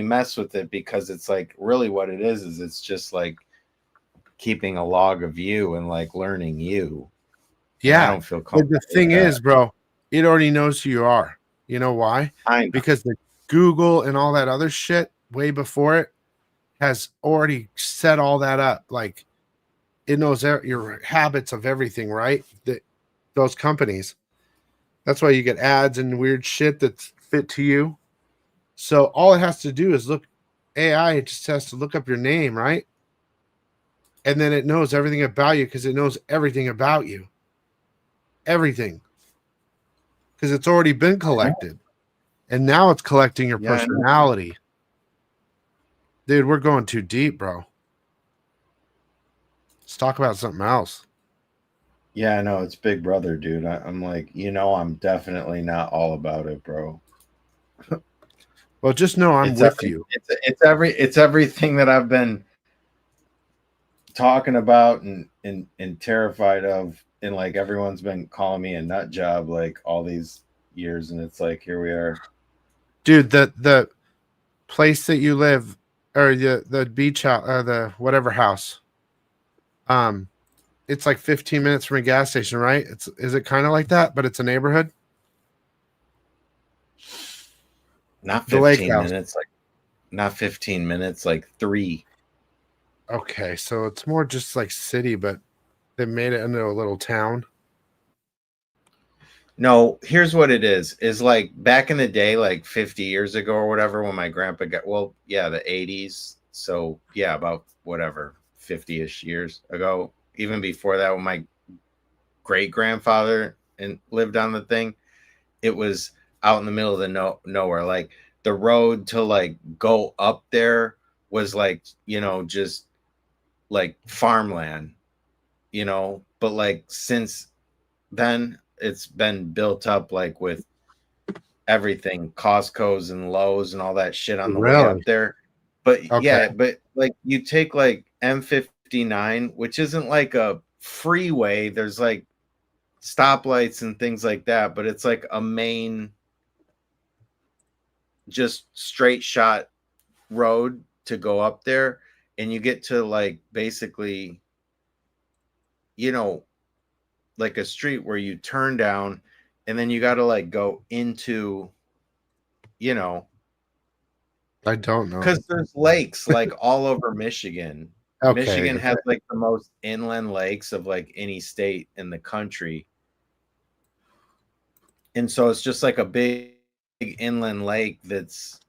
mess with it because it's like really what it is it's just like keeping a log of you and like learning you. And I Yeah. don't feel But comfortable. the thing with that. is, bro, it already knows who you are. You know why? I know. Because the Google and all that other shit way before it has already set all that up. Like, it knows your habits of everything, right? That those companies. That's why you get ads and weird shit that's fit to you. So all it has to do is look. AI, it just has to look up your name, right? And then it knows everything about you because it knows everything about you. Everything. Because it's already been collected. And now it's collecting your Yeah, I know. personality. Dude, we're going too deep, bro. Let's talk about something else. Yeah, I know, it's Big Brother, dude. I'm like, you know, I'm definitely not all about it, bro. Well, just know I'm with you. It's everything that I've been talking about and terrified of, and like everyone's been calling me a nut job like all these years, and it's like here we are. Dude, the place that you live, or the beach house, or the whatever house, it's like 15 minutes from a gas station, right? Is it kind of like that, but it's a neighborhood? Not The lake 15 house. minutes, like not 15 minutes, like 3. Okay, so it's more just like city, but they made it into a little town. No, here's what it is like back in the day, like 50 years ago or whatever, when my grandpa got, well, yeah, the 80s. So yeah, about whatever, 50-ish years ago, even before that, when my great grandfather and lived on the thing, it was out in the middle of the nowhere. Like the road to like go up there was like, you know, just like farmland, you know, but like since then it's been built up like with everything, Costco's and Lowe's and all that shit on the way up Really? there. But Okay. yeah, but like you take like M59, which isn't like a freeway, there's like stoplights and things like that, but it's like a main just straight shot road to go up there, and you get to like basically, you know, like a street where you turn down and then you got to like go into, you know, I don't know. because there's lakes like all over Michigan. Okay. Michigan has like the most inland lakes of like any state in the country. And so it's just like a big inland lake that's,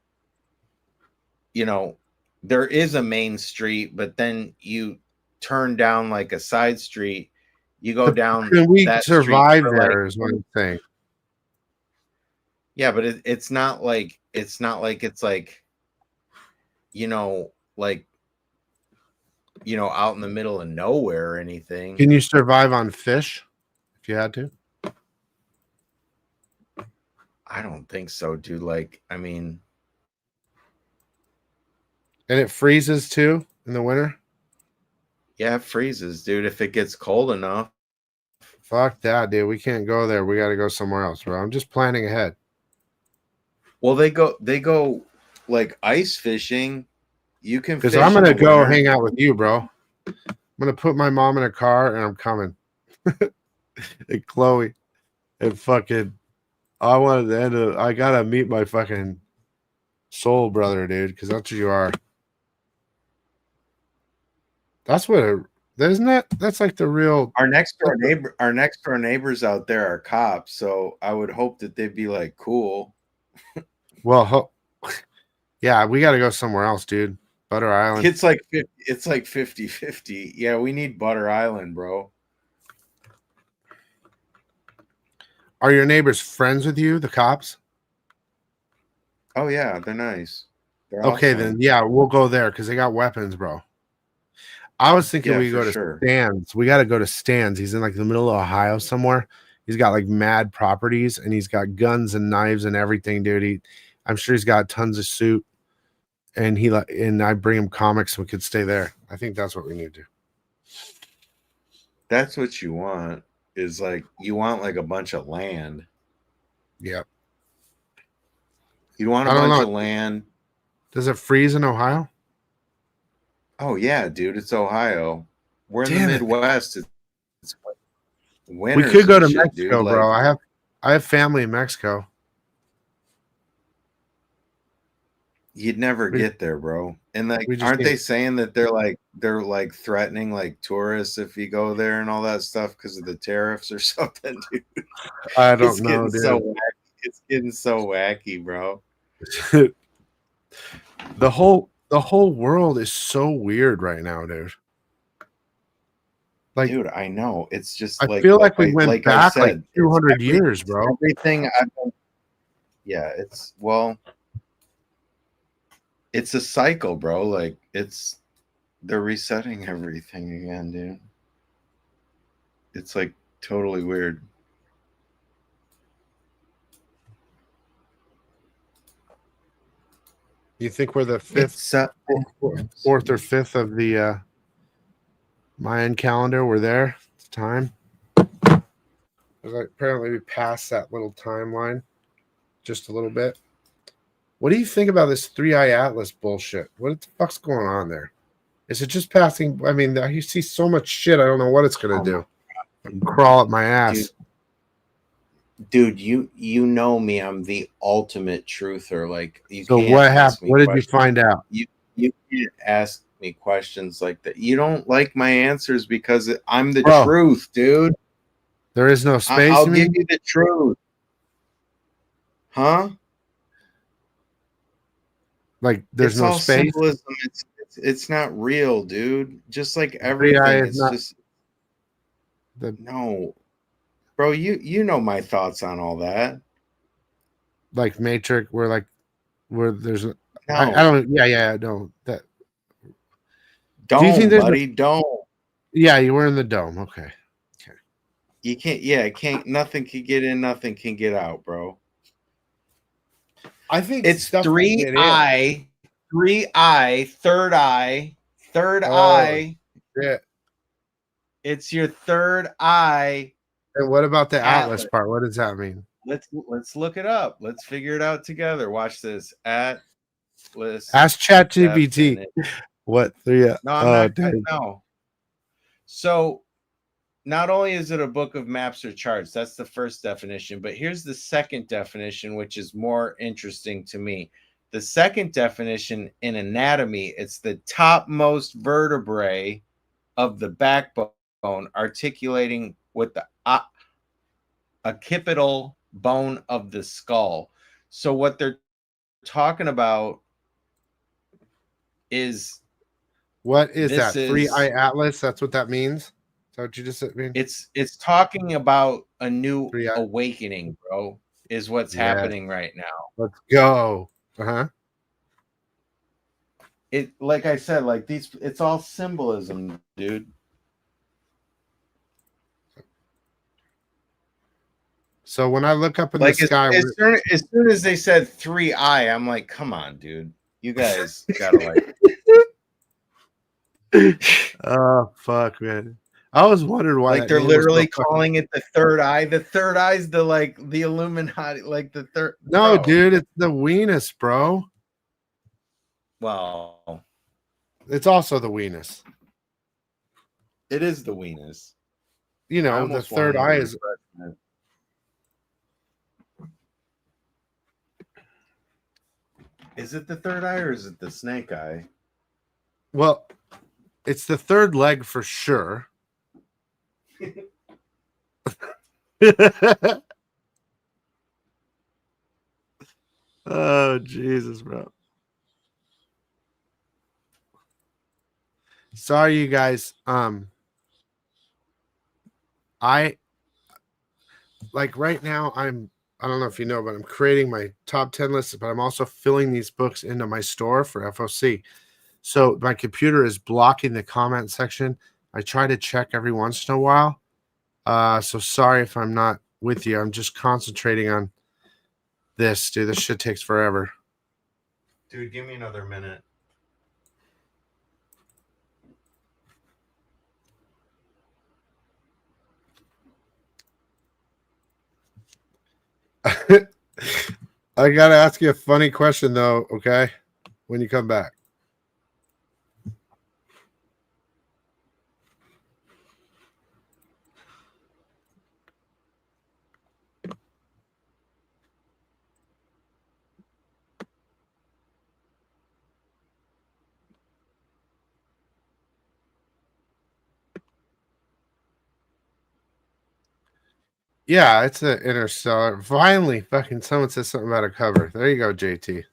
you know, there is a main street, but then you turn down like a side street, you go down Can we that survive street for, there? like, Is what I'm saying. yeah, but it's not like it's like, you know, like, you know, out in the middle of nowhere or anything. Can you survive on fish if you had to? I don't think so, dude. Like, I mean, And it freezes too in the winter? yeah, it freezes, dude, if it gets cold enough. Fuck that, dude. We can't go there. We got to go somewhere else, bro. I'm just planning ahead. Well, they go like ice fishing You can Because fish I'm in gonna the go winter. hang out with you, bro. I'm gonna put my mom in a car and I'm coming. And Chloe and fucking. I wanted to end it. I gotta meet my fucking soul brother, dude, because that's who you are. That's what it isn't that? That's like the real Our next door neighbors out there are cops, so I would hope that they'd be like cool. well yeah, we gotta go somewhere else, dude. Butter Island. It's like 50-50. Yeah, we need Butter Island, bro. Are your neighbors friends with you, the cops? Oh yeah, they're nice. They're Okay, awesome. then yeah, we'll go there because they got weapons, bro. I was thinking Yeah, we for go to sure. Stan's. We got to go to Stan's. He's in like the middle of Ohio somewhere. He's got like mad properties and he's got guns and knives and everything, dude. I'm sure he's got tons of suit. And I bring him comics so we could stay there. I think that's what we need to do. That's what you want. Is like you want like a bunch of land. Yeah. You want a I don't bunch know. of land. Does it freeze in Ohio? Oh yeah, dude, it's Ohio. We're in Damn the it. Midwest. It's We winters could go and to shit, Mexico, dude. bro. Like, I have family in Mexico. you'd never get there, bro. And like, we just aren't need- they saying that they're like threatening like tourists if you go there and all that stuff because of the tariffs or something, dude? I don't It's know, getting dude. so wacky. It's getting so wacky, bro. the whole world is so weird right now, dude. Like, Dude, I know. It's just I like feel like we went I back said, like it's 200 years, bro. Everything yeah, it's it's a cycle, bro. Like they're resetting everything again, dude. It's like totally weird. You think we're the It's fourth or fifth of the Mayan calendar? We're there. It's time. Apparently, we passed that little timeline just a little bit. What do you think about this 3-eye atlas bullshit? What the fuck's going on there? Is it just passing? I mean, you see so much shit. I don't know what it's gonna do. Crawl up my ass. Dude, you know me. I'm the ultimate truther. Like, you So can't what ask happened? me What did you questions. find out? You can't ask me questions like that. You don't like my answers because I'm the Bro. truth, dude. There is no space. I'll you give mean? you the truth. Huh? Like there's It's no all space. symbolism. It's not real, dude. Just like 3-eye everything, is it's not- just no, bro. You know my thoughts on all that. Like Matrix, where there's No, I don't. Yeah, no. That don't, do you think there's buddy. Don't. Yeah, you were in the dome. Okay. You can't. Yeah, it can't. Nothing can get in. Nothing can get out, bro. I think It's stuff can get in. 3-eye, third eye, third Oh, eye. Yeah. It's your third eye. And what about the Atlas Atlas. part? What does that mean? Let's look it up. Let's figure it out together. Watch this. Atlas. Ask ChatGPT. definition. What? Yeah. No, I'm not. Dang. No. So, not only is it a book of maps or charts, that's the first definition, but here's the second definition, which is more interesting to me. The second definition in anatomy, it's the topmost vertebrae of the backbone articulating with the occipital bone of the skull. So what they're talking about is What is this that? is- 3-eye Atlas? That's what that means? Is that what you just said? Mean? it's talking about a new 3-eye. awakening, bro, is what's Yes. happening right now. Let's go. Uh-huh. It, like I said, like these, it's all symbolism, dude. So when I look up in Like the sky, as soon as they said 3-eye, I'm like, come on, dude. You guys gotta like oh fuck, man. I was wondering why like that they're name was so literally fucking- calling it the third eye. The third eye's the like the Illuminati, like the third. No, bro. dude, it's the weenus, bro. Well, It's also the weenus. It is the weenus. You I know, the almost third want eye another is. refreshment. Is it the third eye or is it the snake eye? Well, it's the third leg for sure. Oh, Jesus, bro. Sorry, you guys. I like right now I don't know if you know, but I'm creating my top 10 lists, but I'm also filling these books into my store for FOC. So my computer is blocking the comment section. I try to check every once in a while. So sorry if I'm not with you. I'm just concentrating on this, dude. This shit takes forever. Dude, give me another minute. I gotta ask you a funny question though, okay? When you come back. Yeah, it's an Interstellar. Finally, fucking someone says something about a cover. There you go, JT.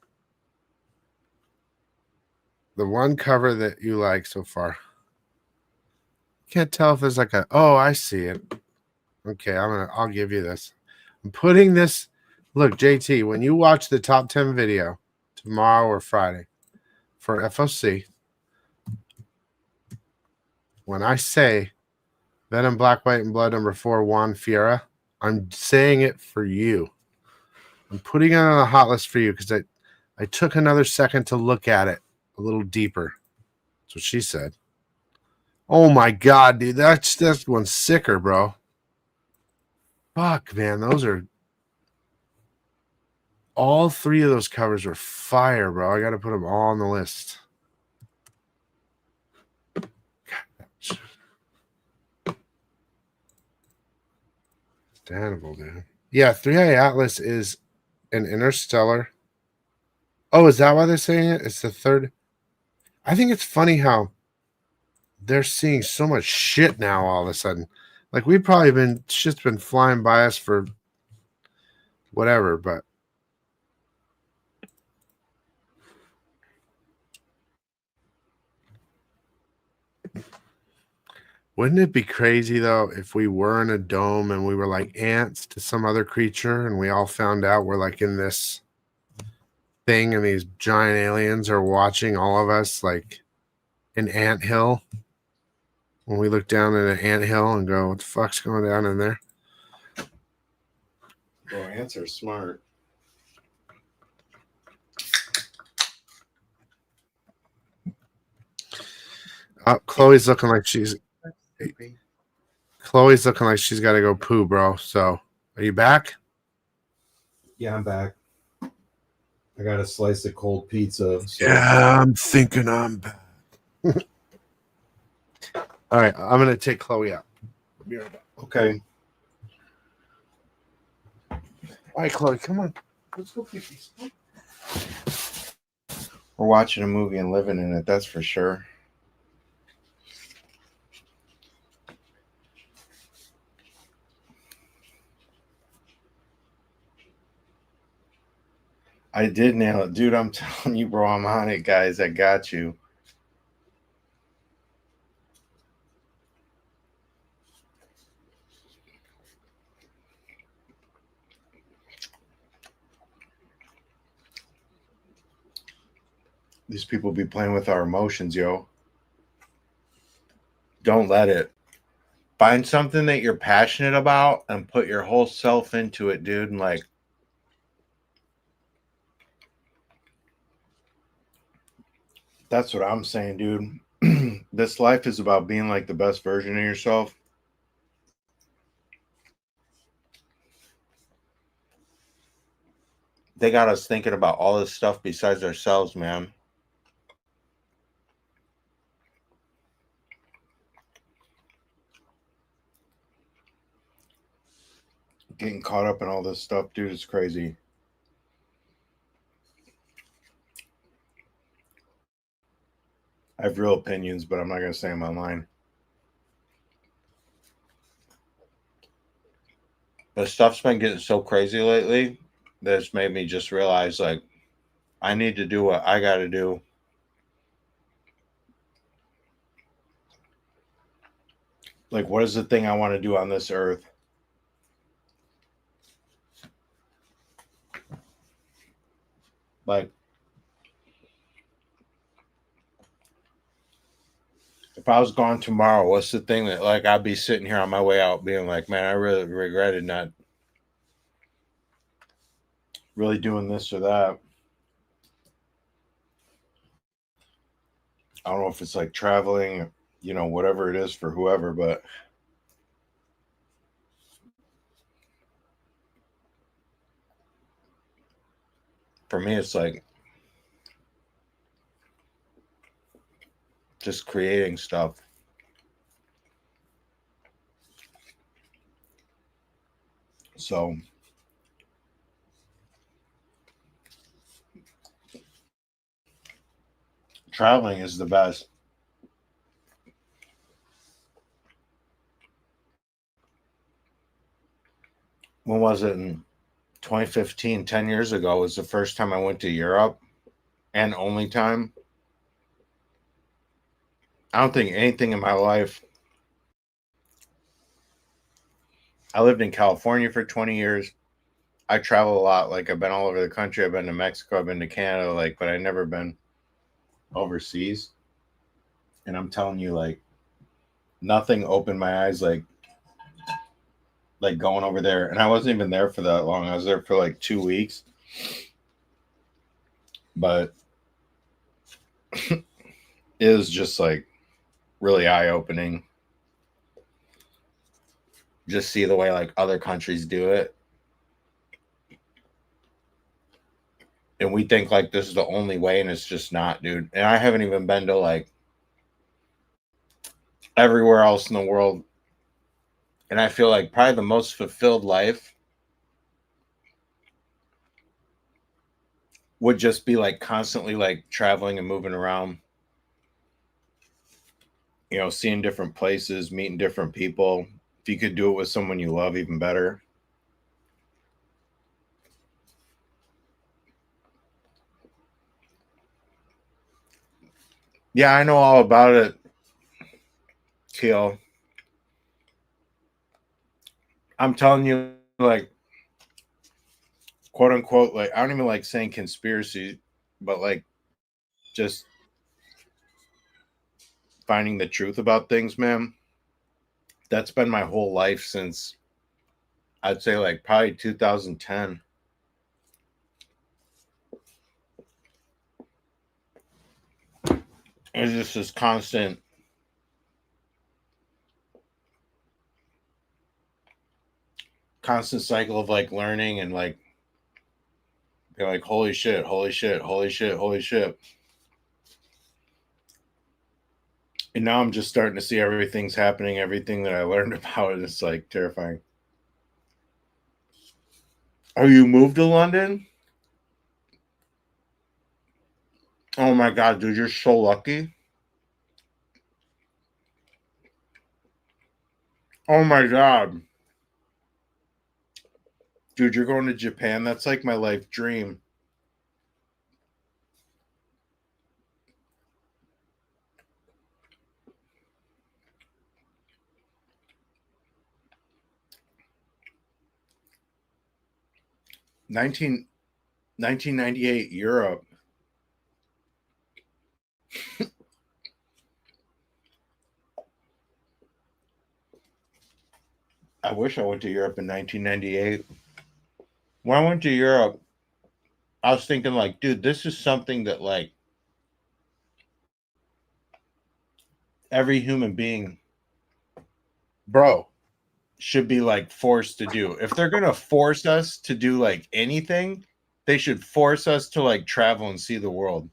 The one cover that you like so far. Can't tell if there's like a. Oh, I see it. Okay, I'll give you this. I'm putting this. Look, JT, when you watch the top 10 video tomorrow or Friday for FOC, when I say Venom, Black, White, and Blood #4, Juan Fiera, I'm saying it for you. I'm putting it on a hot list for you because I took another second to look at it a little deeper. That's what she said. Oh my God, dude, that's one's sicker, bro. Fuck, man, those are all three of those covers are fire, bro. I got to put them all on the list. Understandable, dude. Yeah, 3-Eye Atlas is an Interstellar. Oh, is that why they're saying it? It's the third. I think it's funny how they're seeing so much shit now all of a sudden. Like we've probably been shit's been flying by us for whatever, but wouldn't it be crazy though if we were in a dome and we were like ants to some other creature and we all found out we're like in this thing and these giant aliens are watching all of us like an anthill? When we look down at an anthill and go, what the fuck's going down in there? Bro, ants are smart. Chloe's looking like she's got to go poo, bro. So, are you back? Yeah, I'm back. I got a slice of cold pizza. So. Yeah, I'm thinking I'm back. All right, I'm gonna take Chloe out. Be right back. Okay. All right, Chloe, come on. Let's go pee. We're watching a movie and living in it, that's for sure. I did nail it. Dude, I'm telling you, bro, I'm on it, guys. I got you. These people be playing with our emotions, yo. Don't let it. Find something that you're passionate about and put your whole self into it, dude. And like, that's what I'm saying, dude. This life is about being like the best version of yourself. They got us thinking about all this stuff besides ourselves, man. Getting caught up in all this stuff, dude, is crazy. I have real opinions, but I'm not going to say them online. But stuff's been getting so crazy lately that it's made me just realize, like, I need to do what I got to do. Like, what is the thing I want to do on this earth? Like, if I was gone tomorrow, what's the thing that, like, I'd be sitting here on my way out being like, man, I really regretted not really doing this or that. I don't know if it's like traveling, you know, whatever it is for whoever, but for me, it's like just creating stuff. So traveling is the best. When was it? In 2015, 10 years ago, was the first time I went to Europe, and only time. I don't think anything in my life. I lived in California for 20 years. I travel a lot. Like, I've been all over the country. I've been to Mexico. I've been to Canada. Like, but I've never been overseas. And I'm telling you, like, nothing opened my eyes like going over there. And I wasn't even there for that long. I was there for like 2 weeks. But it was just like really eye-opening. Just see the way like other countries do it. And we think like this is the only way, and it's just not, dude. And I haven't even been to like everywhere else in the world. And I feel like probably the most fulfilled life would just be like constantly like traveling and moving around, you know, seeing different places, meeting different people. If you could do it with someone you love, even better. Yeah, I know all about it, Keel. I'm telling you, like, quote unquote, like, I don't even like saying conspiracy, but like just finding the truth about things, man. That's been my whole life since I'd say like probably 2010. It's just this constant cycle of like learning and like being like, holy shit, holy shit, holy shit, holy shit. And now I'm just starting to see everything's happening, everything that I learned about it. It's like terrifying. Oh, you moved to London? Oh my God, dude, you're so lucky. Oh my God. Dude, you're going to Japan? That's like my life dream. Nineteen 1998 Europe. I wish I went to Europe in 1998. When I went to Europe, I was thinking like, dude, this is something that like every human being, Bro, should be like forced to do. If they're going to force us to do like anything, they should force us to like travel and see the world.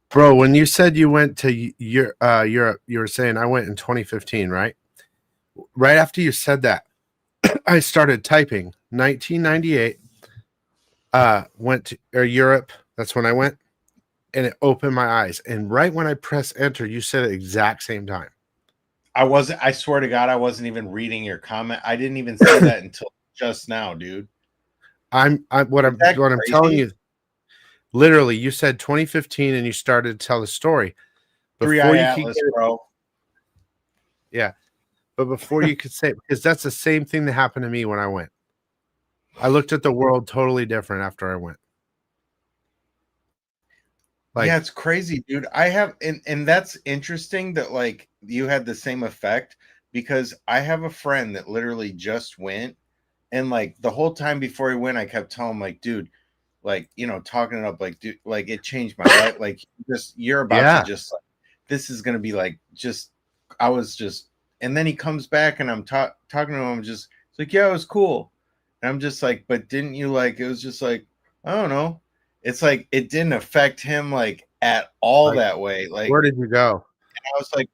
bro, when you said you went to Europe, you were saying I went in 2015, right? Right after you said that, I started typing 1998. Went to Europe. That's when I went, and it opened my eyes. And right when I press enter, you said it exact same time. I swear to God, I wasn't even reading your comment. I didn't even see that until just now, dude. What I'm telling crazy? you. Literally, you said 2015, and you started to tell the story. Three Eye Atlas, bro. Yeah, but before you could say, because that's the same thing that happened to me when I went. I looked at the world totally different after I went. Like, yeah, it's crazy, dude. I have, and that's interesting that like you had the same effect, because I have a friend that literally just went, and like the whole time before he went, I kept telling him like, dude, like, you know, talking it up, like, dude, like it changed my life. Like, you're about to just like, this is gonna be like, just, I was just, and then he comes back, and I'm talking to him, I'm just, it's like, yeah, it was cool, and I'm just like, but didn't you like? It was just like, I don't know. It's like it didn't affect him like at all that way. Like, where did you go? I was like,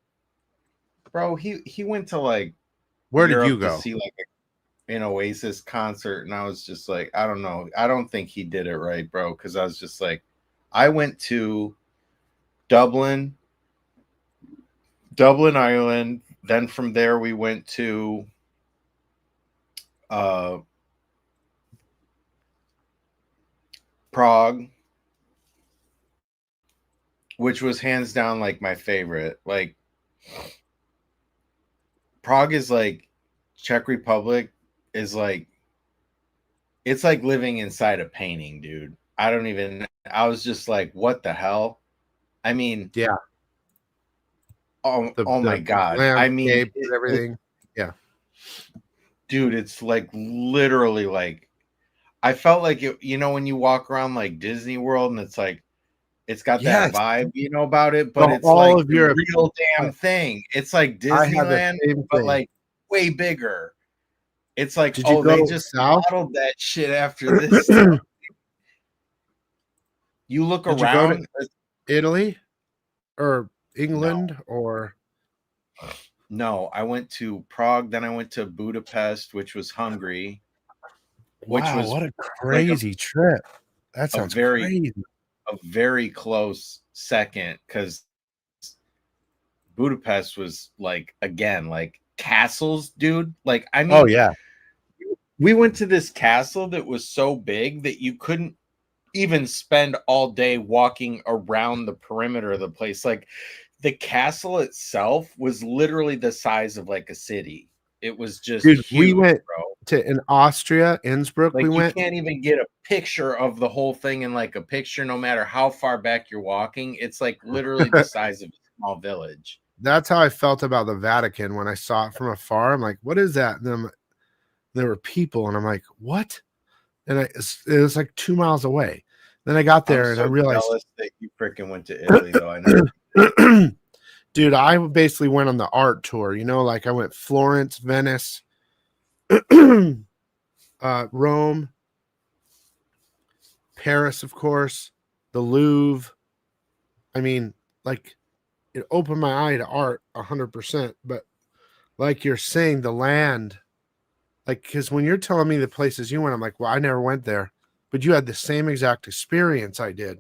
bro, he went to like Where did you Europe to go? see like an Oasis concert, and I was just like, I don't know. I don't think he did it right, bro, because I was just like, I went to Dublin, Ireland. Then from there we went to Prague, which was hands down like my favorite. Like, Prague is like, Czech Republic is like, it's like living inside a painting, dude. I was just like, what the hell? I mean, yeah. Oh my God. I mean, everything. Yeah. Dude, it's like literally like, I felt like it, you know, when you walk around like Disney World, and it's like, it's got that vibe, you know, about it, but it's all like of the Europe. real damn thing. It's like Disneyland, but like way bigger. It's like, oh, they just modeled that shit after this stuff. You look Did around. You go to Italy or England or? No, I went to Prague, then I went to Budapest, which was Hungary. Which was what a crazy trip. That sounds crazy. A very close second, because Budapest was like, again, like castles, dude. Like, I mean, oh yeah, we went to this castle that was so big that you couldn't even spend all day walking around the perimeter of the place. Like, the castle itself was literally the size of like a city. It was just huge, we went bro. To in Austria, Innsbruck. Like, we you went. Can't even get a picture of the whole thing in like a picture, no matter how far back you're walking. It's like literally the size of a small village. That's how I felt about the Vatican when I saw it from afar. I'm like, what is that? And then there were people, and I'm like, what? And it was like 2 miles away. Then I got there, and I realized that you freaking went to Italy, though. I know. Dude, I basically went on the art tour, you know, like I went Florence, Venice, Rome, Paris, of course, the Louvre. I mean, like, it opened my eye to art 100%. But like you're saying, the land, like, because when you're telling me the places you went, I'm like, well, I never went there, but you had the same exact experience I did.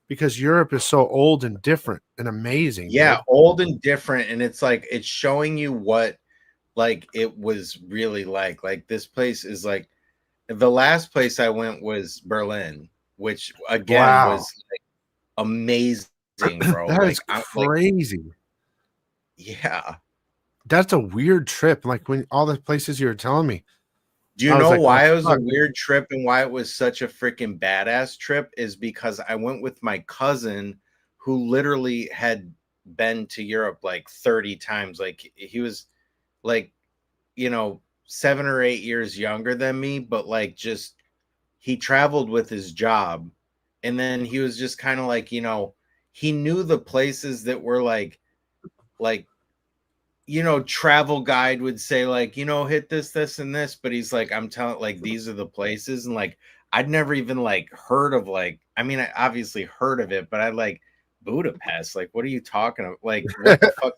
Because Europe is so old and different and amazing. Yeah, dude. old and different. And it's like, it's showing you what like it was really like. Like, this place is like, the last place I went was Berlin, which again was like amazing, bro. That like, is crazy. Like, yeah. That's a weird trip. Like, when all the places you were telling me. Do you know why it was a weird trip and why it was such a freaking badass trip? Is because I went with my cousin, who literally had been to Europe like 30 times. Like, he was like, you know, 7 or 8 years younger than me, but like, just, he traveled with his job. And then he was just kind of like, you know, he knew the places that were like, you know, travel guide would say like, you know, hit this and this, but he's like, I'm telling, like, these are the places. And like, I'd never even like heard of, like, I mean, I obviously heard of it, but I like Budapest. Like, what are you talking about? Like, what the fuck?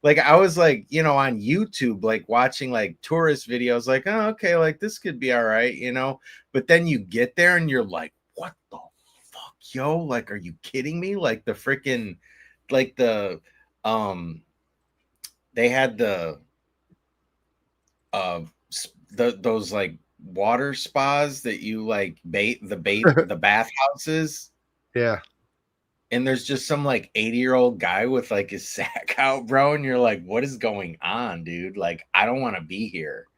like I was like, you know, on YouTube, like watching like tourist videos, like, oh, okay, like this could be all right, you know. But then you get there and you're like, what the fuck, yo? Like, are you kidding me? Like the freaking, like they had those like water spas that you like the bathhouses. Yeah. And there's just some like 80-year-old guy with like his sack out, bro. And you're like, what is going on, dude? Like, I don't want to be here.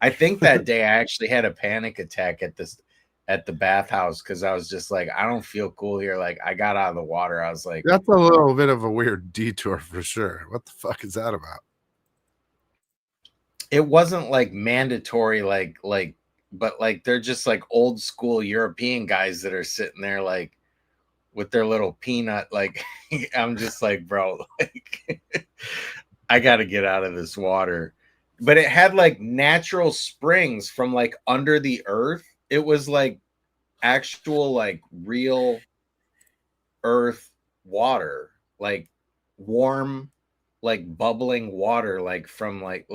I think that day I actually had a panic attack at the bathhouse because I was just like, I don't feel cool here. Like, I got out of the water. I was like, That's a little bit of a weird detour for sure. What the fuck is that about? it wasn't like mandatory, but like they're just like old school European guys that are sitting there like with their little peanut. Like, I'm just like, bro, like, I got to get out of this water. But it had like natural springs from like under the earth. It was like actual, like real earth water, like warm, like bubbling water, like from like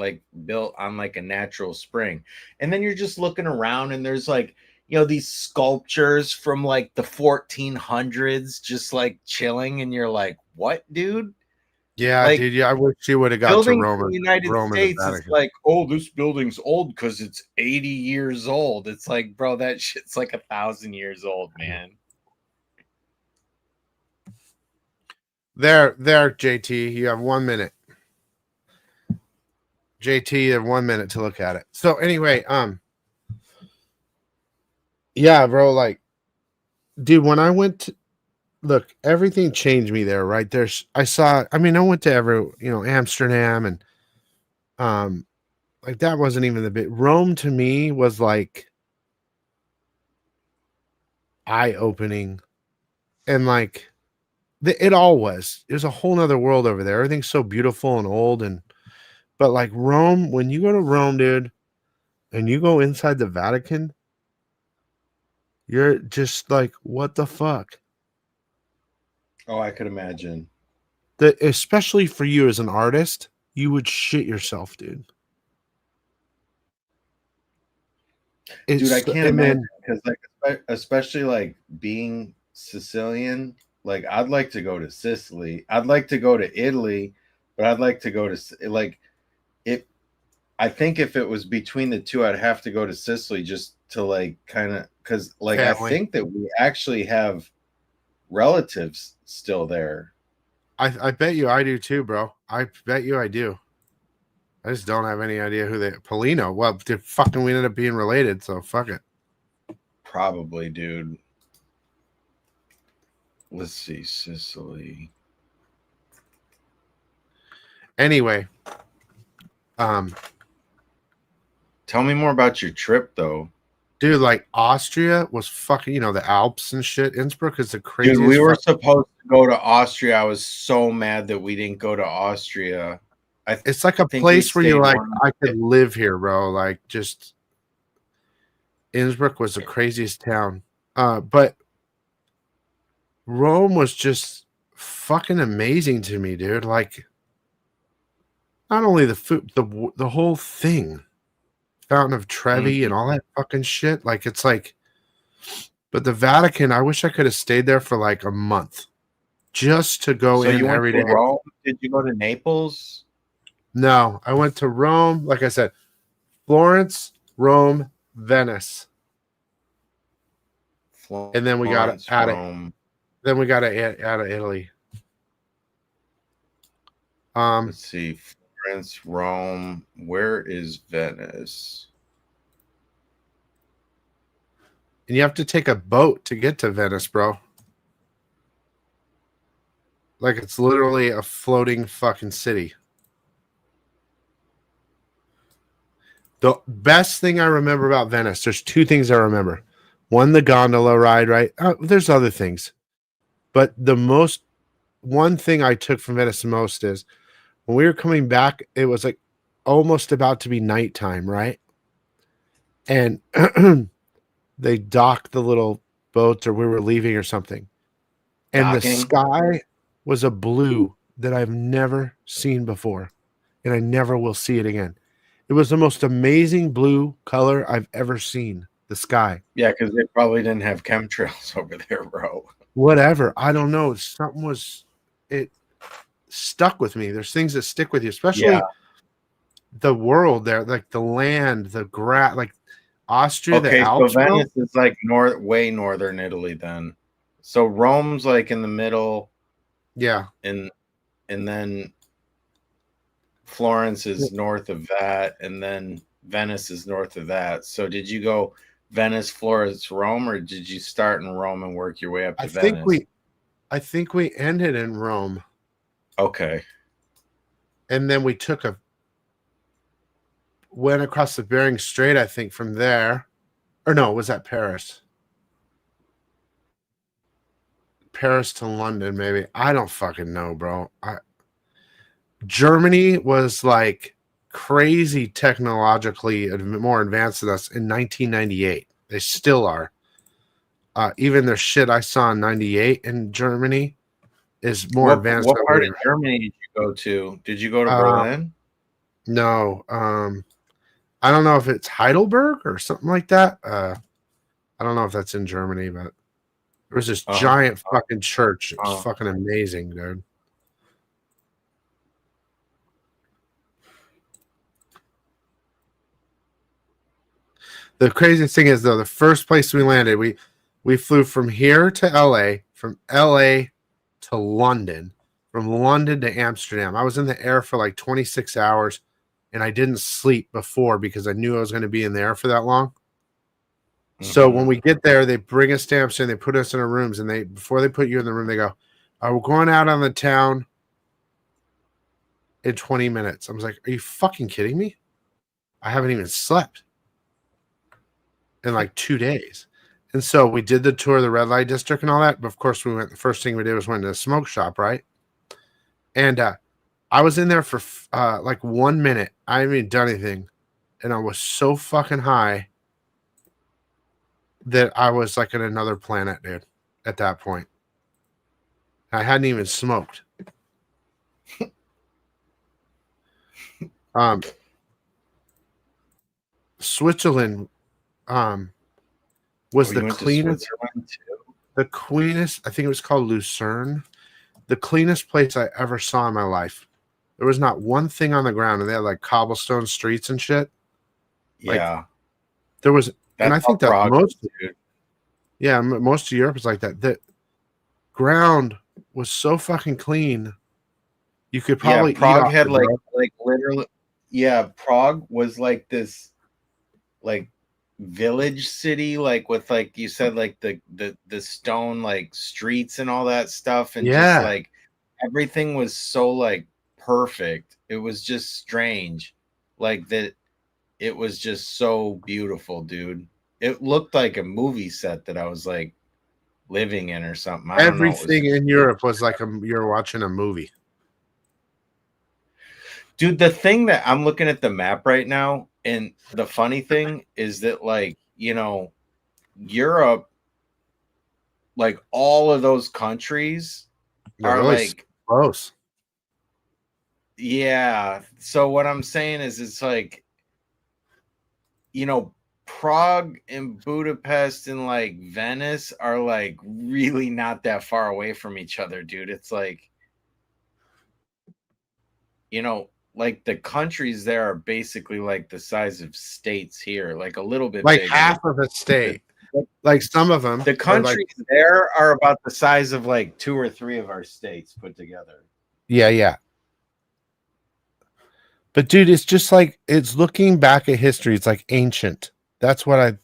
built on like a natural spring. And then you're just looking around and there's like, you know, these sculptures from like the 1400s just like chilling, and you're like, what, dude? Yeah, Like, dude. Yeah, I wish you would have got to buildings Rome. in the United Rome and the States, it's Vatican. like, oh, this building's old because it's 80 years old. It's like, bro, that shit's like 1,000 years old, man. There, JT. You have 1 minute. JT, you have 1 minute to look at it. So anyway, yeah, bro, like, dude, when I went to look, everything changed me there, right? I went to Amsterdam and like that wasn't even the bit. Rome to me was like eye-opening, and like it all was. It was a whole nother world over there. Everything's so beautiful and old, but like Rome, when you go to Rome, dude, and you go inside the Vatican, you're just like, what the fuck? Oh, I could imagine. Especially for you as an artist, you would shit yourself, dude. Dude, I can't imagine, because like, especially like being Sicilian, like I'd like to go to Sicily. I'd like to go to Italy, but I'd like to go to like it. I think if it was between the two, I'd have to go to Sicily just to like kind of, because like family. I think that we actually have relatives still there. I bet you I do too, bro. I bet you I do. I just don't have any idea who they Polino. Well, we ended up being related, so fuck it. Probably, dude. Let's see, Sicily. Anyway, tell me more about your trip, though. Dude, like Austria was fucking, the Alps and shit. Innsbruck is the craziest. Dude, we were supposed to go to Austria. I was so mad that we didn't go to Austria. It's like a place where you're like, I could live here, bro. Like, just Innsbruck was the craziest town. But Rome was just fucking amazing to me, dude. Like, not only the food, the whole thing, Fountain of Trevi and all that fucking shit. Like, it's like, but the Vatican, I wish I could have stayed there for like a month just to go in every day. Rome? Did you go to Naples? No, I went to Rome. Like I said, Florence, Rome, Venice. And then we got out of Then we got out of Italy. Let's see, Florence, Rome. Where is Venice? And you have to take a boat to get to Venice, bro. Like, it's literally a floating fucking city. The best thing I remember about Venice, there's two things I remember. One, the gondola ride, right? There's other things. But one thing I took from Venice the most is when we were coming back, it was like almost about to be nighttime, right? And they docked the little boats, or we were leaving or something. And the sky was a blue that I've never seen before, and I never will see it again. It was the most amazing blue color I've ever seen. The sky. Yeah, because they probably didn't have chemtrails over there, bro. Whatever. I don't know. Something was, it stuck with me. There's things that stick with you, especially Yeah. the world there, like the land, the grass, like Austria, the Okay, so Alps. Bro. Venice is like way northern Italy then. So Rome's like in the middle, Yeah. and then Florence is north of that, and then Venice is north of that. So did you go Venice, Florence, Rome, or did you start in Rome and work your way up to Venice? I think we ended in Rome. Okay. And then we went across the Bering Strait, I think, from there. Or no, was that Paris? Paris to London, maybe. I don't fucking know, bro. Germany was like crazy technologically more advanced than us in 1998. They still are. Even their shit I saw in 98 in Germany is more advanced. What part of Germany did you go to? Did you go to Berlin? No. I don't know if it's Heidelberg or something like that. I don't know if that's in Germany, but there was this giant fucking church. It was fucking amazing, dude. The craziest thing is, though, the first place we landed, we flew from here to LA, from LA to London, from London to Amsterdam. I was in the air for like 26 hours, and I didn't sleep before because I knew I was going to be in the air for that long. Mm-hmm. So when we get there, they bring us to Amsterdam, they put us in our rooms, and before they put you in the room, they go, we're going out on the town in 20 minutes. I was like, are you fucking kidding me? I haven't even slept in like 2 days. And so we did the tour of the red light district and all that. But of course, the first thing we did was went to the smoke shop, right? And I was in there for like 1 minute. I haven't even done anything. And I was so fucking high that I was like in another planet, dude, at that point. I hadn't even smoked. Switzerland was the cleanest. The cleanest, I think it was called Lucerne. The cleanest place I ever saw in my life. There was not one thing on the ground, and they had like cobblestone streets and shit. Yeah, like, there was, and I think that most of Europe is like that. The ground was so fucking clean. You could probably Prague had like literally. Yeah, Prague was like this, like village city, like with like you said, like the stone like streets and all that stuff, and just like everything was so like perfect. It was just strange, like that. It was just so beautiful, dude. It looked like a movie set that I was like living in or something. Everything in Europe was like you're watching a movie. Dude, the thing that I'm looking at the map right now, and the funny thing is that, like, you know, Europe, like all of those countries are really like close. Yeah. So what I'm saying is, it's like, you know, Prague and Budapest and like Venice are like really not that far away from each other, dude. It's like, you know, like the countries there are basically like the size of states here, like a little bit like bigger. half of a state. Like some of them, the countries like, there are about the size of like 2 or 3 of our states put together. Yeah. But dude, it's just like, it's looking back at history. It's like ancient. That's what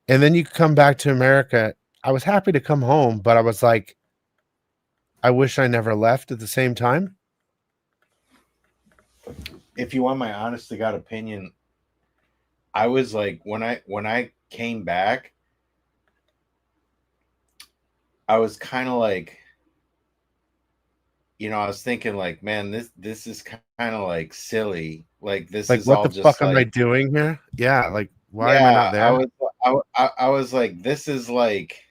and then you come back to America. I was happy to come home, but I was like, I wish I never left at the same time. If you want my honest to God opinion, I was like, when I came back, I was kind of like, you know, I was thinking like, man, this is kind of like silly. Like this like, is what all the just fuck like, am I doing here? Yeah, like why am I not there? I was like, this is like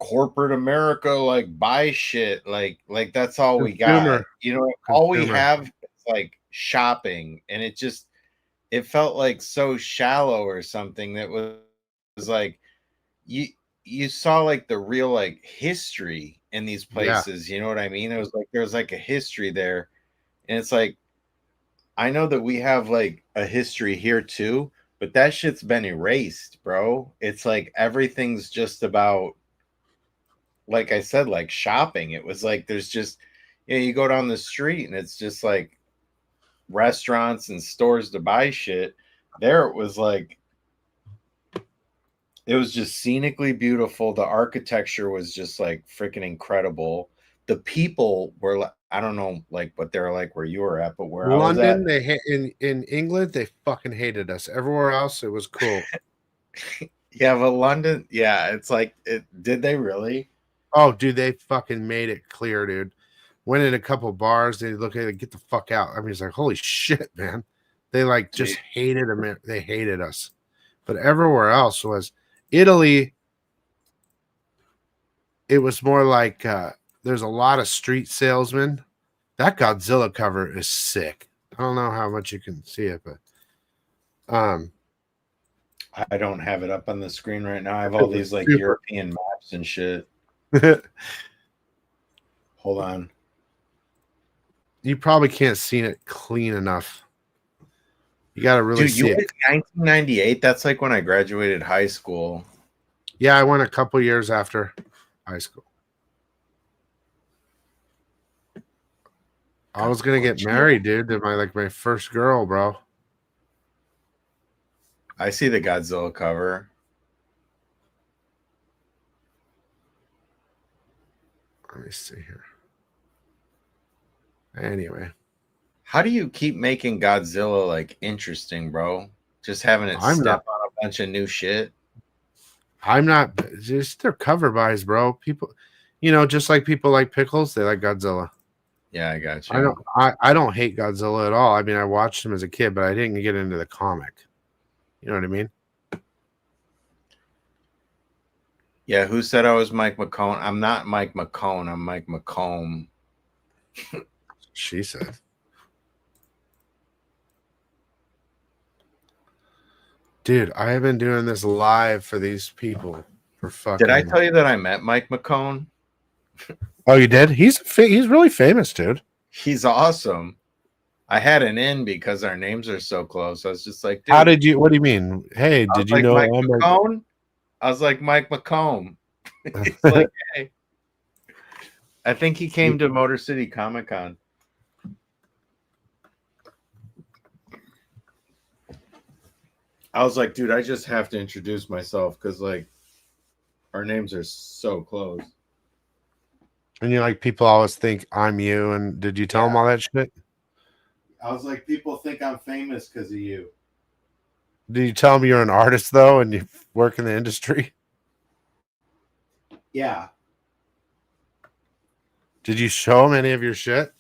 corporate America like buy shit, like that's all we got. Consumer. You know, all we Consumer. have is like shopping, and it felt like so shallow or something. That was like you saw like the real like history in these places. You know what I mean? It was like there was like a history there, and it's like I know that we have like a history here too, but that shit's been erased, bro. It's like everything's just about, like I said, like shopping. It was like there's just, you know, you go down the street and it's just like restaurants and stores to buy shit. There it was like, it was just scenically beautiful. The architecture was just like freaking incredible. The people were, I don't know, like what they're like where you were at, but where London, I was at, in England, they fucking hated us. Everywhere else, it was cool. yeah, but London, yeah, it's like, did they really? Oh, dude, they fucking made it clear, dude. Went in a couple bars, they look at it, get the fuck out. I mean, it's like, holy shit, man. They like just hated America. They hated us. But everywhere else was Italy. It was more like there's a lot of street salesmen. That Godzilla cover is sick. I don't know how much you can see it, but I don't have it up on the screen right now. I have all these like European maps and shit. Hold on. You probably can't see it clean enough. You got to really see it. 1998. That's like when I graduated high school. Yeah, I went a couple years after high school. I was gonna get married, dude, to my first girl, bro. I see the Godzilla cover. Let me see here. Anyway, how do you keep making Godzilla like interesting, bro? Just having it step on a bunch of new shit. I'm not just their cover buys, bro. People, you know, just like people like pickles, they like Godzilla. Yeah, I got you. I don't hate Godzilla at all. I mean, I watched him as a kid, but I didn't get into the comic. You know what I mean? Yeah, who said I was Mike McCone? I'm not Mike McCone. I'm Mike McComb. She said. Dude, I have been doing this live for these people for fucking. Did I tell you that I met Mike McCone? Oh, you did? He's really famous, dude. He's awesome. I had an in because our names are so close. I was just like, dude, how did you? What do you mean? Hey, did you know Mike McCone? I was like Mike McComb. He's like, hey. I think he came to Motor City Comic Con. I was like, dude, I just have to introduce myself because like our names are so close. And you're like, people always think I'm you. And did you tell them all that shit? I was like, people think I'm famous because of you. Did you tell them you're an artist though, and you work in the industry? Yeah. Did you show them any of your shit?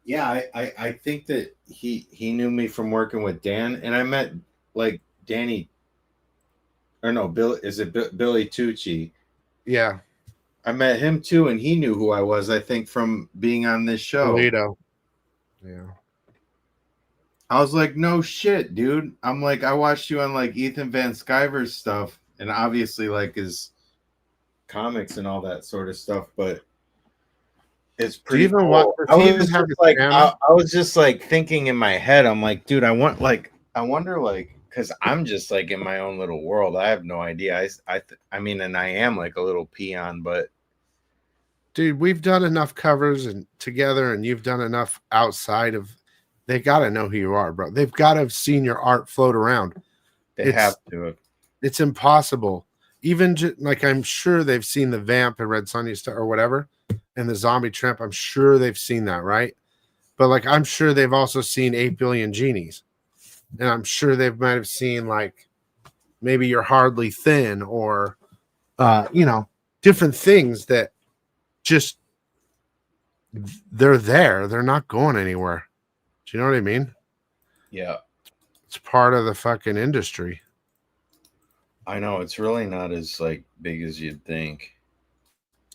Yeah, I think that he knew me from working with Dan, and I met like Danny, or no, Bill. Is it Billy Tucci? Yeah, I met him too, and he knew who I was. I think from being on this show. Toledo. Yeah. I was like, no shit, dude. I'm like, I watched you on like Ethan Van Sciver's stuff, and obviously like his comics and all that sort of stuff, but. It's pretty even cool. I was just like thinking in my head, I'm like, dude, I wonder like, because I'm just like in my own little world. I have no idea. I mean, and I am like a little peon, but dude, we've done enough covers and together, and you've done enough outside of. They got to know who you are, bro. They've got to have seen your art float around. They have to. It's impossible. Even like I'm sure they've seen the Vamp and Red Sonja Star or whatever. And the Zombie Tramp, I'm sure they've seen that, right? But like, I'm sure they've also seen 8 Billion Genies, and I'm sure they might have seen like maybe You're Hardly Thin or you know, different things that just they're there. They're not going anywhere. Do you know what I mean? Yeah. It's part of the fucking industry. I know it's really not as like big as you'd think.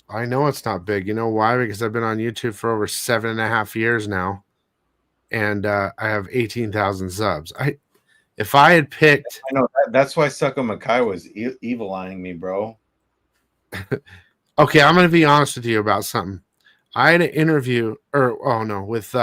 I know it's not big. You know why? Because I've been on YouTube for over 7.5 years now, and I have 18,000 subs. If I had picked, I know that's why Sucko Makai was evil eyeing me, bro. okay, I'm going to be honest with you about something. I had an interview, with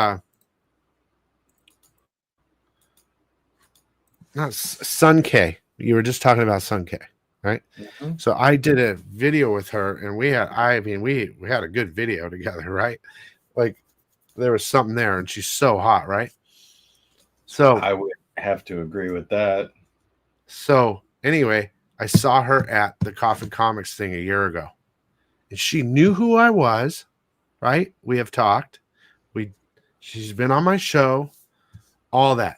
not Sun K. You were just talking about Sun K, right? Mm-hmm. So I did a video with her, and we had a good video together, right? Like there was something there, and she's so hot, right? So I would have to agree with that. So anyway, I saw her at the Coffin Comics thing a year ago, and she knew who I was, right? We have talked. She's been on my show, all that.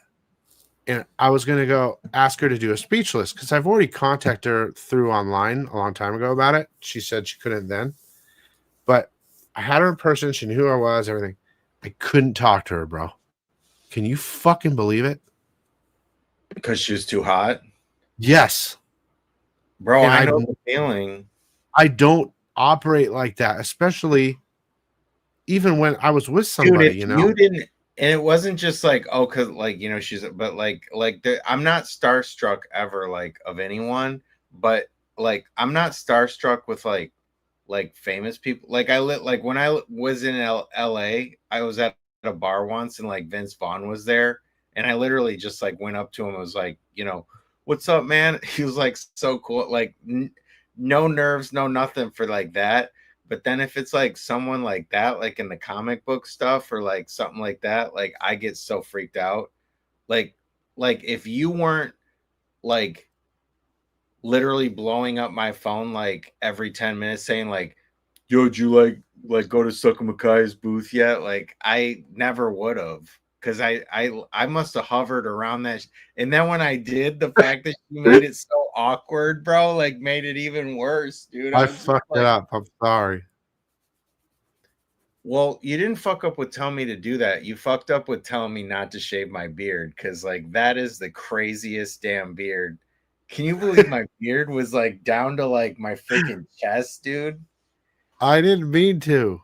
And I was going to go ask her to do a speechless because I've already contacted her through online a long time ago about it. She said she couldn't then, but I had her in person. She knew who I was, everything. I couldn't talk to her, bro. Can you fucking believe it? Because she was too hot? Yes. Bro, And I know the feeling. I don't operate like that, especially even when I was with somebody, Dude, you know. You didn't, and it wasn't just like, oh, because like, you know, but I'm not starstruck ever, like, of anyone, but like I'm not starstruck with like famous people. Like when I was in LA, I was at a bar once and like Vince Vaughn was there, and I literally just like went up to him and was like, you know, what's up, man? He was like so cool, like no nerves, no nothing for like that. But then if it's like someone like that, like in the comic book stuff or like something like that, like I get so freaked out. Like if you weren't like literally blowing up my phone like every 10 minutes saying like, yo, did you like go to Sucko Makai's booth yet? Like I never would have, because I must have hovered around that. And then when I did, the fact that she made it so awkward, bro, like made it even worse, dude. I fucked it up. I'm sorry. Well, you didn't fuck up with telling me to do that. You fucked up with telling me not to shave my beard, because like that is the craziest damn beard. Can you believe my beard was like down to like my freaking chest, dude? I didn't mean to.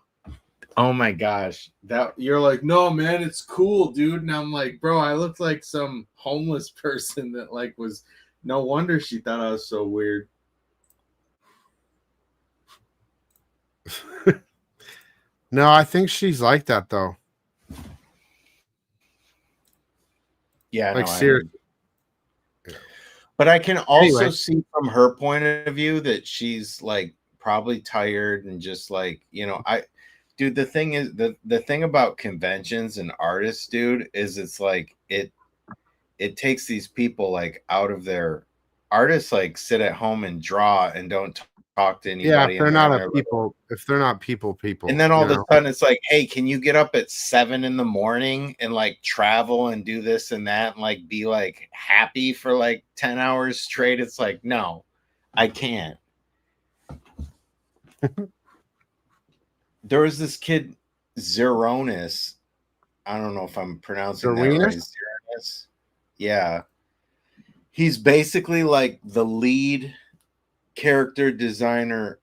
Oh my gosh. That you're like, no, man, it's cool, dude. And I'm like, bro, I looked like some homeless person that like was, no wonder she thought I was so weird. No, I think she's like that though. Yeah, like no, seriously. But I can also Anyway. see from her point of view that she's like probably tired and just like, you know, dude, the thing is the thing about conventions and artists, dude, is it's like it takes these people like out of their artists, like sit at home and draw and don't talk to anybody. Yeah, if they're not people, and then all of a sudden it's like, hey, can you get up at 7 a.m. and like travel and do this and that and like be like happy for like 10 hours straight? It's like, no, I can't. There was this kid, Zeronis. I don't know if I'm pronouncing that right. Zeronis. Yeah. He's basically like the lead character designer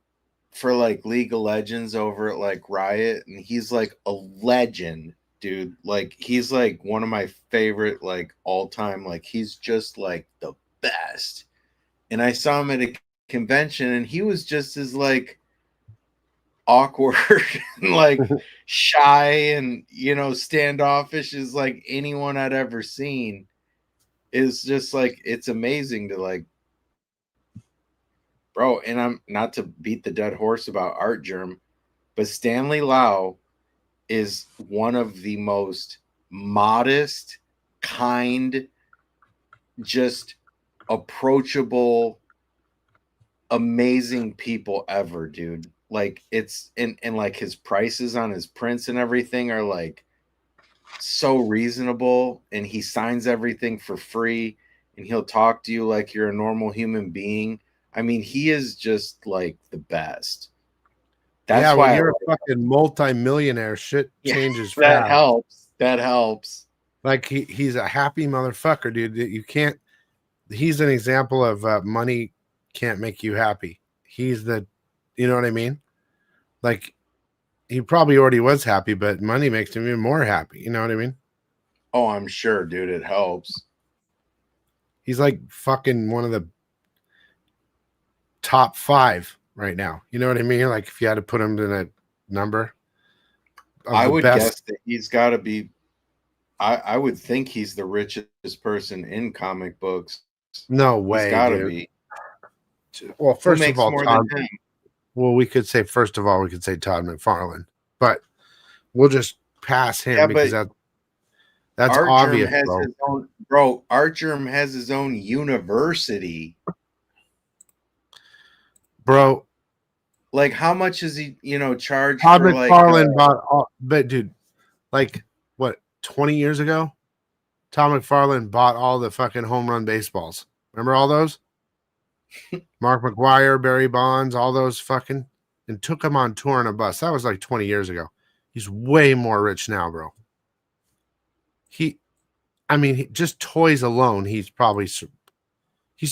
for like League of Legends over at like Riot, and he's like a legend, dude. Like he's like one of my favorite like all-time, like he's just like the best. And I saw him at a convention and he was just as like awkward and like shy and, you know, standoffish as like anyone I'd ever seen. Is just like, it's amazing to like, bro. And I'm not to beat the dead horse about Art Germ, but Stanley Lau is one of the most modest, kind, just approachable, amazing people ever, dude. Like it's and like his prices on his prints and everything are like so reasonable, and he signs everything for free, and he'll talk to you like you're a normal human being. I mean, he is just like the best. That's why you're a fucking multi-millionaire, shit changes that fast. helps. That helps. Like he's a happy motherfucker, dude. That you can't. He's an example of money can't make you happy. He's the, you know what I mean? Like he probably already was happy, but money makes him even more happy. You know what I mean? Oh, I'm sure, dude. It helps. He's like fucking one of the top 5 right now. You know what I mean? Like if you had to put him in a number, I would best. guess that he's got to be. I would think he's the richest person in comic books. No way, He's got to dude. be. Well, Who first makes of all, more Todd, than him? well, we could say first of all, we could say Todd McFarlane, but we'll just pass him Yeah, because but that's Art obvious, Germ has bro. his own, bro. Art Germ has his own university. Bro, Like, how much is he, charge Todd for like? McFarlane bought all, but dude, like what, 20 years ago? Todd McFarlane bought all the fucking home run baseballs. Remember all those? Mark McGuire, Barry Bonds, all those fucking, and took him on tour on a bus. That was like 20 years ago. He's way more rich now, bro. Just toys alone, he's probably,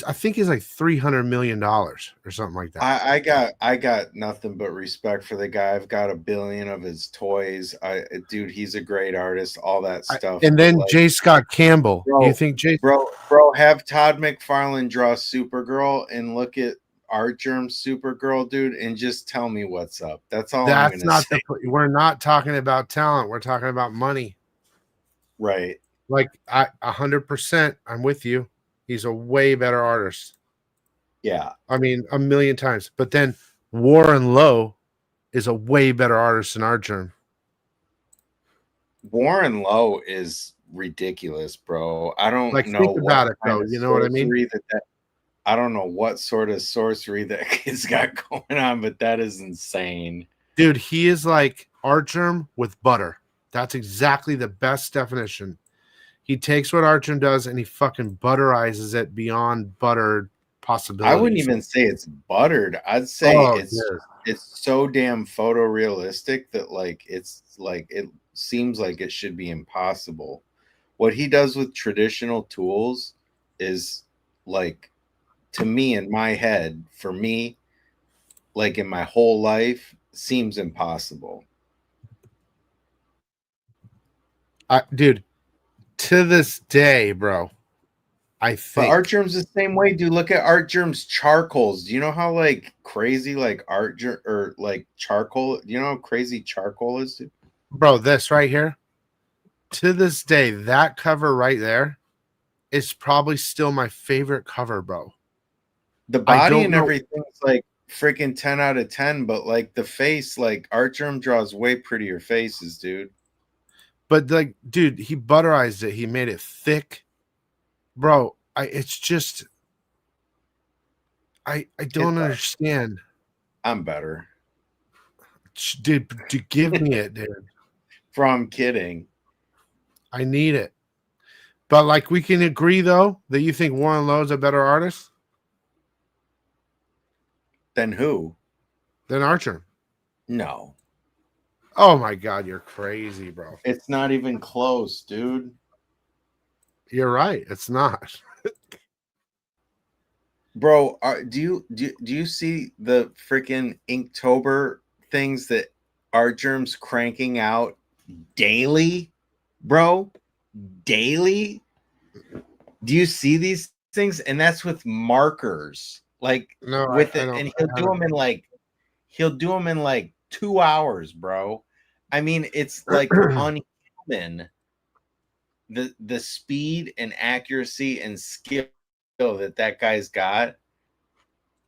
I think he's like $300 million or something like that. I got nothing but respect for the guy. I've got 1 billion of his toys. Dude, he's a great artist. All that stuff. And then like, J. Scott Campbell. bro, You think J. Bro, have Todd McFarlane draw Supergirl and look at Art Germ's Supergirl, dude, and just tell me what's up. That's all I'm That's gonna not say. we're not talking about talent. We're talking about money. Right. Like 100%, I'm with you. He's a way better artist. Yeah. I mean, a million times. But then Warren Lowe is a way better artist than Art Germ. Warren Lowe is ridiculous, bro. I don't know think about it, though. You know what I mean? I don't know what sort of sorcery that kid's got going on, but that is insane. Dude, he is like Art Germ with butter. That's exactly the best definition. He takes what Art Germ does and he fucking butterizes it beyond buttered possibilities. I wouldn't even say it's buttered. I'd say it's so damn photorealistic that it seems like it should be impossible. What he does with traditional tools is like, to me, in my head, for me, like in my whole life, seems impossible. Dude, to this day, bro, I think. But Art Germ's the same way, dude. Look at Art Germ's charcoals. Do you know how like crazy like Art Germ or like charcoal? Do you know how crazy charcoal is, dude? Bro, this right here, to this day, that cover right there is probably still my favorite cover, bro. The body and everything's like freaking 10 out of 10, but like the face, like Art Germ draws way prettier faces, dude. But like, dude, he butterized it. He made it thick, bro. It's just, I don't understand. I'm better, dude. Give me it, dude. From kidding. I need it. But like, we can agree though that you think Warren Lowe's a better artist than who? Than Art Germ. No. Oh my God, you're crazy, bro. It's not even close, dude. You're right. It's not. Bro, do you see the freaking Inktober things that Art Germ's cranking out daily, bro? Daily? Do you see these things? And that's with markers, like and he'll do them in like 2 hours, bro. I mean, it's like unhuman. The speed and accuracy and skill that guy's got,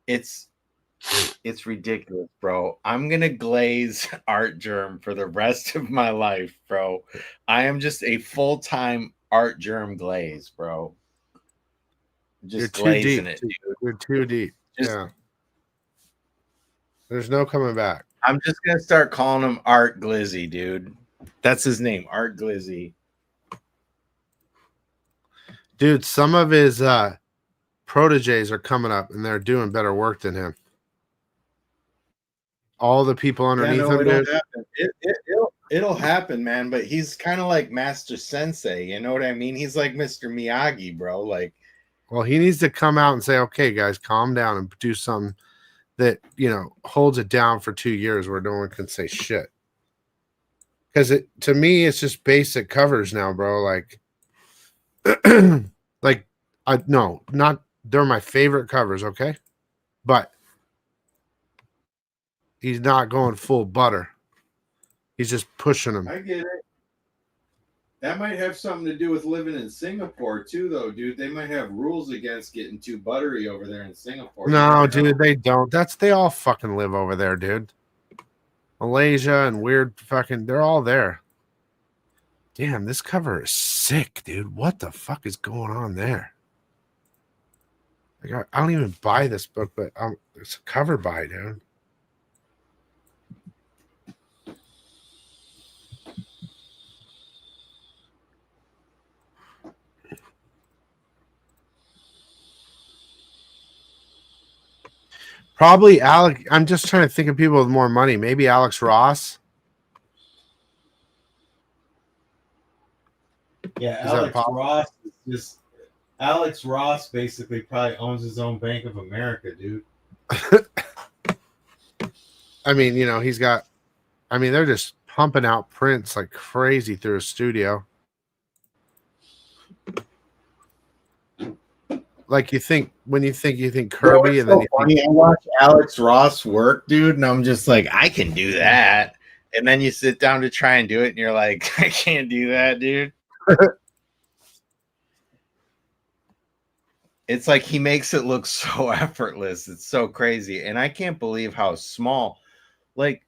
it's ridiculous, bro. I'm gonna glaze Art Germ for the rest of my life, bro. I am just a full-time Art Germ glaze, bro. Just glazing it, dude. You're too deep. Yeah. There's no coming back. I'm just gonna start calling him Art Glizzy, dude. That's his name, Art Glizzy. Dude, some of his proteges are coming up and they're doing better work than him. All the people underneath him, dude. It'll happen, man. But he's kind of like Master Sensei. You know what I mean? He's like Mr. Miyagi, bro. Like, Well, he needs to come out and say, okay, guys, calm down and do something that, you know, holds it down for 2 years where no one can say shit. Because to me, it's just basic covers now, bro. Like, like they're my favorite covers, okay? But he's not going full butter. He's just pushing them. I get it. That might have something to do with living in Singapore too, though, dude. They might have rules against getting too buttery over there in Singapore. No, dude, they don't. They all fucking live over there, dude. Malaysia and weird fucking, they're all there. Damn, this cover is sick, dude. What the fuck is going on there? Like, I don't even buy this book, but it's a cover buy, dude. Probably Alex. I'm just trying to think of people with more money. Maybe Alex Ross. Yeah, Is Alex Ross is just Alex Ross basically probably owns his own Bank of America, dude. I mean, you know, he's got. I mean, they're just pumping out prints like crazy through his studio. Like you think Kirby, and then I watch Alex Ross work, dude, and I'm just like, I can do that. And then you sit down to try and do it, and you're like, I can't do that, dude. It's like he makes it look so effortless. It's so crazy. And I can't believe how small, like,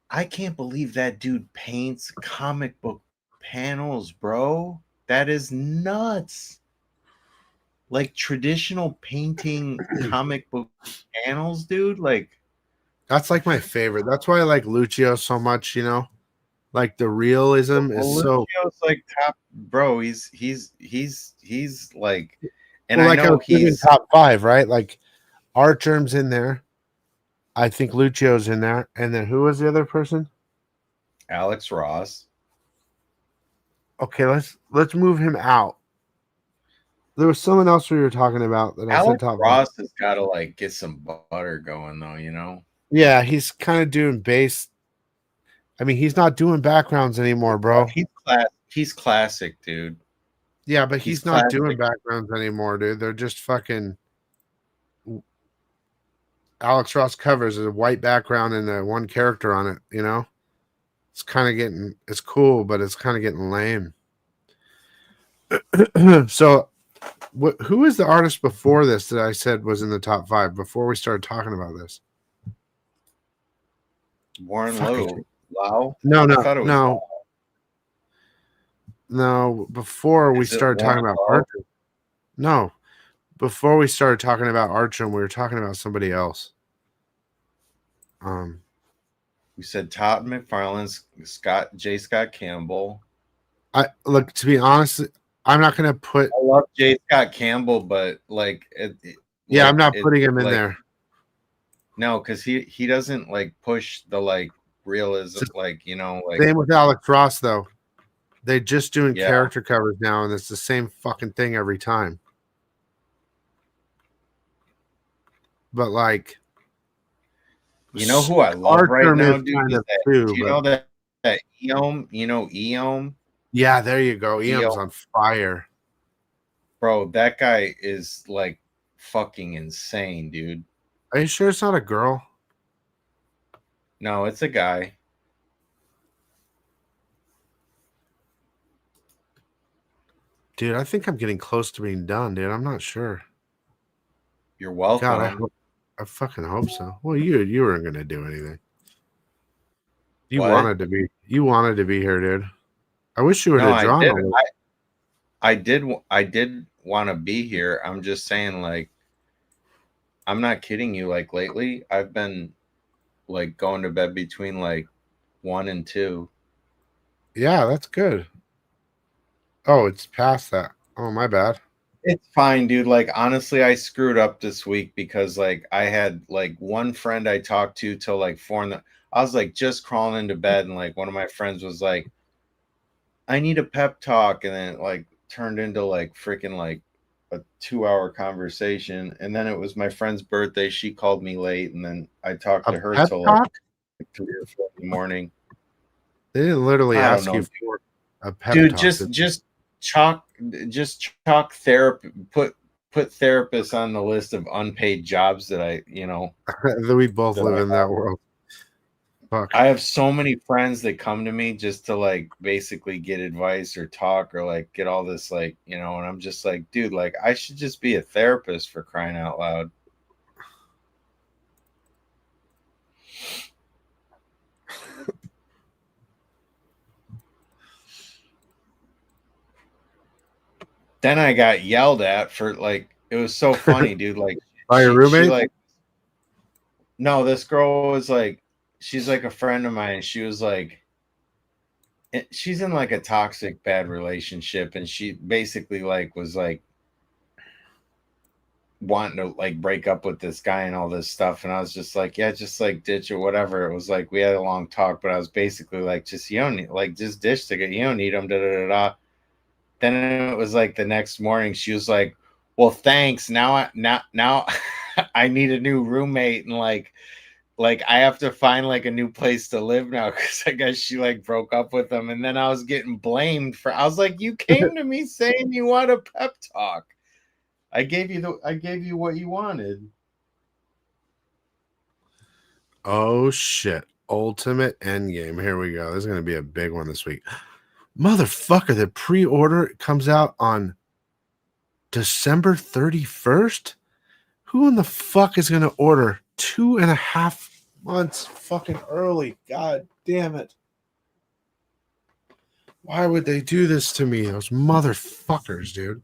I can't believe that dude paints comic book panels, bro. That is nuts. Like traditional painting comic book panels, dude. Like, that's like my favorite. That's why I like Lucio so much, you know. Like the realism is so Lucio's like top, bro. He's like, and well, I like know he's he's top 5, right? Like Archer's in there. I think Lucio's in there. And then who was the other person? Alex Ross. Okay, let's move him out. There was someone else we were talking about that I said top Ross has got to like get some butter going though, you know. Yeah, he's kind of doing base. I mean, he's not doing backgrounds anymore, bro. He's classic, dude. Yeah, but he's not doing backgrounds anymore, dude. They're just fucking. Alex Ross covers a white background and one character on it. You know, it's kind of getting. It's cool, but it's kind of getting lame. So. Who is the artist before this that I said was in the top 5 before we started talking about this? Warren Lau? No. Before we started talking about Archer. No. Before we started talking about Archer, we were talking about somebody else. We said Todd McFarlane, Scott Campbell. To be honest, I'm not going to put. I love J. Scott Campbell, but like, I'm not putting him in there. No, because he doesn't like push the like realism, like, you know, like. Same with Alex Ross though. They're just doing character covers now, and it's the same fucking thing every time. But like, you know who I love right now, dude? Do you know that Eom? You know Eom? Yeah, there you go. Eom's on fire. Bro, that guy is like fucking insane, dude. Are you sure it's not a girl? No, it's a guy. Dude, I think I'm getting close to being done, dude. I'm not sure. You're welcome. God, I fucking hope so. Well, you weren't gonna do anything. You wanted to be here, dude. I wish you would have drawn. I did want to be here. I'm just saying, like, I'm not kidding you. Like lately, I've been like going to bed between like 1 and 2. Yeah, that's good. Oh, it's past that. Oh, my bad. It's fine, dude. Like, honestly, I screwed up this week because like I had like one friend I talked to till like 4 in the. I was like just crawling into bed, and like one of my friends was like, I need a pep talk, and then it like turned into like freaking like a 2-hour conversation. And then it was my friend's birthday. She called me late, and then I talked A to her pep till talk? like 3 or 4 in the morning. They didn't literally I don't ask know, you for a pep dude. talk. Just chalk therapy. Put therapists on the list of unpaid jobs that I, that we both that live I in that world. Fuck. I have so many friends that come to me just to like basically get advice or talk or like get all this like, and I'm just like, dude, like I should just be a therapist, for crying out loud. Then I got yelled at for like, it was so funny, dude. Like By your roommate? she like, no, this girl was like, she's like a friend of mine. She was like, she's in like a toxic bad relationship, and she basically like was like wanting to like break up with this guy and all this stuff. And I was just like, yeah, just like ditch or whatever. It was like we had a long talk, but I was basically like, just you don't need, like just ditch the guy, you don't need him, da da da da. Then it was like the next morning she was like, well, thanks, now I need a new roommate, and like I have to find like a new place to live now, because I guess she like broke up with him. And then I was getting blamed for, I was like, you came to me saying you want a pep talk. I gave you what you wanted. Oh shit. Ultimate Endgame. Here we go. This is gonna be a big one this week. Motherfucker, the pre-order comes out on December 31st. Who in the fuck is gonna order 2.5 months fucking early? God damn it. Why would they do this to me? Those motherfuckers, dude.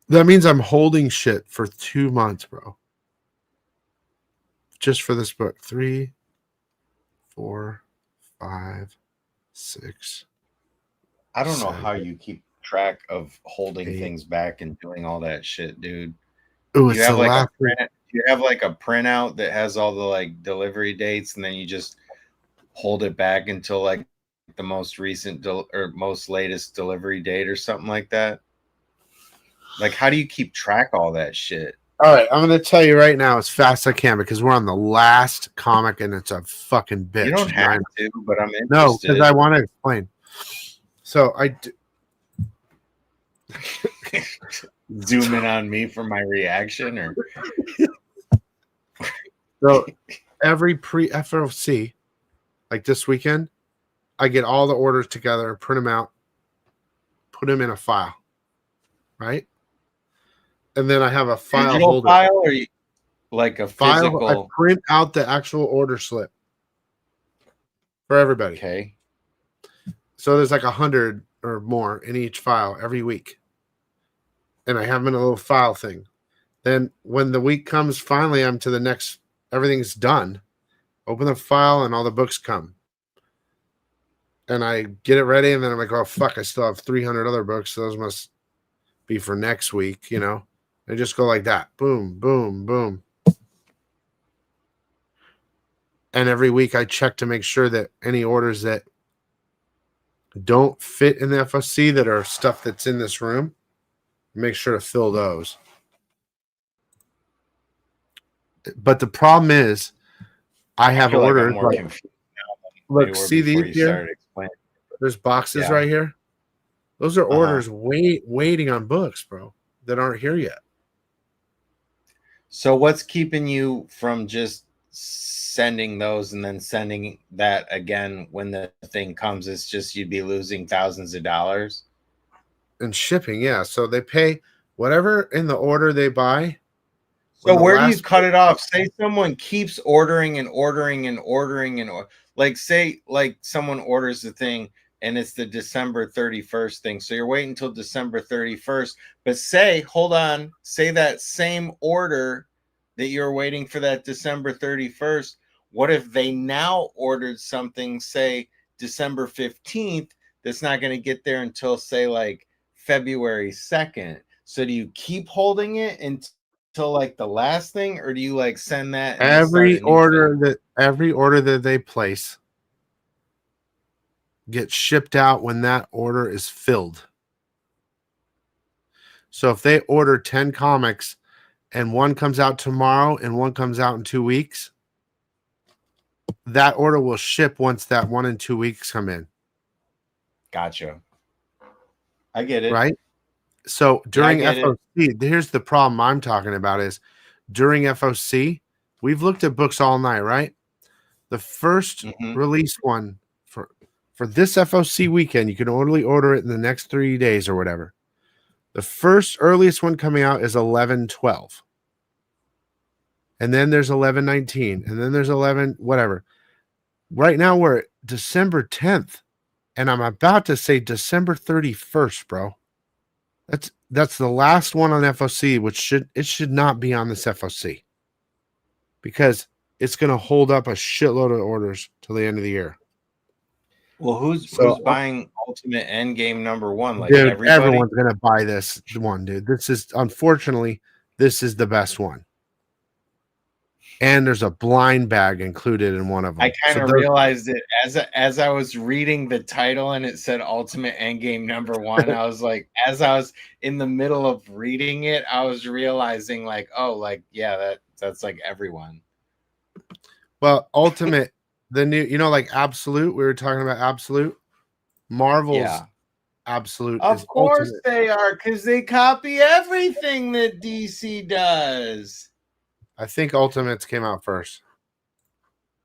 That means I'm holding shit for 2 months, bro. Just for this book. 3, 4, 5, 6. I don't know 7, how you keep track of holding 8. things back and doing all that shit, dude. Oh, You have like you have like a printout that has all the like delivery dates, and then you just hold it back until like the most recent or most latest delivery date or something like that. Like, how do you keep track of all that shit? All right, I'm going to tell you right now as fast as I can, because we're on the last comic and it's a fucking bitch. You don't have to, but I'm interested. No, because I want to explain. So zoom in on me for my reaction, or so every pre-FOC, like this weekend, I get all the orders together, print them out, put them in a file, right? And then I have a file holder. File, or like a physical? File. I print out the actual order slip for everybody. Okay. So there's like 100 or more in each file every week. And I have them in a little file thing. Then when the week comes, finally I'm to the next, everything's done. Open the file and all the books come. And I get it ready, and then I'm like, oh fuck, I still have 300 other books. So those must be for next week, I just go like that. Boom, boom, boom. And every week I check to make sure that any orders that don't fit in the FOC, that are stuff that's in this room, make sure to fill those. But the problem is, I have orders. Look, see these here? There's boxes right here. Those are orders waiting on books, bro, that aren't here yet. So what's keeping you from just sending those and then sending that again when the thing comes? It's just you'd be losing thousands of dollars. And shipping, yeah. So they pay whatever in the order they buy. So where do you cut it off? Say someone keeps ordering and ordering and ordering, and like say like someone orders the thing and it's the December 31st thing. So you're waiting until December 31st. But say, hold on, say that same order that you're waiting for that December 31st. What if they now ordered something, say December 15th, that's not going to get there until say like February 2nd? So do you keep holding it until like the last thing, or do you like send that and start Every a new thing? order that they place gets shipped out when that order is filled. So if they order 10 comics and one comes out tomorrow and one comes out in 2 weeks, that order will ship once that 1 and 2 weeks come in. Gotcha. I get it. Right? So during get it. FOC, here's the problem I'm talking about is during FOC, we've looked at books all night, right? The first release one for this FOC weekend, you can only order it in the next 3 days or whatever. The first earliest one coming out is 11/12. And then there's 11/19, and then there's 11 whatever. Right now we're at December 10th, and I'm about to say December 31st, bro. That's the last one on FOC, which should not be on this FOC because it's going to hold up a shitload of orders till the end of the year. Well, who's buying Ultimate Endgame #1? Like, dude, everybody? everyone's going to buy this one, dude. This is, unfortunately, this is the best one. And there's a blind bag included in one of them. I kind of realized it as I was reading the title and it said Ultimate Endgame #1. I was like, as I was in the middle of reading it, I was realizing like, oh, like, yeah, that's like everyone. Well, Ultimate, the new, like Absolute. We were talking about Absolute. Marvel's Absolute. Of course they are, because they copy everything that DC does. I think Ultimates came out first.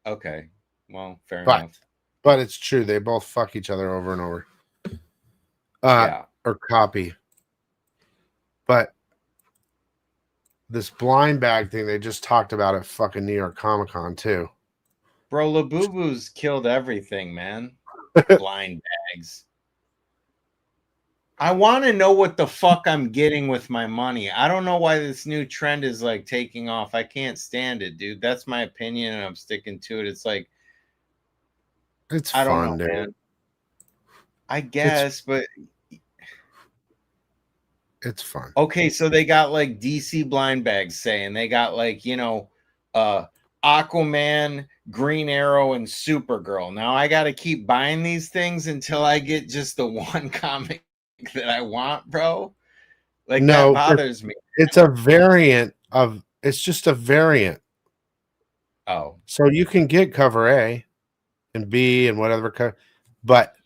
Okay. Well, fair enough. But it's true. They both fuck each other over and over. Or copy. But this blind bag thing, they just talked about at fucking New York Comic Con too. Bro, Labubu's killed everything, man. Blind bags. I want to know what the fuck I'm getting with my money. I don't know why this new trend is like taking off. I can't stand it, dude. That's my opinion, and I'm sticking to it. It's like, I don't know, dude. Man. I guess, but it's fun. Okay, so they got like DC blind bags saying they got like, Aquaman, Green Arrow, and Supergirl. Now I got to keep buying these things until I get just the one comic that I want, bro. Like, that bothers me. It's a variant of, it's just a variant. Oh. So you can get cover A and B and whatever cover, but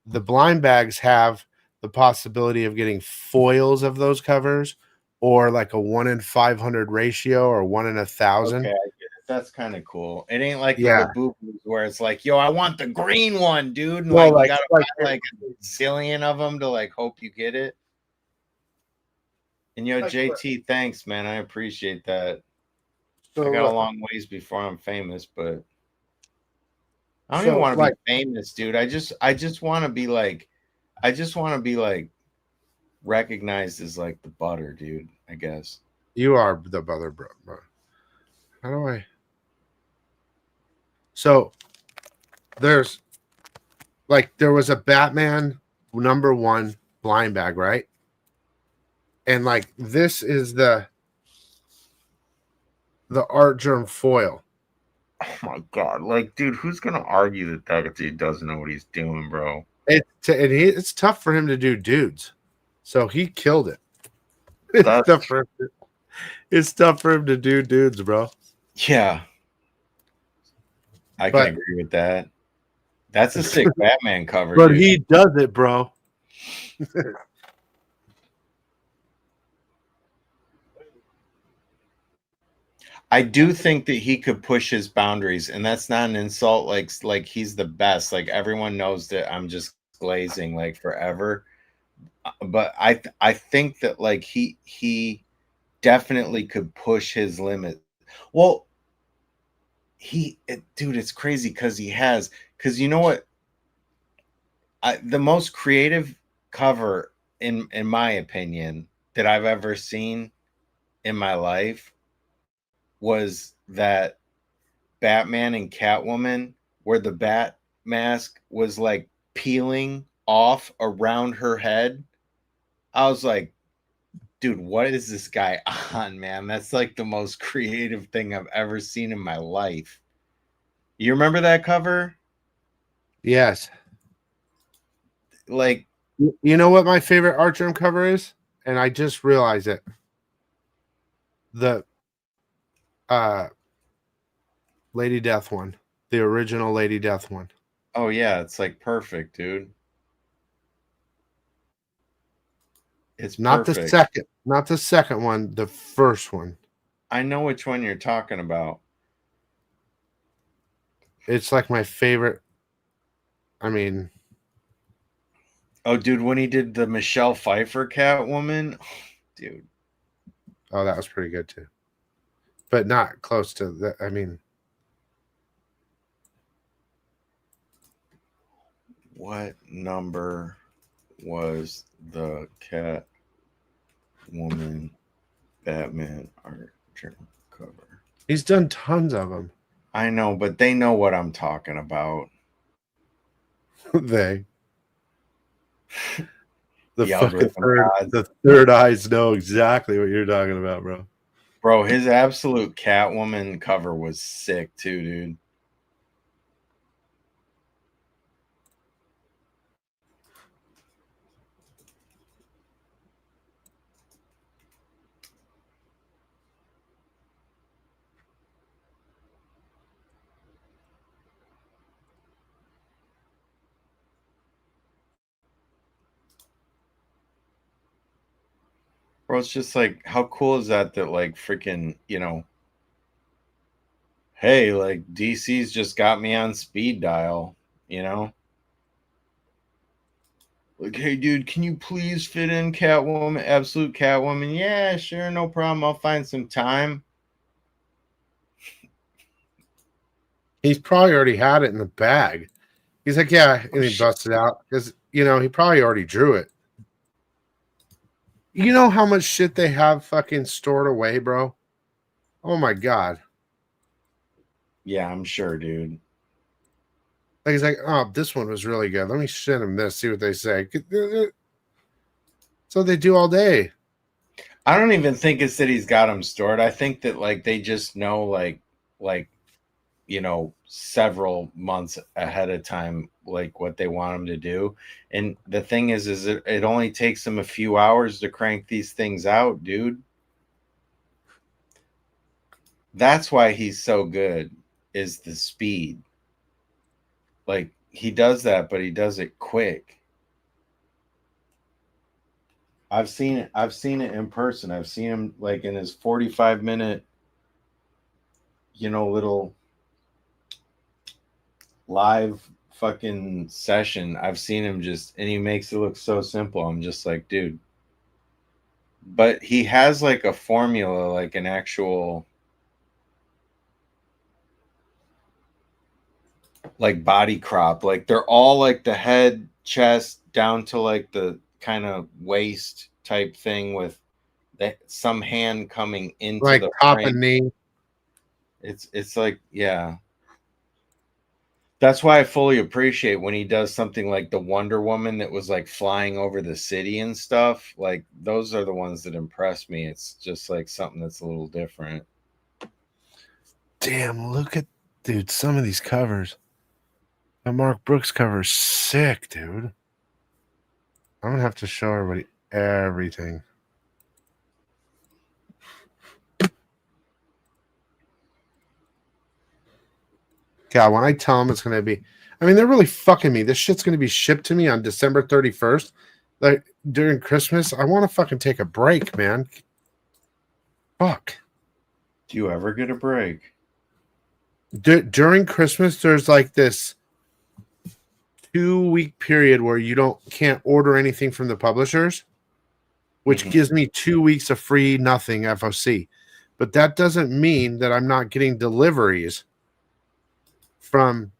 the blind bags have the possibility of getting foils of those covers or like a 1 in 500 ratio or 1 in 1,000. Okay, I get it. That's kind of cool. It ain't like the Labubu where it's like, yo, I want the green one, dude. And well, you gotta buy like a zillion of them to like hope you get it. And yo, JT, thanks, man. I appreciate that. So, I got a long ways before I'm famous, but I don't even want to be famous, dude. I just want to be like, recognized as like the butter, dude. I guess you are the butter, bro. How do I? So there was a Batman #1 blind bag, right? And like this is the art germ foil. Oh my god! Like, dude, who's gonna argue that dude doesn't know what he's doing, bro? It's tough for him to do dudes, so he killed it. It's tough for him to do dudes, bro. Yeah, I can agree with that. That's a sick Batman cover, but dude. He does it, bro. I do think that he could push his boundaries, and that's not an insult. Like he's the best. Like, everyone knows that I'm just glazing like forever. But I think that like he definitely could push his limit. Well, dude, it's crazy because you know what? The most creative cover in my opinion that I've ever seen in my life was that Batman and Catwoman where the bat mask was like peeling off around her head. I was like, dude, what is this guy on, man? That's like the most creative thing I've ever seen in my life. You remember that cover? Yes. Like, You know what my favorite art germ cover is? And I just realized it. The Lady Death one. The original Lady Death one. oh yeah, it's like perfect, dude. It's Not perfect. not the second one, the first one. I know which one you're talking about. It's like my favorite. I mean, oh, dude, when he did the Michelle Pfeiffer Catwoman, dude. oh, that was pretty good too. But not close to that. I mean, what number was the Catwoman Batman art journal cover? he's done tons of them. I know, but they know what I'm talking about. The The fucking algorithm gods. the third eyes know exactly what you're talking about, bro. Bro, his absolute Catwoman cover was sick too, dude. Bro, it's just like, how cool is that like freaking, hey, like DC's just got me on speed dial, Like, hey, dude, can you please fit in Catwoman, absolute Catwoman? Yeah, sure, no problem. I'll find some time. He's probably already had it in the bag. He's like, yeah, and he busted out because he probably already drew it. You know how much shit they have fucking stored away, bro? Oh my god. Yeah, I'm sure, dude. Like he's like, oh, this one was really good. Let me send him this, see what they say. So they do all day. I don't even think it's that he's got them stored. I think that like they just know like several months ahead of time like what they want them to do. And the thing is it only takes them a few hours to crank these things out, dude. That's why he's so good, is the speed. Like he does that, but he does it quick. I've seen it in person. I've seen him like in his 45-minute little live fucking session. I've seen him and he makes it look so simple. I'm just like, dude. But he has like a formula, like an actual like body crop. Like they're all like the head, chest down to like the kind of waist type thing with some hand coming into Like the top frame. and knee. It's like, yeah. That's why I fully appreciate when he does something like the Wonder Woman that was like flying over the city and stuff. Like those are the ones that impress me. It's just like something that's a little different. Damn, look at some of these covers. The Mark Brooks cover is sick, dude. I'm gonna have to show everybody everything. God, when I tell them it's gonna be, I mean, they're really fucking me. This shit's gonna be shipped to me on December 31st, like during Christmas. I want to fucking take a break, man. Fuck. Do you ever get a break? During Christmas, there's like this 2-week period where you can't order anything from the publishers, which gives me 2 weeks of free nothing FOC. But that doesn't mean that I'm not getting deliveries from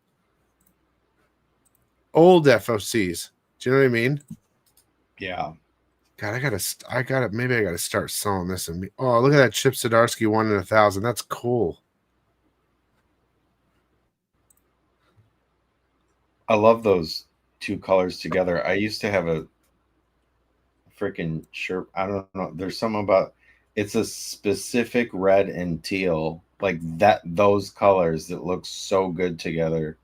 old FOCs. Do you know what I mean? Yeah. God, maybe I gotta start selling this. Oh, look at that Chip Zdarsky 1 in 1,000. That's cool. I love those two colors together. I used to have a freaking shirt. I don't know. There's something about it's a specific red and teal, like that. Those colors that look so good together.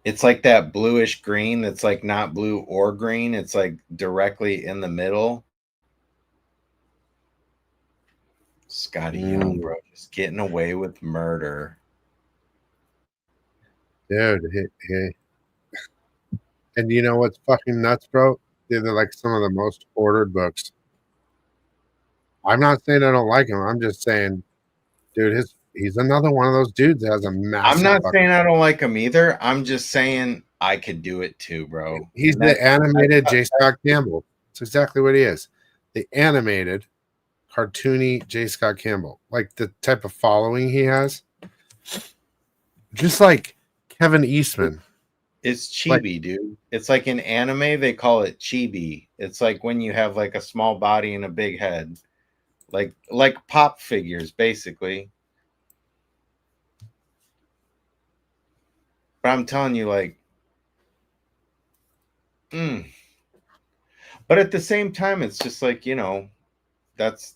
It's like that bluish green that's like not blue or green. It's like directly in the middle. Scotty Young, bro, just getting away with murder. Dude, hey. And you know what's fucking nuts, bro? They're like some of the most ordered books. I'm not saying I don't like him. I'm just saying, dude, he's another one of those dudes that has a massive. I'm not saying I don't like him either. I'm just saying I could do it too, bro. He's the animated J. Scott Campbell. That's exactly what he is. The animated, cartoony J. Scott Campbell. Like the type of following he has. Just like Kevin Eastman. It's chibi, dude. It's like in anime, they call it chibi. It's like when you have like a small body and a big head. Like pop figures, basically. But I'm telling you, like, but at the same time, it's just like, you know, that's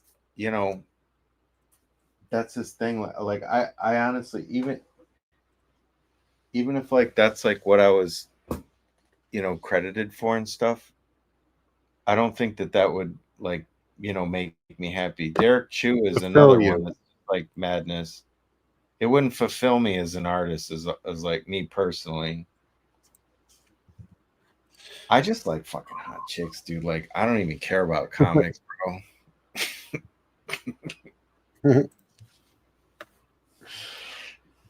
his thing. Like I honestly, even if like that's like what I was, you know, credited for and stuff, I don't think that would like, you know, make me happy. Derek Chu is another one that's like madness. It wouldn't fulfill me as an artist as like me personally. I just like fucking hot chicks, dude. Like I don't even care about comics, bro.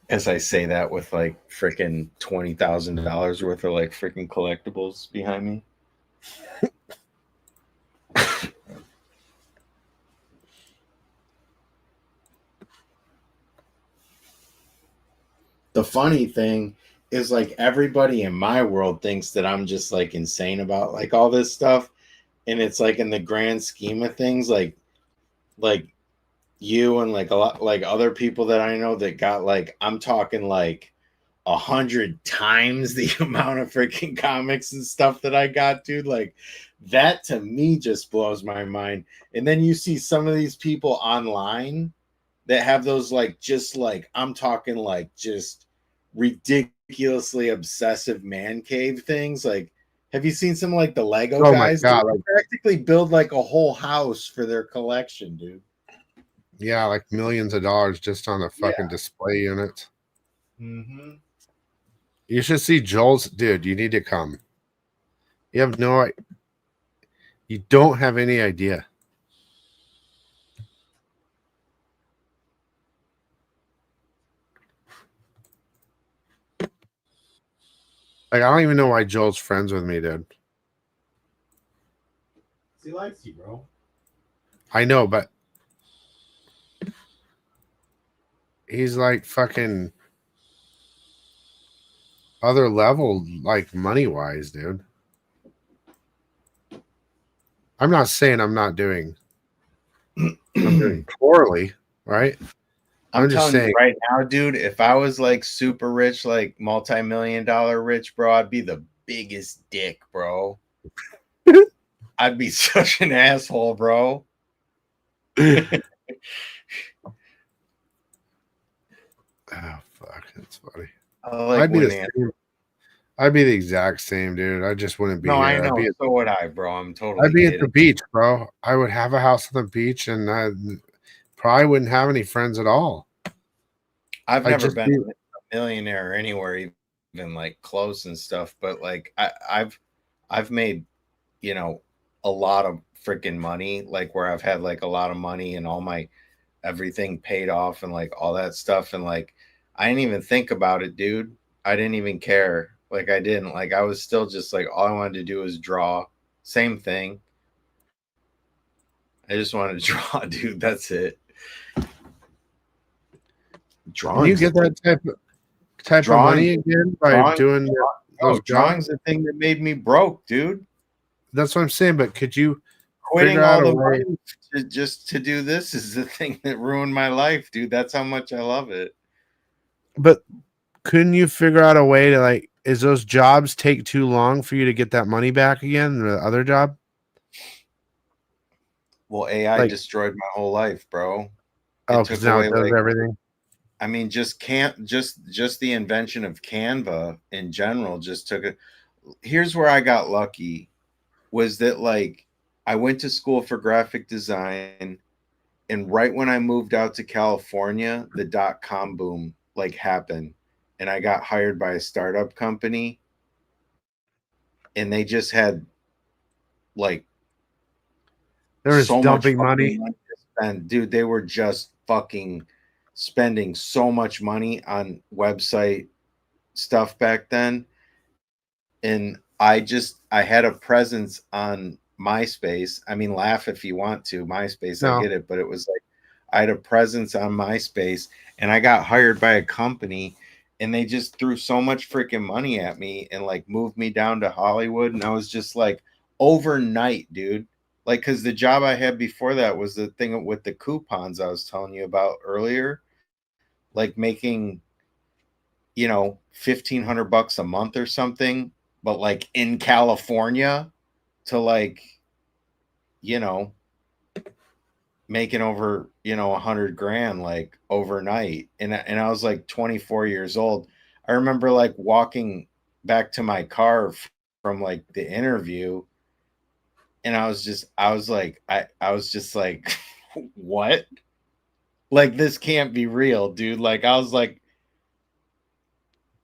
As I say that with like freaking $20,000 worth of like freaking collectibles behind me. The funny thing is like everybody in my world thinks that I'm just like insane about like all this stuff. And it's like in the grand scheme of things, like you and like a lot like other people that I know that got like, I'm talking like 100 times the amount of freaking comics and stuff that I got, dude. Like that to me just blows my mind. And then you see some of these people online that have those like just like I'm talking like just ridiculously obsessive man cave things. Like, have you seen some like the Lego guys? My God, they practically build like a whole house for their collection, dude. Yeah, like millions of dollars just on the fucking display unit. Mm-hmm. You should see Joel's, dude. You need to come. You have no, you don't have any idea. Like, I don't even know why Joel's friends with me, dude. He likes you, bro. I know, but he's like fucking other level, like money wise, dude. I'm not saying I'm doing poorly, right? I'm just telling saying you right now, dude, if I was like super rich, like multi-million-dollar rich, bro, I'd be the biggest dick, bro. I'd be such an asshole, bro. Oh fuck, that's funny. I'd be the exact same, dude. I just wouldn't be here. I know. So would I, bro. I'm totally. I'd be at the beach, bro. I would have a house on the beach, and I probably wouldn't have any friends at all. I've never been a millionaire anywhere, even like close and stuff. But like I've made, you know, a lot of freaking money, like where I've had like a lot of money and all my everything paid off and like all that stuff. And like I didn't even think about it, dude. I didn't even care. Like I didn't. Like I was still just like all I wanted to do was draw. Same thing. I just wanted to draw, dude. That's it. Drawing. You get that type of money again by doing those drawings. The thing that made me broke, dude. That's what I'm saying. But could you quitting all the money just to do this is the thing that ruined my life, dude. That's how much I love it. But couldn't you figure out a way to like is those jobs take too long for you to get that money back again? The other job? Well, AI Like- destroyed my whole life, bro. Oh, because now it does everything. I mean, just the invention of Canva in general just took it. Here's where I got lucky, was that like I went to school for graphic design, and right when I moved out to California, the .com boom like happened, and I got hired by a startup company, and they just had like They were so dumping much money. to spend. Dude, they were just fucking spending so much money on website stuff back then. And I had a presence on MySpace. I mean, laugh if you want to. MySpace, No. I get it, but it was like I had a presence on MySpace, and I got hired by a company, and they just threw so much freaking money at me and like moved me down to Hollywood. And I was just like, overnight, dude. Like, because the job I had before that was the thing with the coupons I was telling you about earlier, like making, you know, $1,500 a month or something, but like in California, to like, you know, making over, you know, 100 grand like overnight. And I was like 24 years old. I remember like walking back to my car from like the interview, and I was just like, what? Like, this can't be real, dude. Like, I was like,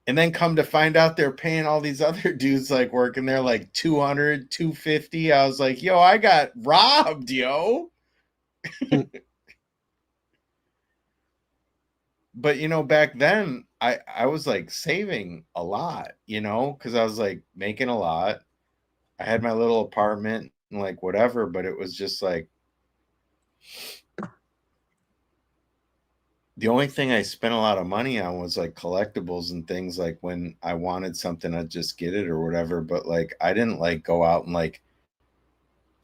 and then come to find out they're paying all these other dudes like working there like 200, 250. I was like, yo, I got robbed, yo. But you know, back then I was like saving a lot, you know, because I was like making a lot. I had my little apartment and like whatever, but it was just like the only thing I spent a lot of money on was like collectibles and things. Like when I wanted something, I'd just get it or whatever. But like I didn't like go out and like,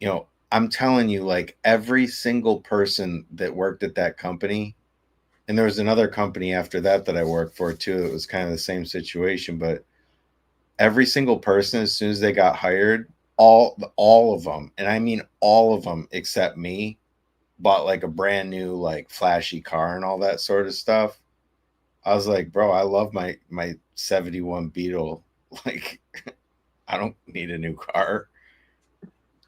you know, I'm telling you, like every single person that worked at that company, and there was another company after that that I worked for too. It was kind of the same situation, but every single person, as soon as they got hired, all of them, and I mean all of them except me, bought like a brand new like flashy car and all that sort of stuff. I was like, bro, I love my 71 Beetle. Like, I don't need a new car.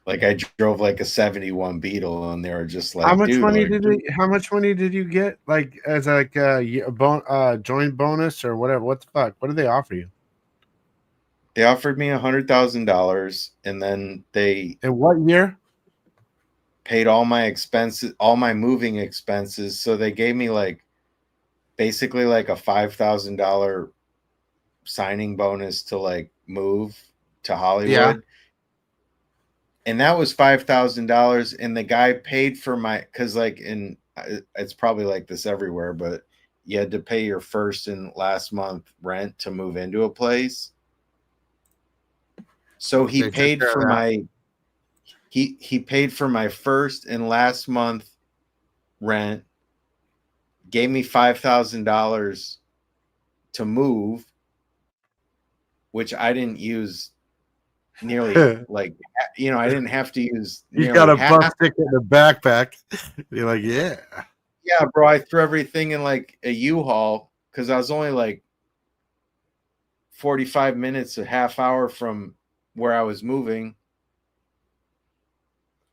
Like, I drove like a 71 Beetle, and they were just like, How much dude, money like, how much money did you get like as like a joint bonus or whatever? What the fuck? What did they offer you? they offered me $100,000, and then they In what year? paid all my expenses, all my moving expenses. So they gave me like basically like a $5,000 signing bonus to like move to Hollywood. Yeah. And that was $5,000. And the guy paid for my, cause like it's probably like this everywhere, but you had to pay your first and last month rent to move into a place. So he They took paid care of for that. my, he paid for my first and last month rent, gave me $5,000 to move, which I didn't use nearly like, you know, I didn't have to use You nearly got a half. bus ticket in a backpack. You're like, yeah. Yeah, bro, I threw everything in like a U-Haul because I was only like 45 minutes, a half hour from where I was moving.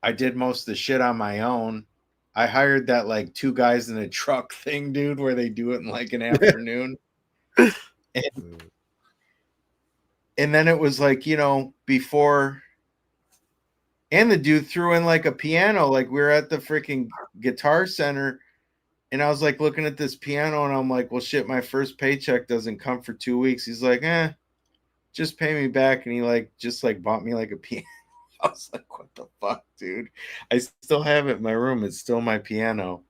I did most of the shit on my own. I hired that like 2 guys in a truck thing, dude, where they do it in like an afternoon. And then it was like, you know, before, and the dude threw in like a piano. Like we were at the freaking Guitar Center, and I was like looking at this piano, and I'm like, well, shit, my first paycheck doesn't come for 2 weeks. He's like, just pay me back. And he like just like bought me like a piano. I was like, what the fuck, dude? I still have it in my room. It's still my piano.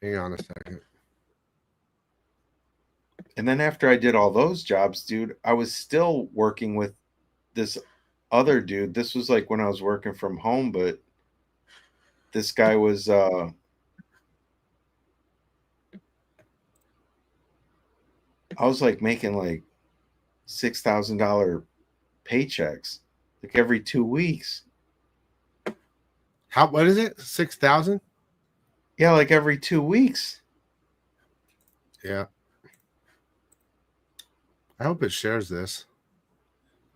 Hang on a second. And then after I did all those jobs, dude, I was still working with this other dude. This was like when I was working from home, but this guy was I was like making like $6,000 paychecks like every 2 weeks. What is it? 6,000? Yeah, like every 2 weeks. Yeah. I hope it shares this.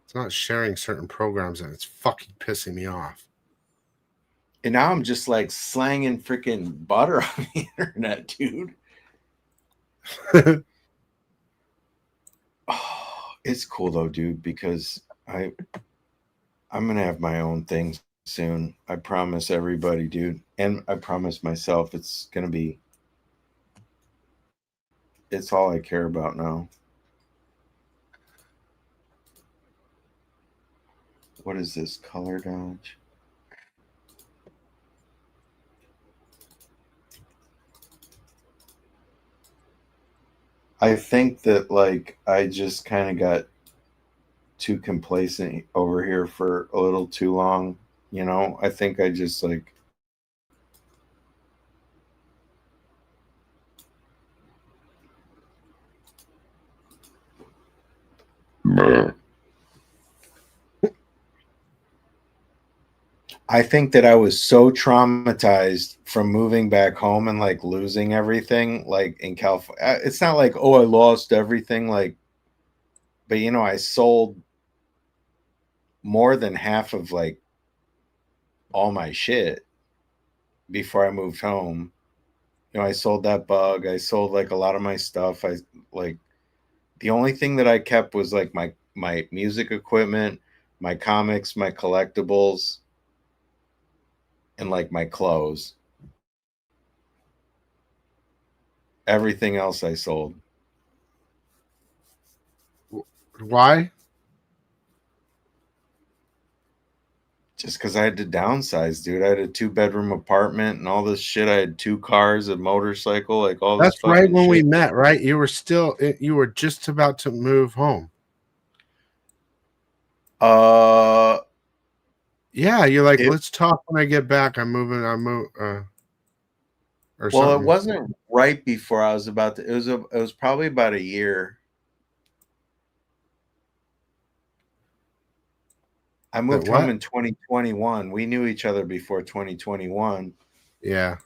It's not sharing certain programs and it's fucking pissing me off. And now I'm just like slanging freaking butter on the internet, dude. Oh, it's cool though, dude, because I'm gonna have my own thing soon. I promise everybody, dude. And I promise myself it's all I care about now. What is this? Color dodge? I think that like I just kind of got too complacent over here for a little too long. You know, I think I just like I think that I was so traumatized from moving back home and like losing everything like in California. It's not like, oh, I lost everything, like, but you know, I sold more than half of like all my shit before I moved home. You know, I sold that bug, I sold like a lot of my stuff. I like the only thing that I kept was like my music equipment, my comics, my collectibles, and like my clothes. Everything else I sold. Why? Just because I had to downsize, dude. I had a 2-bedroom apartment and all this shit. I had 2 cars, a motorcycle, like all this That's right fucking when we shit. met, right? You were just about to move home. Yeah, you're like, let's talk when I get back. I'm moving. Or Well, something. it wasn't right before I was about to. It was probably about a year. I moved home in 2021. We knew each other before 2021. Yeah.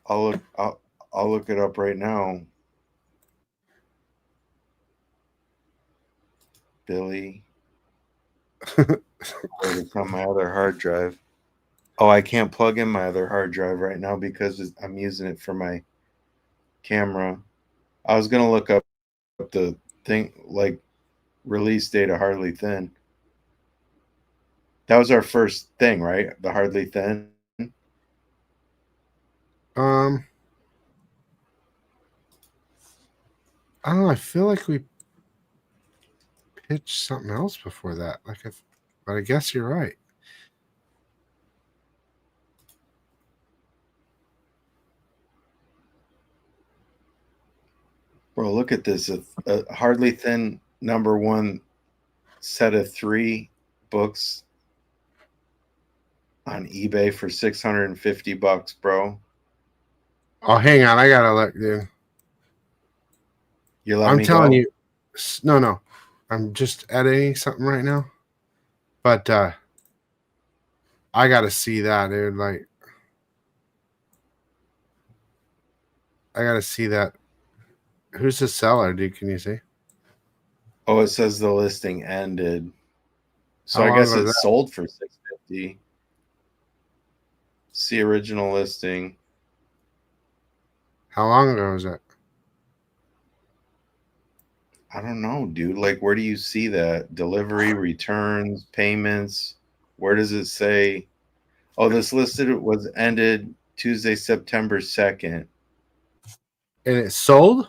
I'll look it up right now. Billy. It's on my other hard drive. Oh, I can't plug in my other hard drive right now because I'm using it for my camera. I was gonna look up the thing like release date of Hardly Thin. That was our first thing, right? The Hardly Thin. I don't know. I feel like we pitched something else before that. But I guess you're right. Bro, look at this. A Hardly Thin #1 set of 3 books on eBay for $650, bro. Oh, hang on. I gotta look, dude. I'm telling you. No. I'm just editing something right now. But I gotta see that, dude. Like, I gotta see that. Who's the seller, dude? Can you see? Oh, it says the listing ended. So How I long guess was it that? sold for $650. See original listing. How long ago was that? I don't know, dude. Like, where do you see that? Delivery, returns, payments. Where does it say? Oh, this listed was ended Tuesday, September 2nd. And it sold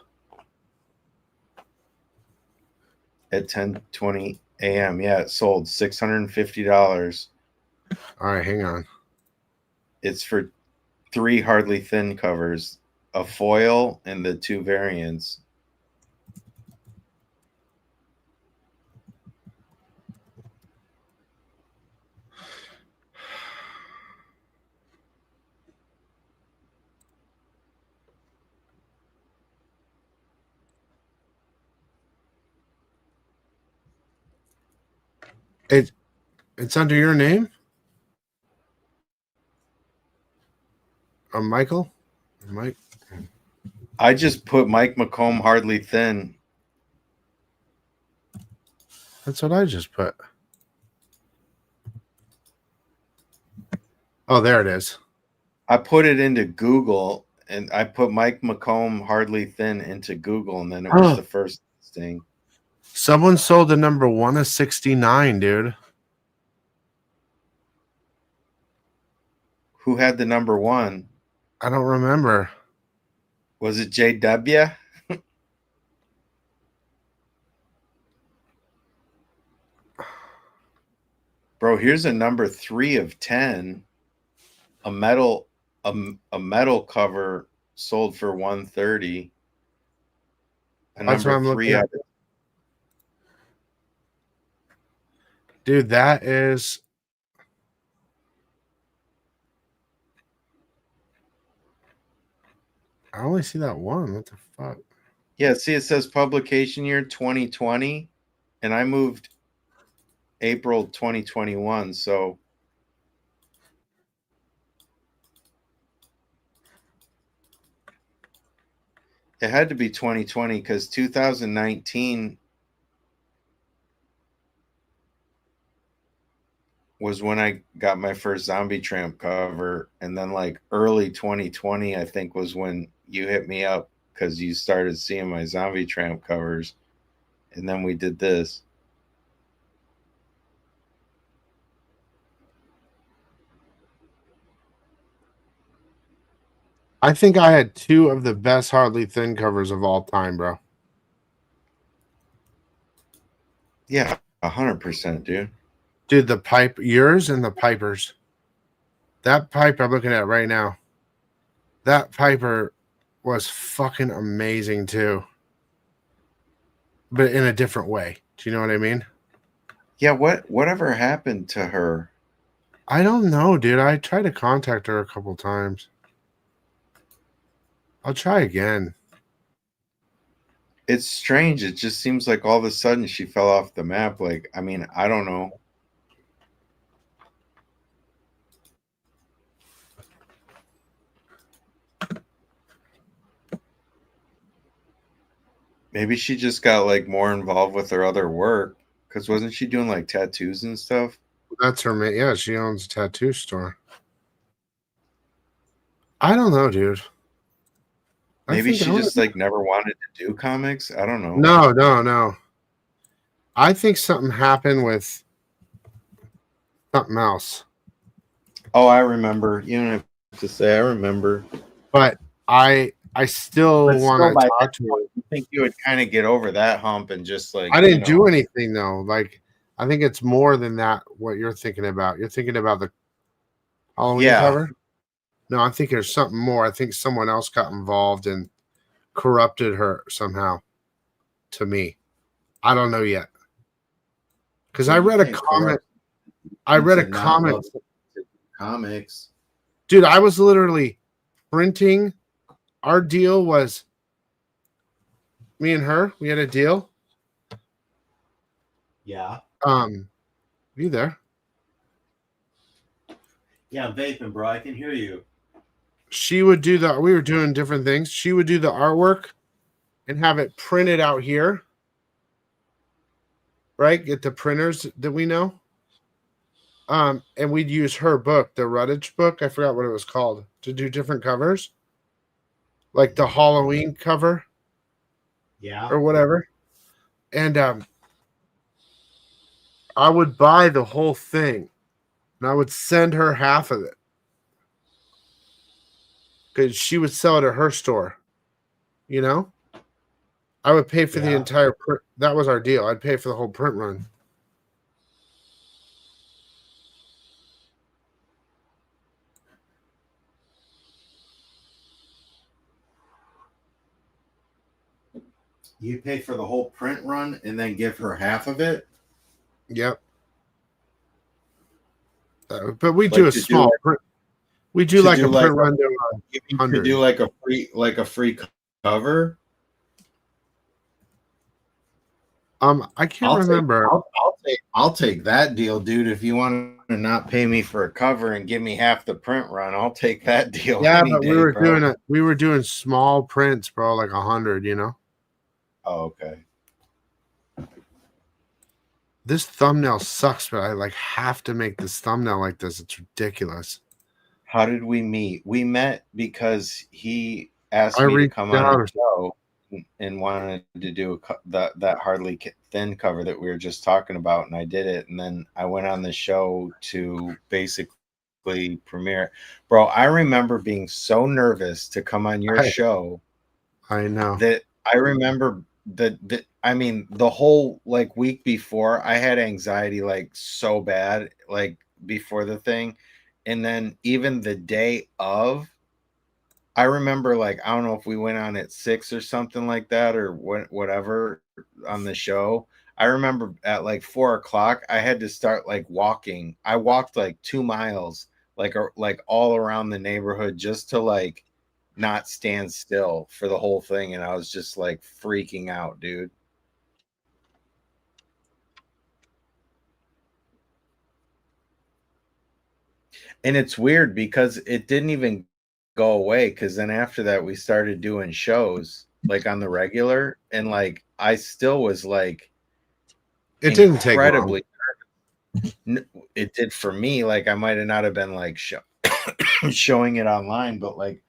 At 10:20 a.m. Yeah, it sold $650. All right, hang on. It's for 3 Hardly Thin covers, a foil, and the 2 variants. It's under your name? Michael? Mike? I just put Mike McComb hardly thin. That's what I just put. Oh, there it is. I put it into Google, and I put Mike McComb hardly thin into Google, and then it was the first thing. Someone sold the number 1 of 69, dude. Who had the number 1? I don't remember. Was it JW? Bro, here's a number 3 of 10. A metal cover sold for 130. A That's what I'm number 3 looking at. out of Dude, that is. I only see that one. What the fuck? Yeah, see, it says publication year 2020, and I moved April 2021. So it had to be 2020 because 2019 was when I got my first Zombie Tramp cover. And then like early 2020, I think, was when you hit me up because you started seeing my Zombie Tramp covers. And then we did this. I think I had 2 of the best Hardly Thin covers of all time, bro. Yeah, 100%, dude. Dude, the pipe, yours and the Piper's. That pipe I'm looking at right now. That Piper was fucking amazing too. But in a different way. Do you know what I mean? Yeah, whatever happened to her? I don't know, dude. I tried to contact her a couple times. I'll try again. It's strange. It just seems like all of a sudden she fell off the map. Like, I mean, I don't know. Maybe she just got like more involved with her other work. Because wasn't she doing like tattoos and stuff? That's her, man. Yeah, she owns a tattoo store. I don't know, dude. Maybe she just like never wanted to do comics. I don't know. No. I think something happened with something else. Oh, I remember. You don't have to say I remember. But I still want to talk to her. I think you would kind of get over that hump and just like I didn't do anything though. Like I think it's more than that. What you're thinking about? You're thinking about the Halloween cover. No, I think there's something more. I think someone else got involved and corrupted her somehow. To me, I don't know yet. Because I read a comment. I read a comment. Comics, dude. I was literally printing. Our deal was me and her. We had a deal. Yeah. You there? Yeah, I'm vaping, bro. I can hear you. She would do we were doing different things. She would do the artwork and have it printed out here. Right? Get the printers that we know. And we'd use her book, the Ruddage book. I forgot what it was called, to do different covers. Like the Halloween cover. Yeah. Or whatever. And I would buy the whole thing. And I would send her half of it. Because she would sell it at her store. You know? I would pay for the entire print. That was our deal. I'd pay for the whole print run. You pay for the whole print run and then give her half of it? Yep. But we do a small print. We do like a print run. You could do like a free cover. I can't remember. I'll I'll take that deal, dude. If you want to not pay me for a cover and give me half the print run, I'll take that deal. Yeah, any but day, bro. we were doing small prints, bro, like 100, you know. Oh, okay. This thumbnail sucks, but I like have to make this thumbnail like this. It's ridiculous. How did we meet? We met because he asked I me to reached come on out. the show and wanted to do that hardly thin cover that we were just talking about, and I did it. And then I went on the show to basically premiere. Bro, I remember being so nervous to come on your show. I know that I remember that I mean the whole like week before I had anxiety like so bad like before the thing, and then even the day of, I remember like I don't know if we went on at 6 or something like that or whatever on the show. I remember at like 4 o'clock I had to start like walking. I walked like 2 miles like all around the neighborhood just to like not stand still for the whole thing, and I was just like freaking out, dude. And it's weird because it didn't even go away, because then after that we started doing shows like on the regular, and like I still was like it didn't take long. It did for me. Like I might have not have been like showing it online, but like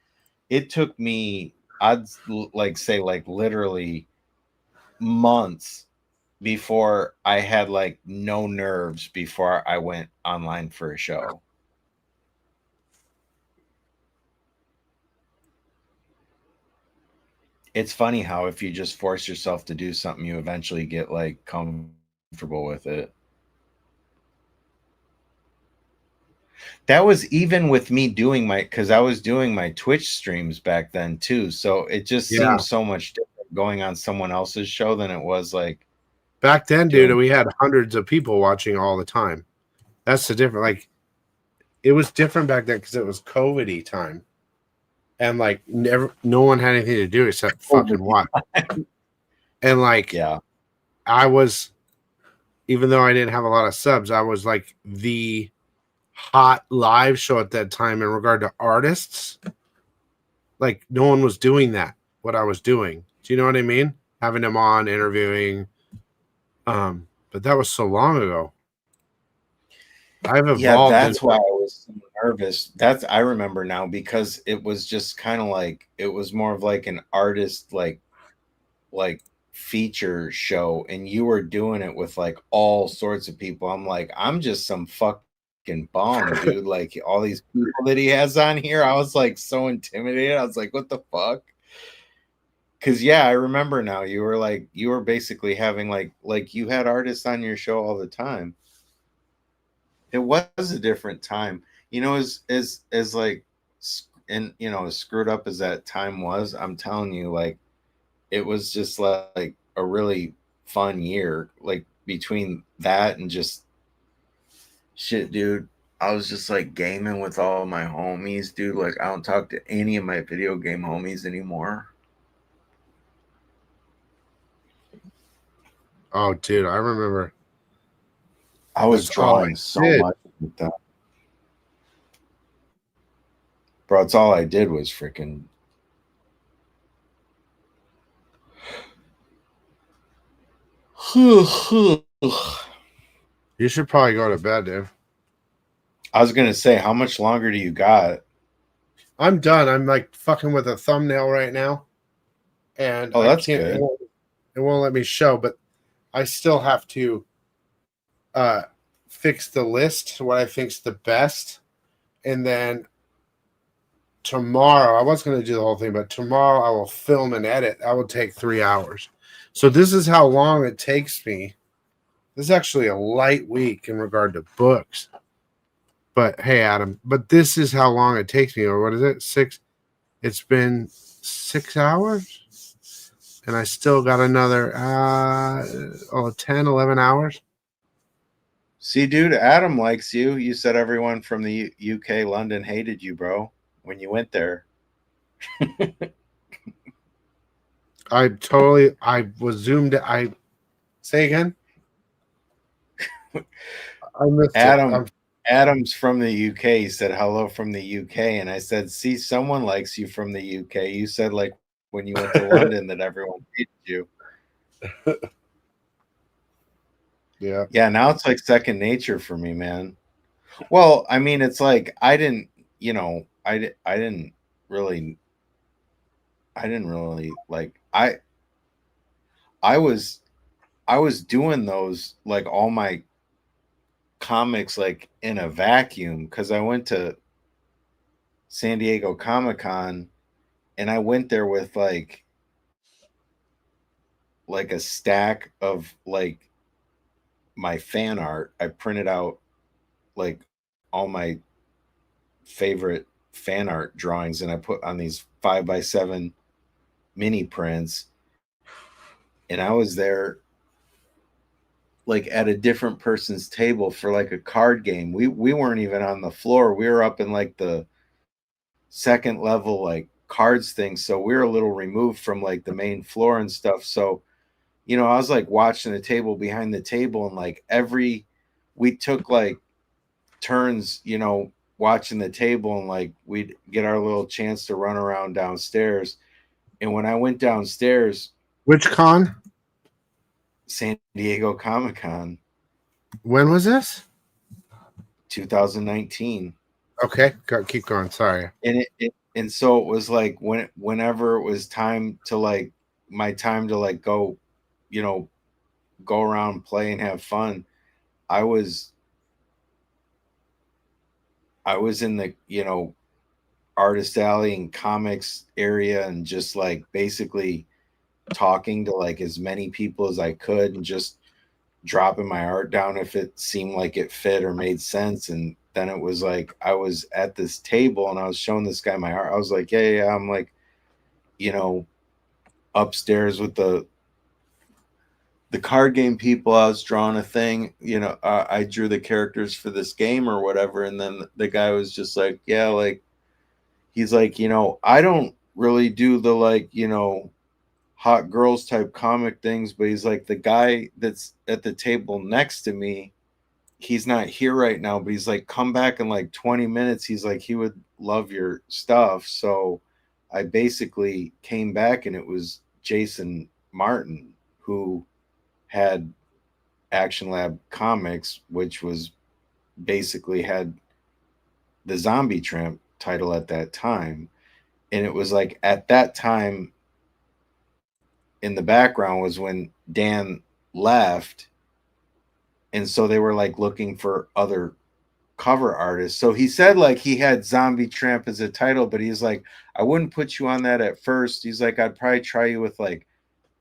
it took me, I'd like say like literally months before I had like no nerves before I went online for a show. It's funny how if you just force yourself to do something, you eventually get like comfortable with it. That was even with me doing because I was doing my Twitch streams back then too. So it just seems so much different going on someone else's show than it was like back then, dude. We had hundreds of people watching all the time. That's the difference. Like it was different back then because it was COVID-y time, and like no one had anything to do except fucking watch. And like, yeah, I was, even though I didn't have a lot of subs, I was like the hot live show at that time in regard to artists. Like no one was doing that, what I was doing. Do you know what I mean? Having them on, interviewing. But that was so long ago. I've evolved. Yeah, that's why I was so nervous. I remember now, because it was just kind of like, it was more of like an artist like feature show, and you were doing it with like all sorts of people. I'm like, I'm just some fucking bum, dude. Like all these people that he has on here, I was like so intimidated. I was like, what the fuck? Because yeah, I remember now. You were basically having like you had artists on your show all the time. It was a different time, you know, as like, and you know, as screwed up as that time was, I'm telling you, like it was just like a really fun year, like between that and just shit, dude. I was just like gaming with all my homies, dude. Like I don't talk to any of my video game homies anymore. Oh, dude, I remember. I was drawing so much with that. Bro, it's all I did was freaking. You should probably go to bed, dude. I was gonna say, how much longer do you got? I'm done. I'm like fucking with a thumbnail right now, and oh, that's good. It won't let me show, but I still have to fix the list to what I think's the best, and then tomorrow I was going to do the whole thing, but tomorrow I will film and edit. That will take 3 hours. So this is how long it takes me. This is actually a light week in regard to books. But hey, Adam, but this is how long it takes me, or what is it? 6? It's been 6 hours, and I still got another 10, 11 hours. See, dude, Adam likes you. You said everyone from the UK, London hated you, bro, when you went there. I was zoomed. Say again? I missed Adam it. Adam's from the UK. He said hello from the UK, and I said, "See, someone likes you from the UK." You said like when you went to London that everyone hated you. Yeah. Yeah, now it's like second nature for me, man. Well, I mean, it's like I didn't, I didn't really, like I was I was doing those like all my comics like in a vacuum because I went to San Diego Comic-Con and I went there with like a stack of like my fan art. I printed out like all my favorite fan art drawings and I put on these 5x7 mini prints. And I was there like at a different person's table for like a card game. We weren't even on the floor. We were up in like the second level like cards thing. So we were a little removed from like the main floor and stuff. So, I was like watching the table behind the table and like we took like turns, watching the table and like we'd get our little chance to run around downstairs. And when I went downstairs, Which con? San Diego Comic-Con When was this? 2019. Okay, keep going. Sorry. And so it was like whenever it was time to like my time to like go, go around, play and have fun, I was in the, artist alley and comics area and just like basically talking to like as many people as I could and just dropping my art down if it seemed like it fit or made sense. And then it was like I was at this table and I was showing this guy my art. I was like, yeah. I'm like, upstairs with the card game people. I was drawing a thing, I drew the characters for this game or whatever. And then the guy was just like, yeah, like he's like, I don't really do the like, hot girls type comic things, but he's like the guy that's at the table next to me, he's not here right now, but he's like, come back in like 20 minutes. He's like, he would love your stuff. So I basically came back and it was Jason Martin who had Action Lab Comics, which was basically had the Zombie Tramp title at that time. And it was like at that time in the background was when Dan left. And so they were like looking for other cover artists. So he said like he had Zombie Tramp as a title, but he's like, I wouldn't put you on that at first. He's like, I'd probably try you with like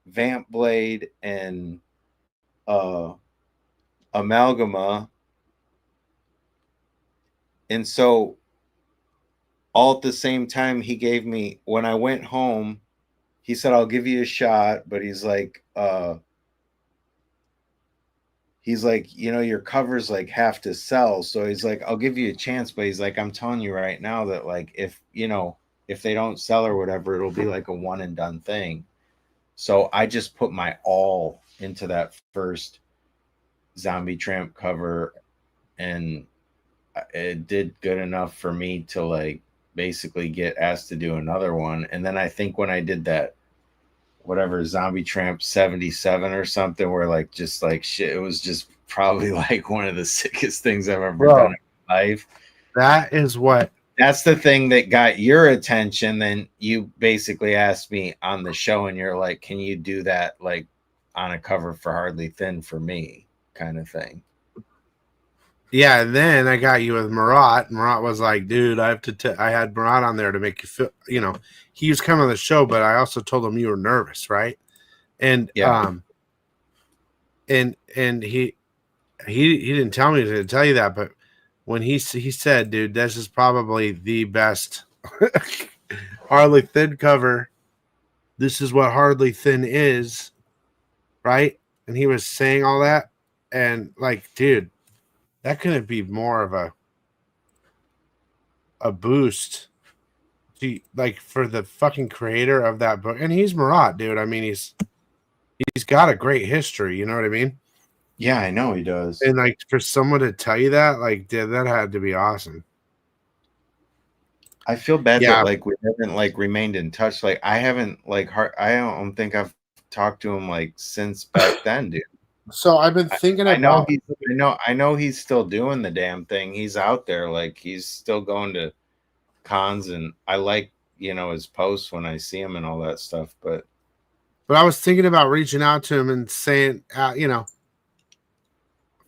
Vamp Blade and Amalgama. And so all at the same time, he gave me, when I went home, he said, I'll give you a shot, but he's like, your covers like have to sell. So he's like, I'll give you a chance, but he's like, I'm telling you right now that like, if they don't sell or whatever, it'll be like a one and done thing. So I just put my all into that first Zombie Tramp cover and it did good enough for me to like basically get asked to do another one. And then I think when I did that, whatever Zombie Tramp 77 or something, where like just like shit, it was just probably like one of the sickest things I've ever done in my life. That's the thing that got your attention. Then you basically asked me on the show and you're like, can you do that like on a cover for Hardly Thin for me, kind of thing. Yeah, and then I got you with Marat. Marat was like, dude, I have to I had Marat on there to make you feel, he was coming on the show, but I also told him you were nervous, right? And yeah. And he didn't tell me to tell you that, but when he said, dude, this is probably the best Hardly Thin cover. This is what Hardly Thin is, right? And he was saying all that, and like, dude, that couldn't be more of a boost to, like, for the fucking creator of that book. And he's Marat, dude. I mean, he's got a great history, you know what I mean? Yeah, I know he does. And like for someone to tell you that, like, dude, that had to be awesome. I feel bad Yeah. that like we haven't like remained in touch. Like I haven't like I don't think I've talked to him like since back then, dude. So I've been thinking I know about. I know he's still doing the damn thing. He's out there, like he's still going to cons, and I like, you know, his posts when I see him and all that stuff. But I was thinking about reaching out to him and saying, you know,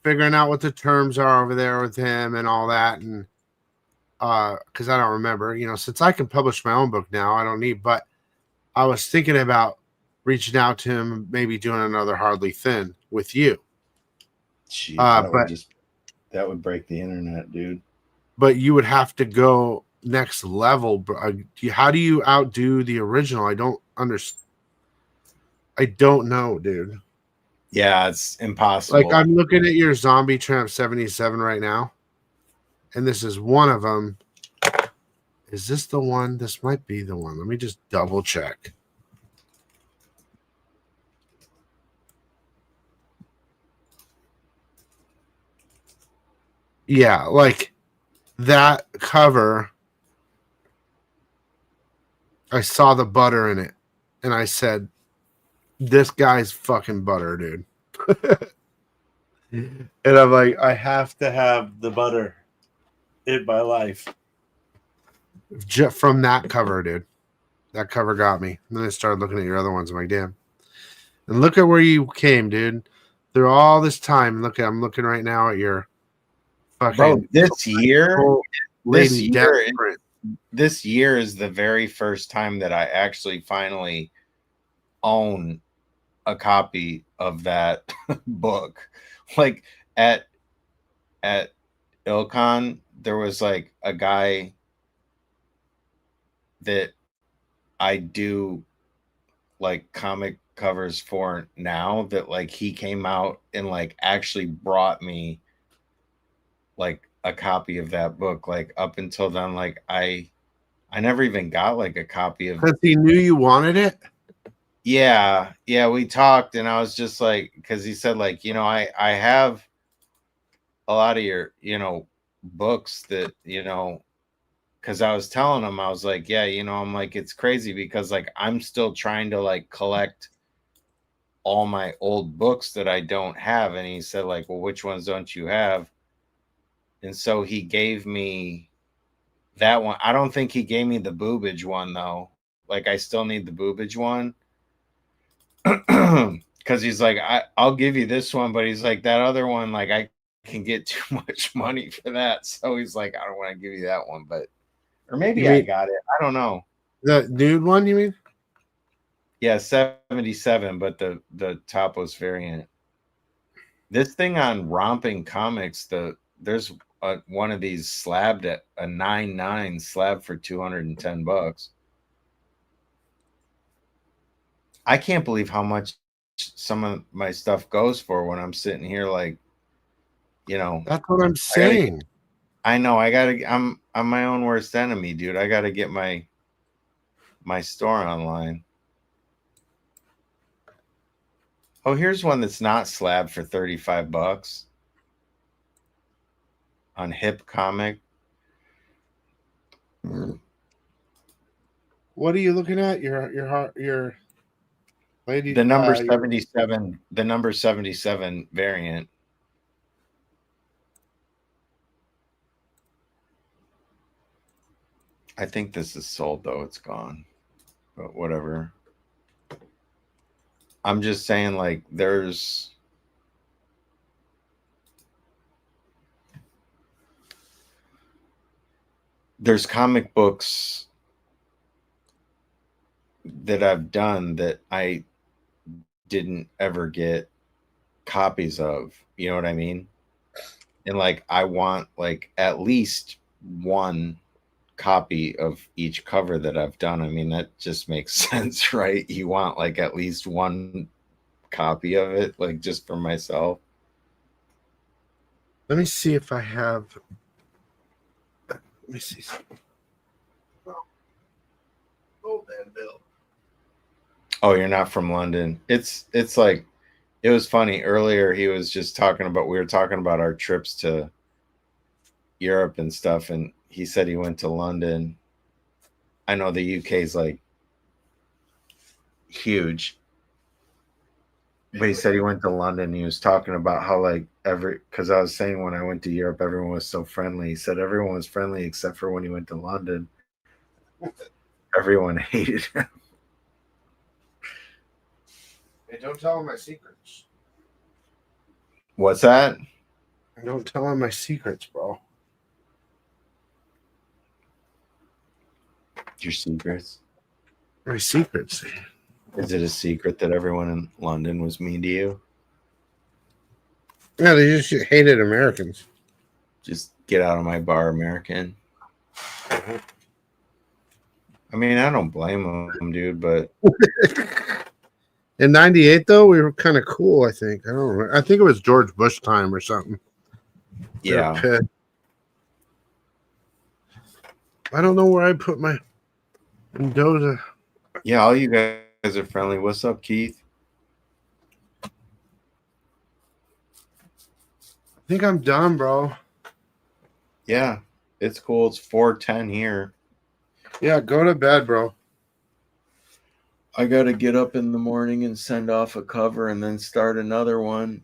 figuring out what the terms are over there with him and all that, and because I don't remember, you know, since I can publish my own book now, I don't need. But I was thinking about reaching out to him, maybe doing another Hardly Thin with you. jeez, But that would break the internet, dude. But you would have to go next level. How do you outdo the original? I don't understand. I don't know, dude. Yeah, it's impossible. Like I'm looking at your Zombie Tramp 77 right now, and this is one of them. Is this the one? This might be the one. Let me just double check. Yeah, like that cover. I saw the butter in it, and I said, "This guy's fucking butter, dude." And I'm like, I have to have the butter in my life. Just from that cover, dude. That cover got me. And then I started looking at your other ones. I'm like, damn. And look at where you came, dude. Through all this time. Look, I'm looking right now at your fucking Bro, this year is the very first time that I actually finally own a copy of that book. Like at Ilcon, there was like a guy that I do like comic covers for now, that like he came out and like actually brought me like a copy of that book. Like up until then, like I never even got like a copy of. Because he knew you wanted it. Yeah, we talked, and I was just like, because he said like, you know, I have a lot of your, you know, books that, you know, because I was telling him, I was like, yeah, you know, I'm like, it's crazy because like I'm still trying to like collect all my old books that I don't have. And he said like, well, which ones don't you have? And so he gave me that one. I don't think he gave me the boobage one though. Like I still need the boobage one. Because he's like, I'll give you this one, but he's like, that other one, like I can get too much money for that. So he's like, I don't want to give you that one, but or maybe I got it. I don't know. The nude one, you mean? Yeah, 77, but the topless variant. This thing on Romping Comics, there's one of these slabbed at a 9.9 slab for $210. I can't believe how much some of my stuff goes for when I'm sitting here, like, you know. That's what I'm saying. I know. I'm my own worst enemy, dude. I gotta get my store online. Oh, here's one that's not slabbed for $35 on Hip Comic. What are you looking at? Your lady. The number 77. The number 77 variant. I think this is sold though. It's gone, but whatever. I'm just saying, like, there's comic books that I've done that I didn't ever get copies of. You know what I mean? And like, I want like at least one copy of each cover that I've done. I mean, that just makes sense, right? You want like at least one copy of it, like just for myself. Let me see if I have. Let me see. Oh man, Bill. Oh, you're not from London. It's like It was funny earlier. He was just talking about, we were talking about our trips to Europe and stuff. And he said he went to London. I know the UK is like huge, but he said he went to London. He was talking about how like because I was saying when I went to Europe, everyone was so friendly. He said everyone was friendly except for when he went to London. Everyone hated him. Hey, don't tell him my secrets. What's that? Don't tell him my secrets, bro. Your secrets? My secrets. Is it a secret that everyone in London was mean to you? Yeah, they just hated Americans. Just get out of my bar, American. I mean, I don't blame them, dude, but in '98 though, we were kind of cool. I think I don't remember. I think it was George Bush time or something. They were yeah. pissed. I don't know where I put my Mendoza. Yeah, all you guys are friendly. What's up, Keith? I think I'm done, bro. Yeah, it's cool. It's 4:10 here. Yeah, go to bed, bro. I got to get up in the morning and send off a cover and then start another one.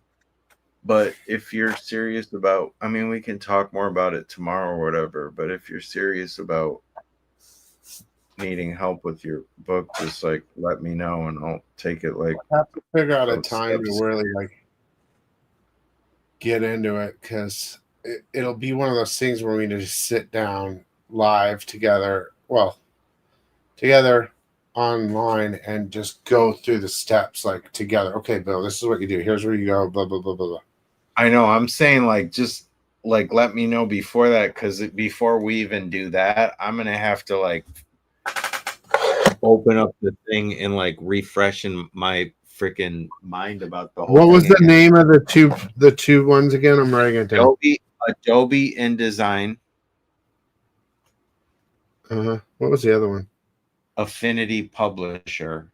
But if you're serious about, I mean, we can talk more about it tomorrow or whatever. But if you're serious about needing help with your book, just like let me know and I'll take it. Like, I have to figure out a those time steps. to really like get into it because it'll be one of those things where we need to sit down live together. Well, together online and just go through the steps like together. Okay, Bill, this is what you do. Here's where you go. Blah blah blah blah blah. I know. I'm saying like just like let me know before that, because before we even do that, I'm gonna have to like open up the thing and like refreshen my freaking mind about the whole. What was thing the again. name of the two ones again? I'm writing it down. Adobe InDesign. What was the other one? Affinity Publisher.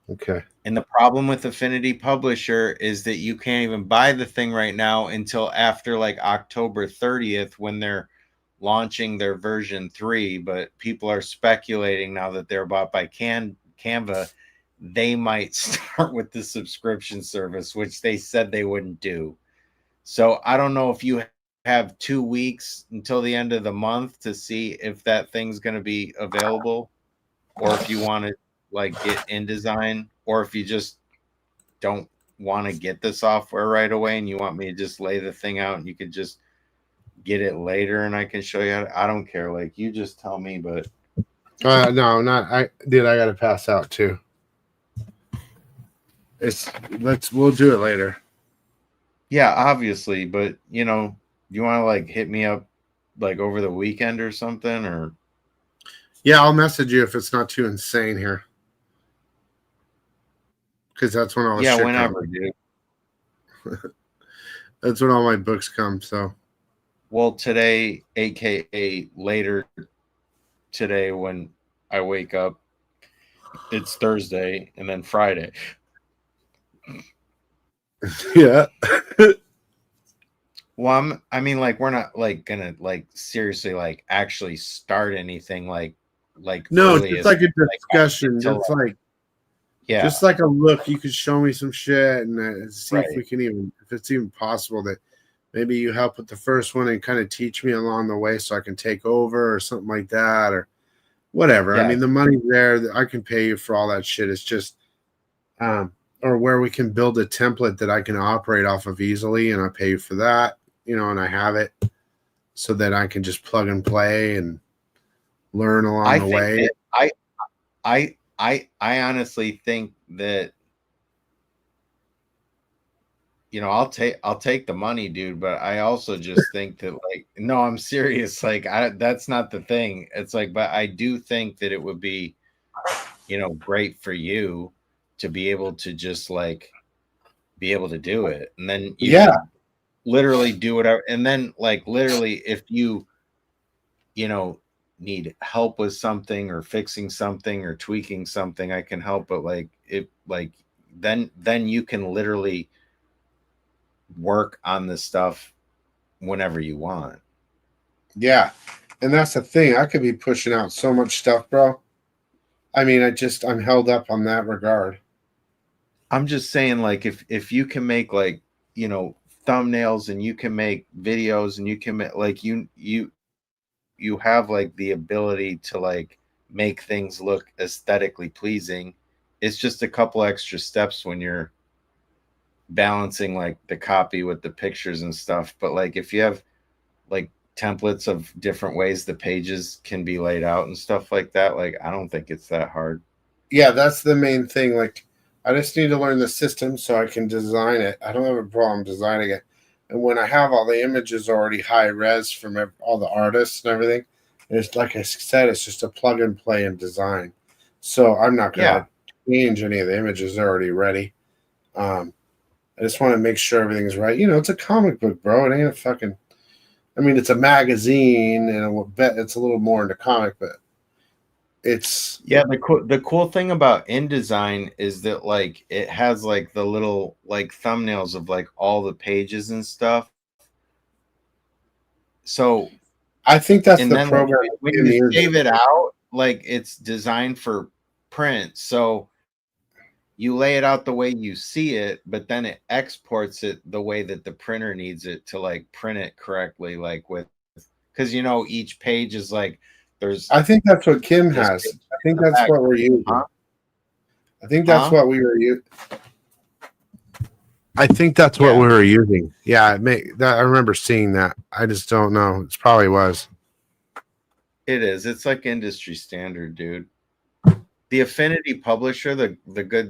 Okay. And the problem with Affinity Publisher is that you can't even buy the thing right now until after like October 30th when they're launching their version 3. But people are speculating now that they're bought by Canva, they might start with the subscription service, which they said they wouldn't do. So I don't know if you have 2 weeks until the end of the month to see if that thing's going to be available, or if you want to like get InDesign, or if you just don't want to get the software right away and you want me to just lay the thing out and you could just get it later and I can show you how to, I don't care. Like you just tell me, but No, not I did. I got to pass out too. We'll do it later. yeah, obviously, but you know, you want to like hit me up like over the weekend or something, or yeah, I'll message you if it's not too insane here. Because that's when all the shit whenever, comes. dude. That's when all my books come. So, well, today, aka later today, when I wake up, it's Thursday, and then Friday. yeah. Well, I mean, like we're not like gonna like seriously like actually start anything like no, it's just like a discussion. Just like yeah, just like a look. You could show me some shit and see right. if we can even, if it's even possible that maybe you help with the first one and kind of teach me along the way so I can take over or something like that or whatever. Yeah. I mean, the money's there. I can pay you for all that shit. It's just, or where we can build a template that I can operate off of easily, and I pay you for that, you know, and I have it so that I can just plug and play and learn along the way. I honestly think that, you know, I'll take the money, dude, but I also just think that like, no, I'm serious. Like that's not the thing. It's like, but I do think that it would be, you know, great for you to be able to just like be able to do it. And then you can literally do whatever. And then like literally if you know, need help with something or fixing something or tweaking something, I can help. But like if like then you can literally work on the stuff whenever you want. Yeah. And that's the thing. I could be pushing out so much stuff, bro. I mean, I'm held up on that regard. I'm just saying, like, if you can make, like, you know, thumbnails, and you can make videos, and you can make, like, you have like the ability to like make things look aesthetically pleasing. It's just a couple extra steps when you're balancing like the copy with the pictures and stuff. But like if you have like templates of different ways the pages can be laid out and stuff like that, like I don't think it's that hard. Yeah, that's the main thing. Like, I just need to learn the system so I can design it. I don't have a problem designing it. And when I have all the images already high res from all the artists and everything, it's like I said, it's just a plug and play and design. So I'm not going to change any of the images. They're already ready. I just want to make sure everything's right. You know, it's a comic book, bro. It ain't a fucking, I mean, it's a magazine, and I bet it's a little more into comic, but it's, yeah. The cool thing about InDesign is that like it has like the little like thumbnails of like all the pages and stuff. So I think that's and the then program. like, when you save it out, like it's designed for print. So you lay it out the way you see it, but then it exports it the way that the printer needs it to like print it correctly, like with, because you know each page is like there's. I think that's what Kim has. I think that's what we're using. Huh? I think that's what we were using. I think that's what we were using. Yeah, I remember seeing that. I just don't know. It probably was. It is. It's like industry standard, dude. The Affinity Publisher, the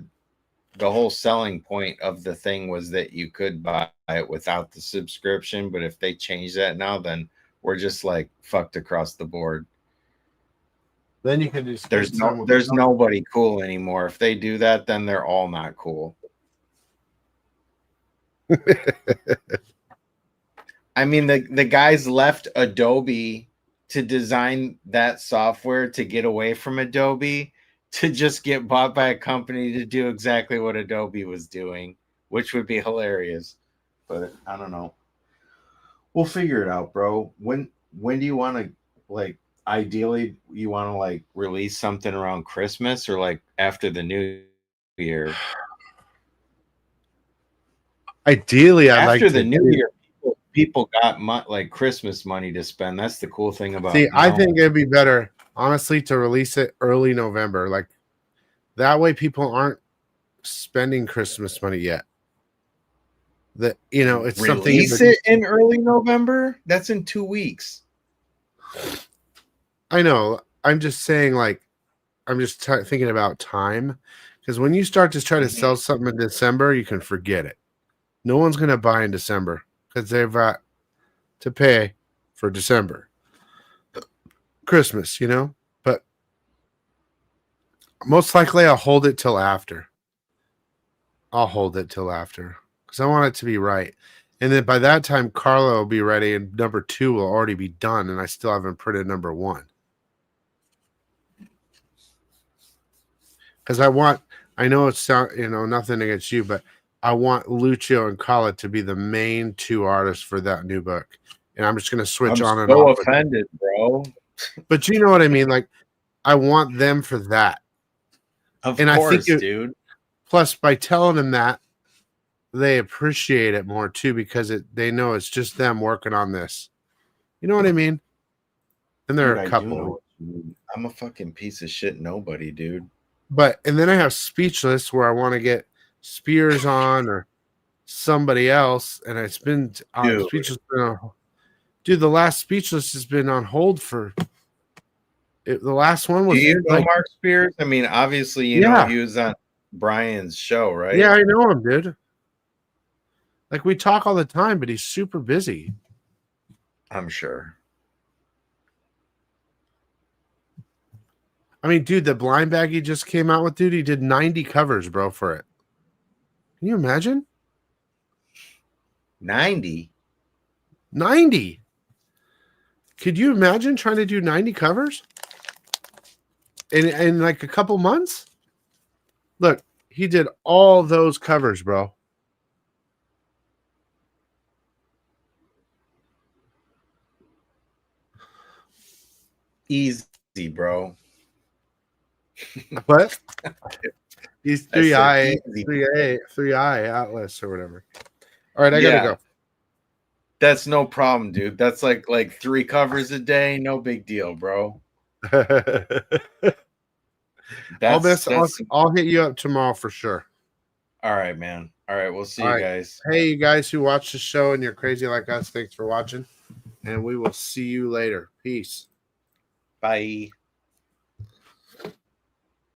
whole selling point of the thing was that you could buy it without the subscription. But if they change that now, then we're just like fucked across the board. Then you can just there's nobody cool anymore. If they do that, then they're all not cool. I mean, the guys left Adobe to design that software to get away from Adobe, to just get bought by a company to do exactly what Adobe was doing, which would be hilarious. But I don't know. We'll figure it out, bro. When do you want to, like, ideally you want to like release something around Christmas or like after the New Year? Ideally, I'd like after the to New Year. People got like Christmas money to spend. That's the cool thing about it. I think it'd be better, honestly, to release it early November. Like that way, people aren't spending Christmas money yet. That, you know, it's something. Release it in early November. That's in 2 weeks. I know. I'm just saying, like, I'm just thinking about time, because when you start to try to sell something in December, you can forget it. No one's going to buy in December because they've got to pay for December, Christmas, you know. But most likely, I'll hold it till after. Because I want it to be right. And then by that time, Carlo will be ready, and number 2 will already be done, and I still haven't printed number 1. Because I know it's, you know, nothing against you, but I want Lucio and Kala to be the main 2 artists for that new book. And I'm just going to switch on and off. I'm so offended, bro. But you know what I mean? Like, I want them for that. Of course, dude. Plus, by telling them that, they appreciate it more, too, because they know it's just them working on this. You know what I mean? And there are a couple. I'm a fucking piece of shit nobody, dude. But, and then I have Speechless, where I want to get Spears on or somebody else, and it's been Speechless. Dude, the last Speechless has been on hold for the last one was. Do you know Mark Spears? I mean, obviously, you know he was on Brian's show, right? Yeah, I know him, dude. Like, we talk all the time, but he's super busy. I'm sure. I mean, dude, the blind bag he just came out with, dude, he did 90 covers, bro, for it. Can you imagine? 90? 90. Could you imagine trying to do 90 covers in like a couple months? Look, He did all those covers, bro. Easy, bro. What? He's I said 3i, easy. 3i Atlas or whatever. All right, I Yeah. gotta That's no problem, dude. That's like 3 covers a day. No big deal, bro. go. That's I'll hit you up tomorrow for sure. all right, man. All right, we'll see All you right. guys. Hey, you guys who watch the show and you're crazy like us, thanks for watching. And we will see you later. Peace. Bye.